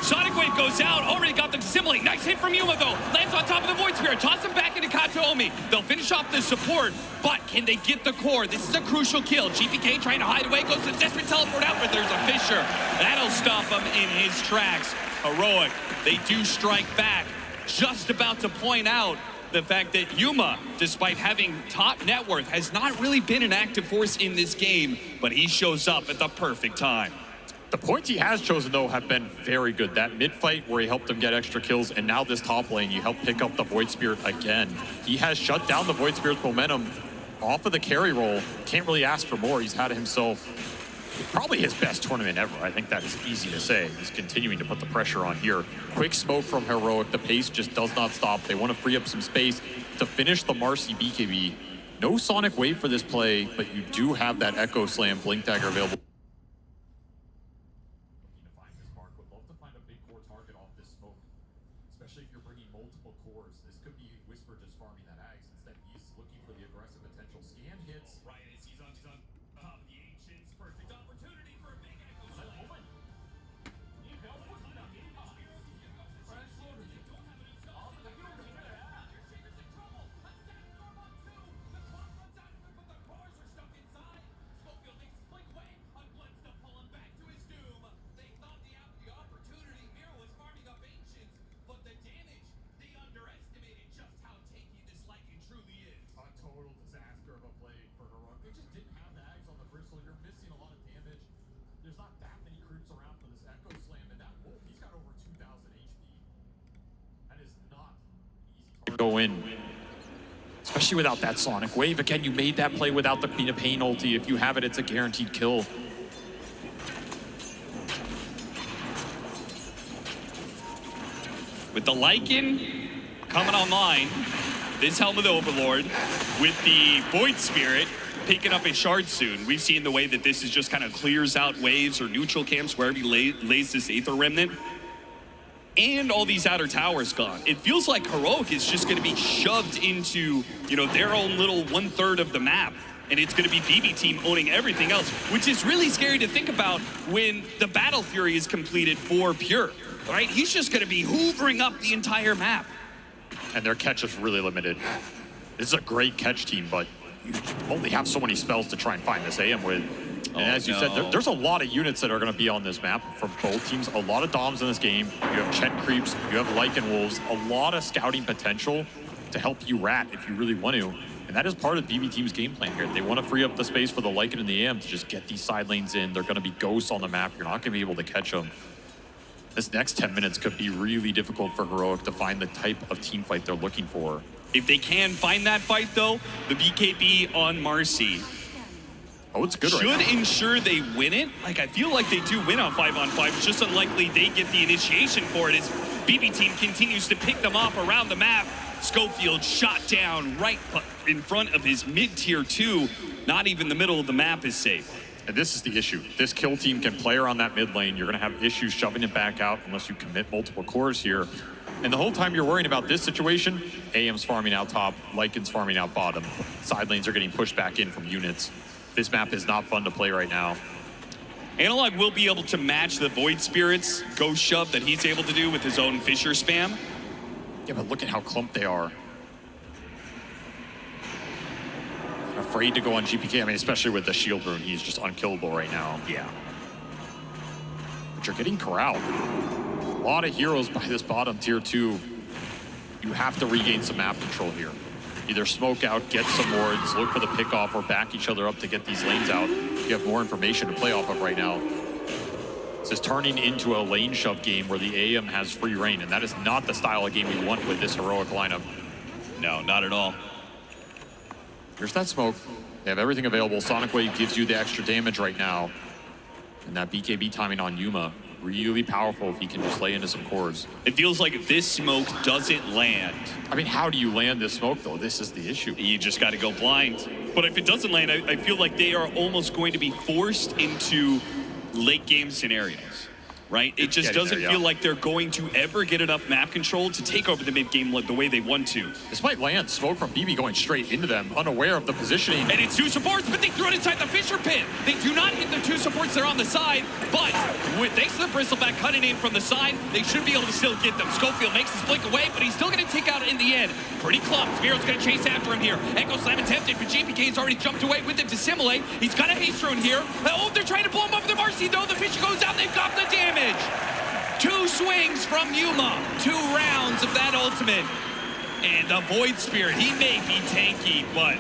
Sonic Wave goes out, already got them to assimilate. Nice hit from Yuma though, lands on top of the Void Spirit, toss him back into Kataomi. They'll finish off the support, but can they get the core? This is a crucial kill. GPK trying to hide away, goes to the desperate teleport out, but there's a Fissure. That'll stop him in his tracks. Heroic, they do strike back. Just about to point out the fact that Yuma, despite having top net worth, has not really been an active force in this game, but he shows up at the perfect time. The points he has chosen, though, have been very good. That mid-fight where he helped them get extra kills, and now this top lane, you help pick up the Void Spirit again. He has shut down the Void Spirit's momentum off of the carry roll. Can't really ask for more. He's had himself probably his best tournament ever. I think that is easy to say. He's continuing to put the pressure on here. Quick smoke from Heroic. The pace just does not stop. They want to free up some space to finish the Marcy BKB. No Sonic Wave for this play, but you do have that Echo Slam Blink Dagger available. Especially if you're bringing multiple cores. This could be Whisper just farming that Axe. Instead, he's looking for the aggressive potential. Scan hits. Right as he's on top of the Ancients. Perfect opportunity for a big echo slam. There's not that many creeps around for this Echo Slam, and that Wolf, he's got over 2,000 HP. That is not easy to go in. Especially without that Sonic Wave. Again, you made that play without the Queen of Pain ulti. If you have it, it's a guaranteed kill. With the Lycan coming online, this Helmet Overlord with the Void Spirit picking up a shard soon. We've seen the way that this is just kind of clears out waves or neutral camps wherever he lays this Aether Remnant. And all these outer towers gone. It feels like Heroic is just going to be shoved into, you know, their own little 1/3 of the map. And it's going to be BB Team owning everything else, which is really scary to think about when the Battle Fury is completed for Pure, right? He's just going to be hoovering up the entire map. And their catch is really limited. This is a great catch team, but you only have so many spells to try and find this AM with. And as you said, there's a lot of units that are going to be on this map from both teams. A lot of Doms in this game. You have Chen Creeps, you have Lycan Wolves, a lot of scouting potential to help you rat if you really want to. And that is part of BB Team's game plan here. They want to free up the space for the Lycan and the AM to just get these side lanes in. They're going to be ghosts on the map. You're not going to be able to catch them. This next 10 minutes could be really difficult for Heroic to find the type of team fight they're looking for. If they can find that fight, though, the BKB on Marcy it's good should right now. ensure they win it. Like, I feel like they do win on 5-on-5. It's just unlikely they get the initiation for it as BB Team continues to pick them off around the map. Schofield shot down right in front of his mid-tier 2. Not even the middle of the map is safe. And this is the issue. This kill team can play around that mid lane. You're going to have issues shoving it back out unless you commit multiple cores here. And the whole time you're worrying about this situation, AM's farming out top, Lycan's farming out bottom. Side lanes are getting pushed back in from units. This map is not fun to play right now. Analog will be able to match the Void Spirit's ghost shove that he's able to do with his own Fissure spam. Yeah, but look at how clumped they are. Afraid to go on GPK. I mean, especially with the shield rune, he's just unkillable right now. Yeah. But you're getting corralled. A lot of heroes by this bottom tier 2. You have to regain some map control here. Either smoke out, get some wards, look for the pickoff, or back each other up to get these lanes out. You have more information to play off of right now. This is turning into a lane shove game where the AM has free reign, and that is not the style of game we want with this heroic lineup. No, not at all. Here's that smoke. They have everything available. Sonic Wave gives you the extra damage right now. And that BKB timing on Yuma, really powerful if he can just lay into some cores. It feels like if this smoke doesn't land. I mean, how do you land this smoke, though? This is the issue. You just got to go blind. But if it doesn't land, I feel like they are almost going to be forced into late game scenarios. Right? It just doesn't feel like they're going to ever get enough map control to take over the mid game the way they want to. This might land. Smoke from BB going straight into them, unaware of the positioning. And it's 2 supports, but they throw it inside the Fisher pit. They do not hit the 2 supports that are on the side, but thanks to the Bristleback cutting in from the side, they should be able to still get them. Schofield makes his blink away, but he's still going to take out in the end. Pretty clumped. Miro's going to chase after him here. Echo Slam attempted, but JPK's already jumped away with him to simulate. He's got a haste rune here. Oh, they're trying to blow him up with the Marcy, though. The Fisher goes out. They've got the damage. 2 swings from Yuma, 2 rounds of that ultimate. And the Void Spirit, he may be tanky, but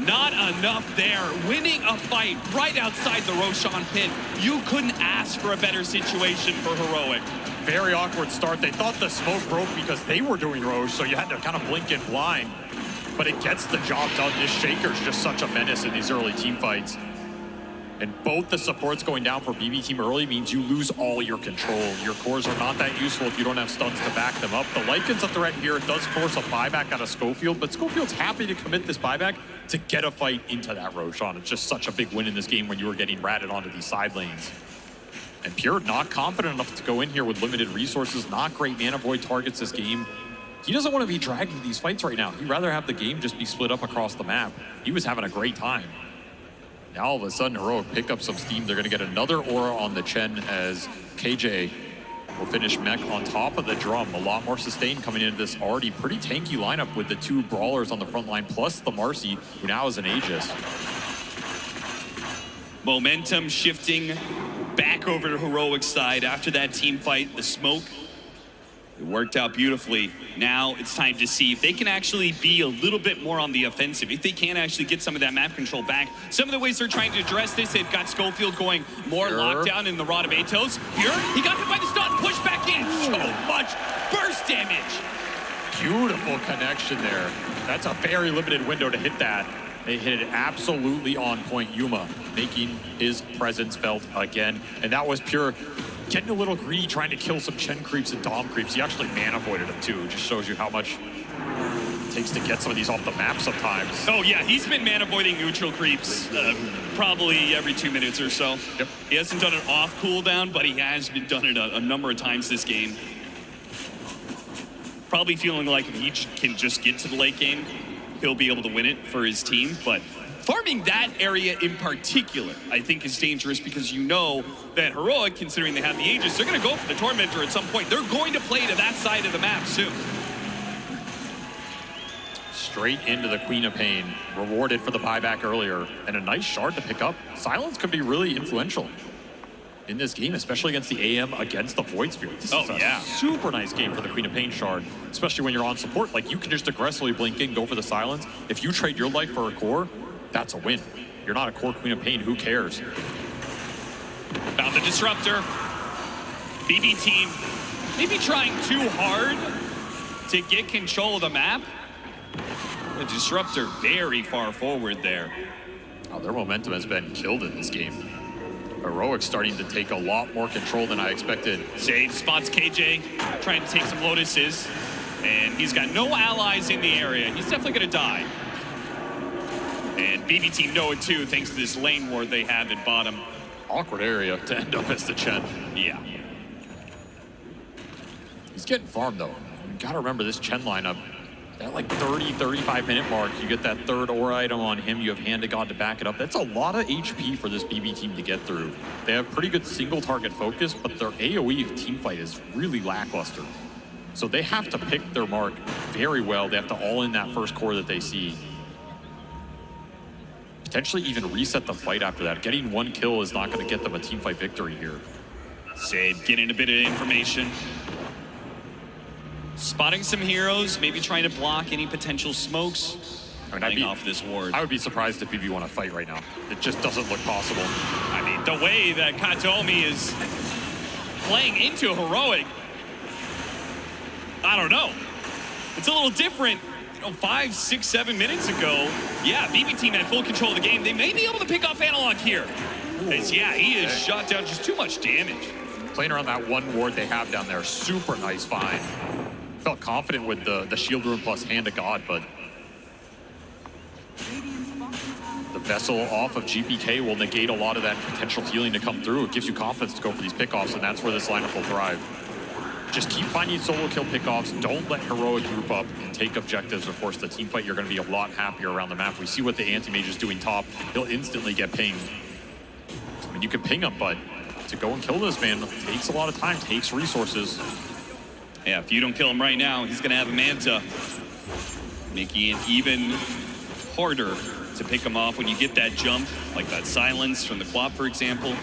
not enough there. Winning a fight right outside the Roshan pit. You couldn't ask for a better situation for Heroic. Very awkward start. They thought the smoke broke because they were doing Roche, so you had to kind of blink in blind. But it gets the job done. This Shaker's just such a menace in these early team fights. And both the supports going down for BB team early means you lose all your control. Your cores are not that useful if you don't have stuns to back them up. The Lycan's a threat here. It does force a buyback out of Schofield, but Schofield's happy to commit this buyback to get a fight into that Roshan. It's just such a big win in this game when you were getting ratted onto these side lanes. And Pure not confident enough to go in here with limited resources, not great mana void targets this game. He doesn't want to be dragged into these fights right now. He'd rather have the game just be split up across the map. He was having a great time. Now all of a sudden, Heroic pick up some steam. They're going to get another aura on the Chen as KJ will finish mech on top of the drum. A lot more sustain coming into this already pretty tanky lineup with the 2 brawlers on the front line, plus the Marcy, who now is an Aegis. Momentum shifting back over to Heroic's side after that team fight. The smoke, it worked out beautifully. Now it's time to see if they can actually be a little bit more on the offensive, if they can actually get some of that map control back. Some of the ways they're trying to address this, they've got Schofield going more lockdown in the Rod of Atos. Pure, he got hit by the stun, pushed back in. So much burst damage. Beautiful connection there. That's a very limited window to hit that. They hit it absolutely on point. Yuma making his presence felt again. And that was Pure getting a little greedy, trying to kill some Chen creeps and Dom creeps. He actually mana voided them too. It just shows you how much it takes to get some of these off the map sometimes. Oh yeah, he's been mana voiding neutral creeps probably every 2 minutes or so. Yep. He hasn't done it off cooldown, but he has been done it a number of times this game. Probably feeling like if he can just get to the late game, he'll be able to win it for his team. But farming that area in particular, I think, is dangerous because you know that Heroic, considering they have the Aegis, they're going to go for the Tormentor at some point. They're going to play to that side of the map soon. Straight into the Queen of Pain, rewarded for the buyback earlier, and a nice shard to pick up. Silence could be really influential in this game, especially against the AM, against the Void Spirit. This is a super nice game for the Queen of Pain shard, especially when you're on support. Like, you can just aggressively blink in, go for the silence. If you trade your life for a core, that's a win. You're not a core Queen of Pain, who cares? Found the Disruptor. BB team maybe trying too hard to get control of the map. The Disruptor very far forward there. Oh, their momentum has been killed in this game. Heroic starting to take a lot more control than I expected. Sage spots KJ, trying to take some Lotuses, and he's got no allies in the area. He's definitely gonna die. And BB team know it too, thanks to this lane ward they have at bottom. Awkward area to end up as the Chen. Yeah. He's getting farmed though. You gotta remember this Chen lineup, at like 30, 35 minute mark, you get that 3rd aura item on him, you have Hand of God to back it up. That's a lot of HP for this BB team to get through. They have pretty good single target focus, but their AoE team fight is really lackluster. So they have to pick their mark very well. They have to all in that first core that they see. Potentially even reset the fight after that. Getting 1 kill is not gonna get them a team fight victory here. Save, getting a bit of information. Spotting some heroes, maybe trying to block any potential smokes. Coming off this ward. I would be surprised if BB want to fight right now. It just doesn't look possible. I mean, the way that Katomi is playing into Heroic. I don't know. It's a little different. 5, 6, 7 minutes ago, yeah, BB team had full control of the game. They may be able to pick off Analog here. Yeah, he is shot down just too much damage. Playing around that one ward they have down there, super nice find. Felt confident with the shield rune plus Hand of God, but the Vessel off of GPK will negate a lot of that potential healing to come through. It gives you confidence to go for these pickoffs, and that's where this lineup will thrive. Just keep finding solo kill pickoffs. Don't let Heroic group up and take objectives. Of course, the team fight, you're going to be a lot happier around the map. We see what the anti-mage is doing top. He'll instantly get pinged. I mean, you can ping him, but to go and kill this man takes a lot of time, takes resources. Yeah, if you don't kill him right now, he's going to have a Manta, making it even harder to pick him off when you get that jump, like that silence from the Quap, for example.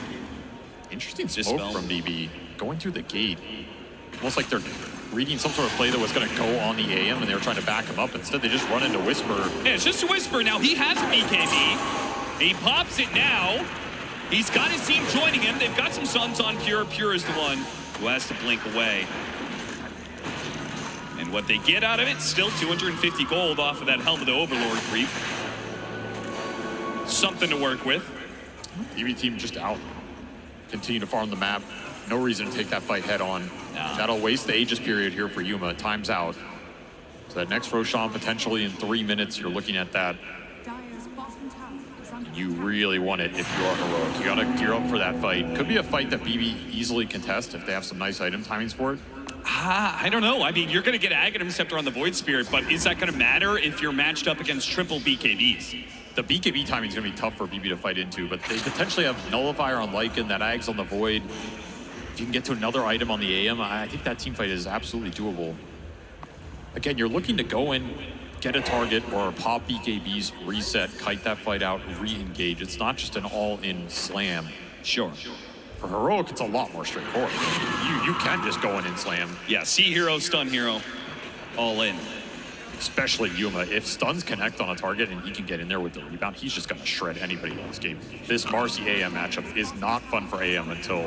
Interesting smoke from BB. Going through the gate. Almost like they're reading some sort of play that was going to go on the AM, and they were trying to back him up. Instead, they just run into Whisper. Yeah, it's just a Whisper. Now, he has a BKB. He pops it now. He's got his team joining him. They've got some Suns on Pure. Pure is the one who has to blink away. And what they get out of it, still 250 gold off of that Helm of the Overlord creep. Something to work with. EV team just out. Continue to farm the map. No reason to take that fight head on. That'll waste the Aegis period here for Yuma. Time's out. So that next Roshan potentially in 3 minutes, you're looking at that. You really want it if you are Heroic. You gotta gear up for that fight. Could be a fight that BB easily contest if they have some nice item timings for it. I don't know. I mean, you're going to get Aghanim Scepter on the Void Spirit, but is that going to matter if you're matched up against triple BKBs? The BKB timing is going to be tough for BB to fight into, but they potentially have Nullifier on Lycan, that Ags on the Void. If you can get to another item on the AM, I think that team fight is absolutely doable. Again, you're looking to go in, get a target, or pop BKBs, reset, kite that fight out, re-engage. It's not just an all-in slam. Sure. For Heroic, it's a lot more straightforward. You can just go in and slam. Yeah, see hero, stun hero, all in. Especially Yuma. If stuns connect on a target and he can get in there with the rebound, he's just going to shred anybody in this game. This Marcy AM matchup is not fun for AM until,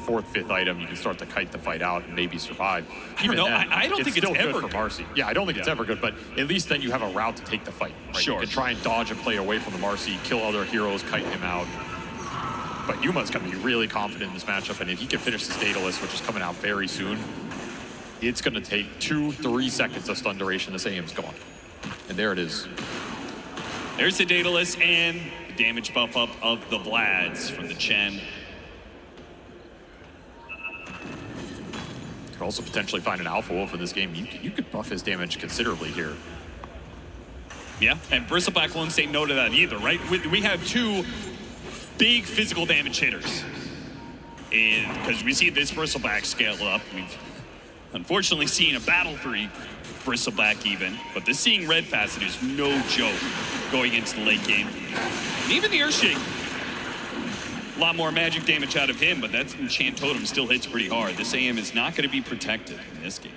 4th, 5th item, you can start to kite the fight out and maybe survive. I don't think it's still ever good for Marcy. Yeah, I don't think it's ever good, but at least then you have a route to take the fight. Right? Sure. You can try and dodge and play away from the Marcy, kill other heroes, kite him out. But Yuma's going to be really confident in this matchup, and if he can finish this Daedalus, which is coming out very soon, it's going to take 2-3 seconds of stun duration. This AM's gone. And there it is. There's the Daedalus and the damage buff up of the Vlads from the Chen. Could also potentially find an Alpha Wolf in this game. You could buff his damage considerably here. Yeah, and Bristleback won't say no to that either, right? We have two big physical damage hitters. And because we see this Bristleback scale up, we've unfortunately seen a Battle 3 Bristleback even, but the seeing red facet is no joke going into the late game. And even the Earthshake, a lot more magic damage out of him, but that Enchant Totem still hits pretty hard. This AM is not going to be protected in this game.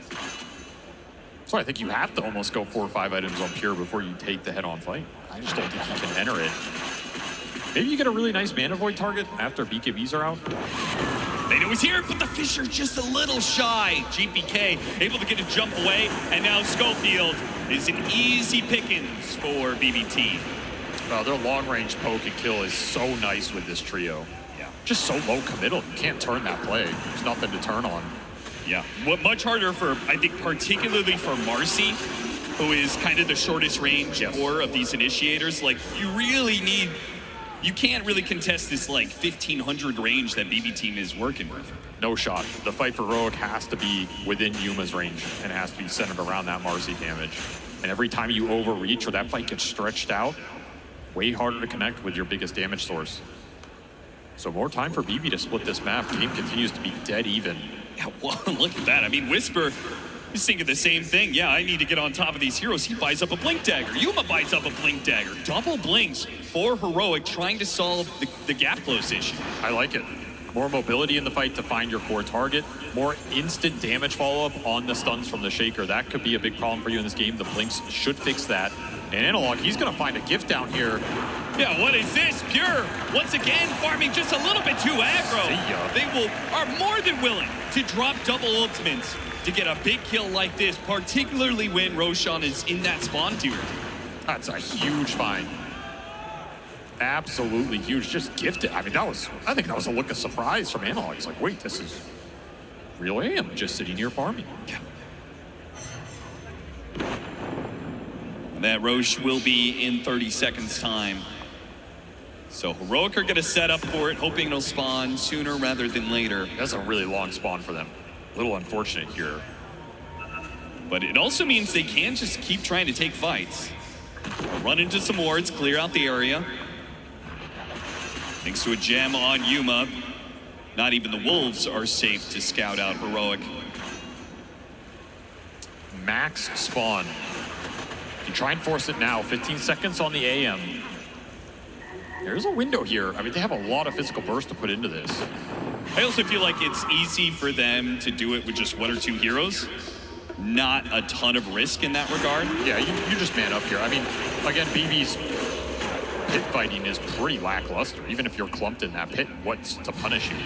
So I think you have to almost go 4 or 5 items on Pure before you take the head-on fight. I just don't think he can enter it. Maybe you get a really nice Mana Void target after BKBs are out. They know he's here, but the Fisher just a little shy. GPK able to get a jump away, and now Schofield is an easy pickings for BBT. Their long-range poke and kill is so nice with this trio. Yeah. Just so low committal. You can't turn that play. There's nothing to turn on. Yeah. Much harder for, I think, particularly for Marcy, who is kind of the shortest range core of these initiators. Like, you really need... You can't really contest this, 1,500 range that BB team is working with. No shot. The fight for Heroic has to be within Yuma's range and has to be centered around that Marcy damage. And every time you overreach or that fight gets stretched out, way harder to connect with your biggest damage source. So more time for BB to split this map. Game continues to be dead even. Yeah, well, look at that. I mean, Whisper is thinking the same thing. Yeah, I need to get on top of these heroes. He buys up a Blink Dagger. Yuma buys up a Blink Dagger. Double blinks for Heroic, trying to solve the gap close issue. I like it. More mobility in the fight to find your core target. More instant damage follow-up on the stuns from the Shaker. That could be a big problem for you in this game. The blinks should fix that. And Analog, he's going to find a gift down here. Yeah, what is this? Pure, once again, farming just a little bit too aggro. They are more than willing to drop double ultimates to get a big kill like this, particularly when Roshan is in that spawn tier. That's a huge find. Absolutely huge. Just gifted. I mean, I think that was a look of surprise from Analog. It's like, wait, this is real AM just sitting here farming. Yeah. That Roche will be in 30 seconds time. So Heroic are gonna set up for it, hoping it'll spawn sooner rather than later. That's a really long spawn for them. A little unfortunate here. But it also means they can just keep trying to take fights. Run into some wards, clear out the area. Thanks to a gem on Yuma, not even the Wolves are safe to scout out Heroic. Max spawn. You try and force it now, 15 seconds on the AM. There's a window here. I mean, they have a lot of physical burst to put into this. I also feel like it's easy for them to do it with just 1 or 2 heroes. Not a ton of risk in that regard. Yeah, you just man up here. I mean, again, BB's pit fighting is pretty lackluster. Even if you're clumped in that pit, what's to punish you?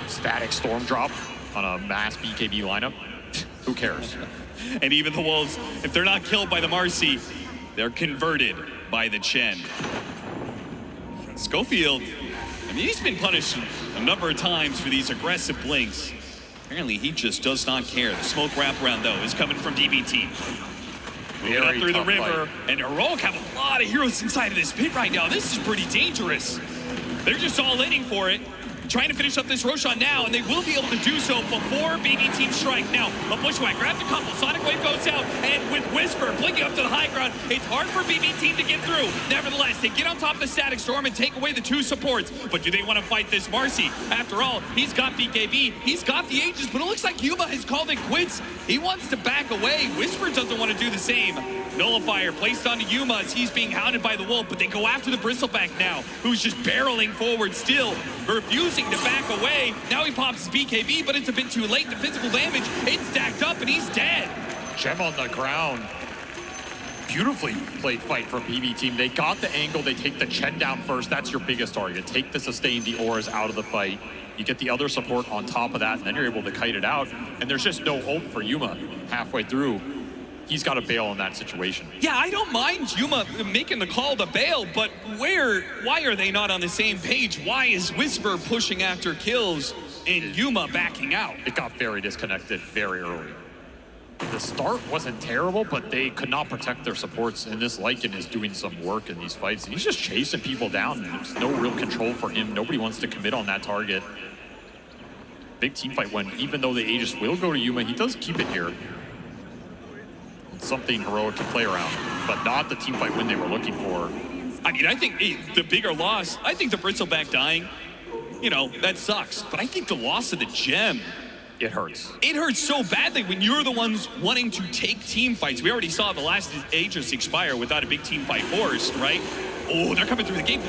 Static storm drop on a mass BKB lineup? Who cares? And even the Wolves, if they're not killed by the Marcy, they're converted by the Chen. Schofield, I mean, he's been punished a number of times for these aggressive blinks. Apparently, he just does not care. The smoke wraparound, though, is coming from DBT. Moving up through the river, and Heroic have a lot of heroes inside of this pit right now. This is pretty dangerous. They're just all inning for it. Trying to finish up this Roshan now, and they will be able to do so before BB Team strike. Now, a bushwhack grabs a couple, Sonic Wave goes out, and with Whisper blinking up to the high ground, it's hard for BB Team to get through. Nevertheless, they get on top of the Static Storm and take away the 2 supports. But do they want to fight this Marcy? After all, he's got BKB, he's got the Aegis, but it looks like Yuma has called it quits. He wants to back away. Whisper doesn't want to do the same. Nullifier placed onto Yuma as he's being hounded by the Wolf, but they go after the Bristleback now, who's just barreling forward still, refusing to back away. Now he pops his BKB, but it's a bit too late. The physical damage, it's stacked up, and he's dead. Gem on the ground. Beautifully played fight from BB Team. They got the angle. They take the Chen down first. That's your biggest target. Take the sustain, the auras out of the fight. You get the other support on top of that, and then you're able to kite it out. And there's just no ult for Yuma halfway through. He's got to bail in that situation. Yeah, I don't mind Yuma making the call to bail, but why are they not on the same page? Why is Whisper pushing after kills and Yuma backing out? It got very disconnected very early. The start wasn't terrible, but they could not protect their supports, and this Lycan is doing some work in these fights. And he's just chasing people down. There's no real control for him. Nobody wants to commit on that target. Big team fight when, even though the Aegis will go to Yuma, he does keep it here. Something Heroic to play around, but not the team fight win they were looking for. I mean, I think the bigger loss, I think the Bristleback dying, you know, that sucks. But I think the loss of the gem, it hurts. It hurts so badly when you're the ones wanting to take team fights. We already saw the last Aegis expire without a big team fight forced, right? Oh, they're coming through the gate.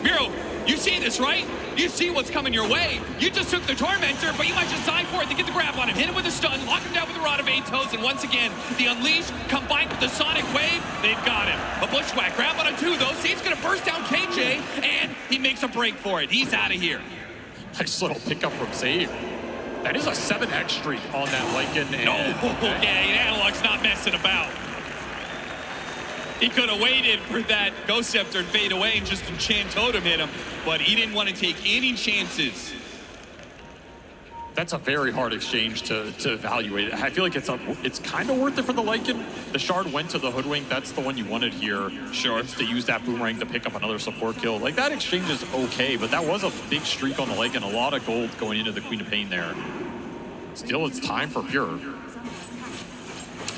Miro, you see this, right? You see what's coming your way. You just took the Tormentor, but you might just sign for it to get the grab on him. Hit him with a stun, lock him down with a Rod of Eight Toes, and once again, the Unleash combined with the Sonic Wave, they've got him. A Bushwhack, grab on a 2 though. Save's gonna burst down KJ, and he makes a break for it. He's out of here. Nice little pickup from Save. That is a 7x streak on that Lycan. Yeah, Analog's not messing about. He could have waited for that Ghost Scepter to fade away and just enchant Totem hit him, but he didn't want to take any chances. That's a very hard exchange to evaluate. I feel like it's kind of worth it for the Lycan. The Shard went to the Hoodwink. That's the one you wanted here. Sure. It's to use that Boomerang to pick up another support kill. Like, that exchange is okay, but that was a big streak on the Lycan. A lot of gold going into the Queen of Pain there. Still, it's time for Pure,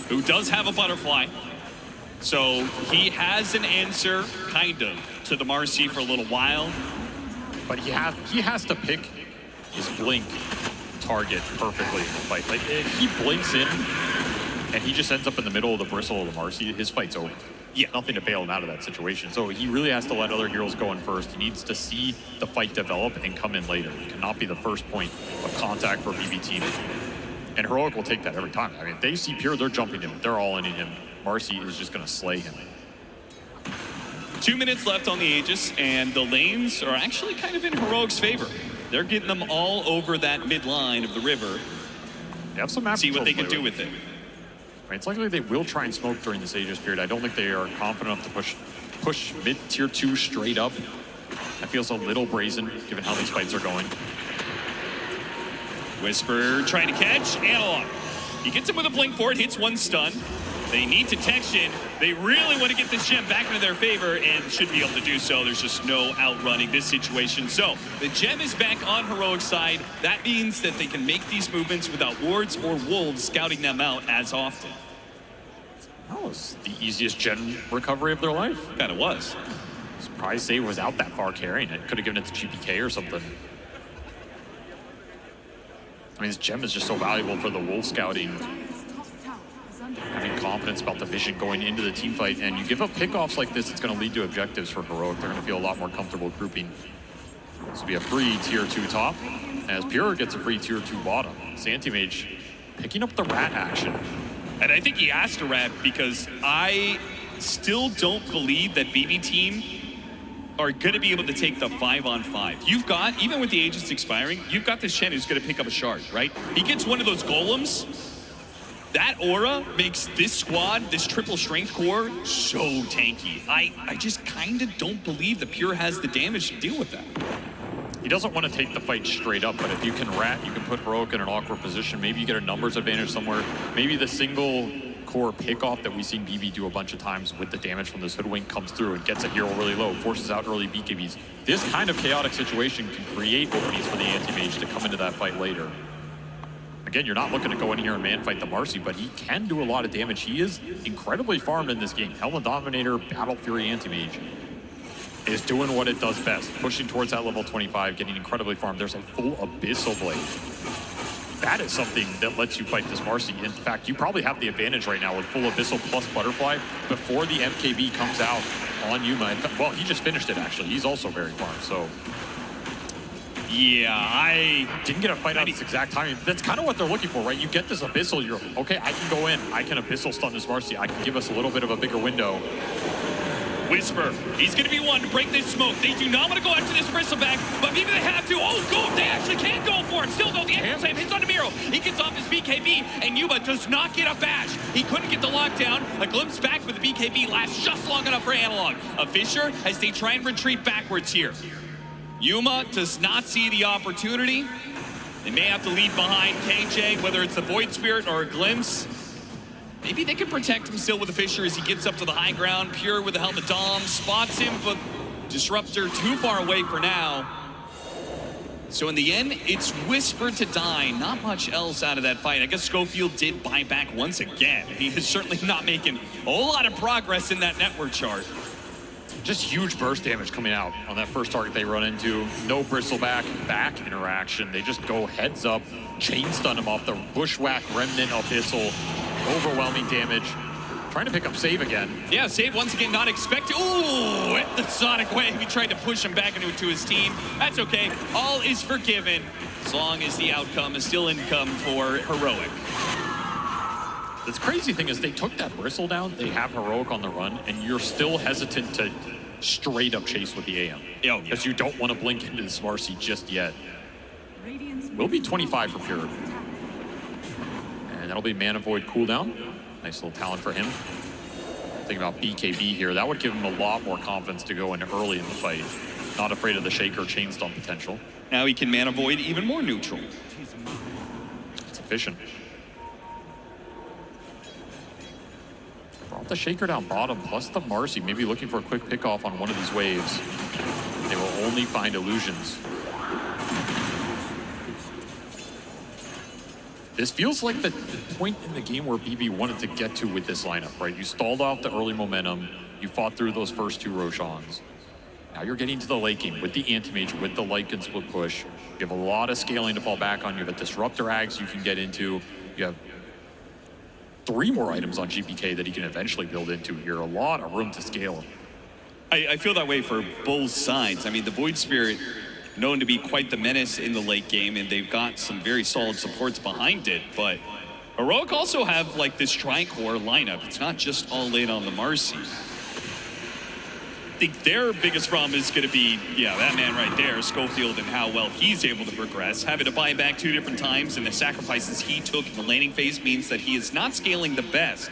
who does have a Butterfly. So he has an answer, kind of, to the Marcy for a little while. But he has to pick his blink target perfectly in the fight. Like, if he blinks in and he just ends up in the middle of the bristle of the Marcy, his fight's over. Yeah, nothing to bail him out of that situation. So he really has to let other heroes go in first. He needs to see the fight develop and come in later. It cannot be the first point of contact for BB Team. And Heroic will take that every time. I mean, if they see Pure, they're jumping him. They're all in him. Marcy is just going to slay him. 2 minutes left on the Aegis, and the lanes are actually kind of in Heroic's favor. They're getting them all over that mid-line of the river. They have some map See what they can control do with it. It's likely they will try and smoke during this Aegis period. I don't think they are confident enough to push mid tier 2 straight up. That feels a little brazen, given how these fights are going. Whisper trying to catch Analog. He gets him with a blink forward, hits one stun. They need detection. They really want to get this gem back into their favor and should be able to do so. There's just no outrunning this situation. So the gem is back on Heroic's side. That means that they can make these movements without wards or wolves scouting them out as often. That was the easiest gem recovery of their life. Kind of was. Surprised Save was out that far carrying it. Could have given it to GPK or something. I mean, this gem is just so valuable for the wolf scouting. Having confidence about the vision going into the team fight, and you give up pickoffs like this, it's going to lead to objectives for Heroic. They're going to feel a lot more comfortable grouping. This will be a free tier 2 top, as Pure gets a free tier 2 bottom. Santimage picking up the rat action. And I think he asked a rat because I still don't believe that BB team are going to be able to take the 5-on-5. You've got, even with the Aegis expiring, you've got this Shen who's going to pick up a shard, right? He gets one of those golems. That aura makes this squad, this triple strength core, so tanky. I just kind of don't believe that Pure has the damage to deal with that. He doesn't want to take the fight straight up, but if you can rat, you can put Heroic in an awkward position. Maybe you get a numbers advantage somewhere. Maybe the single core pickoff that we've seen BB do a bunch of times with the damage from this Hoodwink comes through and gets a hero really low, forces out early BKBs. This kind of chaotic situation can create openings for the anti-mage to come into that fight later. Again, you're not looking to go in here and man fight the Marcy, but he can do a lot of damage. He is incredibly farmed in this game. Helmet Dominator, Battle Fury Anti-Mage is doing what it does best, pushing towards that level 25, getting incredibly farmed. There's a full Abyssal Blade. That is something that lets you fight this Marcy. In fact, you probably have the advantage right now with full Abyssal plus Butterfly before the MKB comes out on Yuma. Well, he just finished it, actually. He's also very farmed, so... Yeah, I didn't get a fight out this exact timing. That's kind of what they're looking for, right? You get this Abyssal, you're, okay, I can go in. I can Abyssal stun this Marcy. I can give us a little bit of a bigger window. Whisper, he's going to be one to break this smoke. They do not want to go after this bristleback, but maybe they have to. Oh, go! They actually can't go for it. Still, though, the Echo Slam hits on Miro. He gets off his BKB, and Yuma does not get a bash. He couldn't get the lockdown. A glimpse back with the BKB lasts just long enough for Analog. A Fisher as they try and retreat backwards here. Yuma does not see the opportunity. They may have to leave behind KJ, whether it's the Void Spirit or a glimpse. Maybe they can protect him still with the Fisher as he gets up to the high ground. Pure with the Helmet Dom spots him, but Disruptor too far away for now. So in the end, it's Whisper to die. Not much else out of that fight. I guess Schofield did buy back once again. He is certainly not making a whole lot of progress in that network chart. Just huge burst damage coming out on that first target they run into. No bristleback back interaction. They just go heads up, chain stun him off the Bushwhack Remnant Abyssal. Overwhelming damage. Trying to pick up Save again. Yeah, Save once again not expected. Ooh, at the Sonic Wave. He tried to push him back into his team. That's okay. All is forgiven as long as the outcome is still income for Heroic. The crazy thing is they took that bristle down, they have Heroic on the run, and you're still hesitant to straight up chase with the AM. Because you don't want to blink into this Marcy just yet. Will be 25 for Pure. And that'll be Mana Void cooldown. Nice little talent for him. Think about BKB here. That would give him a lot more confidence to go in early in the fight. Not afraid of the Shaker chain stun potential. Now he can Mana Void even more neutral. It's efficient. Brought the Shaker down bottom, plus the Marcy, maybe looking for a quick pickoff on one of these waves. They will only find illusions. This feels like the point in the game where BB wanted to get to with this lineup, right? You stalled off the early momentum, you fought through those first two Roshans. Now you're getting to the late game with the Anti-Mage, with the Lycan split push. You have a lot of scaling to fall back on. You have a Disruptor Ags you can get into. You have 3 more items on GPK that he can eventually build into here. A lot of room to scale. I feel that way for both sides. I mean, the Void Spirit, known to be quite the menace in the late game, and they've got some very solid supports behind it, but Heroic also have like this tri-core lineup. It's not just all in on the Marcy. think their biggest problem is going to be, yeah, that man right there, Schofield, and how well he's able to progress. Having to buy back 2 different times, and the sacrifices he took in the laning phase means that he is not scaling the best.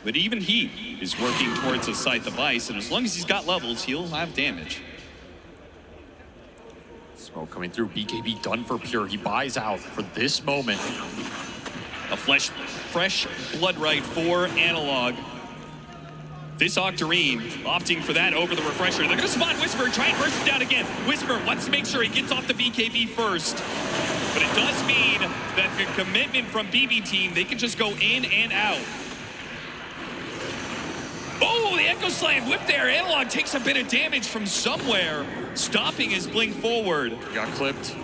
But even he is working towards a Scythe of Ice, and as long as he's got levels, he'll have damage. Smoke coming through, BKB done for Pure. He buys out for this moment. A fresh blood right for Analog. This Octarine opting for that over the Refresher. They're going to spot Whisper and try and burst him down again. Whisper wants to make sure he gets off the BKB first. But it does mean that the commitment from BB Team, they can just go in and out. Oh, the Echo Slam whip there. Analog takes a bit of damage from somewhere, stopping his blink forward. Got clipped.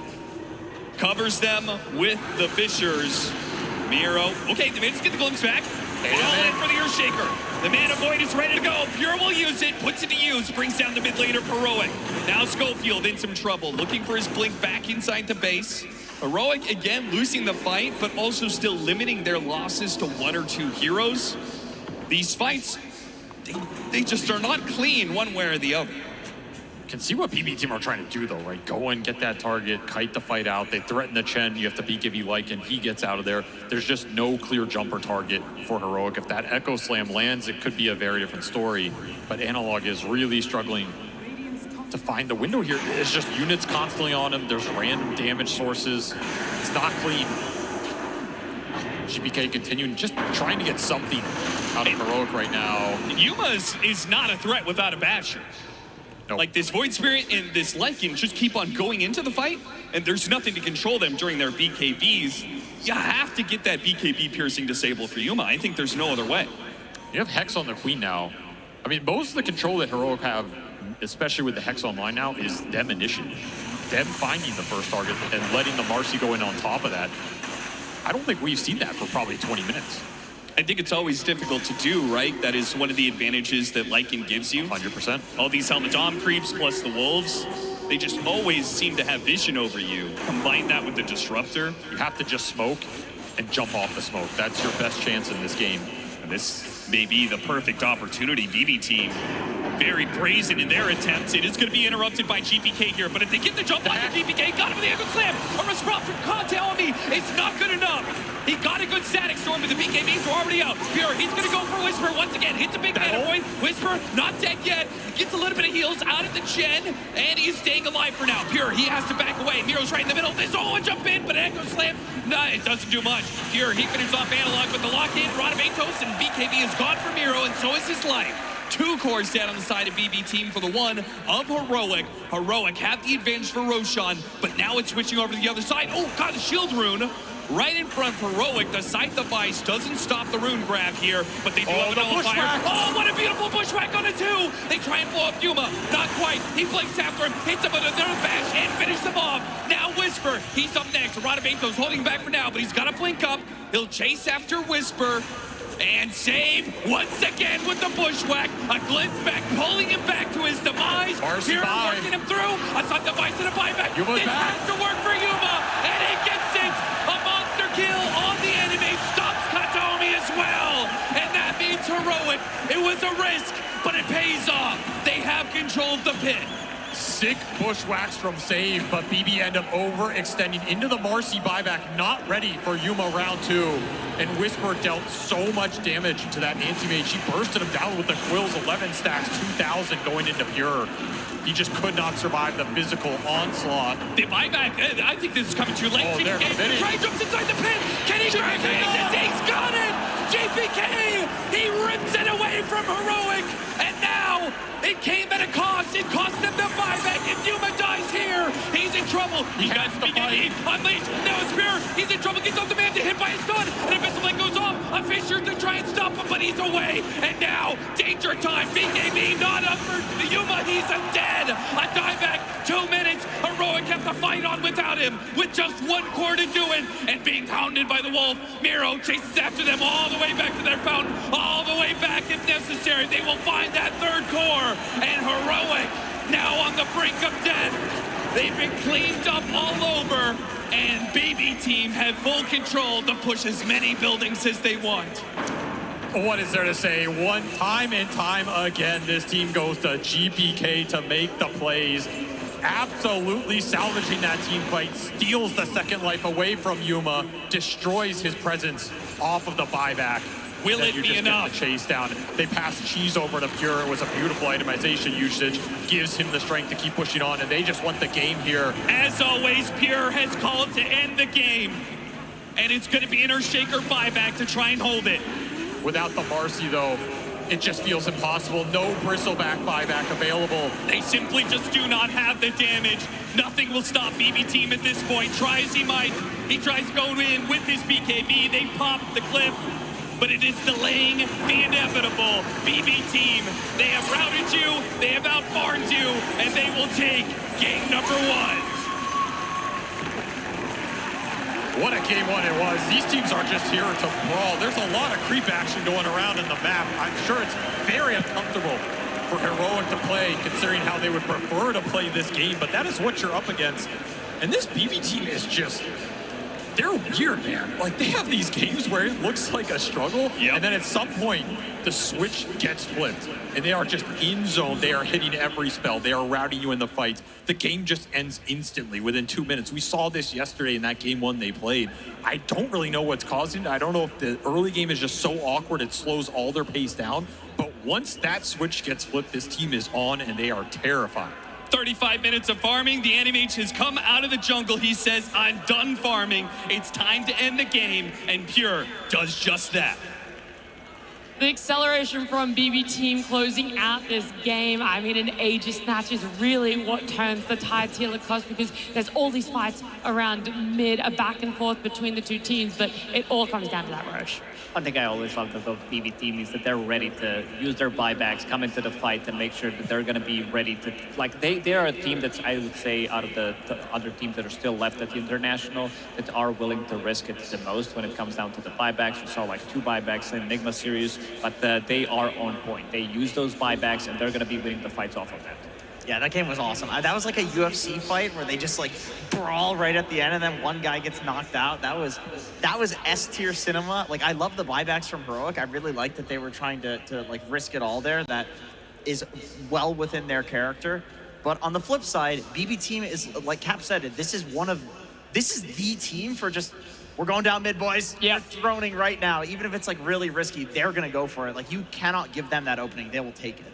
Covers them with the Fishers. Miro. Okay, they managed to get the glimpse back. All in for the Earthshaker. The Mana Void is ready to go. Pure will use it, puts it to use, brings down the mid laner Heroic. Now Schofield in some trouble, looking for his blink back inside the base. Heroic again losing the fight, but also still limiting their losses to 1 or 2 heroes. These fights, they just are not clean one way or the other. Can see what BB Team are trying to do though, right? Go and get that target, kite the fight out. They threaten the Chen, you have to BKB Lycan, he gets out of there. There's just no clear jumper target for Heroic. If that Echo Slam lands, it could be a very different story. But Analog is really struggling to find the window here. It's just units constantly on him. There's random damage sources. It's not clean. GPK continuing, just trying to get something out of Heroic right now. Yuma is not a threat without a Basher. Nope. Like this Void Spirit and this Lycan just keep on going into the fight, and there's nothing to control them during their BKBs. You have to get that BKB piercing disable for Yuma. I think there's no other way. You have Hex on the Queen now. I mean, most of the control that Heroic have, especially with the Hex online now, is them initiating. Them finding the first target and letting the Marcy go in on top of that. I don't think we've seen that for probably 20 minutes. I think it's always difficult to do, right? That is one of the advantages that Lycan gives you. 100%. All these Helmet Dom creeps plus the Wolves, they just always seem to have vision over you. Combine that with the Disruptor. You have to just smoke and jump off the smoke. That's your best chance in this game. And this may be the perfect opportunity. BB Team very brazen in their attempts. It is going to be interrupted by GPK here, but if they get the jump on the GPK, got him with the Echo Slam. A response from Conte on me. It's not good enough. He got a good static storm, but the BKBs are already out. Pure, he's going to go for Whisper once again. Hits a big Mana Void. Whisper, not dead yet. Gets a little bit of heals out of the Chen, and he's staying alive for now. Pure, he has to back away. Miro's right in the middle. They all jump in, but Echo Slam, no, it doesn't do much. Pure, he finishes off Analog with the lock-in. Radaventos, and BKB is gone for Miro, and so is his life. 2 cores down on the side of BB Team for the one of Heroic. Heroic had the advantage for Roshan, but now it's switching over to the other side. Oh, God, the shield rune. Right in front of Heroic, the Scythe of Ice doesn't stop the rune grab here, but they do have an nullifier. Oh, what a beautiful bushwhack on a 2! They try and blow up Yuma. Not quite. He blinks after him, hits him with another bash, and finishes him off. Now Whisper, he's up next. Radavento's holding back for now, but he's got to blink up. He'll chase after Whisper. And save once again with the bushwhack. A glimpse back, pulling him back to his demise. Here, working him through. A Scythe of Ice and a buyback. This has to work for Yuma, and he gets it. A monster kill on the enemy. Stops Katomi as well. And that means Heroic. It was a risk, but it pays off. They have control of the pit. Sick bushwhacks from Save, but BB end up overextending into the Marcy buyback, not ready for Yuma round 2. And Whisper dealt so much damage to that anti-mage. She bursted him down with the Quills 11 stacks, 2,000 going into Pure. He just could not survive the physical onslaught. The buyback, I think this is coming too late. Oh, GPK tries jumps inside the pit. Can he drag it? He's got it! GPK, he rips it away from Heroic. And now, it came at a cost. It cost them the buyback. If Yuma dies here, he's in trouble. He got the BKB unleashed. Now it's Pure. He's in trouble. Gets off the man to hit by his stun. And Abyssal Blade goes off. A Fisher to try and stop him, but he's away. And now, danger time. BKB not up for Yuma. He's a dead. A dieback. 2 minutes. Heroic kept the fight on without him. With just 1 core to do it. And being pounded by the Wolf. Miro chases after them all the way back to their fountain. All the way back if necessary. They will find that 3rd core. And Heroic now on the brink of death. They've been cleaned up all over, and BB Team have full control to push as many buildings as they want. What is there to say? One time and time again, this team goes to GPK to make the plays. Absolutely salvaging that team fight, steals the second life away from Yuma, destroys his presence off of the buyback. Will it be enough? The chase down. They pass Cheese over to Pure. It was a beautiful itemization usage. Gives him the strength to keep pushing on, and they just want the game here. As always, Pure has called to end the game. And it's going to be an Earthshaker buyback to try and hold it. Without the Marcy, though, it just feels impossible. No Bristleback buyback available. They simply just do not have the damage. Nothing will stop BB Team at this point. Try as he might. He tries to go in with his BKB. They pop the cliff, but it is delaying the inevitable. BB Team, they have routed you, they have outfarmed you, and they will take game number 1. What a game one it was. These teams are just here to brawl. There's a lot of creep action going around in the map. I'm sure it's very uncomfortable for Heroic to play, considering how they would prefer to play this game, but that is what you're up against. And this BB team is just, they're weird, man. Like, they have these games where it looks like a struggle, and then at some point, the switch gets flipped, and they are just in zone. They are hitting every spell. They are routing you in the fight. The game just ends instantly within 2 minutes. We saw this yesterday in that game 1 they played. I don't really know what's causing it. I don't know if the early game is just so awkward it slows all their pace down, but once that switch gets flipped, this team is on, and they are terrified. 35 minutes of farming. The NMH has come out of the jungle. He says, I'm done farming. It's time to end the game. And Pure does just that. The acceleration from BB Team closing out this game. I mean, an Aegis snatch is really what turns the tides here across, because there's all these fights around mid, a back and forth between the two teams, but it all comes down to that Roche. One thing I always loved about BB Team is that they're ready to use their buybacks, come into the fight, and make sure that they're going to be ready to, like, they are a team that's, I would say, out of the other teams that are still left at the International, that are willing to risk it the most when it comes down to the buybacks. We saw like 2 buybacks in Enigma series, but they are on point. They use those buybacks, and they're going to be winning the fights off of that. Yeah, that game was awesome. That was like a UFC fight where they just like brawl right at the end, and then one guy gets knocked out. That was S-tier cinema. Like, I love the buybacks from Heroic. I really like that they were trying to like risk it all there. That is well within their character. But on the flip side, BB Team is, like Cap said, this is the team for just, we're going down mid, boys. Yeah. We're throning right now. Even if it's like really risky, they're gonna go for it. Like, you cannot give them that opening. They will take it.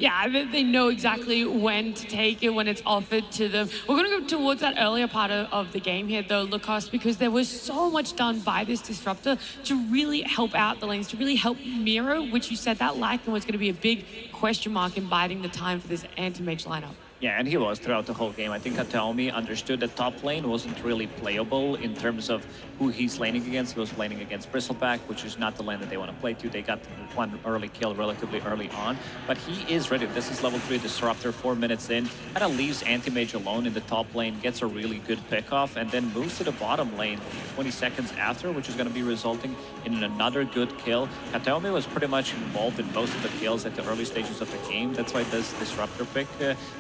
Yeah, they know exactly when to take it, when it's offered to them. We're going to go towards that earlier part of the game here, though, Lucas, because there was so much done by this Disruptor to really help out the lanes, to really help Miro, which you said that Lycan was going to be a big question mark in biding the time for this anti-mage lineup. Yeah, and he was throughout the whole game. I think Hataomi understood that top lane wasn't really playable in terms of who he's laning against. He was laning against Bristleback, which is not the lane that they want to play to. They got one early kill relatively early on, but he is ready. This is level 3 Disruptor, 4 minutes in. Kind of leaves Anti-Mage alone in the top lane, gets a really good pick-off, and then moves to the bottom lane 20 seconds after, which is going to be resulting in another good kill. Hataomi was pretty much involved in most of the kills at the early stages of the game. That's why this Disruptor pick,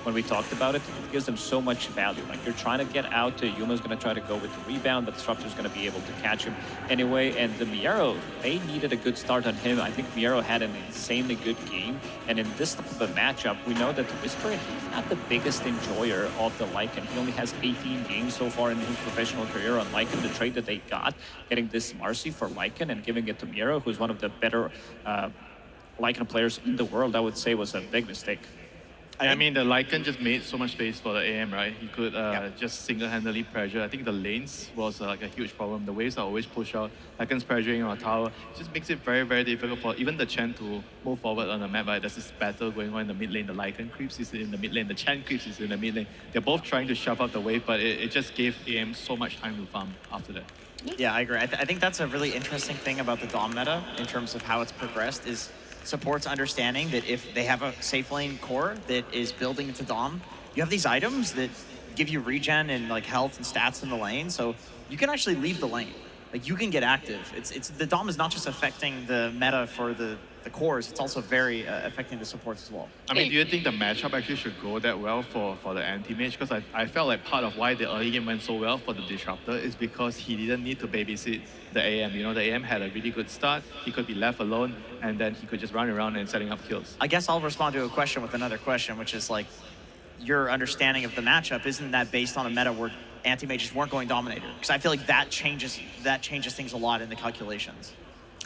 when we talked about it, it gives them so much value. Like, you're trying to get out, Yuma's going to try to go with the rebound, but Disruptor's going to be able to catch him anyway. And the Miero, they needed a good start on him. I think Miero had an insanely good game, and in this type of a matchup, we know that Whisper, he's not the biggest enjoyer of the Lycan. He only has 18 games so far in his professional career on Lycan. The trade that they got, getting this Marcy for Lycan and giving it to Miero, who's one of the better Lycan players in the world, I would say was a big mistake. I mean, the Lycan just made so much space for the AM, right? He could just single-handedly pressure. I think the lanes was like a huge problem. The waves are always pushed out. Lycan's pressuring on a tower. It just makes it very, very difficult for even the Chen to move forward on the map, right? There's this battle going on in the mid lane. The Lycan creeps is in the mid lane. The Chen creeps is in the mid lane. They're both trying to shove out the wave, but it just gave AM so much time to farm after that. Yeah, I agree. I think that's a really interesting thing about the Dom meta in terms of how it's progressed is support's understanding that if they have a safe lane core that is building into Dom, you have these items that give you regen and like health and stats in the lane, so you can actually leave the lane. Like, you can get active. It's the Dom is not just affecting the meta for the the cores, it's also very affecting the supports as well. I mean, do you think the matchup actually should go that well for the anti-mage? Because I felt like part of why the early game went so well for the Disruptor is because he didn't need to babysit the AM. You know, the AM had a really good start. He could be left alone, and then he could just run around and setting up kills. I guess I'll respond to a question with another question, which is like, your understanding of the matchup, isn't that based on a meta where anti-mages weren't going Dominator? Because I feel like that changes things a lot in the calculations.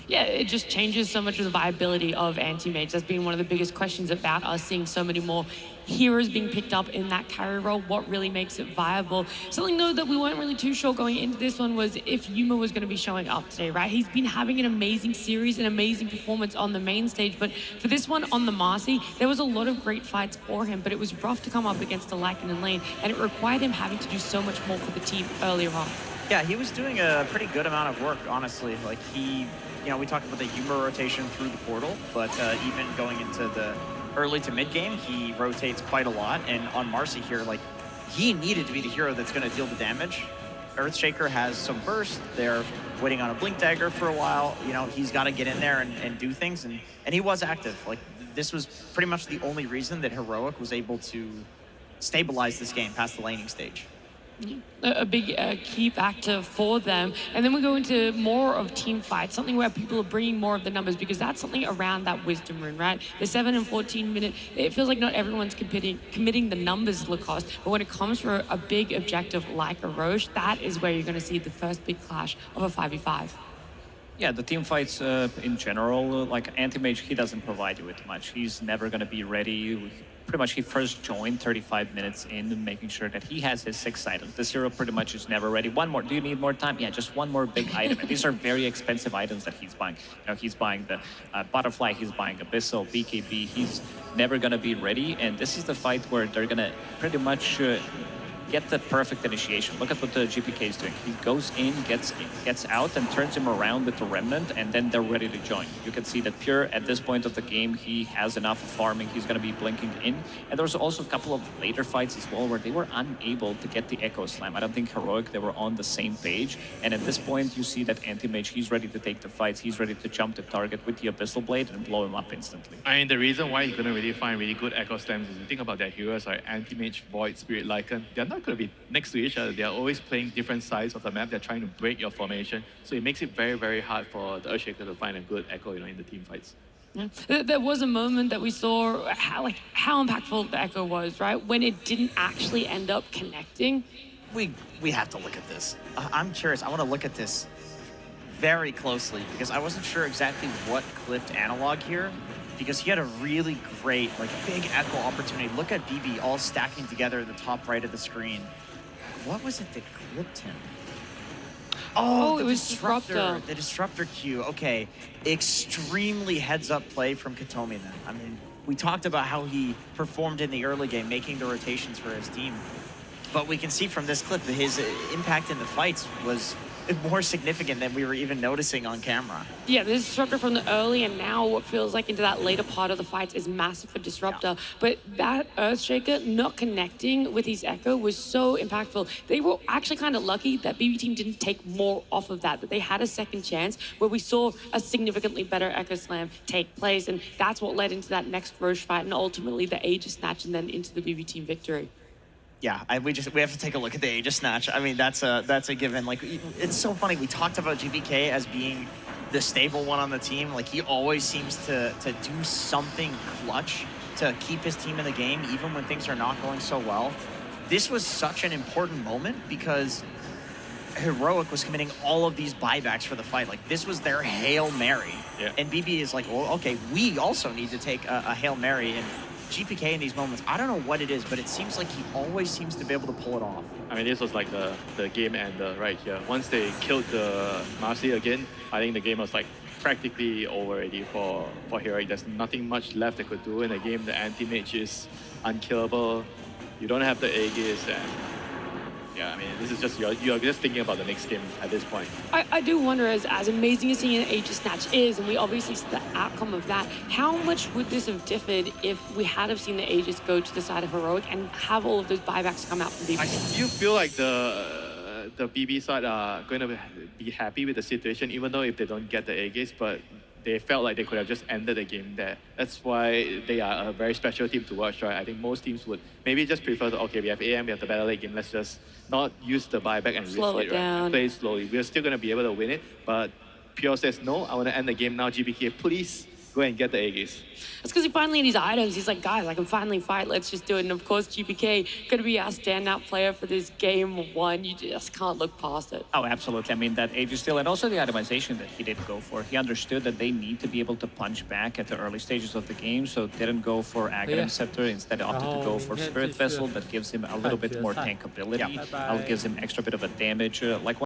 Yeah, it just changes so much of the viability of anti-mage. That's been one of the biggest questions about us seeing so many more heroes being picked up in that carry role. What really makes it viable? Something though that we weren't really too sure going into this one was if Yuma was going to be showing up today, right? He's been having an amazing series, an amazing performance on the main stage, but for this one on the Marcy, there was a lot of great fights for him, but it was rough to come up against the Lycan lane, and it required him having to do so much more for the team earlier on. Yeah, he was doing a pretty good amount of work, honestly. Like he, you know, we talked about the Yuma rotation through the portal, but even going into the early to mid game, he rotates quite a lot. And on Marcy here, like, he needed to be the hero that's going to deal the damage. Earthshaker has some burst. They're waiting on a Blink Dagger for a while. You know, he's got to get in there and do things. And he was active. Like, this was pretty much the only reason that Heroic was able to stabilize this game past the laning stage. A big key factor for them. And then we go into more of team fights, something where people are bringing more of the numbers, because that's something around that Wisdom Rune, right? The 7 and 14 minute, it feels like not everyone's committing the numbers, Lacoste, but when it comes for a big objective like a Roche, that is where you're going to see the first big clash of a 5v5. Yeah, the team fights in general, like Anti-Mage, he doesn't provide you with much. He's never going to be ready. Pretty much he first joined 35 minutes in, making sure that he has his 6 items. This hero pretty much is never ready. One more. Do you need more time? Yeah, just one more big item. And these are very expensive items that he's buying. You know, he's buying the Butterfly, he's buying Abyssal, BKB. He's never going to be ready. And this is the fight where they're going to pretty much get the perfect initiation. Look at what the GPK is doing. He goes in, gets out, and turns him around with the Remnant, and then they're ready to join. You can see that Pure, at this point of the game, he has enough farming. He's going to be blinking in. And there was also a couple of later fights as well where they were unable to get the Echo Slam. I don't think Heroic, they were on the same page. And at this point, you see that Anti-Mage, he's ready to take the fights. He's ready to jump the target with the Abyssal Blade and blow him up instantly. I mean, the reason why he couldn't really find really good Echo Slams is you think about their heroes like Anti-Mage, Void, Spirit, Lycan. They're not going to be next to each other. They're always playing different sides of the map. They're trying to break your formation. So it makes it very, very hard for the Earthshaker to find a good Echo, you know, in the team fights. Yeah. There was a moment that we saw how impactful the Echo was, right? When it didn't actually end up connecting. We have to look at this. I'm curious. I want to look at this very closely because I wasn't sure exactly what clipped Analog here, because he had a really great, like, big Echo opportunity. Look at BB all stacking together at the top right of the screen. What was it that clipped him? Oh, it was Disruptor. The Disruptor Q. Okay, extremely heads-up play from Katomi then. I mean, we talked about how he performed in the early game, making the rotations for his team. But we can see from this clip that his impact in the fights was more significant than we were even noticing on camera. Yeah, the Disruptor from the early and now what feels like into that later part of the fights is massive for Disruptor. Yeah. But that Earthshaker not connecting with his Echo was so impactful. They were actually kind of lucky that BB Team didn't take more off of that they had a second chance where we saw a significantly better Echo Slam take place, and that's what led into that next Roche fight and ultimately the Aegis Snatch and then into the BB Team victory. Yeah, we have to take a look at the Aegis Snatch. I mean, that's a given. Like, it's so funny. We talked about GBK as being the stable one on the team. Like, he always seems to do something clutch to keep his team in the game, even when things are not going so well. This was such an important moment because Heroic was committing all of these buybacks for the fight. Like, this was their Hail Mary. Yeah. And BB is like, well, okay, we also need to take a Hail Mary. And GPK in these moments, I don't know what it is, but it seems like he always seems to be able to pull it off. I mean, this was like the game ender right here. Once they killed the Marcy again, I think the game was like practically over already for Heroic. There's nothing much left they could do in the game. The anti-mage is unkillable. You don't have the Aegis, and yeah, I mean, this is just, you're just thinking about the next game at this point. I do wonder, as amazing as seeing an Aegis Snatch is, and we obviously see the outcome of that, how much would this have differed if we had have seen the Aegis go to the side of Heroic and have all of those buybacks come out from BB? I do feel like the BB side are going to be happy with the situation, even though if they don't get the Aegis, but they felt like they could have just ended the game there. That's why they are a very special team to watch, right? I think most teams would maybe just prefer to, okay, we have AM, we have the battle late game, let's just not use the buyback and Slow risk it down. Right? Play slowly. We're still going to be able to win it, but Pure says, no, I want to end the game now. GBK, please go and get the Aegis. That's because he finally had his items. He's like, guys, I can finally fight. Let's just do it. And of course, GPK going to be our standout player for this game one. You just can't look past it. Oh, absolutely. I mean, that age is still, and also the itemization that he did go for. He understood that they need to be able to punch back at the early stages of the game, so didn't go for Aghanim Scepter. Instead, opted to go for Spirit Vessel. That gives him a little bit more tankability. Gives him extra bit of a damage. Like